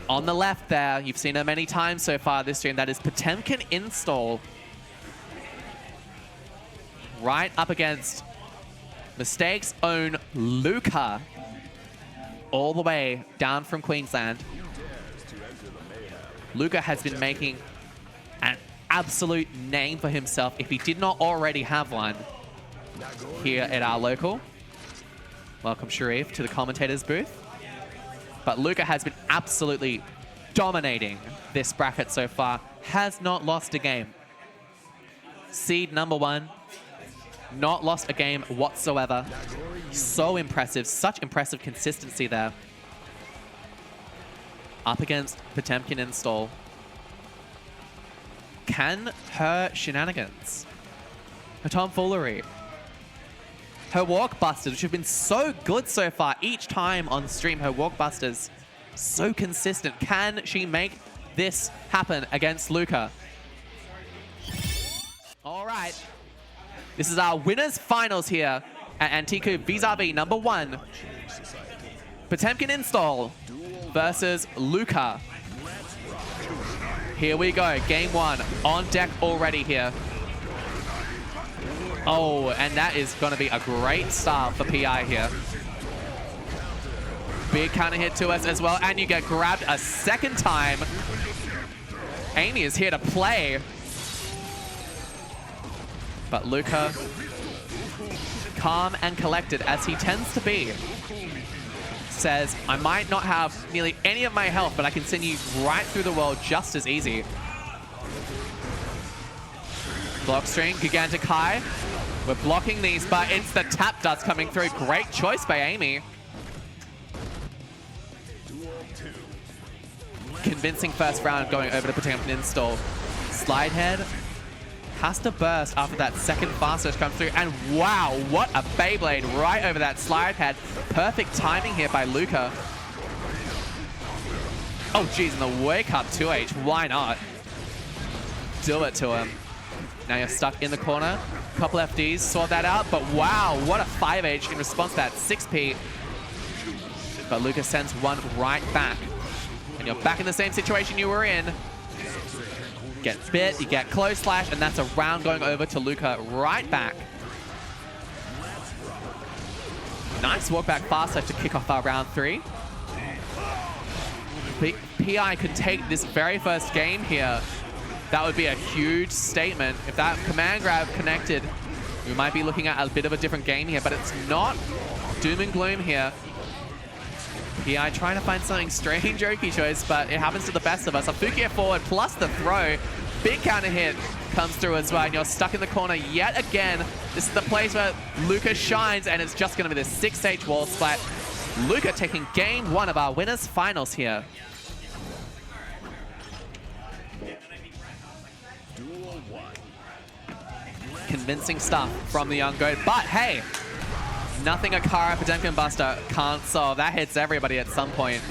On the left there, you've seen her many times so far this stream. That is Potemkin install. Right up against Mistake's own Luca. All the way down from Queensland. Luca has been making an absolute name for himself, if he did not already have one, here at our local. Welcome, Sharif, to the commentator's booth. But Luca has been absolutely dominating this bracket so far. Has not lost a game. Seed number 1. Not lost a game whatsoever. So impressive. Such impressive consistency there. Up against Potemkin install. Can her shenanigans, her tomfoolery, her walkbusters, which have been so good so far each time on stream, her walkbusters, so consistent. Can she make this happen against Luca? All right. This is our winners finals here at Antiku Vis-à-Vis number 1. Potemkin install versus Luca. Here we go, game 1 on deck already here. Oh, and that is going to be a great start for PI here. Big counter hit to us as well, and you get grabbed a second time. Amy is here to play. But Luca, calm and collected as he tends to be, says, I might not have nearly any of my health, but I can send you right through the world just as easy. Block string, Gigantic High. We're blocking these, but it's the tap dust coming through. Great choice by Amy. Convincing first round going over to Potemkin install. Slide head has to burst after that second fast surge comes through. And wow, what a Beyblade right over that slide head. Perfect timing here by Luca. Oh geez, and the wake up 2H, why not? Do it to him. Now you're stuck in the corner. Couple FDs, sort that out, but wow, what a 5H in response to that 6P. But Luca sends one right back. And you're back in the same situation you were in. Get bit, you get close slash, and that's a round going over to Luca right back. Nice walk back fast slash to kick off our round 3. PI could take this very first game here. That would be a huge statement. If that command grab connected, we might be looking at a bit of a different game here, but it's not doom and gloom here. PI trying to find something strange Oki choice, but it happens to the best of us. A Fukia forward plus the throw. Big counter hit comes through as well, and you're stuck in the corner yet again. This is the place where Luca shines, and it's just going to be the 6H wall splat. Luca taking game 1 of our winners finals here. Convincing stuff from the young goat, but hey, nothing a Kara Potemkin Buster can't solve. That hits everybody at some point.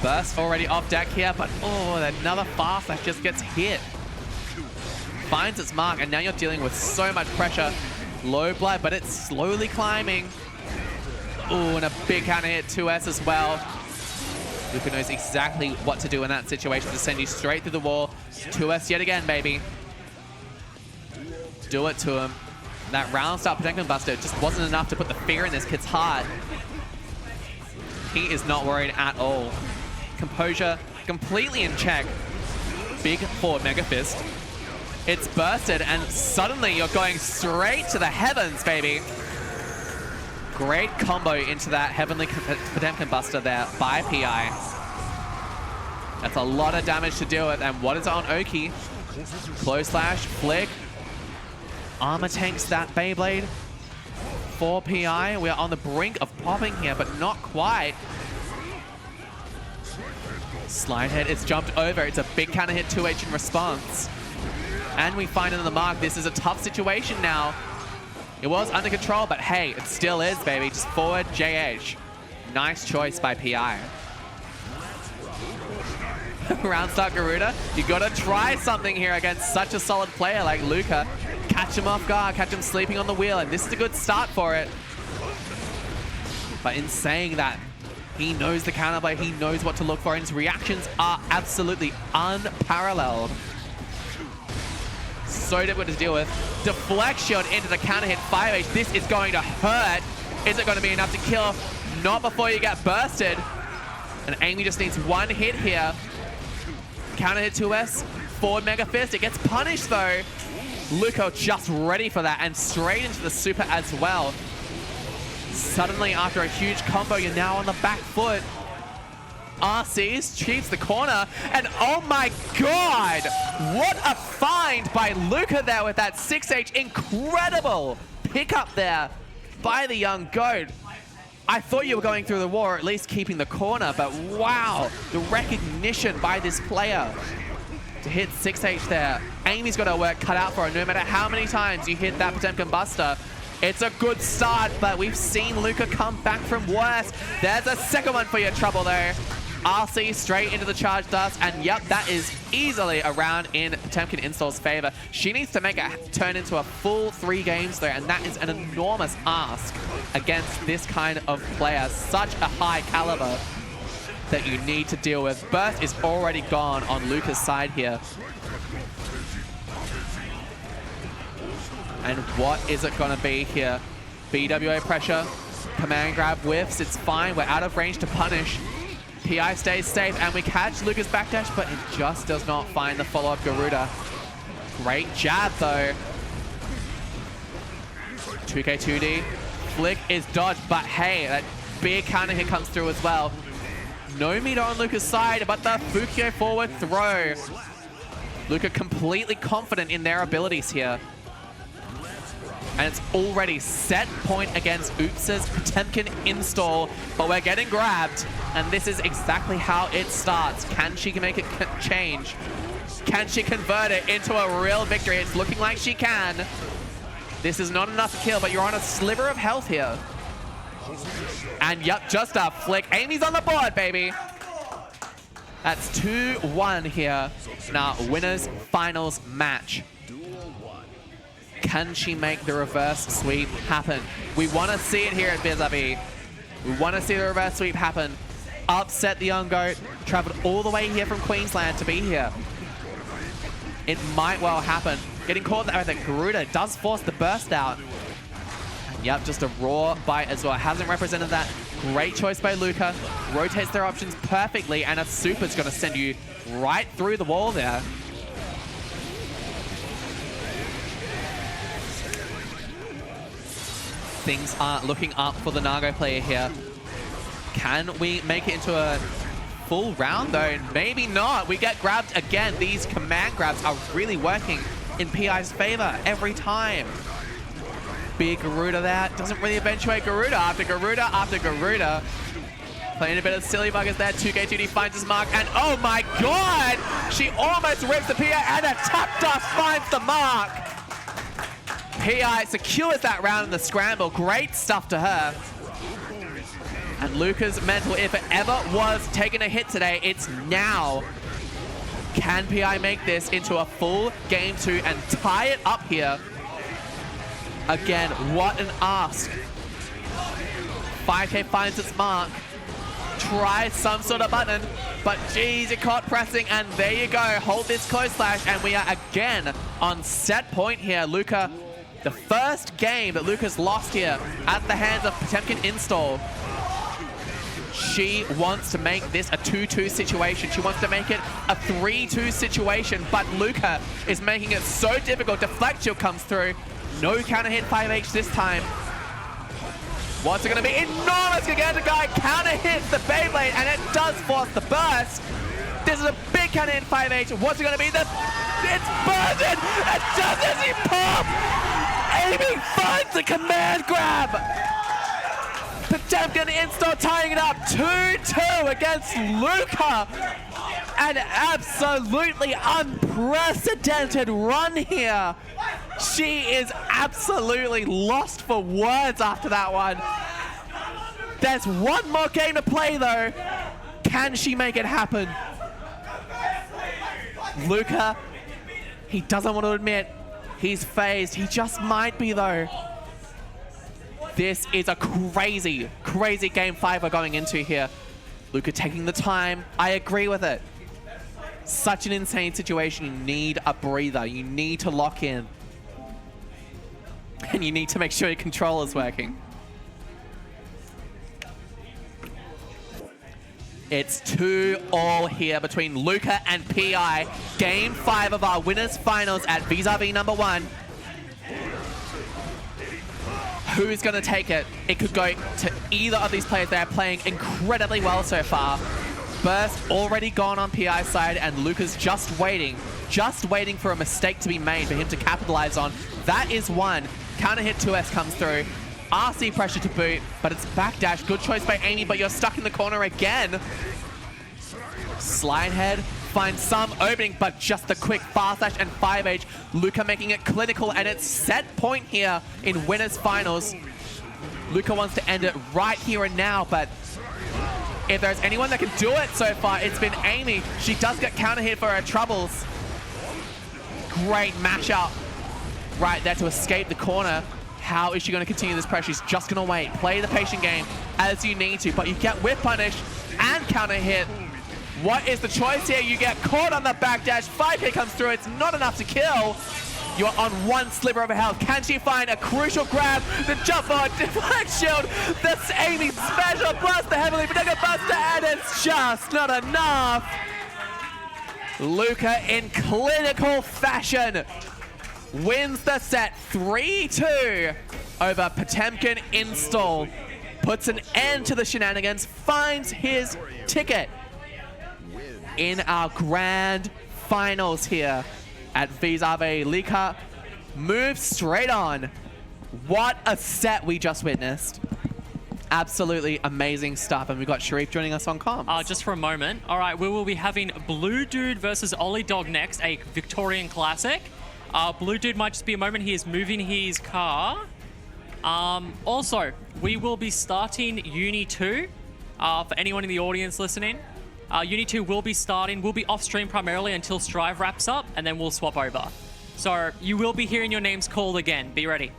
Burst already off deck here, but oh, another fast that just gets hit. Finds its mark, and now you're dealing with so much pressure. Low blood, but it's slowly climbing. Oh, and a big counter hit 2S as well. Luca knows exactly what to do in that situation to send you straight through the wall. 2S yet again, baby. Do it to him. That round start Potemkin Buster just wasn't enough to put the fear in this kid's heart. He is not worried at all. Composure completely in check. Big forward Mega Fist. It's bursted, and suddenly you're going straight to the heavens, baby. Great combo into that Heavenly Potemkin Buster there by PI. That's a lot of damage to deal with, and what is on Oki? Close slash, flick. Armor tanks that Beyblade for PI. We are on the brink of popping here, but not quite. Slide head, it's jumped over. It's a big counter hit 2H in response. And we find it on the mark. This is a tough situation now. It was under control, but hey, it still is, baby. Just forward JH. Nice choice by PI. Round start Garuda. You gotta try something here against such a solid player like Luca. Catch him off guard, catch him sleeping on the wheel, and this is a good start for it. But in saying that, He knows the counterplay. He knows what to look for. And his reactions are absolutely unparalleled. So difficult to deal with. Deflect shield into the counter hit 5H. This is going to hurt. Is it going to be enough to kill? Not before you get bursted. And Amy just needs one hit here. Counter hit 2S. Forward Mega Fist. It gets punished though. Luca just ready for that and straight into the super as well. Suddenly, after a huge combo, you're now on the back foot. RCs cheats the corner, and oh my god! What a find by Luca there with that 6H. Incredible pickup there by the young goat. I thought you were going through the wall, or at least keeping the corner, but wow, the recognition by this player to hit 6H there. Amy's got her work cut out for her. No matter how many times you hit that Potemkin Buster, it's a good start, but we've seen Luca come back from worse. There's a second one for your trouble though. RC straight into the charge dust, and yep, that is easily a round in Potemkin Install's favor. She needs to make it turn into a full 3 games though, and that is an enormous ask against this kind of player. Such a high caliber that you need to deal with. Burst is already gone on Luca's side here. And what is it gonna be here? BWA pressure, command grab whiffs, it's fine, we're out of range to punish. PI stays safe, and we catch Luca's backdash, but it just does not find the follow-up Garuda. Great jab, though. 2K2D. Flick is dodged, but hey, that big counter hit comes through as well. No meter on Luca's side, but the Fukyo forward throw. Luca completely confident in their abilities here. And it's already set point against Oops' Potemkin install, but we're getting grabbed, and this is exactly how it starts. Can she make it change? Can she convert it into a real victory? It's looking like she can. This is not enough to kill, but you're on a sliver of health here. And yep, just a flick. Amy's on the board, baby. That's 2-1 here in our winners finals match. Can she make the reverse sweep happen? We want to see it here at Vis-à-Vis. We want to see the reverse sweep happen. Upset the young goat. Traveled all the way here from Queensland to be here. It might well happen. Getting caught there with a Garuda does force the burst out. And yep, just a raw bite as well. Hasn't represented that. Great choice by Luca. Rotates their options perfectly, and a super's going to send you right through the wall there. Things are looking up for the Nago player here. Can we make it into a full round though? Maybe not. We get grabbed again. These command grabs are really working in PI's favor every time. Big Garuda there. Doesn't really eventuate Garuda after Garuda after Garuda. Playing a bit of silly buggers there. 2K2D finds his mark, and oh my god! She almost rips the PI, and a tap dust finds the mark! PI secures that round in the scramble. Great stuff to her. And Luca's mental, if it ever was taking a hit today, it's now. Can PI make this into a full game 2 and tie it up here? Again, what an ask. 5K finds its mark. Tries some sort of button, but geez, you're caught pressing, and there you go. Hold this close slash, and we are again on set point here. Luca, the first game that Luca's lost here at the hands of Potemkin install. She wants to make this a 2-2 situation. She wants to make it a 3-2 situation, but Luca is making it so difficult. Deflect shield comes through. No counter hit 5H this time. What's it going to be? Enormous Gigantic Guy counter hits the Beyblade, and it does force the burst. This is a big counter hit 5H. What's it going to be? It's bursted! And just as he pops, Amy finds the command grab. Potemkin install tying it up 2-2 against Luca. An absolutely unprecedented run here. She is absolutely lost for words after that one. There's one more game to play though. Can she make it happen? Luca, he doesn't want to admit he's phased. He just might be though. This is a crazy, crazy game 5 we're going into here. Luca taking the time. I agree with it. Such an insane situation. You need a breather. You need to lock in. And you need to make sure your controller's working. It's 2-all here between Luca and PI. Game 5 of our winners finals at Vis-à-Vis #1. Who's going to take it? It could go to either of these players. They're playing incredibly well so far. Burst already gone on PI's side, and Luca's just waiting for a mistake to be made for him to capitalize on. That is one. Counter hit 2S comes through. RC pressure to boot, but it's backdash. Good choice by Amy, but you're stuck in the corner again. Slide head finds some opening, but just the quick fast slash and 5H. Luca making it clinical, and it's set point here in winners finals. Luca wants to end it right here and now, but if there's anyone that can do it so far, it's been Amy. She does get counter hit for her troubles. Great mashup right there to escape the corner. How is she going to continue this pressure? She's just going to wait. Play the patient game as you need to, but you get whip punish and counter hit. What is the choice here? You get caught on the backdash. 5K comes through. It's not enough to kill. You're on one sliver of a health. Can she find a crucial grab? The jump forward, deflect shield. That's Amy's special plus the heavily protected buster, and it's just not enough. Luca in clinical fashion wins the set 3-2 over Potemkin install. Puts an end to the shenanigans, finds his ticket in our grand finals here at Vis-à-Vis. Luca moves straight on. What a set we just witnessed. Absolutely amazing stuff. And we've got Sharif joining us on comms. Just for a moment. All right, we will be having Blue Dude versus Ollie Dog next, a Victorian classic. Blue Dude might just be a moment. He is moving his car. Also, we will be starting Uni 2 for anyone in the audience listening. Uni 2 will be starting. We'll be off stream primarily until Strive wraps up, and then we'll swap over. So you will be hearing your names called again. Be ready.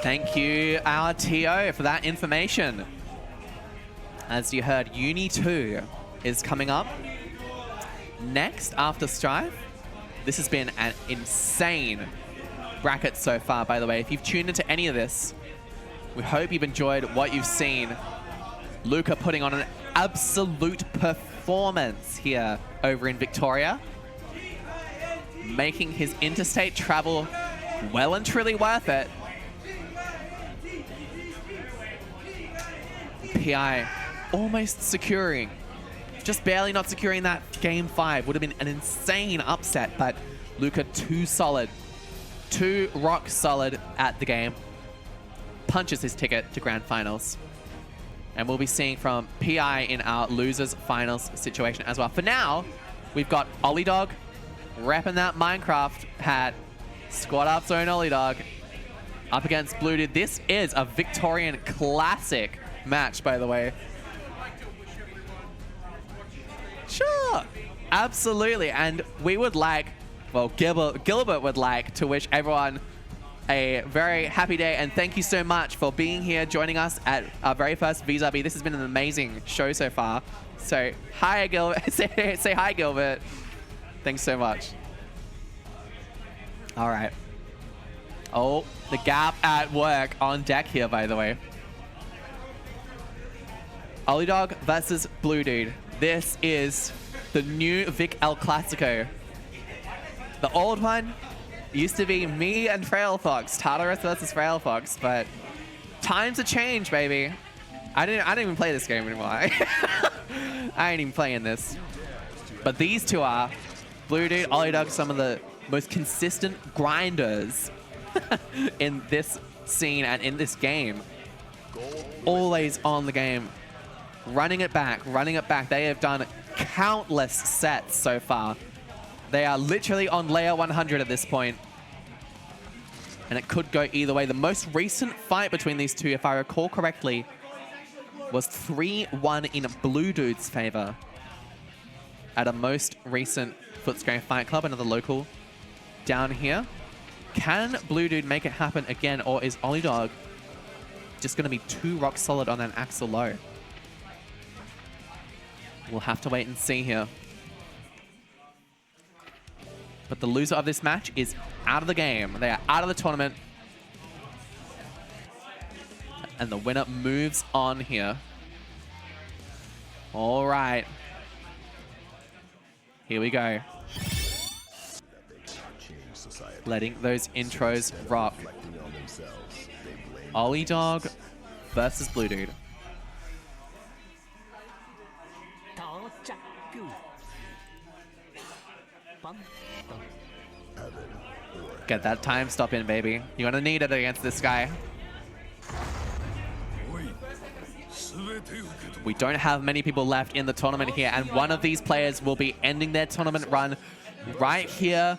Thank you, our TO, for that information. As you heard, Uni 2 is coming up next after Strive. This has been an insane bracket so far, by the way. If you've tuned into any of this, we hope you've enjoyed what you've seen. Luca putting on an absolute performance here over in Victoria, making his interstate travel well and truly worth it. PI almost securing, just barely not securing that game 5. Would have been an insane upset, but Luca too solid, too rock solid at the game. Punches his ticket to grand finals. And we'll be seeing from PI in our losers finals situation as well. For now, we've got Ollie Dog repping that Minecraft hat. Squad Up's own Ollie Dog up against Blue Dude. This is a Victorian classic match, by the way. Sure, absolutely. And we would like, well, Gilbert would like to wish everyone a very happy day, and thank you so much for being here, joining us at our very first Vis-à-Vis. This has been an amazing show so far. So, hi, Gilbert. say hi, Gilbert. Thanks so much. All right. Oh, the gap at work on deck here, by the way. Ollie Dog versus Blue Dude. This is the new Vic El Clasico. The old one used to be me and Frail Fox, Tartarus versus Frail Fox, but times have changed, baby. I didn't even play this game anymore. I ain't even playing this. But these two are Blue Dude, Ollie Dog, some of the most consistent grinders in this scene and in this game. Always on the game, running it back, running it back. They have done countless sets so far. They are literally on layer 100 at this point. And it could go either way. The most recent fight between these two, if I recall correctly, was 3-1 in Blue Dude's favor at a most recent Footscray Fight Club, another local down here. Can Blue Dude make it happen again, or is Ollie Dog just going to be too rock solid on that Axel low? We'll have to wait and see here. But the loser of this match is out of the game. They are out of the tournament. And the winner moves on here. All right. Here we go. Letting those intros rock. Ollie Dog versus Blue Dude. Get that time stop in, baby. You're gonna need it against this guy. We don't have many people left in the tournament here, and one of these players will be ending their tournament run right here,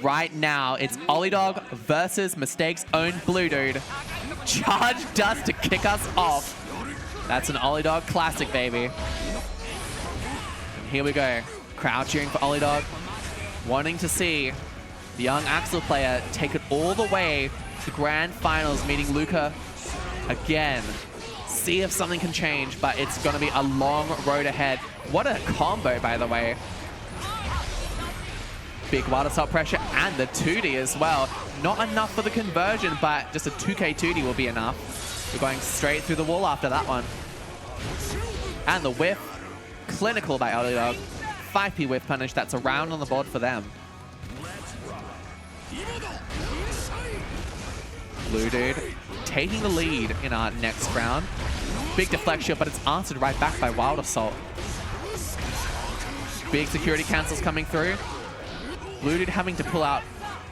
right now. It's Ollie Dog versus Mistake's own Blue Dude. Charge Dust to kick us off. That's an Ollie Dog classic, baby. And here we go. Crowd cheering for Ollie Dog. Wanting to see the young Axel player take it all the way to grand finals, meeting Luca again. See if something can change, but it's going to be a long road ahead. What a combo, by the way. Big wild assault pressure and the 2D as well. Not enough for the conversion, but just a 2K 2D will be enough. We're going straight through the wall after that one. And the whiff. Clinical by Ollie Dog. 5P whiff punish. That's a round on the board for them. Blue Dude taking the lead in our next round. Big deflection, but it's answered right back by Wild Assault. Big security cancels coming through. Blue Dude having to pull out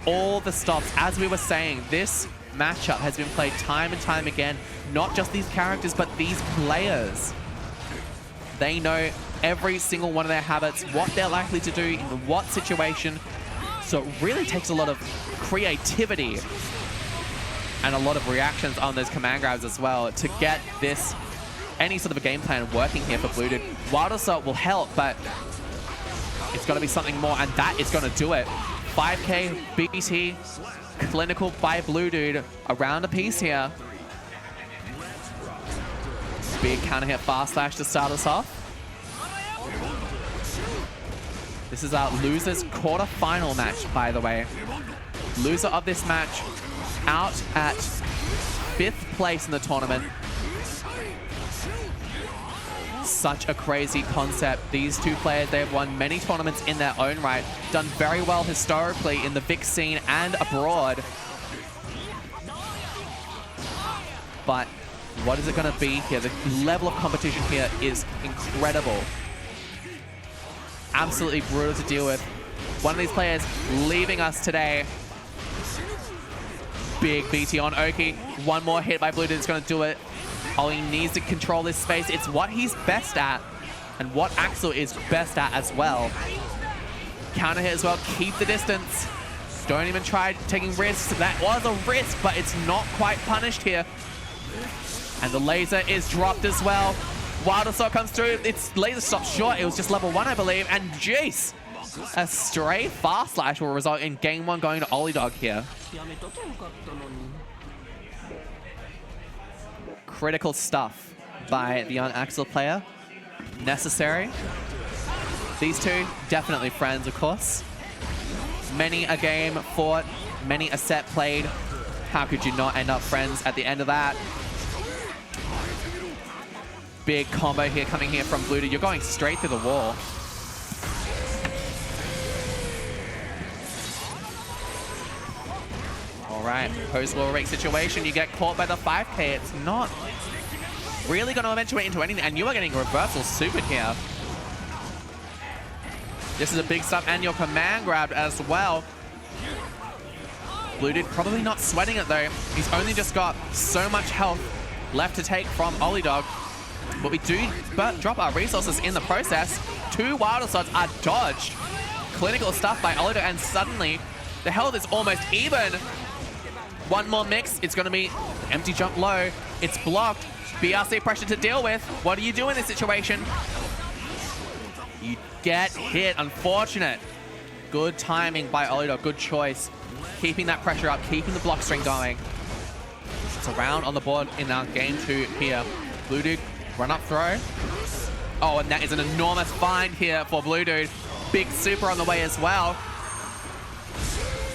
all the stops. As we were saying, this matchup has been played time and time again. Not just these characters, but these players. They know every single one of their habits, what they're likely to do, in what situation. So it really takes a lot of creativity and a lot of reactions on those command grabs as well to get this, any sort of a game plan working here for Blue Dude. Wild Assault will help, but it's got to be something more, and that is going to do it. 5K BT, clinical by Blue Dude, around a piece here. Big counter hit fast slash to start us off. This is our loser's quarter-final match, by the way. Loser of this match out at 5th place in the tournament. Such a crazy concept. These two players, they have won many tournaments in their own right, done very well historically in the Vic scene and abroad. But what is it going to be here? The level of competition here is incredible. Absolutely brutal to deal with. One of these players leaving us today. Big BT on Oki. One more hit by Blue Dude is going to do it. Ollie needs to control this space. It's what he's best at and what Axel is best at as well. Counter hit as well. Keep the distance. Don't even try taking risks. That was a risk, but it's not quite punished here. And the laser is dropped as well. Wild Assault comes through. Its laser stopped short. It was just level 1, I believe. And jeez, a stray fast slash will result in game 1 going to Ollie Dog here. Critical stuff by the young Axel player. Necessary. These two, definitely friends, of course. Many a game fought, many a set played. How could you not end up friends at the end of that? Big combo here coming here from Blue Dude. You're going straight through the wall. All right, post-wall rake situation. You get caught by the 5K. It's not really going to eventuate into anything. And you are getting reversal supered here. This is a big stuff, and your command grabbed as well. Blue Dude probably not sweating it though. He's only just got so much health left to take from Ollie Dog. But we do drop our resources in the process. 2 Wild Assaults are dodged. Clinical stuff by Ollie Dog, and suddenly the health is almost even. One more mix. It's going to be empty jump low. It's blocked. BRC pressure to deal with. What do you do in this situation? You get hit. Unfortunate. Good timing by Ollie Dog. Good choice. Keeping that pressure up. Keeping the block string going. It's a round on the board in our game 2 here. Blue Dude, run up throw. Oh, and that is an enormous find here for Blue Dude. Big super on the way as well.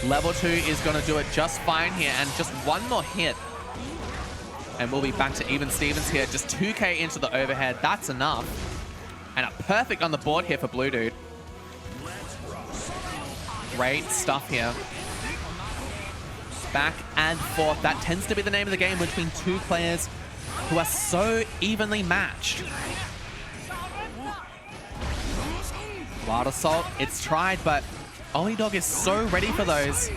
Level 2 is going to do it just fine here, and just one more hit. And we'll be back to even Stevens here. Just 2k into the overhead. That's enough. And a perfect on the board here for Blue Dude. Great stuff here. Back and forth. That tends to be the name of the game between two players who are so evenly matched. Wild Assault, it's tried, but Olidog is so ready for those.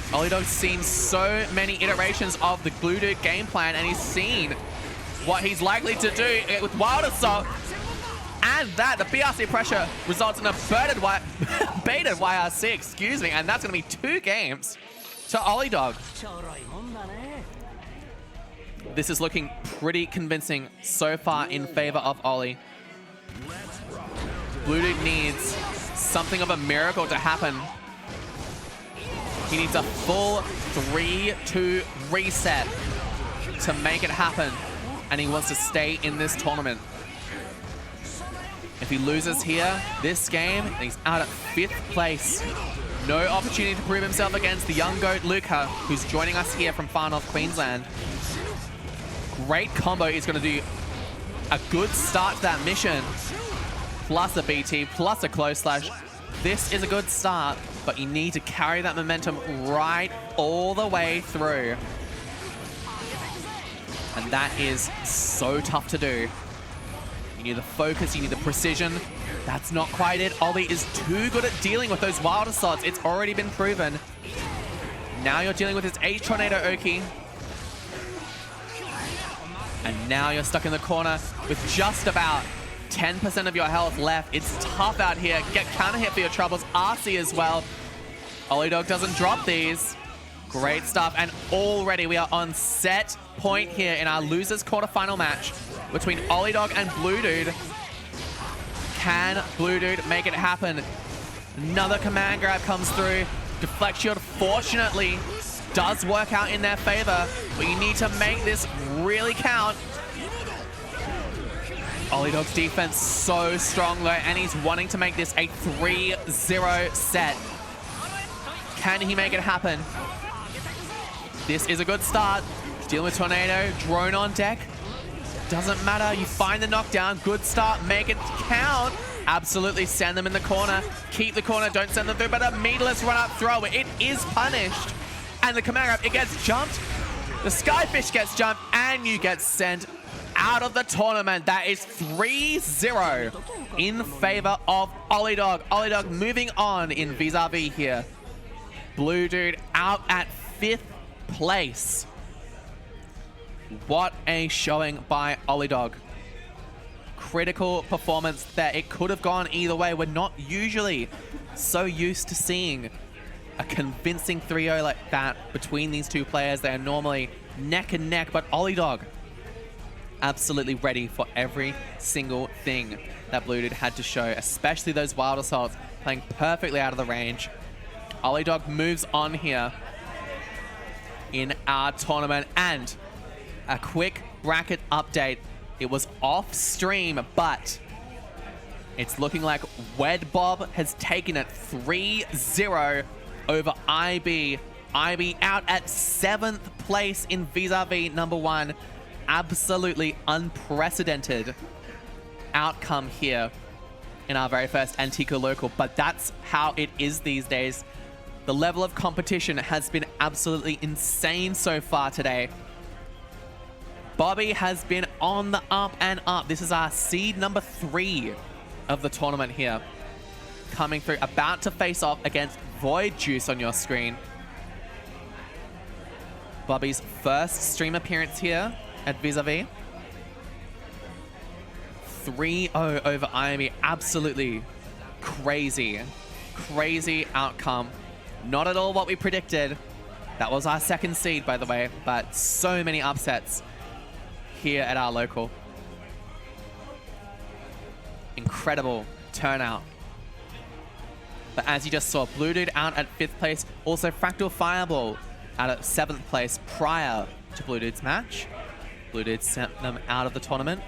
Olidog's seen so many iterations of the Blue Dude game plan, and he's seen what he's likely to do with Wild Assault. And that, the BRC pressure results in a baited YRC, excuse me, and that's going to be 2 games to Olidog. This is looking pretty convincing so far in favor of Oli. Blue Dude needs something of a miracle to happen. He needs a full 3-2 reset to make it happen, and he wants to stay in this tournament. If he loses here, this game, he's out at 5th place. No opportunity to prove himself against the young goat Luca, who's joining us here from far north Queensland. Great combo is going to do a good start to that mission. Plus a BT, plus a close slash. This is a good start, but you need to carry that momentum right all the way through. And that is so tough to do. You need the focus, you need the precision. That's not quite it. Oli is too good at dealing with those wild assaults. It's already been proven. Now you're dealing with his H-Tornado Oki. And now you're stuck in the corner with just about 10% of your health left. It's tough out here. Get counter hit for your troubles. RC as well. Olidog doesn't drop these. Great stuff. And already we are on set point here in our losers quarterfinal match between Olidog and Blue Dude. Can Blue Dude make it happen? Another command grab comes through. Deflect shield, fortunately, does work out in their favor, but you need to make this really count. Olidog's defense so strong though, and he's wanting to make this a 3-0 set. Can he make it happen? This is a good start. Dealing with Tornado, drone on deck. Doesn't matter, you find the knockdown. Good start, make it count. Absolutely send them in the corner. Keep the corner, don't send them through, but a meterless run-up throw. It is punished. And the command grab, it gets jumped. The Skyfish gets jumped, and you get sent out of the tournament. That is 3-0 in favor of Olidog. Olidog moving on in Vis-a-Vis here. Blue Dude out at 5th place. What a showing by Olidog. Critical performance there. It could have gone either way. We're not usually so used to seeing a convincing 3-0 like that between these two players. They are normally neck and neck, but Olidog absolutely ready for every single thing that Blue Dude had to show, especially those wild assaults, playing perfectly out of the range. Olidog moves on here in our tournament, and a quick bracket update. It was off stream, but it's looking like Wed Bob has taken it 3-0 over IB. IB out at 7th place in Vis-a-Vis #1. Absolutely unprecedented outcome here in our very first Antigua local, but that's how it is these days. The level of competition has been absolutely insane so far today. Bobby has been on the up and up. This is our seed #3 of the tournament here. Coming through, about to face off against Void Juice on your screen. Bobby's first stream appearance here at Vis-a-Vis. 3-0 over IME. Absolutely crazy. Crazy outcome. Not at all what we predicted. That was our second seed, by the way, but so many upsets here at our local. Incredible turnout. But as you just saw, Blue Dude out at 5th place. Also Fractal Fireball out at 7th place prior to Blue Dude's match. Blue Dude sent them out of the tournament.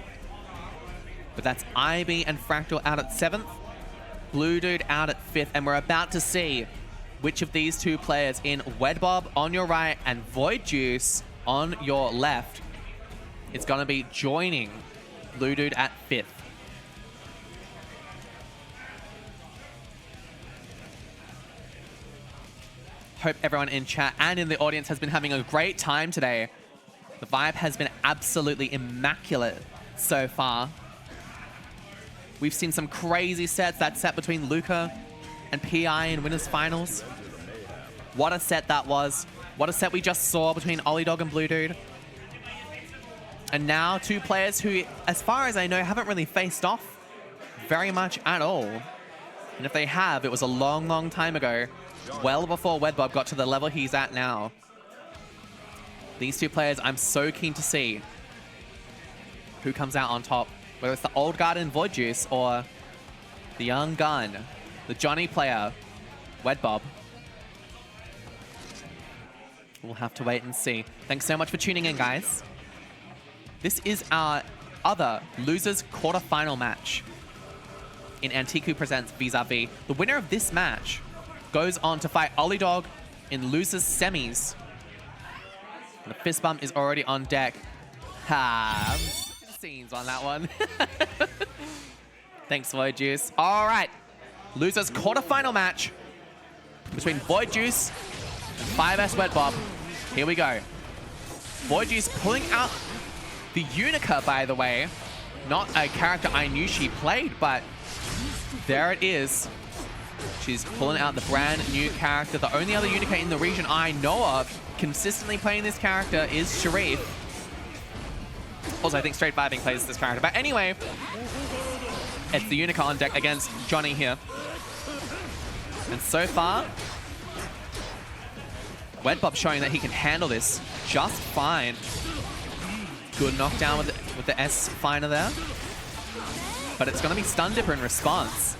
But that's IB and Fractal out at 7th. Blue Dude out at 5th. And we're about to see which of these two players in Wedbob on your right and Void Juice on your left is going to be joining Blue Dude at 5th. Hope everyone in chat and in the audience has been having a great time today. The vibe has been absolutely immaculate so far. We've seen some crazy sets. That set between Luca and PI in Winners Finals. What a set that was. What a set we just saw between Ollie Dog and Blue Dude. And now two players who, as far as I know, haven't really faced off very much at all. And if they have, it was a long, long time ago. Well before Wedbob got to the level he's at now. These two players, I'm so keen to see who comes out on top. Whether it's the old guard in Void Juice or the young gun, the Johnny player, Wedbob. We'll have to wait and see. Thanks so much for tuning in, guys. This is our other losers quarterfinal match in Antiku Presents Vis-à-Vis. The winner of this match goes on to fight Ollie Dog in losers semis. And the fist bump is already on deck. Ha! Scenes on that one. Thanks, Void Juice. All right, losers quarterfinal match between Void Juice and 5S Wedbob. Here we go. Void Juice pulling out the Unica, by the way. Not a character I knew she played, but there it is. She's pulling out the brand new character. The only other Unica in the region I know of consistently playing this character is Xrd REV. Also, I think Straight Vibing plays this character. But anyway, it's the Unica on deck against Johnny here. And so far, Wedbob showing that he can handle this just fine. Good knockdown with the S Finer there. But it's going to be Stun Dipper in response.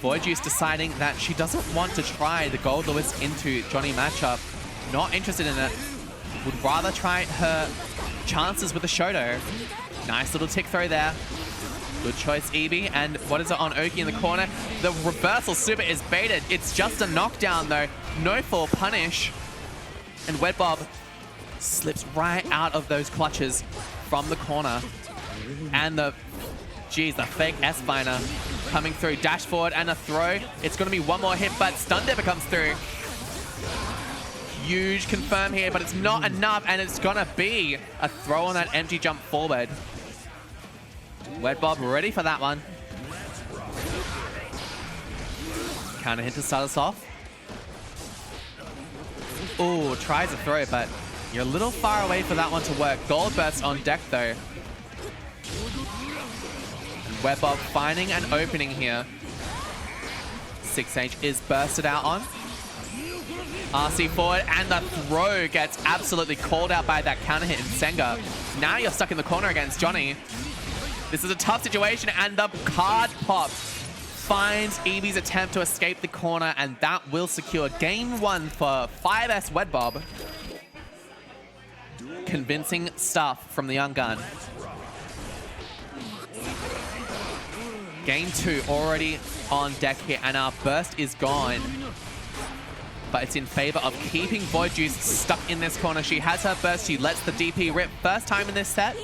Void Juice deciding that she doesn't want to try the Gold Lewis into Johnny matchup. Not interested in it. Would rather try her chances with the Shoto. Nice little tick throw there. Good choice, Eevee. And what is it on Oki in the corner? The reversal super is baited. It's just a knockdown, though. No full punish. And Wedbob slips right out of those clutches from the corner. And the fake S-Finer coming through. Dash forward and a throw. It's going to be one more hit, but Stun Dipper comes through. Huge confirm here, but it's not enough, and it's gonna be a throw on that empty jump forward. Wedbob ready for that one. Counter hit to start us off. Ooh, tries a throw, but you're a little far away for that one to work. Gold burst on deck though. Wedbob finding an opening here. 6H is bursted out on. RC forward, and the throw gets absolutely called out by that counter hit in Senga. Now you're stuck in the corner against Johnny. This is a tough situation, and the card pop finds Eevee's attempt to escape the corner, and that will secure game 1 for 5S Wedbob. Convincing stuff from the young gun. Game 2 already on deck here, and our burst is gone. But it's in favor of keeping Void Juice stuck in this corner. She has her burst. She lets the DP rip. First time in this set.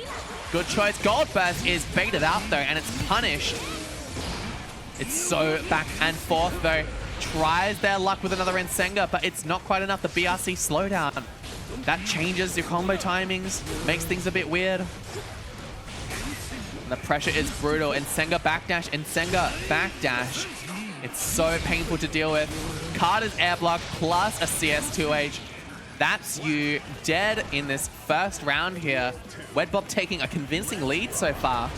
Good choice. Gold burst is baited out, though, and it's punished. It's so back and forth, though. Tries their luck with another Nsenga, but it's not quite enough. The BRC slowdown. That changes your combo timings. Makes things a bit weird. The pressure is brutal. Nsenga backdash. Nsenga backdash. It's so painful to deal with. Carter's air block plus a CS2H. That's you dead in this first round here. Wedbob taking a convincing lead so far.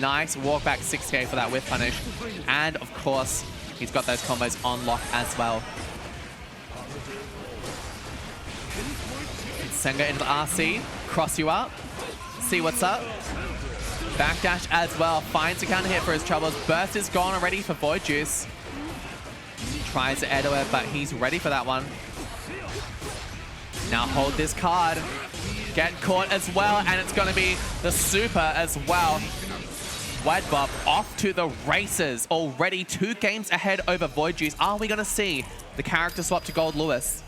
Nice walk back 6K for that whiff punish. And of course, he's got those combos on lock as well. Senga into the RC. Cross you up. See what's up. Backdash as well. Finds a counter hit for his troubles. Burst is gone already for Void Juice. Tries to air to it, but he's ready for that one. Now hold this card. get caught as well, and it's going to be the super as well. Wedbob off to the races, already 2 games ahead over Void Juice. Are we going to see the character swap to Gold Lewis?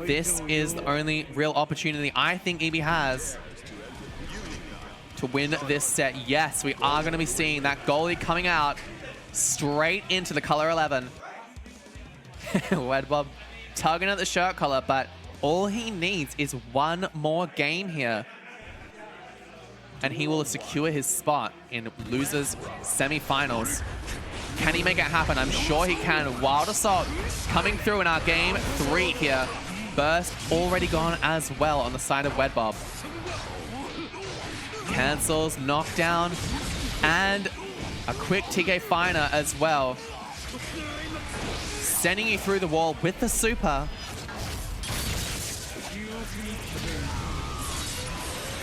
This is the only real opportunity I think EB has to win this set. Yes, we are going to be seeing that goalie coming out straight into the color 11. Wedbob tugging at the shirt collar, but all he needs is one more game here, and he will secure his spot in losers semifinals. Can he make it happen? I'm sure he can. Wild Assault coming through in our game 3 here. Burst already gone as well on the side of Wedbob. Cancels, knockdown, and a quick TK Finer as well. Sending you through the wall with the super.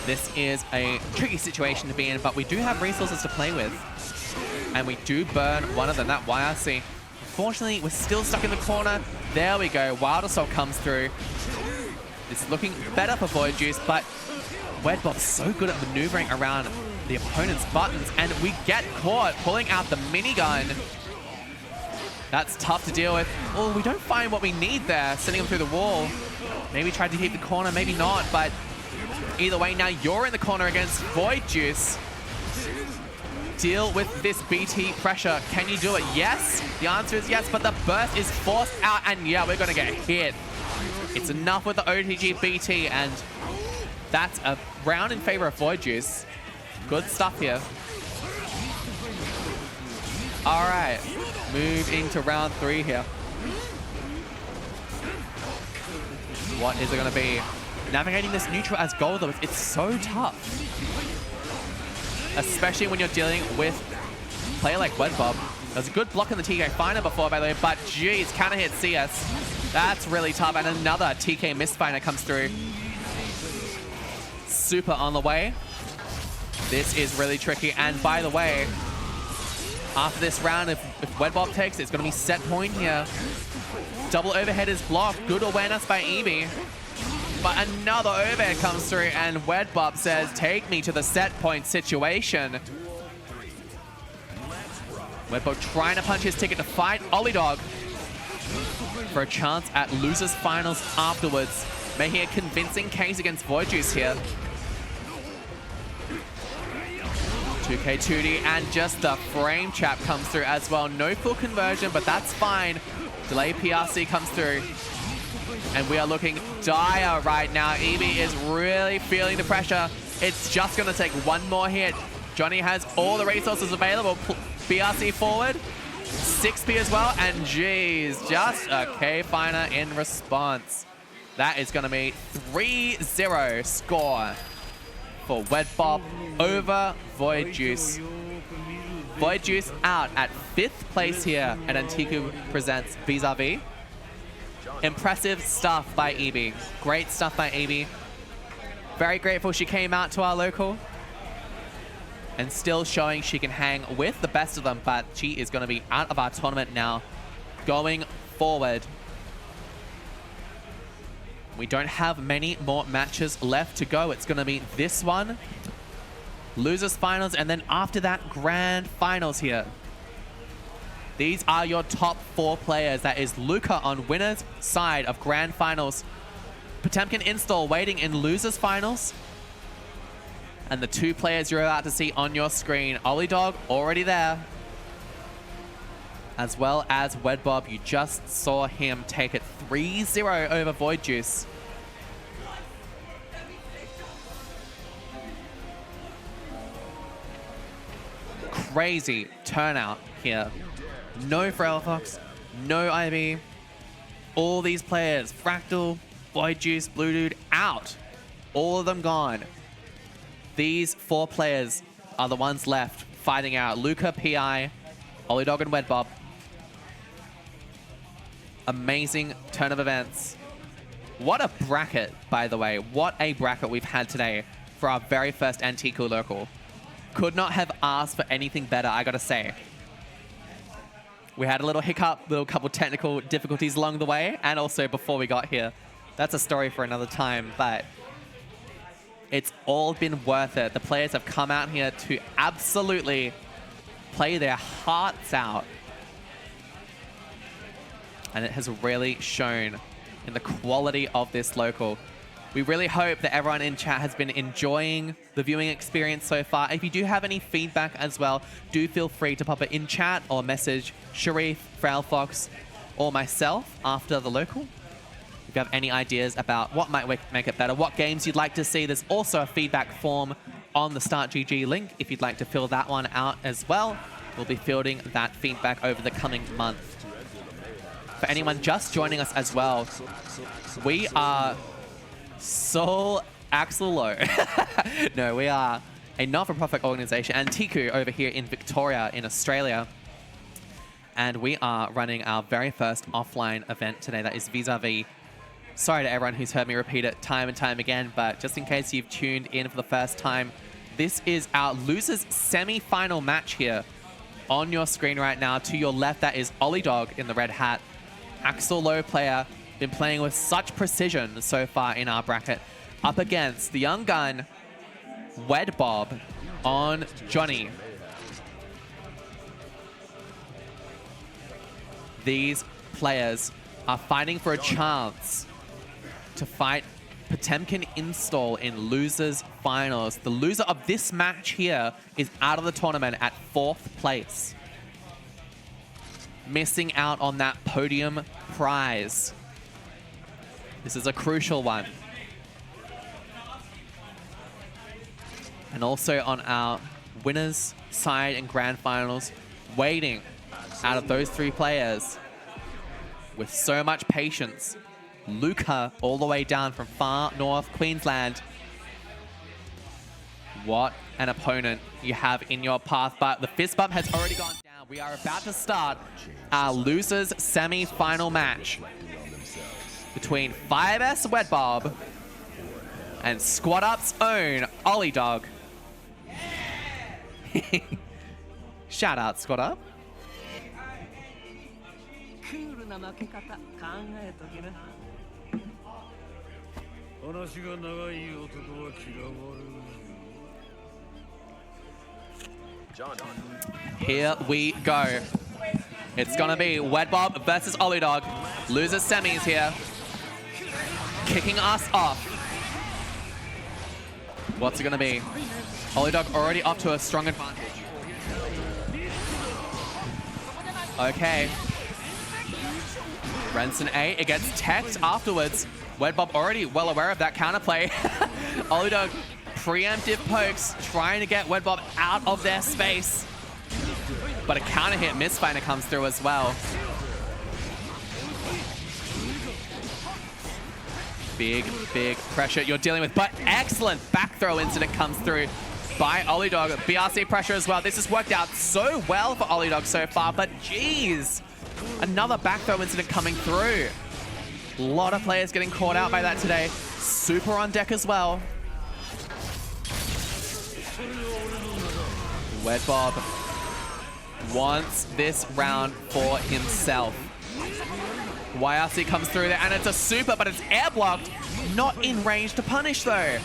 This is a tricky situation to be in, but we do have resources to play with. And we do burn one of them, that YRC. Unfortunately, we're still stuck in the corner. There we go, Wild Assault comes through. It's looking better for Void Juice, but Wedbob's so good at maneuvering around the opponent's buttons, and we get caught pulling out the minigun. That's tough to deal with. Oh, we don't find what we need there, sending him through the wall. Maybe tried to keep the corner, maybe not, but either way, now you're in the corner against Void Juice. Deal with this BT pressure. Can you do it? Yes. The answer is yes, but the burst is forced out, and yeah, we're gonna get hit. It's enough with the OTG BT, and that's a round in favor of Void Juice. Good stuff here. All right, move into round 3 here. What is it gonna be? Navigating this neutral as gold, though, it's so tough. Especially when you're dealing with a player like Wedbob. There's a good block in the TK Finer before, by the way, but geez, counter hit CS. That's really tough, and another TK Mistfiner comes through. Super on the way. This is really tricky, and by the way, after this round, if Wedbob takes it, it's going to be set point here. Double overhead is blocked. Good awareness by Eevee. But another overhead comes through, and Wedbob says, take me to the set point situation. Wedbob trying to punch his ticket to fight Ollie Dog for a chance at losers finals afterwards. Making a convincing case against Void Juice here. 2K2D, and just the frame trap comes through as well. No full conversion, but that's fine. Delay PRC comes through. And we are looking dire right now. Eevee is really feeling the pressure. It's just going to take one more hit. Johnny has all the resources available. BRC forward. 6P as well. And geez, just a K-Finer in response. That is going to be 3-0 score for Wedbob over Void Juice. Void Juice out at 5th place here at Antiku presents Vis-à-Vis. Impressive stuff by Eevee. Great stuff by Eevee. Very grateful she came out to our local. And still showing she can hang with the best of them, but she is going to be out of our tournament now. Going forward. We don't have many more matches left to go. It's going to be this one. Losers finals, and then after that, grand finals here. These are your top 4 players. That is Luca on winner's side of grand finals. Potemkin Install waiting in losers finals. And the 2 players you're about to see on your screen. Ollie Dog already there. As well as Wedbob. You just saw him take it 3-0 over Void Juice. Crazy turnout here. No Frail Fox, no IB. All these players, Fractal, Void Juice, Blue Dude, out. All of them gone. These 4 players are the ones left fighting out. Luca, PI, Ollie Dog, and Wedbob. Amazing turn of events. What a bracket, by the way. What a bracket we've had today for our very first Antiku local. Could not have asked for anything better, I gotta say. We had a little hiccup, little couple technical difficulties along the way, and also before we got here. that's a story for another time, but it's all been worth it. The players have come out here to absolutely play their hearts out. And it has really shown in the quality of this local. We really hope that everyone in chat has been enjoying the viewing experience so far. If you do have any feedback as well, do feel free to pop it in chat or message Sharif, Frail Fox, or myself after the local. If you have any ideas about what might make it better, what games you'd like to see, there's also a feedback form on the Start GG link if you'd like to fill that one out as well. We'll be fielding that feedback over the coming month. For anyone just joining us as well, we are Soul Axel Low. No, we are a not-for-profit organization, and Tiku over here in Victoria in Australia. And we are running our very first offline event today. That is Vis-à-Vis. Sorry to everyone who's heard me repeat it time and time again, but just in case you've tuned in for the first time, this is our losers semi-final match here on your screen right now. To your left, that is Ollie Dog in the red hat. Axel Low player, been playing with such precision so far in our bracket, up against the young gun, Wed Bob on Johnny. These players are fighting for a chance to fight Potemkin Install in losers finals. The loser of this match here is out of the tournament at 4th place, missing out on that podium prize. This is a crucial one. And also on our winners side and grand finals, waiting out of those 3 players with so much patience, Luca all the way down from far north Queensland. What an opponent you have in your path, but the fist bump has already gone down. We are about to start our losers semi-final match between 5S Wed Bob and Squad Up's own Ollie Dog. Shout out, Squad Up. Here we go. It's gonna be Wed Bob versus Ollie Dog. Losers semis here. Kicking us off. What's it gonna be? Ollie Dog already up to a strong advantage. Okay. Renson A, it gets teched afterwards. Wed Bob already well aware of that counterplay. Ollie Dog preemptive pokes, trying to get Wed Bob out of their space. But a counter hit misfinder comes through as well. Big, big pressure you're dealing with, but excellent back throw incident comes through by Ollie Dog. BRC pressure as well. This has worked out so well for Ollie Dog so far, but geez, another back throw incident coming through. A lot of players getting caught out by that today. Super on deck as well. Wed Bob wants this round for himself. YRC comes through there, and it's a super, but it's air blocked. Not in range to punish, though.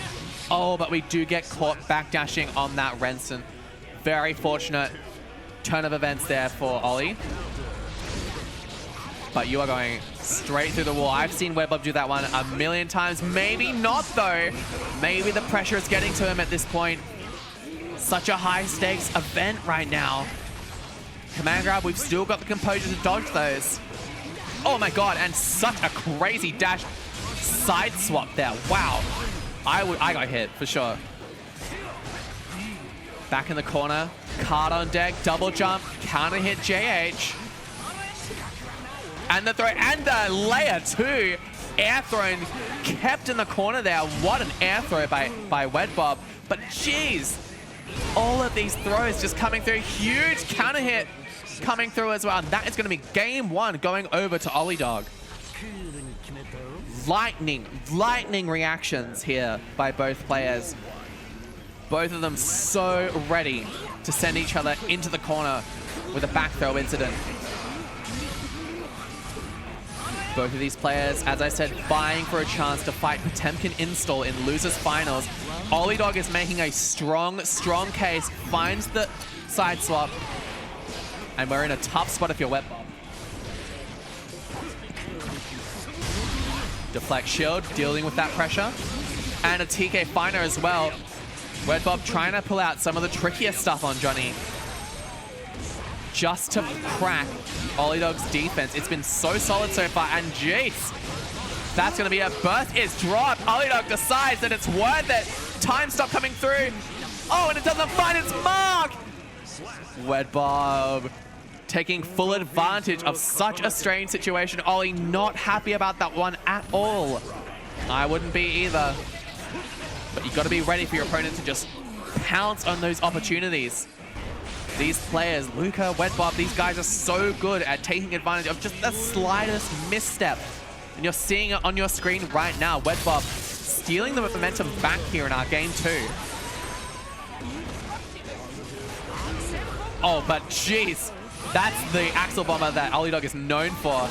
Oh, but we do get caught backdashing on that Renson. Very fortunate turn of events there for Ollie. But you are going straight through the wall. I've seen Wed Bob do that one a million times. Maybe not, though. Maybe the pressure is getting to him at this point. Such a high-stakes event right now. Command grab, we've still got the composure to dodge those. Oh my god, and such a crazy dash side swap there. Wow. I got hit, for sure. Back in the corner. Card on deck, double jump, counter hit JH. And the throw, and the layer 2. Air thrown, kept in the corner there. What an air throw by Wed Bob. But jeez, all of these throws just coming through. Huge counter hit coming through as well. And that is going to be game 1 going over to Ollie Dog. Lightning reactions here by both players. Both of them so ready to send each other into the corner with a back throw incident. Both of these players, as I said, vying for a chance to fight Potemkin Install in losers finals. Olidog is making a strong case, finds the side swap, and we're in a tough spot if you're Wet Bob. Deflect shield, dealing with that pressure, and a TK Finer as well. Wet Bob trying to pull out some of the trickier stuff on Johnny, just to crack Olidog's defense. It's been so solid so far, and jeez, that's going to be a burst is dropped. Olidog decides that it's worth it. Time stop coming through. Oh, and it doesn't find its mark. Wet Bob taking full advantage of such a strange situation. Ollie not happy about that one at all. I wouldn't be either. But you've got to be ready for your opponent to just pounce on those opportunities. These players, Luca, Wet Bob, these guys are so good at taking advantage of just the slightest misstep. And you're seeing it on your screen right now. Wet Bob stealing the momentum back here in our game 2. Oh, but jeez, that's the Axel Bomber that Olidog is known for.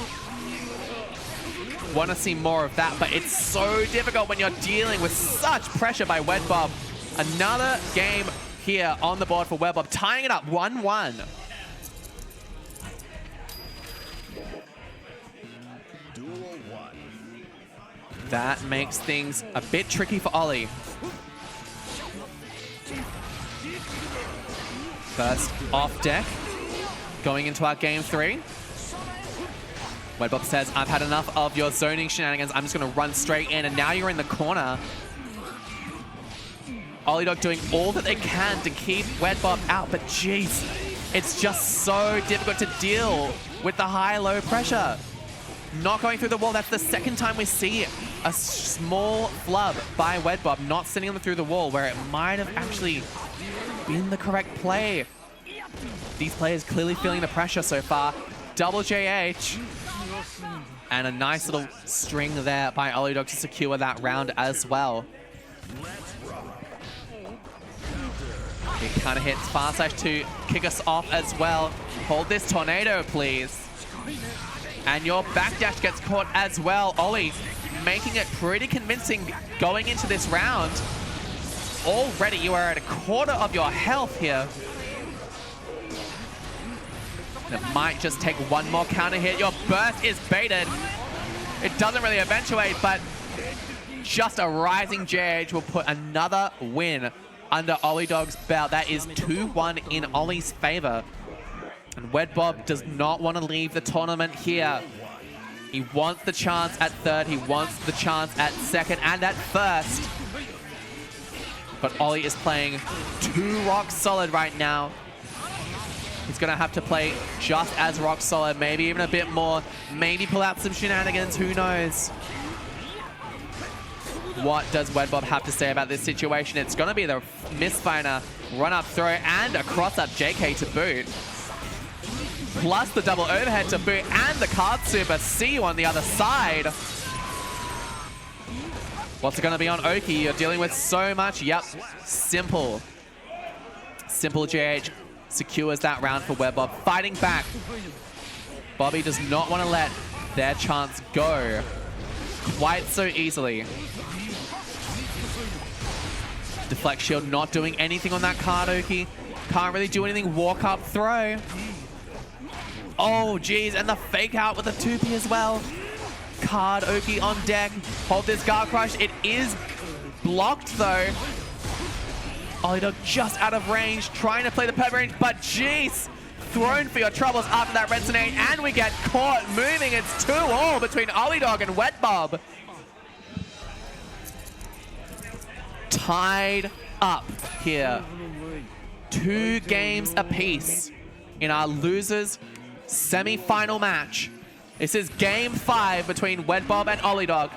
Want to see more of that, but it's so difficult when you're dealing with such pressure by Wet Bob. Another game here on the board for Wet Bob, tying it up 1-1. That makes things a bit tricky for Ollie. First off deck, going into our game 3. Wet Bob says, I've had enough of your zoning shenanigans. I'm just going to run straight in, and now you're in the corner. Olidog doing all that they can to keep Wet Bob out, but jeez, it's just so difficult to deal with the high-low pressure. Not going through the wall. That's the second time we see a small flub by Wet Bob not sending them through the wall, where it might have actually been the correct play. These players clearly feeling the pressure so far. Double JH. And a nice little string there by Olidog to secure that round as well. He kind of hits far slash to kick us off as well. Hold this tornado, please. And your backdash gets caught as well. Ollie making it pretty convincing going into this round. Already you are at a quarter of your health here. It might just take one more counter hit. Your burst is baited. It doesn't really eventuate, but just a rising JH will put another win under Olidog's belt. That is 2-1 in Ollie's favor. And Wet Bob does not want to leave the tournament here. He wants the chance at third. He wants the chance at second and at first. But Ollie is playing too rock solid right now. He's going to have to play just as rock solid, maybe even a bit more. Maybe pull out some shenanigans, who knows? What does Wet Bob have to say about this situation? It's going to be the misfire, run-up throw, and a cross-up JK to boot. Plus the double overhead to boot, and the card super. See you on the other side. What's it going to be on Oki? You're dealing with so much. Yep, simple. Simple JH secures that round for Wet Bob. Fighting back. Bobby does not want to let their chance go quite so easily. Deflect shield not doing anything on that card, Oki. Can't really do anything. Walk up throw. Oh, geez, and the fake out with the 2P as well. Card Oki on deck. Hold this guard crush. It is blocked though. Olidog just out of range, trying to play the perfect range, but jeez, thrown for your troubles after that resonate, and we get caught moving. It's 2-2 between Olidog and Wet Bob. Tied up here. 2 games apiece in our losers semi-final match. This is game 5 between Wet Bob and Olidog.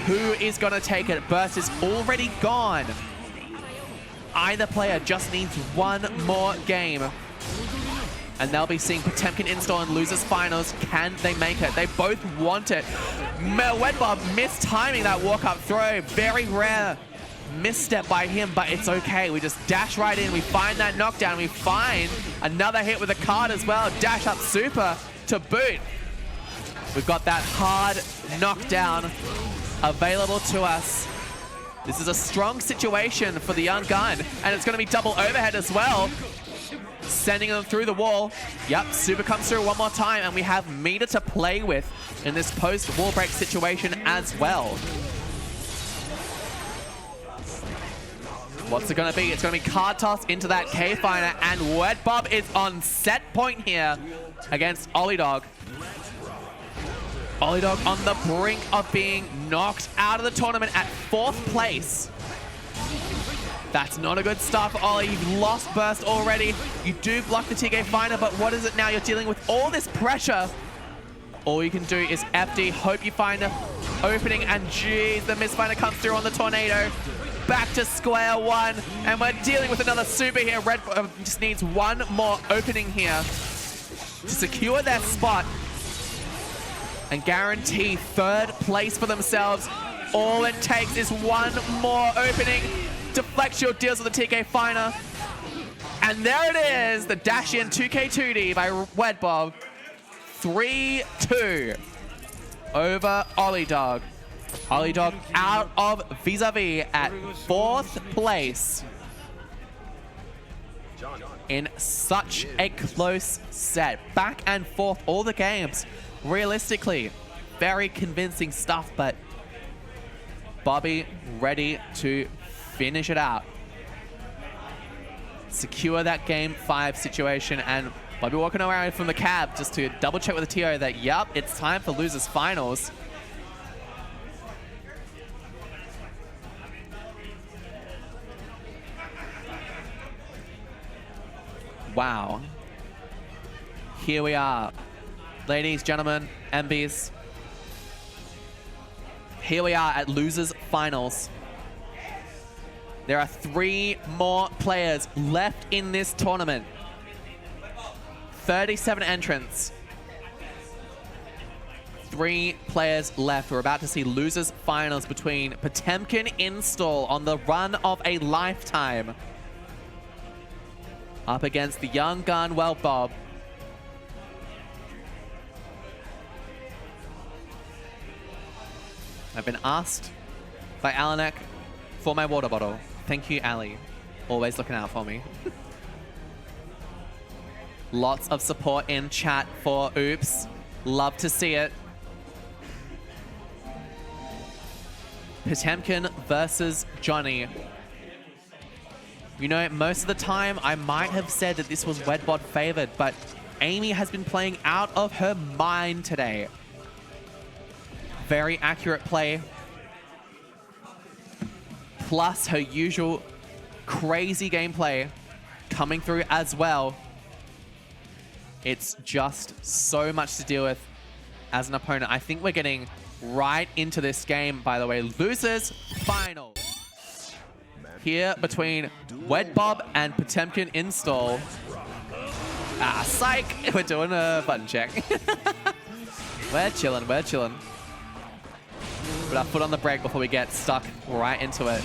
Who is going to take it? Burst is already gone. Either player just needs one more game. And they'll be seeing Potemkin install in losers finals. Can they make it? They both want it. Wet Bob mistiming that walk-up throw. Very rare misstep by him, but it's okay. We just dash right in. We find that knockdown. We find another hit with a card as well. Dash up super to boot. We've got that hard knockdown available to us. This is a strong situation for the young gun, and it's going to be double overhead as well. Sending them through the wall. Yep, super comes through one more time, and we have meter to play with in this post-wall break situation as well. What's it going to be? It's going to be card toss into that K-Fighter, and Wet Bob is on set point here against Ollie Dog. Ollie Dog on the brink of being knocked out of the tournament at 4th place. That's not a good start for Ollie. You've lost burst already. You do block the TK Finder, but what is it now? You're dealing with all this pressure. All you can do is FD, hope you find an opening, and geez, the misfinder comes through on the tornado. Back to square one, and we're dealing with another super here. Red just needs one more opening here to secure their spot and guarantee 3rd place for themselves. All it takes is one more opening. Deflect shield deals with the TK Finder. And there it is, the dash in 2K2D by Wed Bob. 3-2 over Ollie Dog. Ollie Dog out of Vis-à-Vis at 4th place. In such a close set. Back and forth all the games. Realistically, very convincing stuff, but Bobby ready to finish it out. Secure that game 5 situation, and Bobby walking around from the cab just to double check with the TO that, yup, it's time for losers finals. Wow. Here we are. Ladies, gentlemen, MBs. Here we are at losers finals. There are 3 more players left in this tournament. 37 entrants. 3 players left. We're about to see losers finals between Potemkin Install on the run of a lifetime up against the young gun Well Bob. I've been asked by Alanek for my water bottle. Thank you, Ali. Always looking out for me. Lots of support in chat for Oops. Love to see it. Potemkin versus Johnny. You know, most of the time I might have said that this was Wedbot favored, but Amy has been playing out of her mind today. Very accurate play. Plus her usual crazy gameplay coming through as well. It's just so much to deal with as an opponent. I think we're getting right into this game, by the way. Losers final. Here between Wedbob and Potemkin Install. Ah, psych! We're doing a button check. We're chilling, we're chilling. Put our foot on the brake before we get stuck right into it.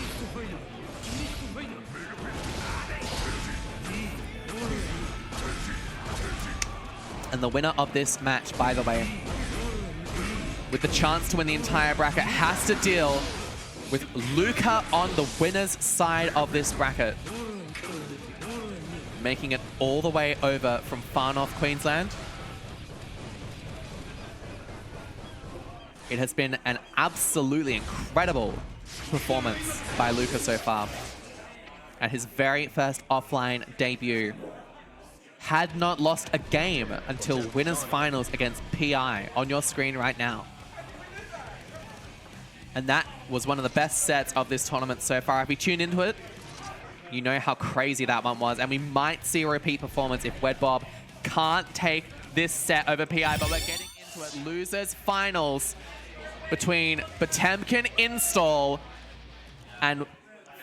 And the winner of this match, by the way, with the chance to win the entire bracket, has to deal with Luca on the winner's side of this bracket. Making it all the way over from far north Queensland. It has been an absolutely incredible performance by Luca so far. At his very first offline debut. Had not lost a game until winners finals against PI on your screen right now. And that was one of the best sets of this tournament so far. If you tuned into it, you know how crazy that one was. And we might see a repeat performance if Wedbob can't take this set over PI. But we're getting into it. Losers finals between Potemkin Install and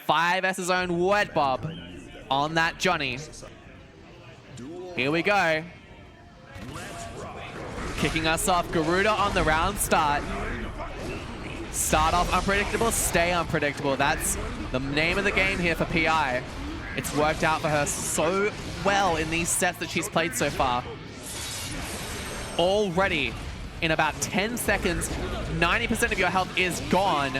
5S's own Wedbob on that Johnny. Here we go. Kicking us off, Garuda on the round start. Start off unpredictable, stay unpredictable. That's the name of the game here for PI. It's worked out for her so well in these sets that she's played so far. Already in about 10 seconds. 90% of your health is gone.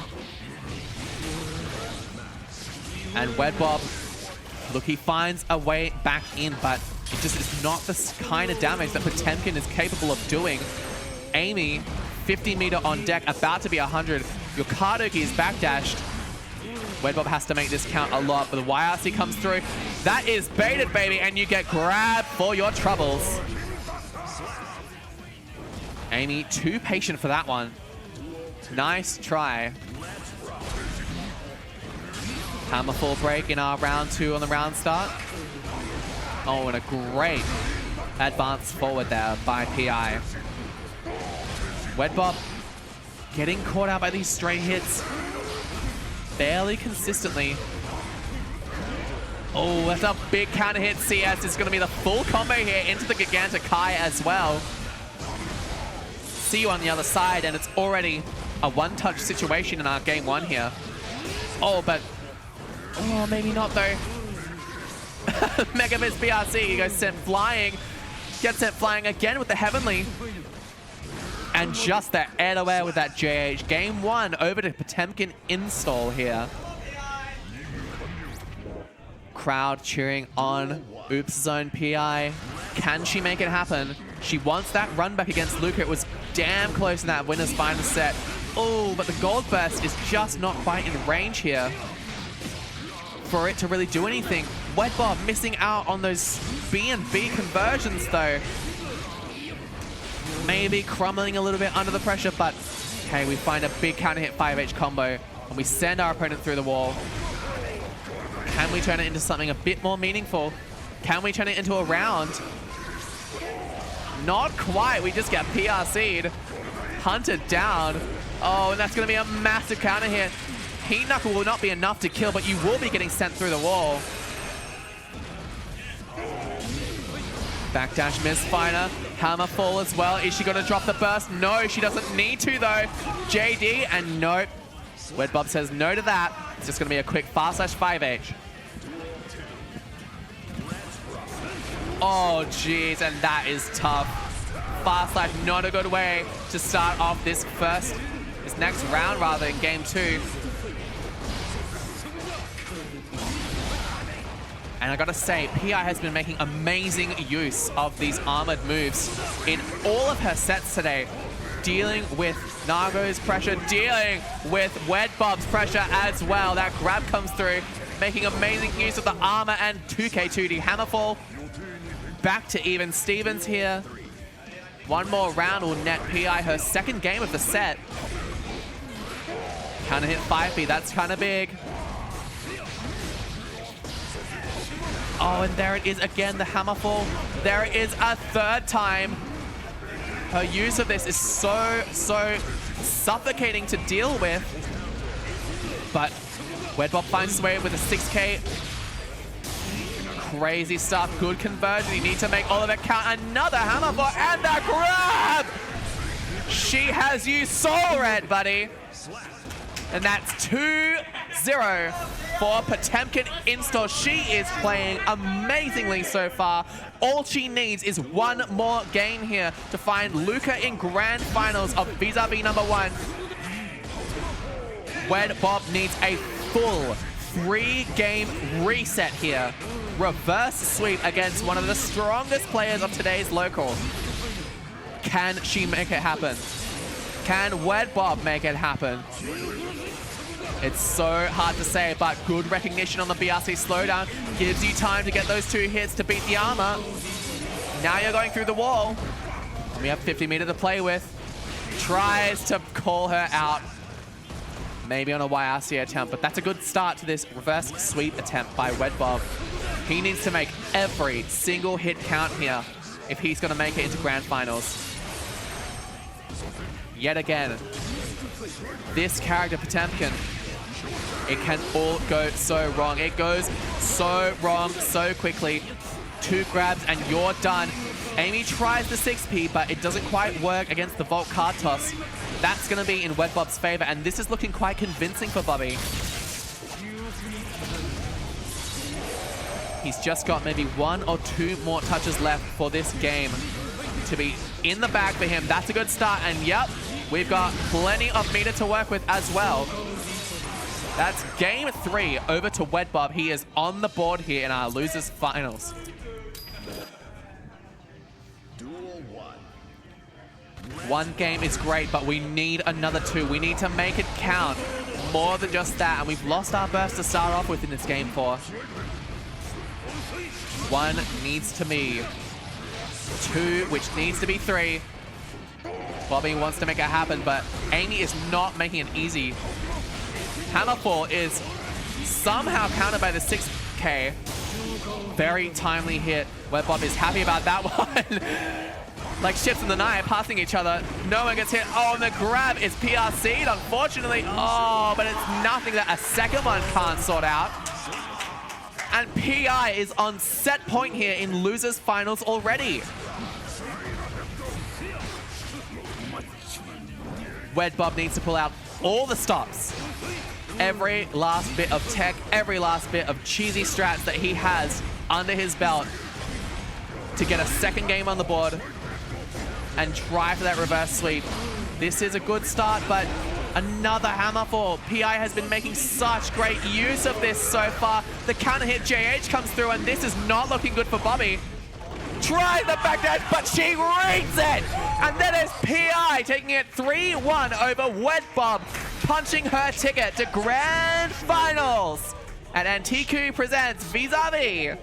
And Wedbob, look, he finds a way back in, but it just is not the kind of damage that Potemkin is capable of doing. Amy, 50 meter on deck, about to be 100. Your Kardoki is backdashed. Wedbob has to make this count a lot, but the YRC comes through. That is baited, baby, and you get grabbed for your troubles. Amy, too patient for that one. Nice try. Hammer full break in our round 2 on the round start. Oh, and a great advance forward there by PI. Wedbob getting caught out by these stray hits fairly consistently. Oh, that's a big counter hit. CS is going to be the full combo here into the Gigantic Kai as well. See you on the other side, and it's already a one-touch situation in our game 1 here. Oh, but... oh, maybe not though. Mega Miss BRC, he goes sent flying. Gets sent flying again with the Heavenly. And just that air to air with that JH. Game 1 over to Potemkin install here. Crowd cheering on Oops Zone PI. Can she make it happen? She wants that run back against Luca. It was damn close in that winner's final set. Oh, but the Gold Burst is just not quite in range here for it to really do anything. Wedbob missing out on those B&B conversions though. Maybe crumbling a little bit under the pressure, but hey, we find a big counter hit 5H combo and we send our opponent through the wall. Can we turn it into something a bit more meaningful? Can we turn it into a round? Not quite. We just get PRC'd. Hunted down. Oh, and that's going to be a massive counter hit. Heat Knuckle will not be enough to kill, but you will be getting sent through the wall. Backdash misfire. Hammer fall as well. Is she going to drop the burst? No, she doesn't need to though. JD, and nope. Wedbob says no to that. It's just going to be a quick fast slash 5H. Oh, jeez, and that is tough. Fast slash, not a good way to start off this next round rather in game 2. And I gotta say, PI has been making amazing use of these armored moves in all of her sets today. Dealing with Nago's pressure, dealing with Wedbob's pressure as well. That grab comes through, making amazing use of the armor and 2K2D Hammerfall. Back to even Stevens here. One more round will net PI her second game of the set. Counter hit 5B, that's kind of big. Oh, and there it is again, the Hammerfall. There it is a third time. Her use of this is so suffocating to deal with. But Wedbob finds his way with a 6K. Crazy stuff, good conversion. You need to make all of it count. Another Hammerfall and the grab! She has you so red, buddy. And that's 2-0 for Potemkin install. She is playing amazingly so far. All she needs is one more game here to find Luca in grand finals of Vis-a-Vis #1. Wedbob needs a full 3-game reset here. Reverse sweep against one of the strongest players of today's local. Can she make it happen? Can Wedbob make it happen? It's so hard to say, but good recognition on the BRC slowdown gives you time to get those 2 hits to beat the armor. Now you're going through the wall. And we have 50 meter to play with. Tries to call her out. Maybe on a YRC attempt, but that's a good start to this reverse sweep attempt by Wedbob. He needs to make every single hit count here if he's going to make it into grand finals. Yet again, this character Potemkin, it can all go so wrong. It goes so wrong so quickly. 2 grabs and you're done. Amy tries the 6P, but it doesn't quite work against the Vault card toss. That's going to be in Wedbob's favor, and this is looking quite convincing for Bobby. He's just got maybe 1 or 2 more touches left for this game to be in the bag for him. That's a good start. And yep, we've got plenty of meter to work with as well. That's game 3 over to Wedbob. He is on the board here in our losers finals. One game is great, but we need another 2. We need to make it count more than just that. And we've lost our burst to start off with in this game 4. 1 needs to be 2, which needs to be 3. Bobby wants to make it happen, but Amy is not making it easy. Hammerfall is somehow countered by the 6K. Very timely hit, where Bob is happy about that one. Like ships in the night, passing each other. No one gets hit. Oh, and the grab is PRC'd, unfortunately. Oh, but it's nothing that a second one can't sort out. And PI is on set point here in losers finals already. Wedbob needs to pull out all the stops. Every last bit of tech, every last bit of cheesy strats that he has under his belt to get a second game on the board and try for that reverse sweep. This is a good start, but another hammerfall. PI has been making such great use of this so far. The counter hit JH comes through, and this is not looking good for Bobby. Tries the back dash, but she reads it! And then it's PI taking it 3-1 over Wedbob, punching her ticket to Grand Finals. And Antiku presents Vis-à-Vis.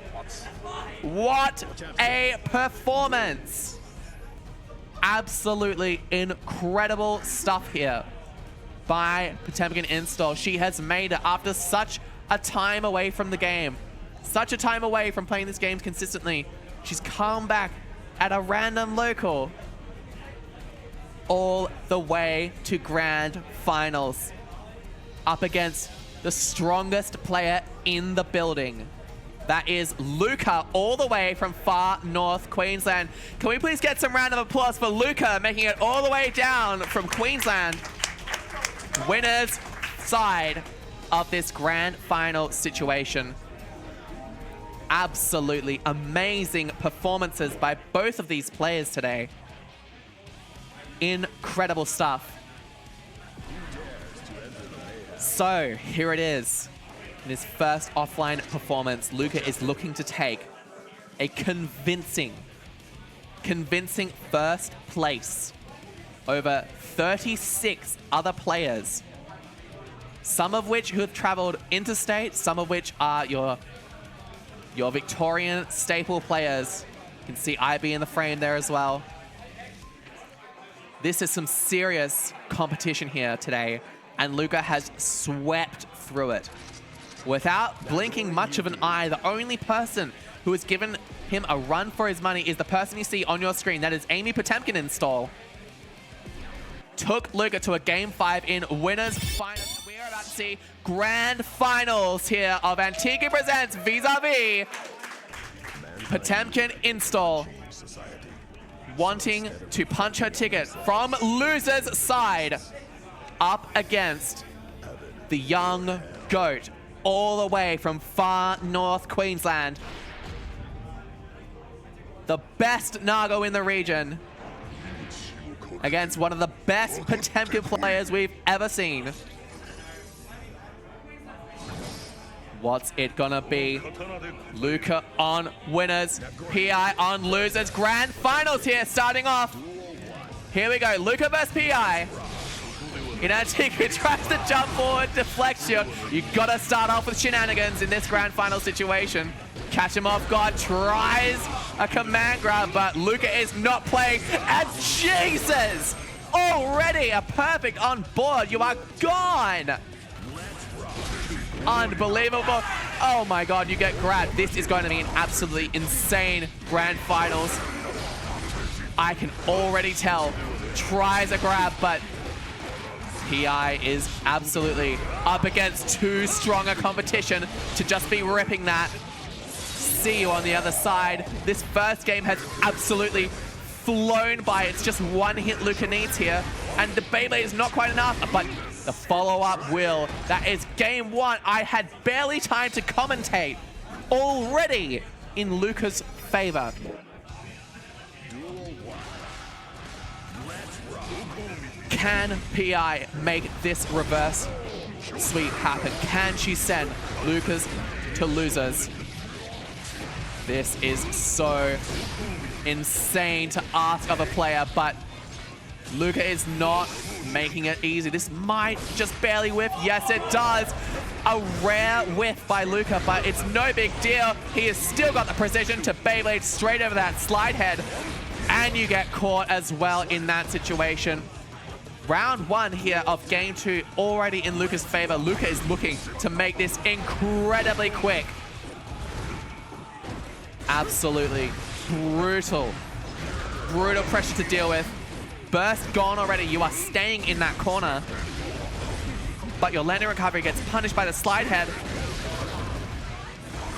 What a performance! Absolutely incredible stuff here by Potemkin Install. She has made it after such a time away from the game. Such a time away from playing this game consistently. She's come back at a random local all the way to Grand Finals up against the strongest player in the building. That is Luca, all the way from far north Queensland. Can we please get some round of applause for Luca making it all the way down from Queensland? Winner's side of this Grand Final situation. Absolutely amazing performances by both of these players today. Incredible stuff. So here it is. In his first offline performance, Luca is looking to take a convincing first place over 36 other players. Some of which who have traveled interstate, some of which are your Victorian staple players. You can see IB in the frame there as well. This is some serious competition here today, and Luca has swept through it. Without blinking much of an eye, the only person who has given him a run for his money is the person you see on your screen. That is Amy Potemkin Install. Took Luca to a Game 5 in Winners Finals. We are about to see Grand Finals here of Antigua Presents Vis-à-Vis. Potemkin Install wanting to punch her ticket from loser's side up against the young GOAT all the way from far north Queensland. The best Nago in the region against one of the best Potemkin players we've ever seen. What's it gonna be? Luca on winners, PI on losers. Grand Finals here starting off. Here we go, Luca versus PI. Inantiku tries to jump forward, deflect you. You gotta start off with shenanigans in this Grand Final situation. Catch him off guard, tries a command grab, but Luca is not playing. And Jesus! Already a perfect on board. You are gone. Unbelievable. Oh my God, you get grabbed. This is going to be an absolutely insane Grand Finals. I can already tell. Tries a grab, but PI is absolutely up against too strong a competition to just be ripping that. See you on the other side. This first game has absolutely flown by. It's just one hit Luca needs here. And the Beyblade is not quite enough, but the follow-up will. That is game 1. I had barely time to commentate. Already in Luca's favor. Can PI make this reverse sweep happen? Can she send Lucas to losers? This is so insane to ask of a player, but Luca is not making it easy. This might just barely whiff. Yes, it does. A rare whiff by Luca, but it's no big deal. He has still got the precision to Beyblade straight over that slide head. And you get caught as well in that situation. Round 1 here of game 2 already in Luca's favor. Luca is looking to make this incredibly quick. Absolutely brutal. Brutal pressure to deal with. Burst gone already. You are staying in that corner. But your landing recovery gets punished by the slide head.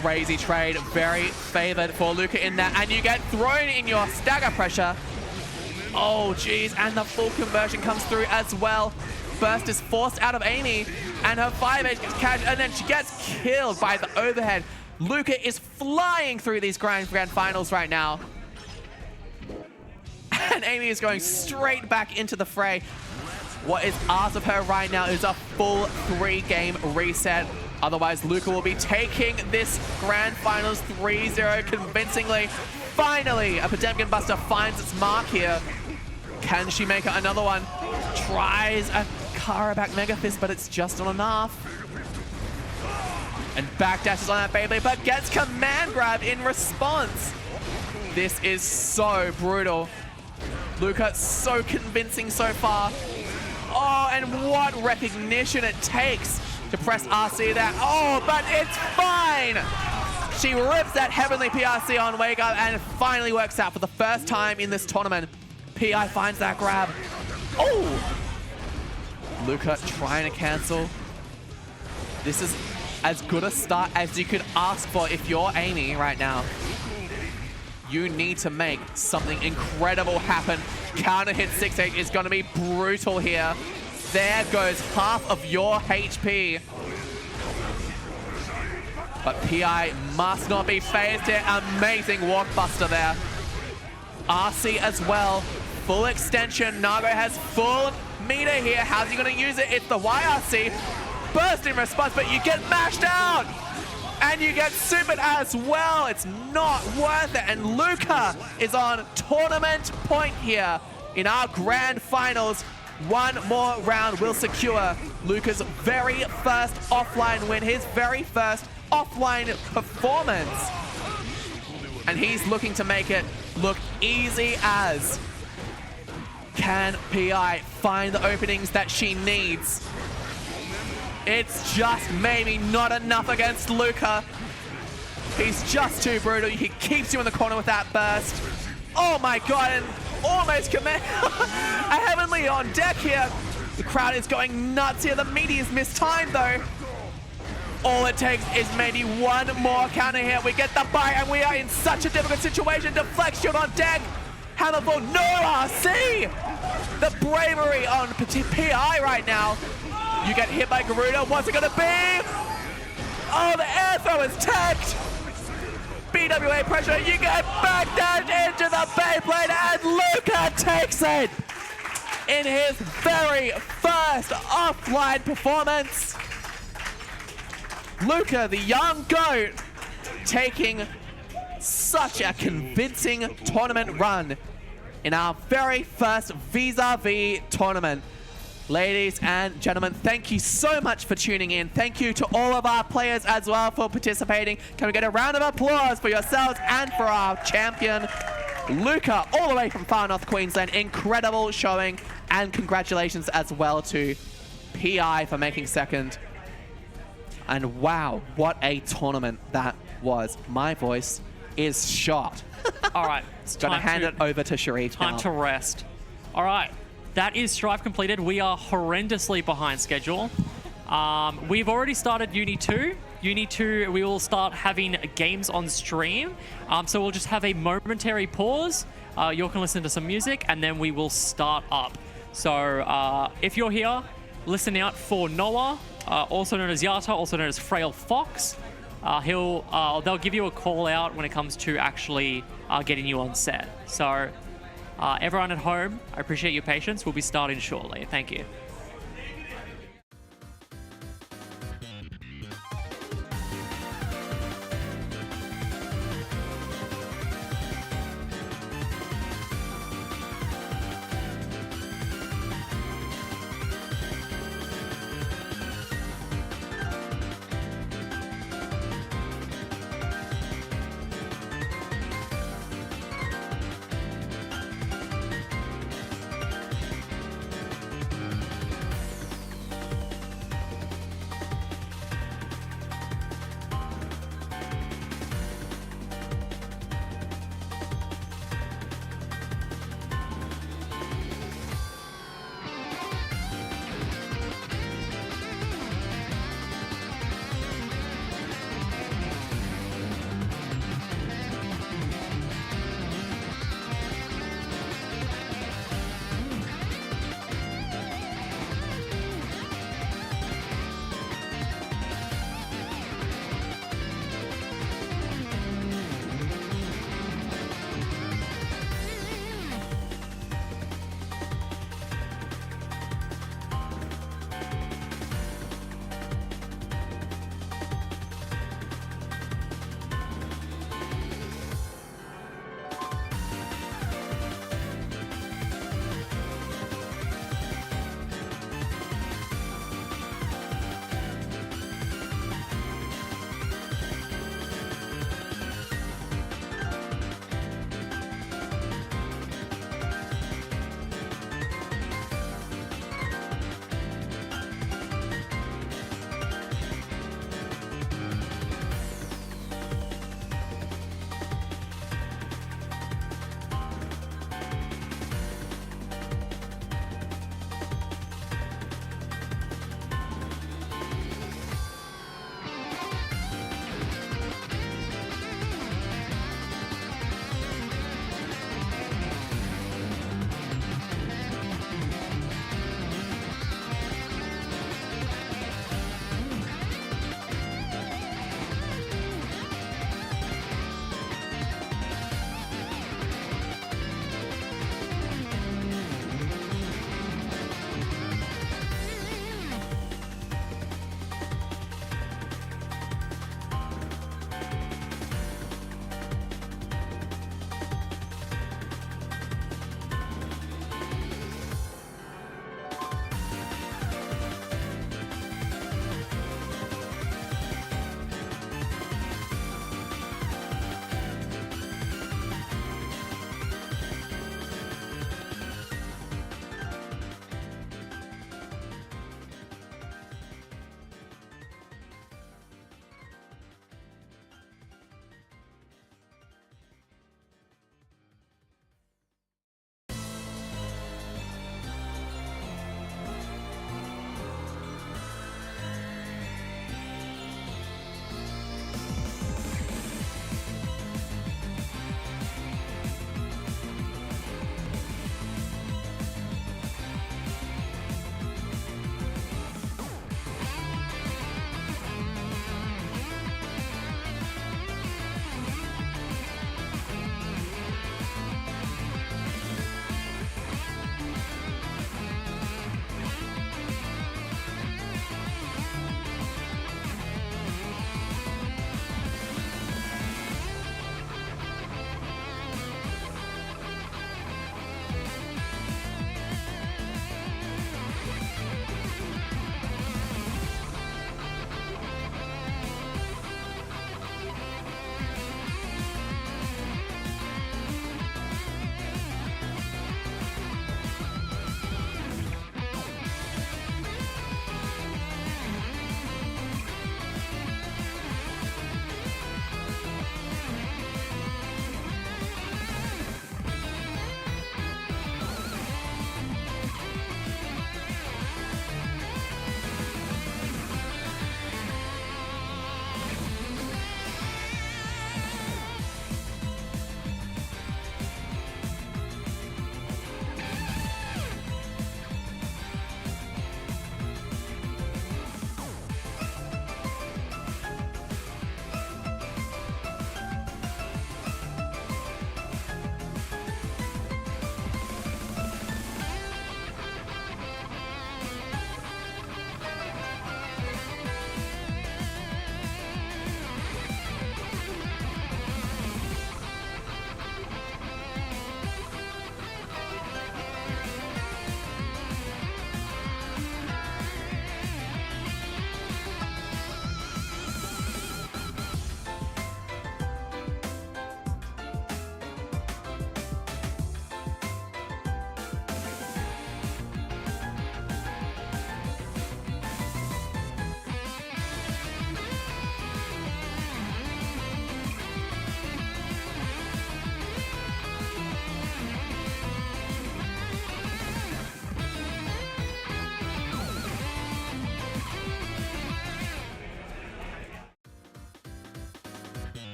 Crazy trade. Very favored for Luca in that. And you get thrown in your stagger pressure. Oh, geez. And the full conversion comes through as well. Burst is forced out of Amy. And her 5H gets catched. And then she gets killed by the overhead. Luca is flying through these grand finals right now. And Amy is going straight back into the fray. What is asked of her right now is a full 3-game reset. Otherwise, Luca will be taking this grand finals 3-0 convincingly. Finally, a Potemkin Buster finds its mark here. Can she make it another one? Tries a Kara back Mega Fist, but it's just not enough. And backdashes on that Beyblade, but gets command grab in response. This is so brutal. Luca, so convincing so far. Oh, and what recognition it takes to press RC there. Oh, but it's fine. She rips that heavenly PRC on Wake Up and it finally works out for the first time in this tournament. PI finds that grab. Oh! Luca trying to cancel. This is as good a start as you could ask for if you're Amy right now. You need to make something incredible happen. Counter hit 6-8 is going to be brutal here. There goes half of your HP. But PI must not be phased here. Amazing walk buster there. RC as well. Full extension. Nago has full meter here. How's he going to use it? It's the YRC. Burst in response, but you get mashed out. And you get supered as well. It's not worth it. And Luca is on tournament point here in our grand finals. One more round will secure Luca's very first offline win, his very first offline performance. And he's looking to make it look easy as. Can PI find the openings that she needs? It's just maybe not enough against Luca. He's just too brutal. He keeps you in the corner with that burst. Oh my god, and almost command. A heavenly on deck here. The crowd is going nuts here. The meaty is mistimed though. All it takes is maybe one more counter here. We get the bite and we are in such a difficult situation. Deflect shield on deck. Hammerfall, no RC! The bravery on PI right now. You get hit by Garuda. What's it gonna be? Oh, the air throw is tagged. BWA pressure. You get backdash into the Beyblade and Luca takes it in his very first offline performance. Luca, the young GOAT, taking such a convincing tournament run in our very first Vis-à-Vis tournament. Ladies and gentlemen, thank you so much for tuning in. Thank you to all of our players as well for participating. Can we get a round of applause for yourselves and for our champion, Luca, all the way from far north Queensland. Incredible showing, and congratulations as well to PI for making second. And wow, what a tournament that was. My voice is shot. All right. Gonna hand it over to Sharif Time now. to rest. All right. That is Strive completed. We are horrendously behind schedule. We've already started Uni 2. Uni 2, we will start having games on stream. So we'll just have a momentary pause. You can listen to some music, and then we will start up. So if you're here, listen out for Noah, also known as Yata, also known as Frail Fox. They'll give you a call out when it comes to actually getting you on set. So Everyone at home, I appreciate your patience. We'll be starting shortly. Thank you.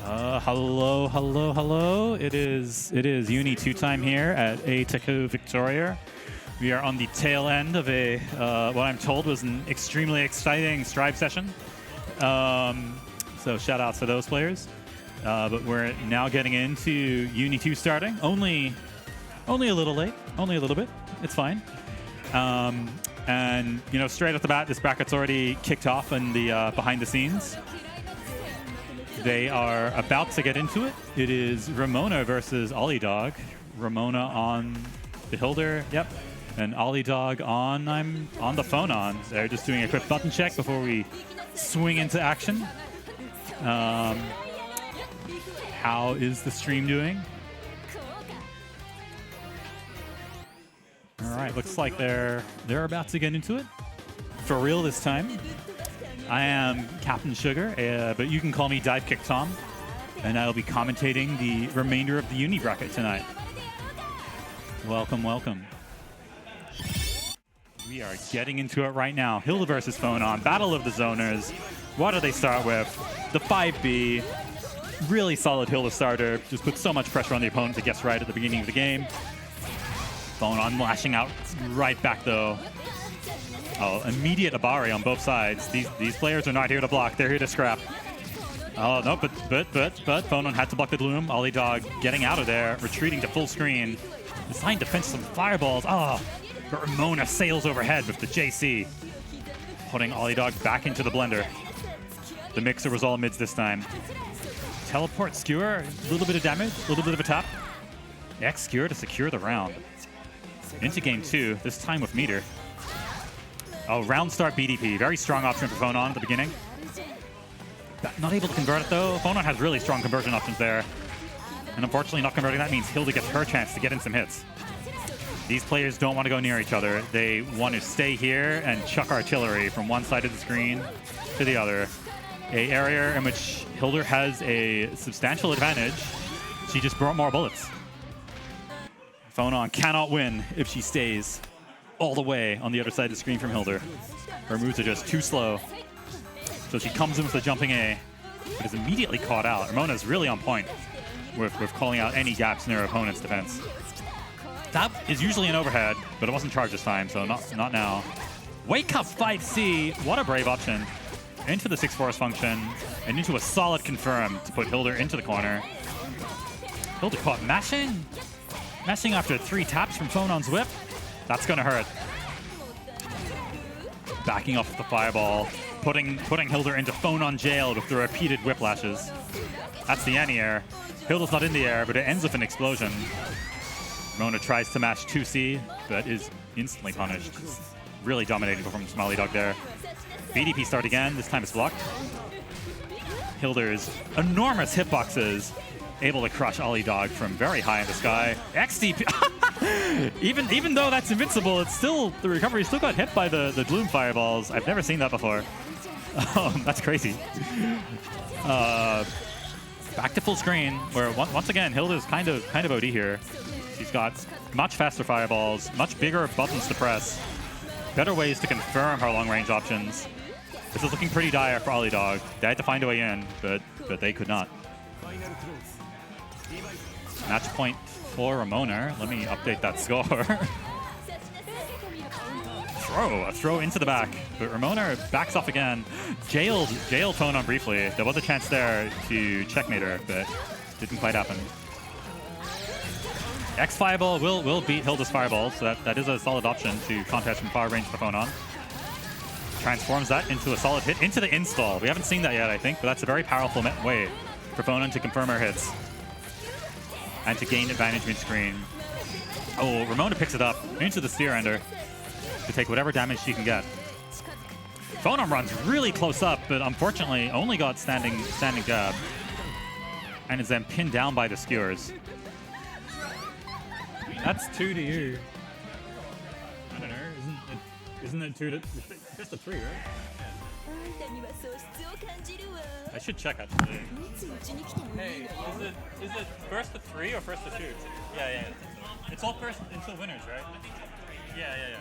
Hello, hello, hello. It is Uni 2-time here at Taku Victoria. We are on the tail end of a what I'm told was an extremely exciting Strive session. So shout outs to those players. But we're now getting into Uni 2 starting. Only a little late. Only a little bit. It's fine. And you know, straight off the bat, this bracket's already kicked off in the behind the scenes. They are about to get into it. It is Ramona versus Ollie Dog. Ramona on the Hilder, yep. And Ollie Dog on the phone on. They're just doing a quick button check before we swing into action. How is the stream doing? All right, looks like they're about to get into it. For real this time. I am Captain Sugar, but you can call me Dive Kick Tom, and I'll be commentating the remainder of the Uni bracket tonight. Welcome, welcome. We are getting into it right now. Hilda versus Phone On, Battle of the Zoners. What do they start with? The 5B. Really solid Hilda starter. Just put so much pressure on the opponent to guess right at the beginning of the game. Phone On lashing out right back though. Oh, immediate Abari on both sides. These players are not here to block. They're here to scrap. Oh, no, but Phone On had to block the Gloom. Ollie Dog getting out of there, retreating to full screen. Deciding to fence some fireballs. Oh, but Ramona sails overhead with the JC. Putting Ollie Dog back into the blender. The mixer was all mids this time. Teleport Skewer, a little bit of damage, a little bit of a tap. X Skewer to secure the round. Into game 2, this time with meter. Oh, round start BDP. Very strong option for Phone On at the beginning. Not able to convert it though. Phone On has really strong conversion options there. And unfortunately not converting that means Hilda gets her chance to get in some hits. These players don't want to go near each other. They want to stay here and chuck artillery from one side of the screen to the other. A area in which Hilda has a substantial advantage. She just brought more bullets. Phone On cannot win if she stays all the way on the other side of the screen from Hilda. Her moves are just too slow. So she comes in with a jumping A, but is immediately caught out. Ramona is really on point with calling out any gaps in her opponent's defense. That is usually an overhead, but it wasn't charged this time, so not now. Wake Up 5C, what a brave option. Into the 6 force function, and into a solid confirm to put Hilda into the corner. Hilda caught mashing? Mashing after 3 taps from Phone On's whip. That's gonna hurt. Backing off the fireball, putting Hilda into Phone On jail with the repeated whiplashes. That's the anti-air. Hilda's not in the air, but it ends with an explosion. Ramona tries to mash 2C, but is instantly punished. Really dominating performance from Ollie Dog there. BDP start again, this time it's blocked. Hilda's enormous hitboxes able to crush Ollie Dog from very high in the sky. XDP. even though that's invincible, it's still, the recovery still got hit by the Gloom fireballs. I've never seen that before. That's crazy. Back to full screen, where once again Hilda's kind of OD here. She's got much faster fireballs, much bigger buttons to press, better ways to confirm her long range options. This is looking pretty dire for Ollie Dog. They had to find a way in, but they could not. Match point for Ramona. Let me update that score. A throw into the back, but Ramona backs off again. Jailed Phone On briefly. There was a chance there to checkmate her, but didn't quite happen. X Fireball will beat Hilda's Fireball, so that is a solid option to contest from far range for Phone On. Transforms that into a solid hit into the install. We haven't seen that yet, I think, but that's a very powerful way for Phone On to confirm her hits and to gain advantage mid-screen. Oh, Ramona picks it up into the Steer Ender to take whatever damage she can get. Phone On runs really close up, but unfortunately only got standing jab and is then pinned down by the skewers. That's 2 to you. I don't know. Isn't it 2 to? Just a 3, right? I should check actually. Hey, is it first to 3 or first to 2? Yeah. It's all first until winners, right? Yeah.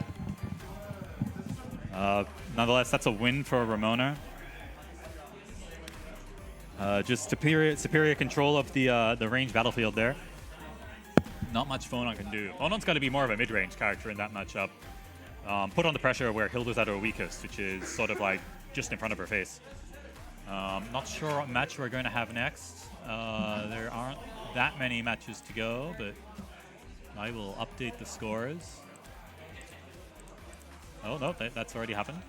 Nonetheless, that's a win for Ramona. Just superior control of the range battlefield there. Not much Phonon can do. Phonon's got to be more of a mid-range character in that matchup. Put on the pressure where Hilda's at her weakest, which is sort of like just in front of her face. Not sure what match we're going to have next. There aren't that many matches to go, but I will update the scores. Oh, no, that's already happened.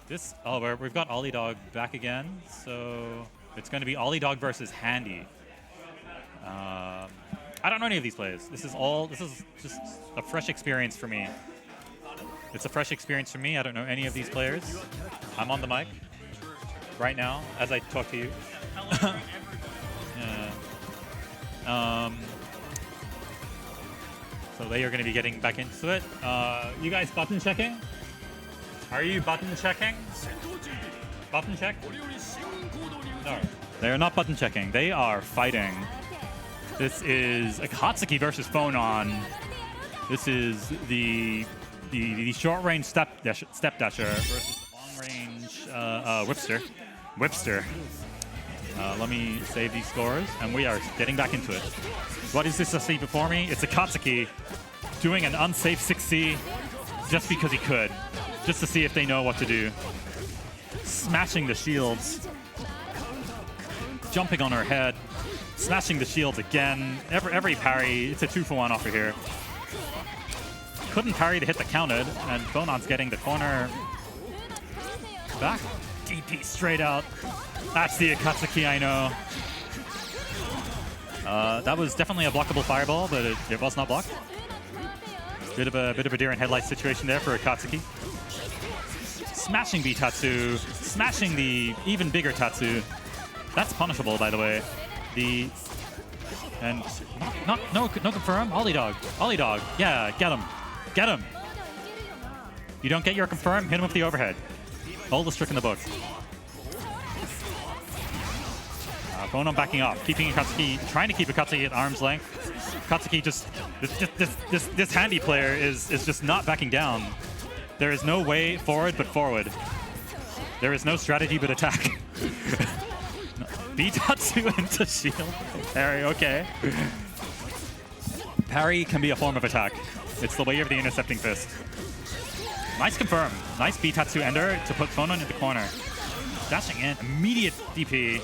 We've got Ollie Dog back again, so it's going to be Ollie Dog versus Handy. I don't know any of these players. This is just a fresh experience for me. It's a fresh experience for me. I don't know any of these players. I'm on the mic right now as I talk to you. So they are going to be getting back into it. You guys button checking? Are you button checking? Button check? No, they are not button checking. They are fighting. This is Akatsuki versus Phonon. This is the short range step dasher versus the long range whipster. Let me save these scores, and we are getting back into it. What is this I see before me? It's Akatsuki doing an unsafe 6C just because he could, just to see if they know what to do. Smashing the shields, jumping on her head, smashing the shields again. Every parry, it's a 2-for-1 offer here. Couldn't parry to hit the counted, and Phonon's getting the corner back. DP straight out. That's the Akatsuki I know. That was definitely a blockable fireball, but it was not blocked. Bit of a deer in headlights situation there for Akatsuki. Smashing B Tatsu, smashing the even bigger Tatsu. That's punishable, by the way. No confirm. Ollie Dog, yeah, get him. You don't get your confirm, hit him with the overhead. Oldest trick in the book. Phonon backing up, keeping Akatsuki, trying to keep Akatsuki at arm's length. Akatsuki this Handy player is just not backing down. There is no way forward but forward. There is no strategy but attack. B-Tatsu into shield. Parry, okay. Parry can be a form of attack. It's the way of the intercepting fist. Nice confirm. Nice B-Tatsu ender to put Phonon in the corner. Dashing in, immediate DP.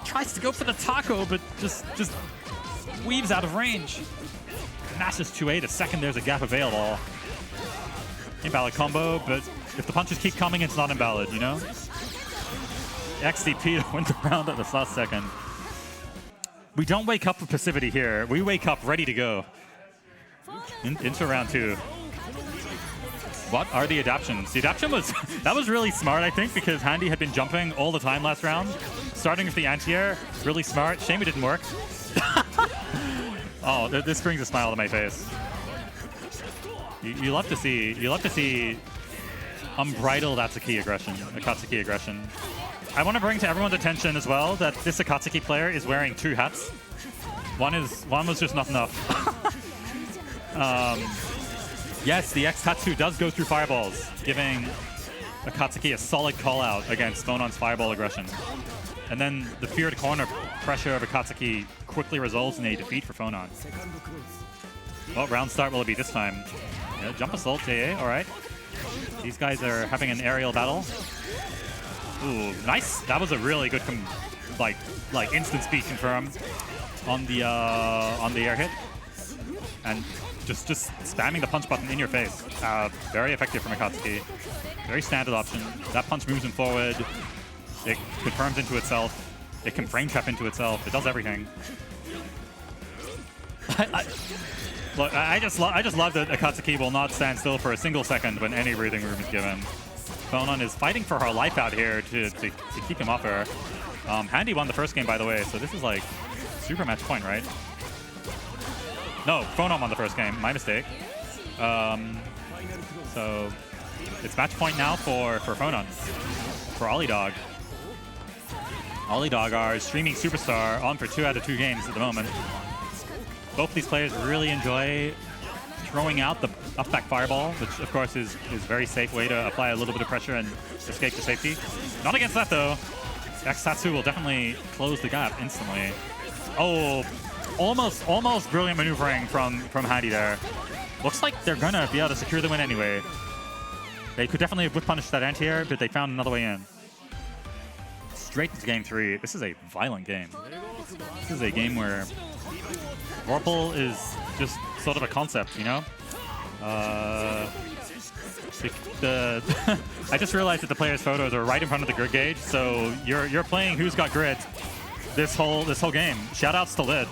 Tries to go for the taco, but just weaves out of range. Mashes 2A to second, there's a gap available. Invalid combo, but if the punches keep coming, it's not invalid, you know? XDP to win the round at the last second. We don't wake up with passivity here. We wake up ready to go. Into round 2. What are the adaptions? The adaption that was really smart, I think, because Handy had been jumping all the time last round. Starting with the anti-air, really smart. Shame it didn't work. Oh, this brings a smile to my face. You love to see unbridled Akatsuki aggression. I want to bring to everyone's attention as well that this Akatsuki player is wearing 2 hats. One was just not enough. Yes, the X-Tatsu does go through fireballs, giving Akatsuki a solid call-out against Phonon's fireball aggression. And then the feared corner pressure of Akatsuki quickly results in a defeat for Phonon. What round start will it be this time? Yeah, jump assault, JA, all right. These guys are having an aerial battle. Ooh, nice. That was a really good, like instant speed confirm on the air hit. And just spamming the punch button in your face. Very effective from Akatsuki. Very standard option. That punch moves him forward. It confirms into itself. It can frame trap into itself. It does everything. Look, I just love that Akatsuki will not stand still for a single second when any breathing room is given. Phonon is fighting for her life out here to keep him off her. Handy won the first game, by the way, so this is like super match point, right? No, Phonon won the first game. My mistake. So it's match point now for Phonon, for Ollie Dog. Ollie Dog, our streaming superstar, on for 2 out of 2 games at the moment. Both these players really enjoy throwing out the up-back fireball, which of course is very safe way to apply a little bit of pressure and escape to safety. Not against that though. X-Tatsu will definitely close the gap instantly. Oh, almost brilliant maneuvering from Hadi there. Looks like they're gonna be able to secure the win anyway. They could definitely have whip punished that anti-air, but they found another way in. Straight into game 3. This is a violent game. This is a game where Vorpal is just sort of a concept, you know? I just realized that the players' photos are right in front of the grid gauge, so you're playing who's got grid this whole game. Shoutouts to Lid.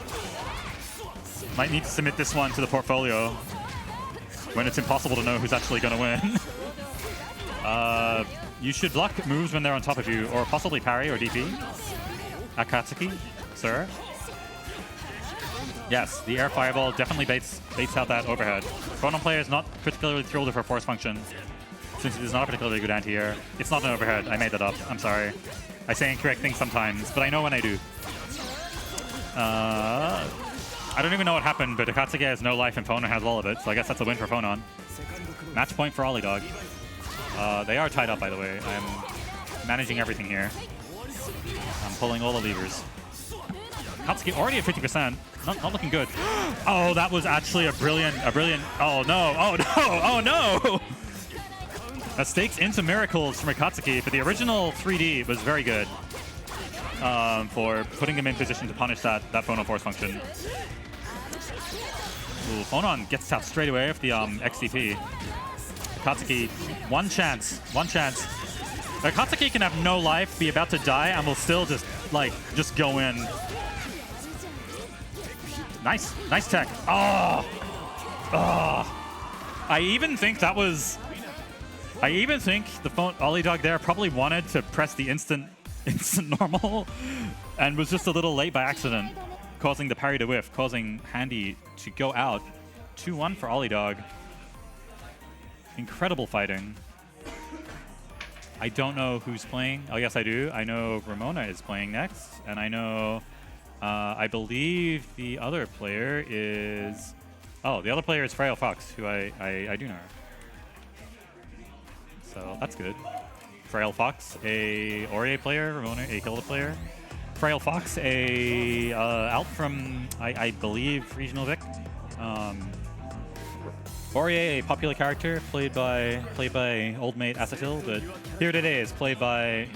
Might need to submit this one to the portfolio when it's impossible to know who's actually going to win. You should block moves when they're on top of you, or possibly parry or DP. Akatsuki, sir. Yes, the air fireball definitely baits out that overhead. Phonon player is not particularly thrilled with her force function, since it is not a particularly good anti-air. It's not an overhead. I made that up. I'm sorry. I say incorrect things sometimes, but I know when I do. I don't even know what happened, but Akatsuki has no life and Phonon has all of it, so I guess that's a win for Phonon. Match point for Ollie Dog. They are tied up, by the way. I'm managing everything here. I'm pulling all the levers. Akatsuki already at 50%. Not looking good. Oh, that was actually a brilliant. Oh no! Oh no! Oh no! Mistakes into miracles from Akatsuki, but the original 3D was very good for putting him in position to punish that Phonon force function. Ooh, Phonon gets out straight away with the XDP. Akatsuki, one chance. Akatsuki can have no life, be about to die, and will still just go in. Nice tech. Oh. I even think the Ollie Dog there probably wanted to press the instant normal and was just a little late by accident, causing the parry to whiff, causing Handy to go out. 2-1 for Ollie Dog. Incredible fighting. I don't know who's playing. Oh, yes, I do. I know Ramona is playing next, and I know, I believe the other player is... Oh, the other player is Frail Fox, who I do know. So that's good. Frail Fox, a Aurier player, Ramona, a Hilda player. Frail Fox, a out from, I believe, Regional Vic. Aurier, a popular character, played by old mate Asatil, but here today is played by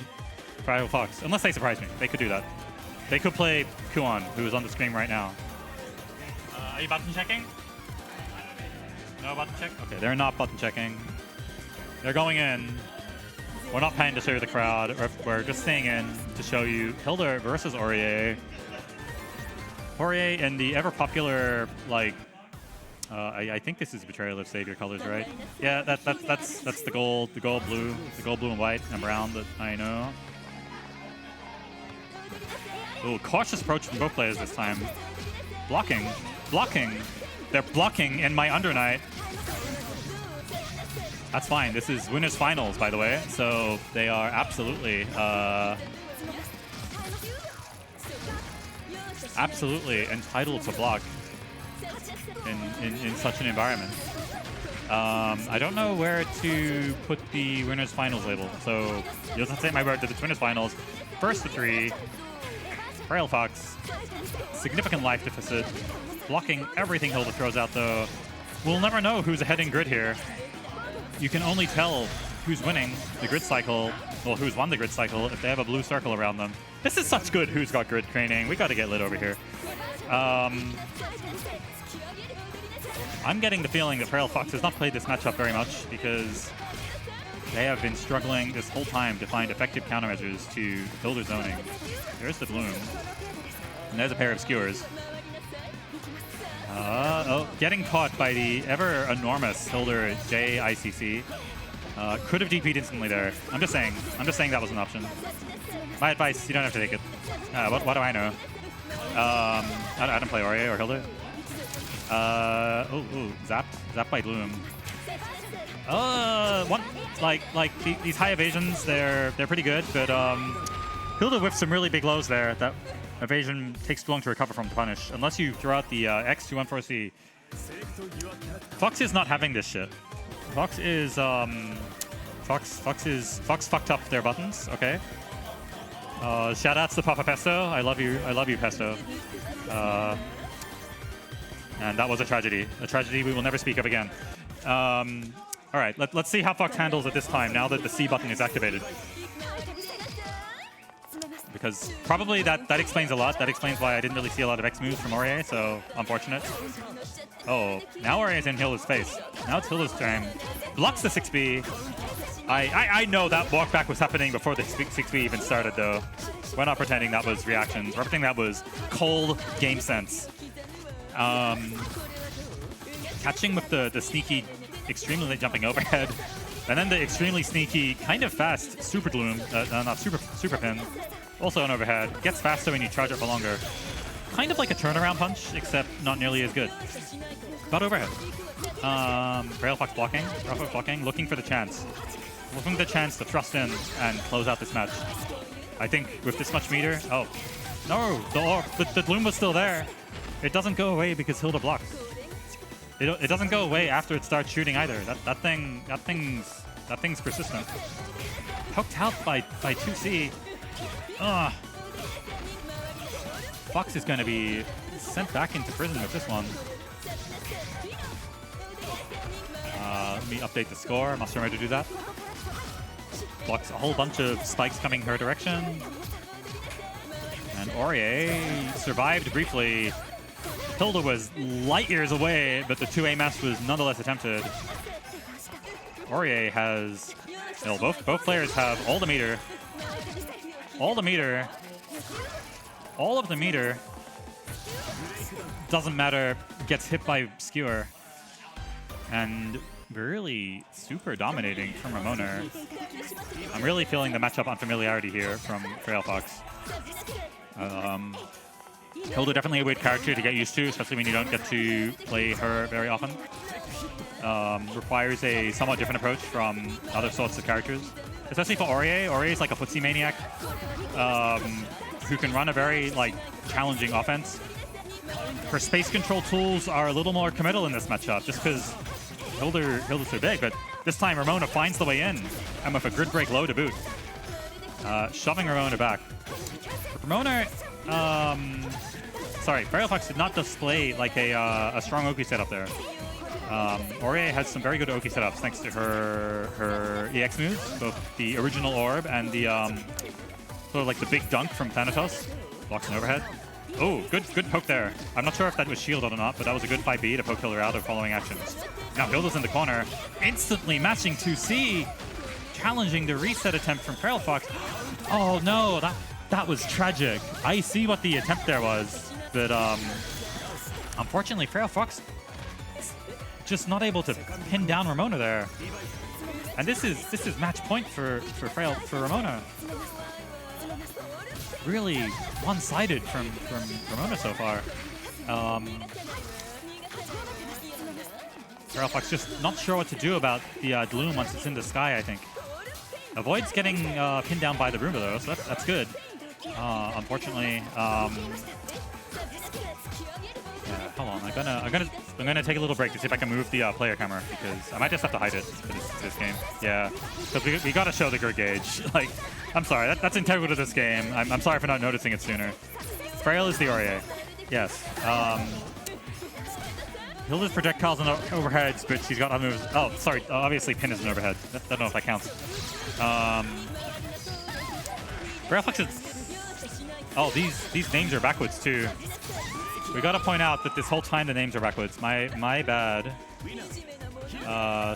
Frail Fox. Unless they surprise me, they could do that. They could play Kuon, who is on the screen right now. Are you button checking? No button check? Okay, they're not button checking. They're going in. We're not paying to show you the crowd. We're just staying in to show you Hilda versus Aurier. Aurier in the ever popular, I think this is Betrayal of Savior colors, right? Yeah, that's the gold, blue and white and brown that I know. Oh, cautious approach from both players this time. Blocking. They're blocking in my Under Knight. That's fine. This is winners finals, by the way. So they are absolutely entitled to block in such an environment. I don't know where to put the winners finals label. So you'll have to say my word to the winners finals. First to 3. Frail Fox. Significant life deficit. Blocking everything Hilda throws out, though. We'll never know who's ahead in grid here. You can only tell who's winning the grid cycle, well, who's won the grid cycle, if they have a blue circle around them. This is such good who's got grid training. We got to get lit over here. I'm getting the feeling that Frail Fox has not played this matchup very much because they have been struggling this whole time to find effective countermeasures to builder zoning. There's the Bloom. And there's a pair of skewers. Getting caught by the ever enormous Hilder JICC. Could have DP'd instantly there. I'm just saying that was an option. My advice, you don't have to take it. What do I know? I don't play Aurier or Hilder. Zapped by Bloom. These high evasions, they're pretty good, but Hilda whiffs some really big lows there. That evasion takes too long to recover from to punish. Unless you throw out the X to 1-4C Fox is not having this shit. Fox is Fox fucked up their buttons. Okay. Shout outs to Papa Pesto. I love you, Pesto. And that was a tragedy we will never speak of again. All right, let's see how Fox handles it this time now that the C button is activated. Because probably that explains a lot. That explains why I didn't really see a lot of X moves from Aurier, so unfortunate. Oh, now Aurier's in Hilda's face. Now it's Hilda's turn. Blocks the 6B. I know that walk back was happening before the 6B even started, though. We're not pretending that was reactions. We're pretending that was cold game sense. Catching with the sneaky, extremely late jumping overhead. And then the extremely sneaky, kind of fast super gloom, not super pin. Also an overhead. Gets faster when you charge it for longer. Kind of like a turnaround punch, except not nearly as good. But overhead. Frail Fox blocking. Frail Fox blocking, looking for the chance. Looking for the chance to thrust in and close out this match. I think with this much meter... Oh. No! The gloom was still there. It doesn't go away because Hilda blocks. It doesn't go away after it starts shooting either. That thing's persistent. Poked out by 2C. Ugh. Fox is going to be sent back into prison with this one. Let me update the score. Must remember to do that. Blocks a whole bunch of spikes coming her direction. And Aurier survived briefly. Hilda was light years away, but the 2A mass was nonetheless attempted. Aurier has... Well, both players have all the meter. All of the meter. Doesn't matter. Gets hit by Skewer. And really super dominating from Ramona. I'm really feeling the matchup unfamiliarity here from Frail Fox. Hilda definitely a weird character to get used to, especially when you don't get to play her very often. Requires a somewhat different approach from other sorts of characters. Especially for Aurier. Aurier is like a footsie maniac who can run a very challenging offense. Her space control tools are a little more committal in this matchup, just because Hilda's so big. But this time Ramona finds the way in, and with a grid break low to boot, shoving Ramona back. Ramona, sorry, Frail Fox did not display a strong Oki setup there. Aurier has some very good Oki setups thanks to her EX moves, both the original orb and the sort of the big dunk from Thanatos. Blocks an overhead. Oh, good poke there. I'm not sure if that was shielded or not, but that was a good 5B to poke Hilda out of following actions. Now Hilda's in the corner, instantly matching 2C, challenging the reset attempt from Frail Fox. Oh no, that was tragic. I see what the attempt there was, but unfortunately Frail Fox just not able to pin down Ramona there. And this is match point for Ramona. Really one-sided from Ramona so far. Frail Fox just not sure what to do about the gloom once it's in the sky, I think. Avoids getting pinned down by the Roomba though, so that's good. Unfortunately, yeah, hold on. I'm gonna take a little break to see if I can move the player camera, because I might just have to hide it for this game. Yeah, because we gotta show the grid gauge. I'm sorry, that's integral to this game. I'm sorry for not noticing it sooner. Frail is the Aurier. Yes. Hilda's projectiles and overheads, but she's got other moves. Oh, sorry. Obviously, pin is an overhead. I don't know if that counts. Frail Fox is... Oh, these names are backwards too. We gotta point out that this whole time the names are backwards. My bad.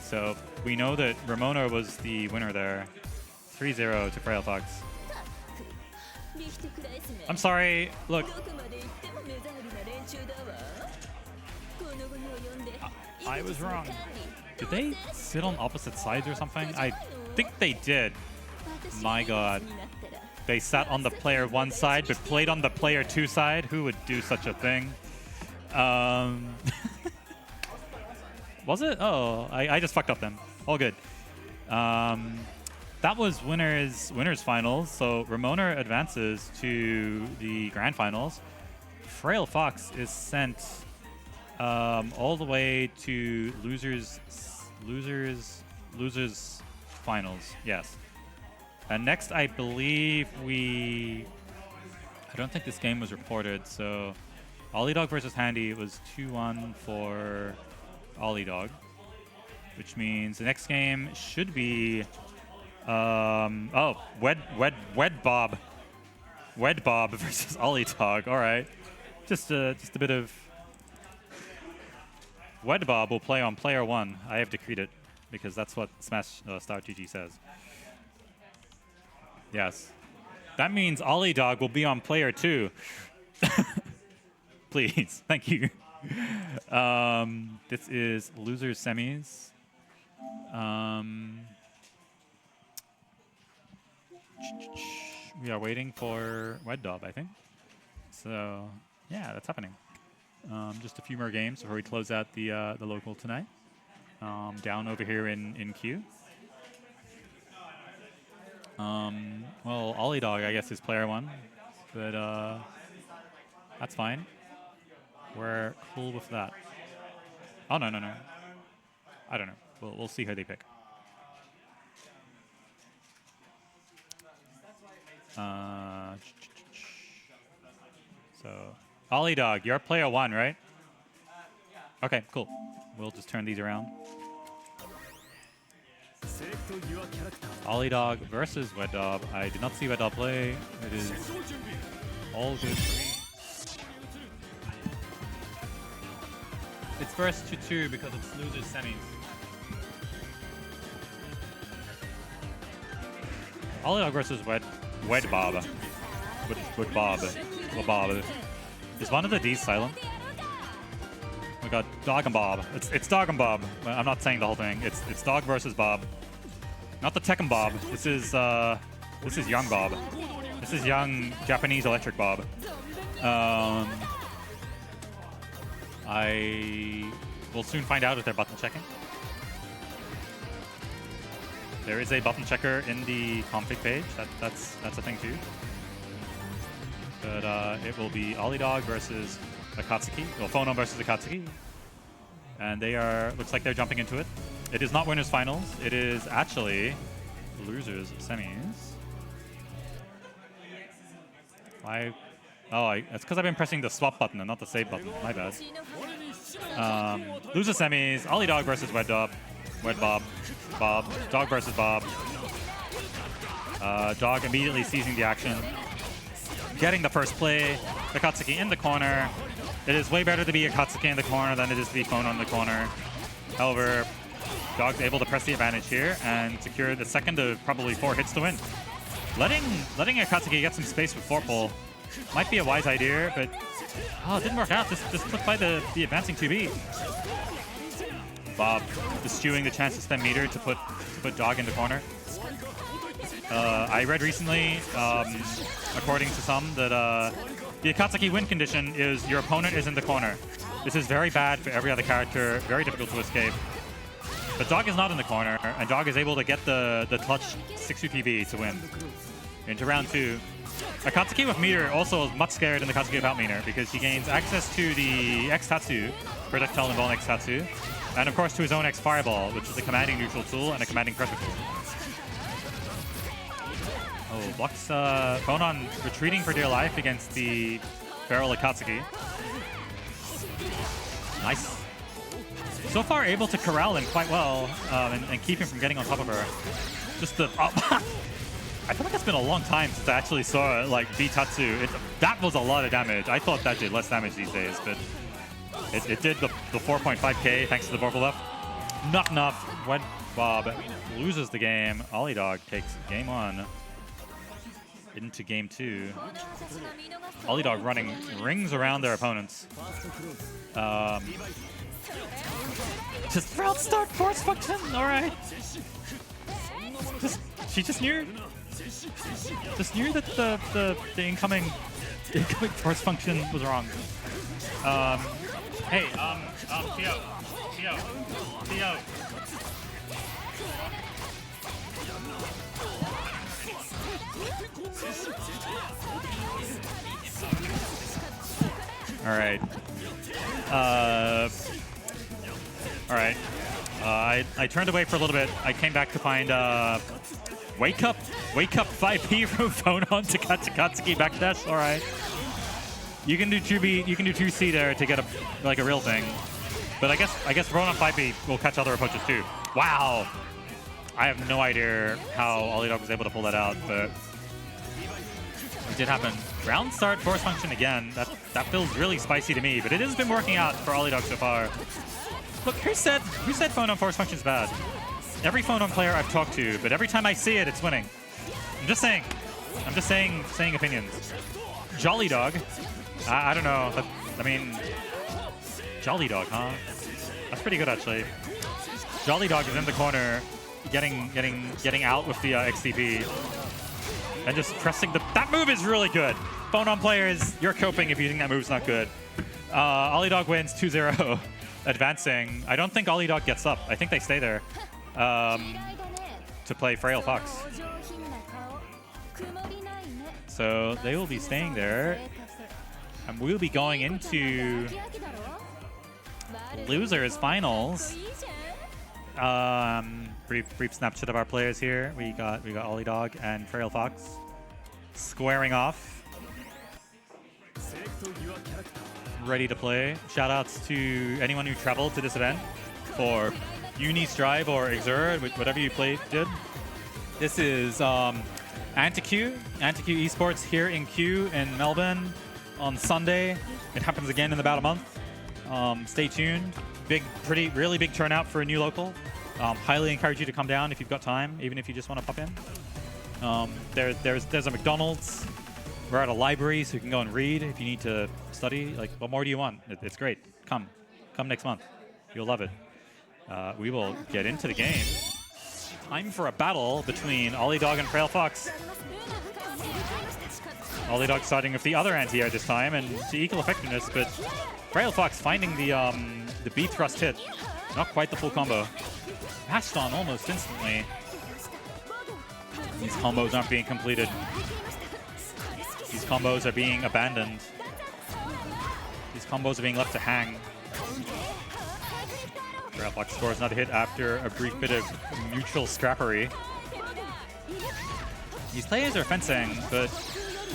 So we know that Ramona was the winner there. 3-0 to Frail Fox. I'm sorry. Look. I was wrong. Did they sit on opposite sides or something? I think they did. My god. They sat on the player 1 side, but played on the player 2 side. Who would do such a thing? Was it? Oh, I just fucked up then. All good. That was winners finals. So Ramona advances to the grand finals. Frail Fox is sent all the way to losers finals. Yes. And next, I believe I don't think this game was reported, so Ollie Dog versus Handy was 2-1 for Ollie Dog, which means the next game should be Wed Bob versus Ollie Dog. All right, just a bit of Wed Bob will play on player 1. I have decreed it because that's what Smash Star GG says. Yes. That means Ollie Dog will be on player 2. Please. Thank you. This is losers semis. We are waiting for Wed Dob, I think. So, yeah, that's happening. Just a few more games before we close out the local tonight. Down over here in queue. Well, Ollie Dog, I guess, is player 1, but that's fine. We're cool with that. Oh, no. I don't know. We'll see who they pick. So, Ollie Dog, you're player 1, right? Okay, cool. We'll just turn these around. Ollie Dog versus Wed Dob. I did not see Wed Dob play. It is all good for me. It's first 2-2 because it's losers semis. Ollie Dog versus Wed Bob. Wed Bob. Is one of the D's silent? We got Dog and Bob. It's Dog and Bob. I'm not saying the whole thing. It's Dog versus Bob. Not the Tekken Bob. This is young Bob. This is young Japanese electric Bob. I will soon find out if they're button checking. There is a button checker in the config page. That's a thing too. But it will be Ollie Dog versus Akatsuki. Well, Phono versus Akatsuki. And they are, looks like they're jumping into it. It is not winners finals. It is actually losers semis. That's because I've been pressing the swap button and not the save button. My bad. Loser semis. Ollie Dog versus Wed Dob. Wed Bob. Dog versus Bob. Dog immediately seizing the action. Getting the first play. Akatsuki in the corner. It is way better to be Akatsuki in the corner than it is to be Phono in the corner. However, Dog's able to press the advantage here and secure the second of probably 4 hits to win. Letting Akatsuki get some space with fort pull might be a wise idea, but it didn't work out. Just took by the advancing 2B. Bob eschewing the chance to spend meter to put Dog in the corner. I read recently, according to some, that the Akatsuki win condition is your opponent is in the corner. This is very bad for every other character, very difficult to escape. But Dog is not in the corner, and Dog is able to get the clutch 6-PB to win. Into round 2. Akatsuki with meter also is much scared in the Akatsuki without meter because he gains access to the X-Tatsu, projectile involving X-Tatsu, and of course to his own X-Fireball, which is a commanding neutral tool and a commanding pressure tool. Oh, blocks Phonon retreating for dear life against the Feral Akatsuki. Nice. So far able to corral him quite well and keep him from getting on top of her. Just the... I feel like it's been a long time since I actually saw like B-Tatsu. That was a lot of damage. I thought that did less damage these days, but it did the 4.5k thanks to the Vorpal buff. Not enough. Wed Bob loses the game. Ollie Dog takes game 1 into game 2. Ollie Dog running rings around their opponents. Just route start force function. All right. She just knew that the incoming force function was wrong. Hey, Theo. All right. All right. I turned away for a little bit. I came back to find wake up 5P from phone on to Katsuki backdash. All right. You can do 2B, you can do 2C there to get a real thing. But I guess phone on 5P will catch other approaches too. Wow. I have no idea how Olidog was able to pull that out, but it did happen. Round start force function again. That feels really spicy to me, but it has been working out for Olidog so far. Look, who said phone on force function is bad? Every phone on player I've talked to, but every time I see it, it's winning. I'm just saying opinions. Jolly Dog. I don't know. I mean, Jolly Dog, huh? That's pretty good actually. Jolly Dog is in the corner, getting out with the XTP, and just pressing that move is really good. Phone on players, you're coping if you think that move's not good. Olidog wins 2-0. Advancing. I don't think Olidog gets up. I think they stay there to play Frail Fox. So they will be staying there. And we'll be going into losers finals. Brief snapshot of our players here. We got Olidog and Frail Fox squaring off. Ready to play. Shoutouts to anyone who traveled to this event for Uni Strive or Xrd, whatever you did. This is Anti-Q Esports here in Q in Melbourne on Sunday. It happens again in about a month. Stay tuned. Really big turnout for a new local. Highly encourage you to come down if you've got time, even if you just want to pop in. There's a McDonald's. We're at a library, so you can go and read if you need to study. Like, what more do you want? It's great. Come next month. You'll love it. We will get into the game. Time for a battle between Olidog and Frail Fox. Olidog starting with the other anti-air this time, and to equal effectiveness, but Frail Fox finding the B thrust hit. Not quite the full combo. Mashed on almost instantly. These combos aren't being completed. These combos are being abandoned. These combos are being left to hang. Frail Fox scores another hit after a brief bit of mutual scrappery. These players are fencing, but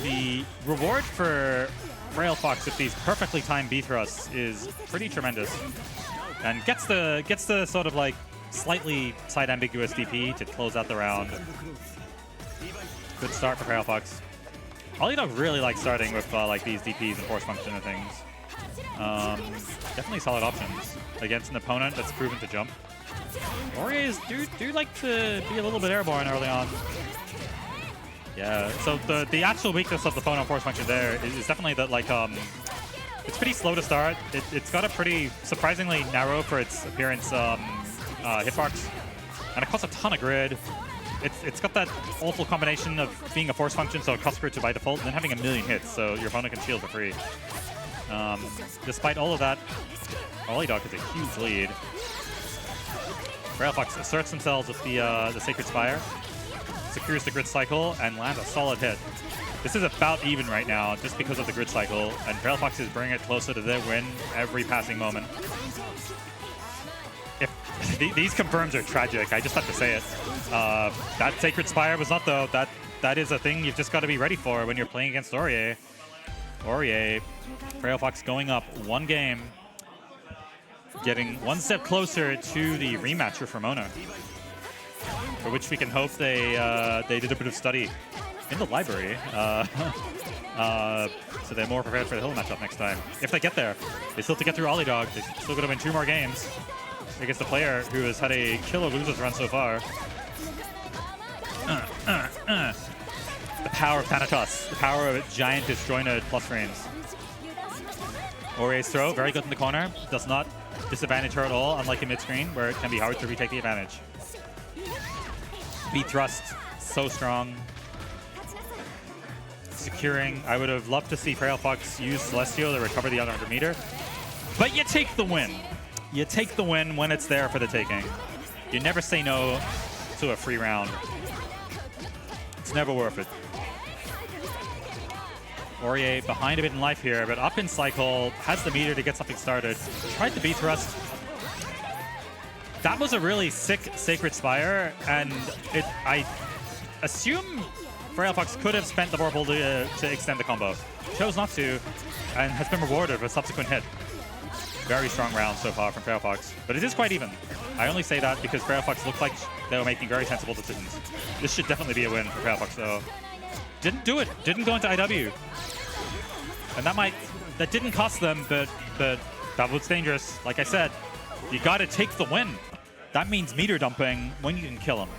the reward for Frail Fox with these perfectly timed B thrusts is pretty tremendous. And gets the sort of like slightly side ambiguous DP to close out the round. Good start for Frail Fox. Olidog really likes starting with like these DPs and force function and things. Definitely solid options against an opponent that's proven to jump. Warriors do like to be a little bit airborne early on. Yeah, so the actual weakness of the phone on force function there is definitely that like it's pretty slow to start. It's got a pretty surprisingly narrow for its appearance hitbox, and it costs a ton of grid. It's got that awful combination of being a force function, so it costs grid to by default, and then having a million hits, so your opponent can shield for free. Despite all of that, Olidog has a huge lead. Frail Fox asserts themselves with the Sacred Spire, secures the grid cycle, and lands a solid hit. This is about even right now, just because of the grid cycle, and Frail Fox is bringing it closer to their win every passing moment. These confirms are tragic, I just have to say it. That Sacred Spire was not, though. That is a thing you've just got to be ready for when you're playing against Aurier. Aurier, Frail Fox going up one game, getting one step closer to the rematch with Ramona, for which we can hope they did a bit of study in the library. So they're more prepared for the Hill matchup next time. If they get there, they still have to get through Olidog. They still got to win 2 more games against the player who has had a killer losers run so far. The power of Thanatos, the power of giant disjointed plus frames. Aurier's throw, very good in the corner. Does not disadvantage her at all, unlike in mid-screen, where it can be hard to retake the advantage. Beat thrust, so strong. Securing, I would have loved to see Frail Fox use Celestial to recover the other 100 meter. But you take the win. You take the win when it's there for the taking. You never say no to a free round. It's never worth it. Aurier behind a bit in life here, but up in cycle, has the meter to get something started. Tried the B thrust. That was a really sick Sacred Spire, and I assume Frail Fox could have spent the Vorpal to extend the combo. Chose not to, and has been rewarded with a subsequent hit. Very strong round so far from Frail Fox, but it is quite even. I only say that because Frail Fox looked like they were making very sensible decisions. This should definitely be a win for Frail Fox, though. Didn't do it. Didn't go into IW. And that didn't cost them, but that was dangerous. Like I said, you gotta take the win. That means meter dumping when you can kill him.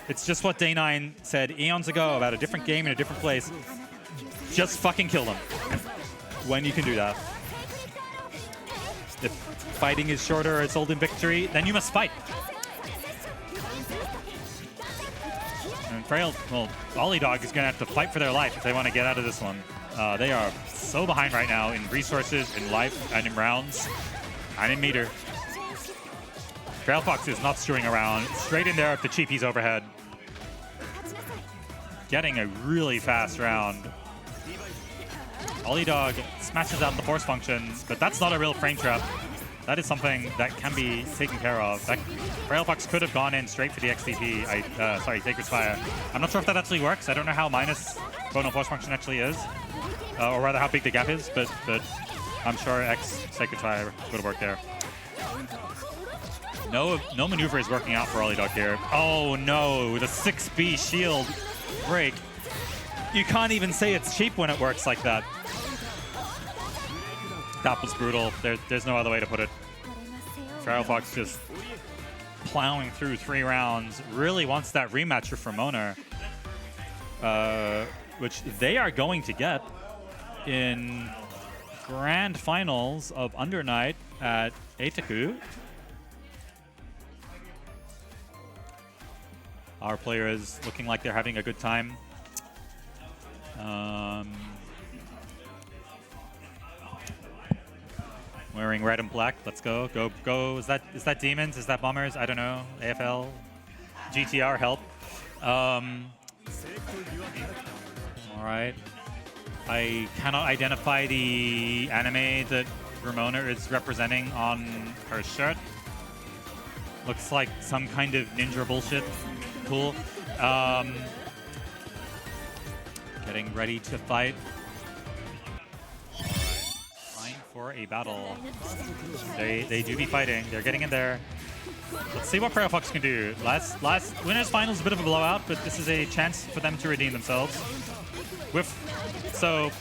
It's just what Day9 said eons ago about a different game in a different place. Just fucking kill them when you can do that. If fighting is shorter or it's old in victory, then you must fight. And Frail, well, Ollie Dog is gonna have to fight for their life if they want to get out of this one. They are so behind right now in resources, in life, and in rounds, and in meter. Frail Fox is not screwing around. Straight in there with the cheapies overhead. Getting a really fast round. Ollie Dog smashes out the force function, but that's not a real frame trap. That is something that can be taken care of. Frail Fox could have gone in straight for the XDP. Sorry, Sacred Spire. I'm not sure if that actually works. I don't know how minus Bono force function actually is, or rather how big the gap is, but I'm sure X Sacred Spire would have worked there. No maneuver is working out for Ollie Dog here. Oh no, the 6B shield break. You can't even say it's cheap when it works like that. That was brutal. There's no other way to put it. Frail Fox just plowing through 3 rounds. Really wants that rematch with Ramona, which they are going to get in grand finals of Under Night at Eitaku. Our player is looking like they're having a good time. Wearing red and black. Let's go. Go. Is that Demons? Is that Bombers? I don't know. AFL? GTR, help. All right. I cannot identify the anime that Ramona is representing on her shirt. Looks like some kind of ninja bullshit. Cool. Getting ready to fight. Fine for a battle. They do be fighting. They're getting in there. Let's see what Frail Fox can do. Last winners final is a bit of a blowout, but this is a chance for them to redeem themselves. So,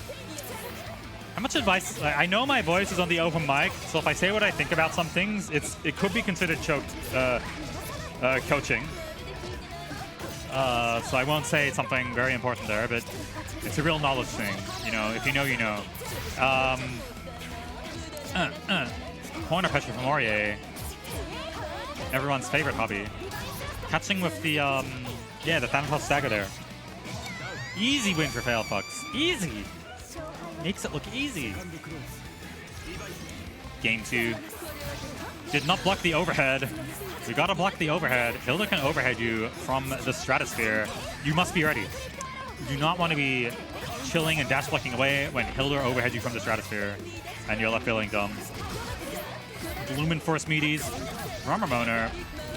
how much advice? I know my voice is on the open mic, so if I say what I think about some things, it could be considered coaching. So I won't say something very important there, but it's a real knowledge thing. You know, if you know, you know. Corner pressure from Aurier. Everyone's favorite hobby. Catching with the Thanatos Dagger there. Easy win for Frail Fox. Easy. Makes it look easy. Game 2. Did not block the overhead. We gotta block the overhead. Hilda can overhead you from the stratosphere. You must be ready. You do not want to be chilling and dash blocking away when Hilda overheads you from the stratosphere and you're left feeling dumb. Lumen Force Meaties from Ramona,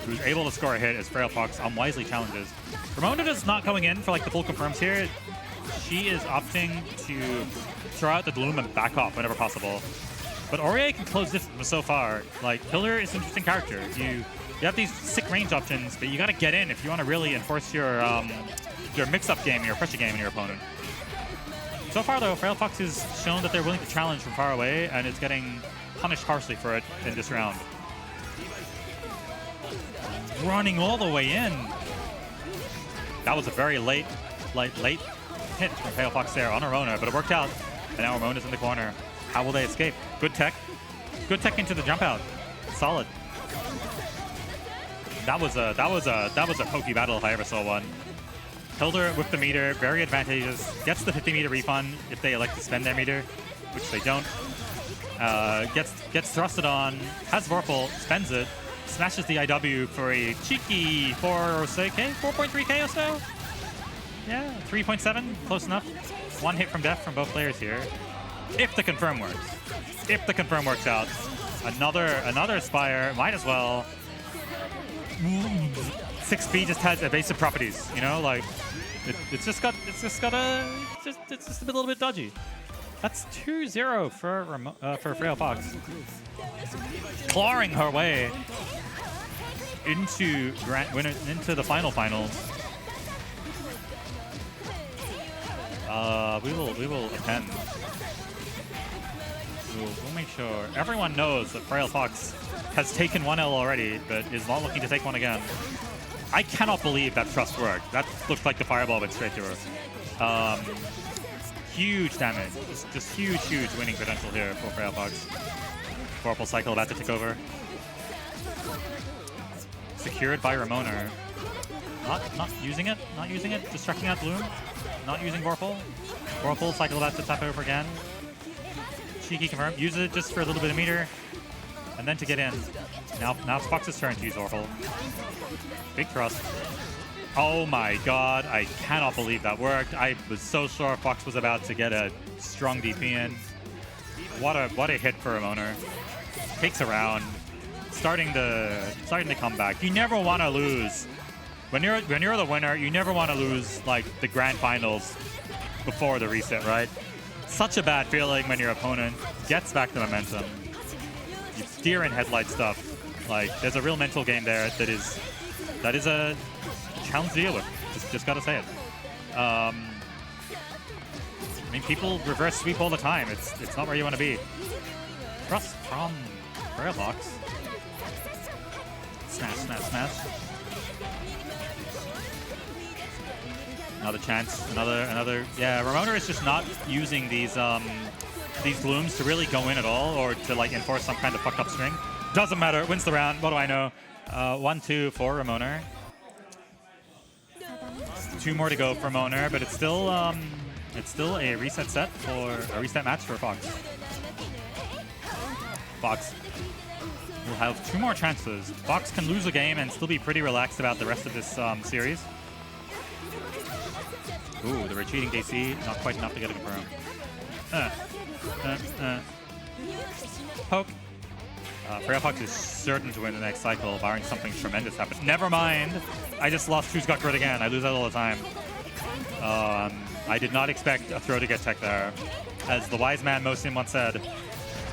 who's able to score a hit as Frail Fox unwisely challenges. Ramona is not going in for like the full confirms here. She is opting to throw out the Lumen back off whenever possible. But Aurier can close this so far. Like, Hilda is an interesting character. You have these sick range options, but you gotta get in if you want to really enforce your mix-up game, your pressure game in your opponent. So far, though, Frail Fox has shown that they're willing to challenge from far away, and is getting punished harshly for it in this round. Running all the way in. That was a very late hit from Frail Fox there on Arona, but it worked out. And now Ramona's in the corner. How will they escape? Good tech. Good tech into the jump out. Solid. That was a pokey battle if I ever saw one. Hilda with the meter, very advantageous. Gets the 50 meter refund if they elect to spend their meter, which they don't. Gets thrusted on, has Vorpal, spends it, smashes the IW for a cheeky 4.3k or so. Yeah, 3.7, close enough. One hit from death from both players here. If the confirm works. If the confirm works out. Another Spire, might as well. 6B just has evasive properties, you know, like it's just a little bit dodgy. That's 2-0 for Frail Fox. Clawing her way into the finals. We will append. We'll make sure everyone knows that Frail Fox has taken 1 L already, but is not looking to take one again. I cannot believe that trust worked. That looked like the fireball went straight through her. Huge damage. Just huge winning potential here for Frail Fox. Vorpal cycle about to take over. Secured by Ramona. Not using it. Just striking out Bloom. Not using Vorpal. Vorpal cycle about to tap over again. Cheeky confirm. Use it just for a little bit of meter. And then to get in. Now it's Fox's turn to use Vorpal. Big trust. Oh my god, I cannot believe that worked. I was so sure Fox was about to get a strong DP in. What a hit for Ramona. Takes a round. Starting to come back. You never want to lose. When you're the winner, you never want to lose like the grand finals before the reset, right? Such a bad feeling when your opponent gets back the momentum. You steer in headlight stuff. Like there's a real mental game there that is a challenge to deal with. Just gotta say it. I mean, people reverse sweep all the time. It's not where you want to be. Trust from Frail Fox. Smash. Another chance. Another. Yeah, Ramona is just not using these blooms to really go in at all, or to like enforce some kind of fucked up string. Doesn't matter. Wins the round. What do I know? 1-2 for Ramona. 2 more to go for Ramona, but it's still a reset set for a reset match for Fox. Fox will have 2 more chances. Fox can lose a game and still be pretty relaxed about the rest of this series. Ooh, the retreating DC, not quite enough to get a confirm. Poke. Frail Fox is certain to win the next cycle, barring something tremendous happens. Never mind. I just lost Who's Got Grid again. I lose that all the time. I did not expect a throw to get tech there. As the wise man Mosin once said,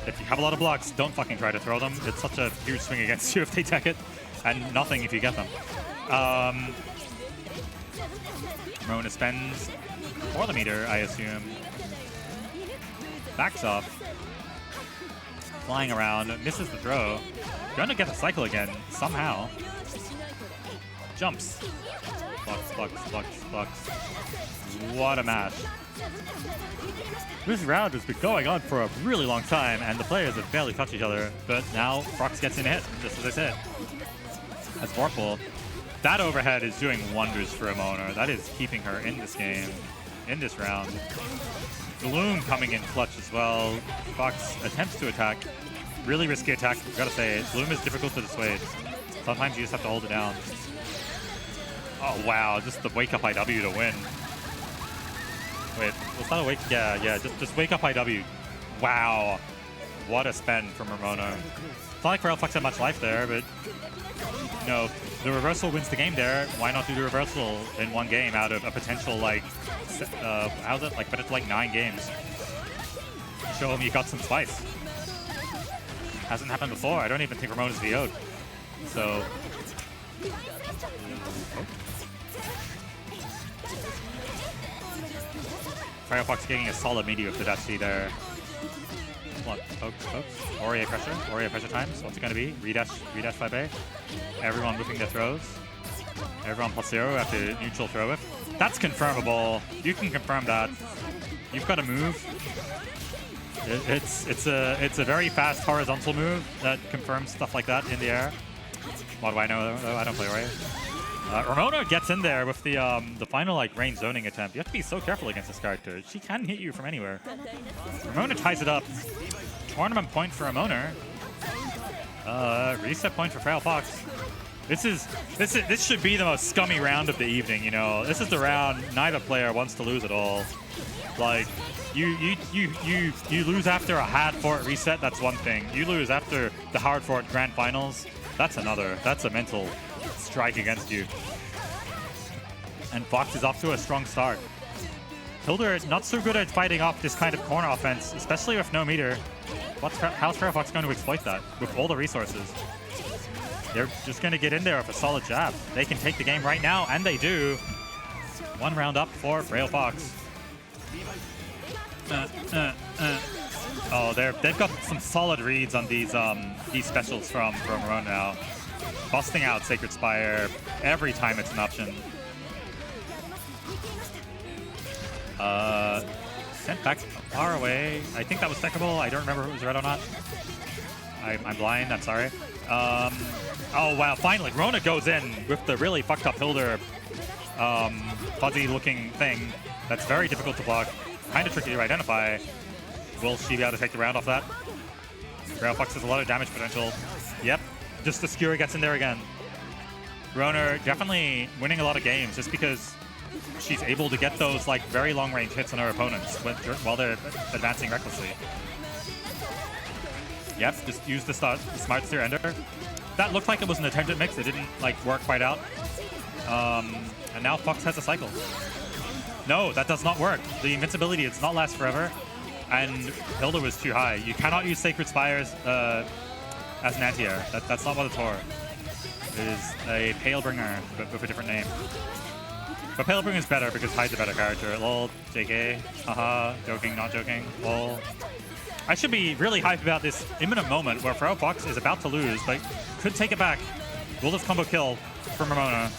if you have a lot of blocks, don't fucking try to throw them. It's such a huge swing against you if they tech it, and nothing if you get them. Ramona spends for the meter, I assume. Backs off. Flying around, misses the throw. Gonna get the cycle again, somehow. Jumps. Flux. What a match. This round has been going on for a really long time, and the players have barely touched each other, but now Fox gets in a hit, just as I said. As Vorpal. That overhead is doing wonders for Ramona. That is keeping her in this game, in this round. Gloom coming in clutch as well. Fox attempts to attack. Really risky attack, gotta say. Gloom is difficult to dissuade. Sometimes you just have to hold it down. Oh wow, just the wake up IW to win. Wait, was that a wake? Yeah, just wake up IW. Wow. What a spend from Ramona. It's not like Frail Fox had much life there, but you know, the reversal wins the game there. Why not do the reversal in one game out of a potential like how's it like, but it's like 9 games. Show him you got some spice. Hasn't happened before. I don't even think Ramona's VO'd. So Frail Fox getting a solid meteor with the dash C there. Come on, pokes. Aurea pressure times. What's it gonna be? Redash 5A. Everyone whipping their throws. Everyone +0 after neutral throw whip. That's confirmable. You can confirm that. You've got to move. It's a very fast horizontal move that confirms stuff like that in the air. What do I know though? I don't play Aurea. Ramona gets in there with the final like range zoning attempt. You have to be so careful against this character. She can hit you from anywhere. Ramona ties it up. Tournament point for Ramona. Reset point for Frail Fox. This should be the most scummy round of the evening, you know. This is the round neither player wants to lose at all. Like, you lose after a hard-fought reset, that's one thing. You lose after the hard-fought grand finals, that's another. That's a mental strike against you. And Fox is off to a strong start. Hilder not so good at fighting off this kind of corner offense, especially with no meter. How's Fox going to exploit that with all the resources? They're just going to get in there with a solid jab. They can take the game right now, and they do. One round up for Frail Fox. Oh, they've got some solid reads on these specials from Ramona now. Busting out Sacred Spire every time it's an option. Sent back far away. I think that was techable. I don't remember if it was red or not. I'm blind. I'm sorry. Oh, wow. Finally, Rona goes in with the really fucked up Hilder fuzzy-looking thing that's very difficult to block. Kind of tricky to identify. Will she be able to take the round off that? Frail Fox has a lot of damage potential. Yep. Just the skewer gets in there again. Rona definitely winning a lot of games just because she's able to get those like very long-range hits on her opponents while they're advancing recklessly. Yep, just use the Smart Steer Ender. That looked like it was an attempted mix. It didn't like work quite out. And now Fox has a cycle. No, that does not work. The invincibility does not last forever. And Hilda was too high. You cannot use Sacred Spires as an anti-air. That's not what it's for. It is a Palebringer, but with a different name. But Palebringer is better because Hyde's a better character. Lol, JK, haha, joking, not joking, lol. I should be really hyped about this imminent moment where Frail Fox is about to lose, but could take it back. Will this combo kill from Ramona?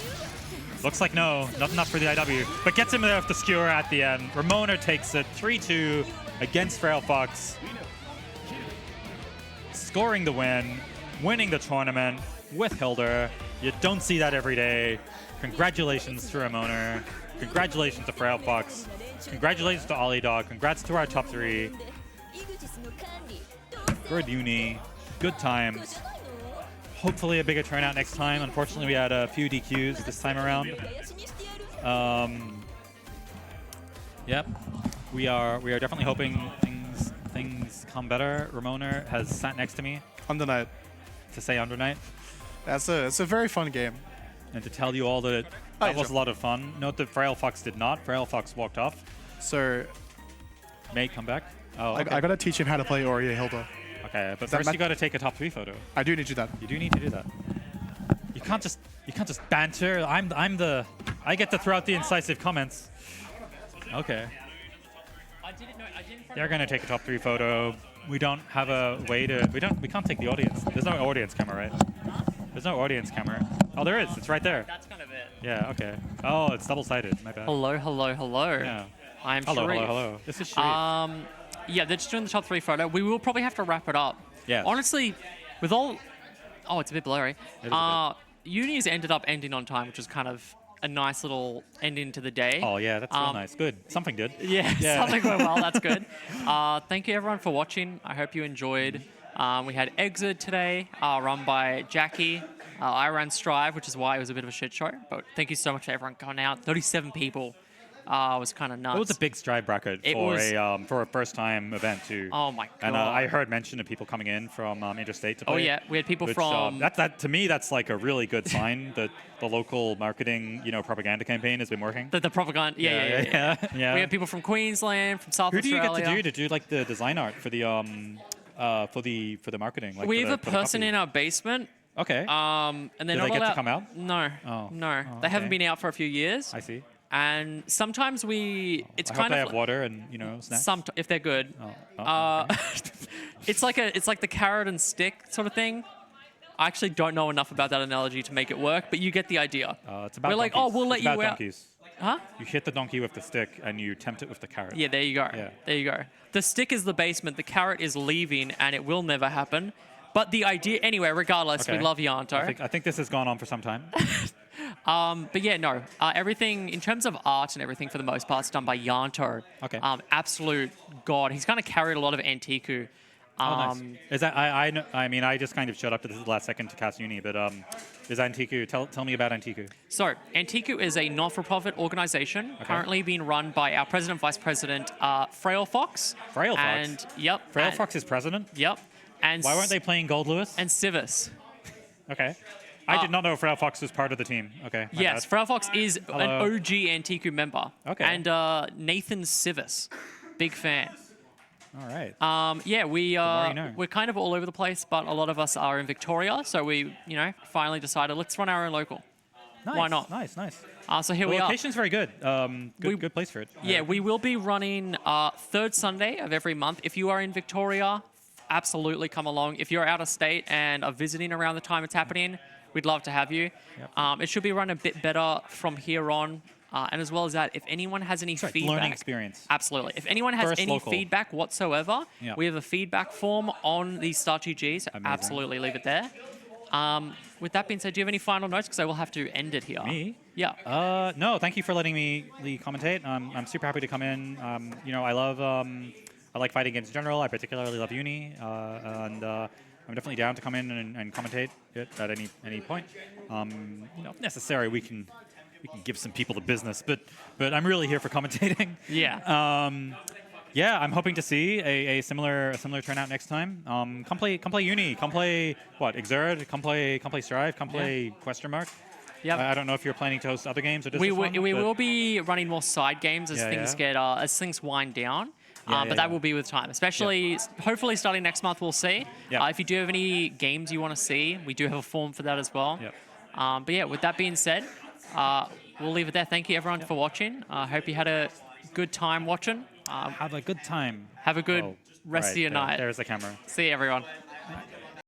Looks like no, not enough for the IW, but gets him there with the skewer at the end. Ramona takes it 3-2 against Frail Fox, scoring the win, winning the tournament with Hilder. You don't see that every day. Congratulations to Ramona. Congratulations to Frail Fox. Congratulations to Ollie Dog. Congrats to our top 3. Good uni. Good times. Hopefully a bigger turnout next time. Unfortunately, we had a few DQs this time around. Yep. We are definitely hoping things come better. Ramona has sat next to me. Under Night. To say Under Night. It's a very fun game. And to tell you all that that was a lot of fun. Note that Frail Fox did not. Frail Fox walked off. Sir. May come back. Oh, okay. I gotta teach him how to play Ori Hilda. Okay, but first you gotta take a top 3 photo. I do need you that. You do need to do that. You can't just banter. I get to throw out the incisive comments. Okay. They're gonna take a top 3 photo. We don't have a way to. We can't take the audience. There's no audience camera, right? There's no audience camera. Oh, there is. It's right there. That's kind of it. Yeah. Okay. Oh, it's double-sided. My bad. Hello, hello, hello. Yeah. I'm hello, Sharif. hello. This is Sharif. Yeah, they're just doing the top 3 photo. We will probably have to wrap it up. Yeah. Honestly, with all... Oh, it's a bit blurry. Uni's ended up ending on time, which is kind of a nice little ending to the day. Oh, yeah, that's real nice. Good. Something good. Yeah, something went well. That's good. Thank you, everyone, for watching. I hope you enjoyed. We had Xrd today, run by Jackie. I ran Strive, which is why it was a bit of a shit show. But thank you so much for everyone coming out. 37 people. Was kind of nuts. It was a big Strive bracket for a first-time event too. Oh my god! And I heard mention of people coming in from interstate to play. Oh yeah, we had people from. That to me, that's like a really good sign that the local marketing, propaganda campaign has been working. The propaganda, yeah. We had people from Queensland, from South Australia. Who do you get to do like the design art for the for the marketing? Like we have a person in our basement. Okay. And they're not allowed. They get to come out? No. Oh. No. They haven't been out for a few years. I see. And sometimes it's I kind hope they of have water and snacks. If they're good. Okay. It's like the carrot and stick sort of thing. I actually don't know enough about that analogy to make it work, but you get the idea. It's about We're like, donkeys. we'll let you out. Donkeys. Huh? You hit the donkey with the stick and you tempt it with the carrot. Yeah, there you go. Yeah. There you go. The stick is the basement, the carrot is leaving, and it will never happen. But the idea, anyway, regardless, we love Yanto. I think this has gone on for some time. But yeah, no. Everything, in terms of art and everything, for the most part, is done by Yanto. Okay. Absolute god. He's kind of carried a lot of Antiku. Nice. Is that I know? I mean, I just kind of showed up to this last second to cast Uni, but is Antiku? Tell me about Antiku. So, Antiku is a not-for-profit organization currently being run by our president, vice president, Frail Fox. Frail Fox? And, yep. Frail and- Fox is president? Yep. And Why weren't they playing Gold Lewis? And Civis. Okay. I did not know Frail Fox was part of the team. Okay. my Yes, bad. Frail Fox is an Hello. OG Antiku member. Okay. And Nathan Civis, big fan. All right. Yeah, more you know. we're kind of all over the place, but a lot of us are in Victoria, so we, finally decided let's run our own local. Nice, why not? Nice. So here The we are. location's very good. Good place for it. Yeah, we will be running third Sunday of every month. If you are in Victoria, absolutely come along. If you're out of state and are visiting around the time it's happening, we'd love to have you. Yep. It should be run a bit better from here on. And as well as that, if anyone has any Sorry, feedback... learning experience. Absolutely. If anyone has First any local. feedback whatsoever, Yeah. we have a feedback form on the Star GGs. So Amazing. absolutely leave it there. With that being said, do you have any final notes? Because I will have to end it here. Me? Yeah. No, thank you for letting me commentate. I'm super happy to come in. I love... I like fighting games in general. I particularly love Uni. And I'm definitely down to come in and commentate it at any point. If necessary, we can give some people the business, but I'm really here for commentating. Yeah. Yeah, I'm hoping to see a similar turnout next time. Come play Uni. Come play Xrd. Come play Strive. Come play Question Mark. Yep. I don't know if you're planning to host other games or just We this one, but- will be running more side games as Yeah, things yeah. get as things wind down. Yeah, but yeah, that yeah. will be with time. Especially, hopefully, starting next month, we'll see. Yeah. If you do have any games you want to see, we do have a form for that as well. Yep. But yeah, with that being said, we'll leave it there. Thank you everyone for watching. I hope you had a good time watching. Have a good time. Have a good Oh, rest right, of your there- night. There's the camera. See you everyone.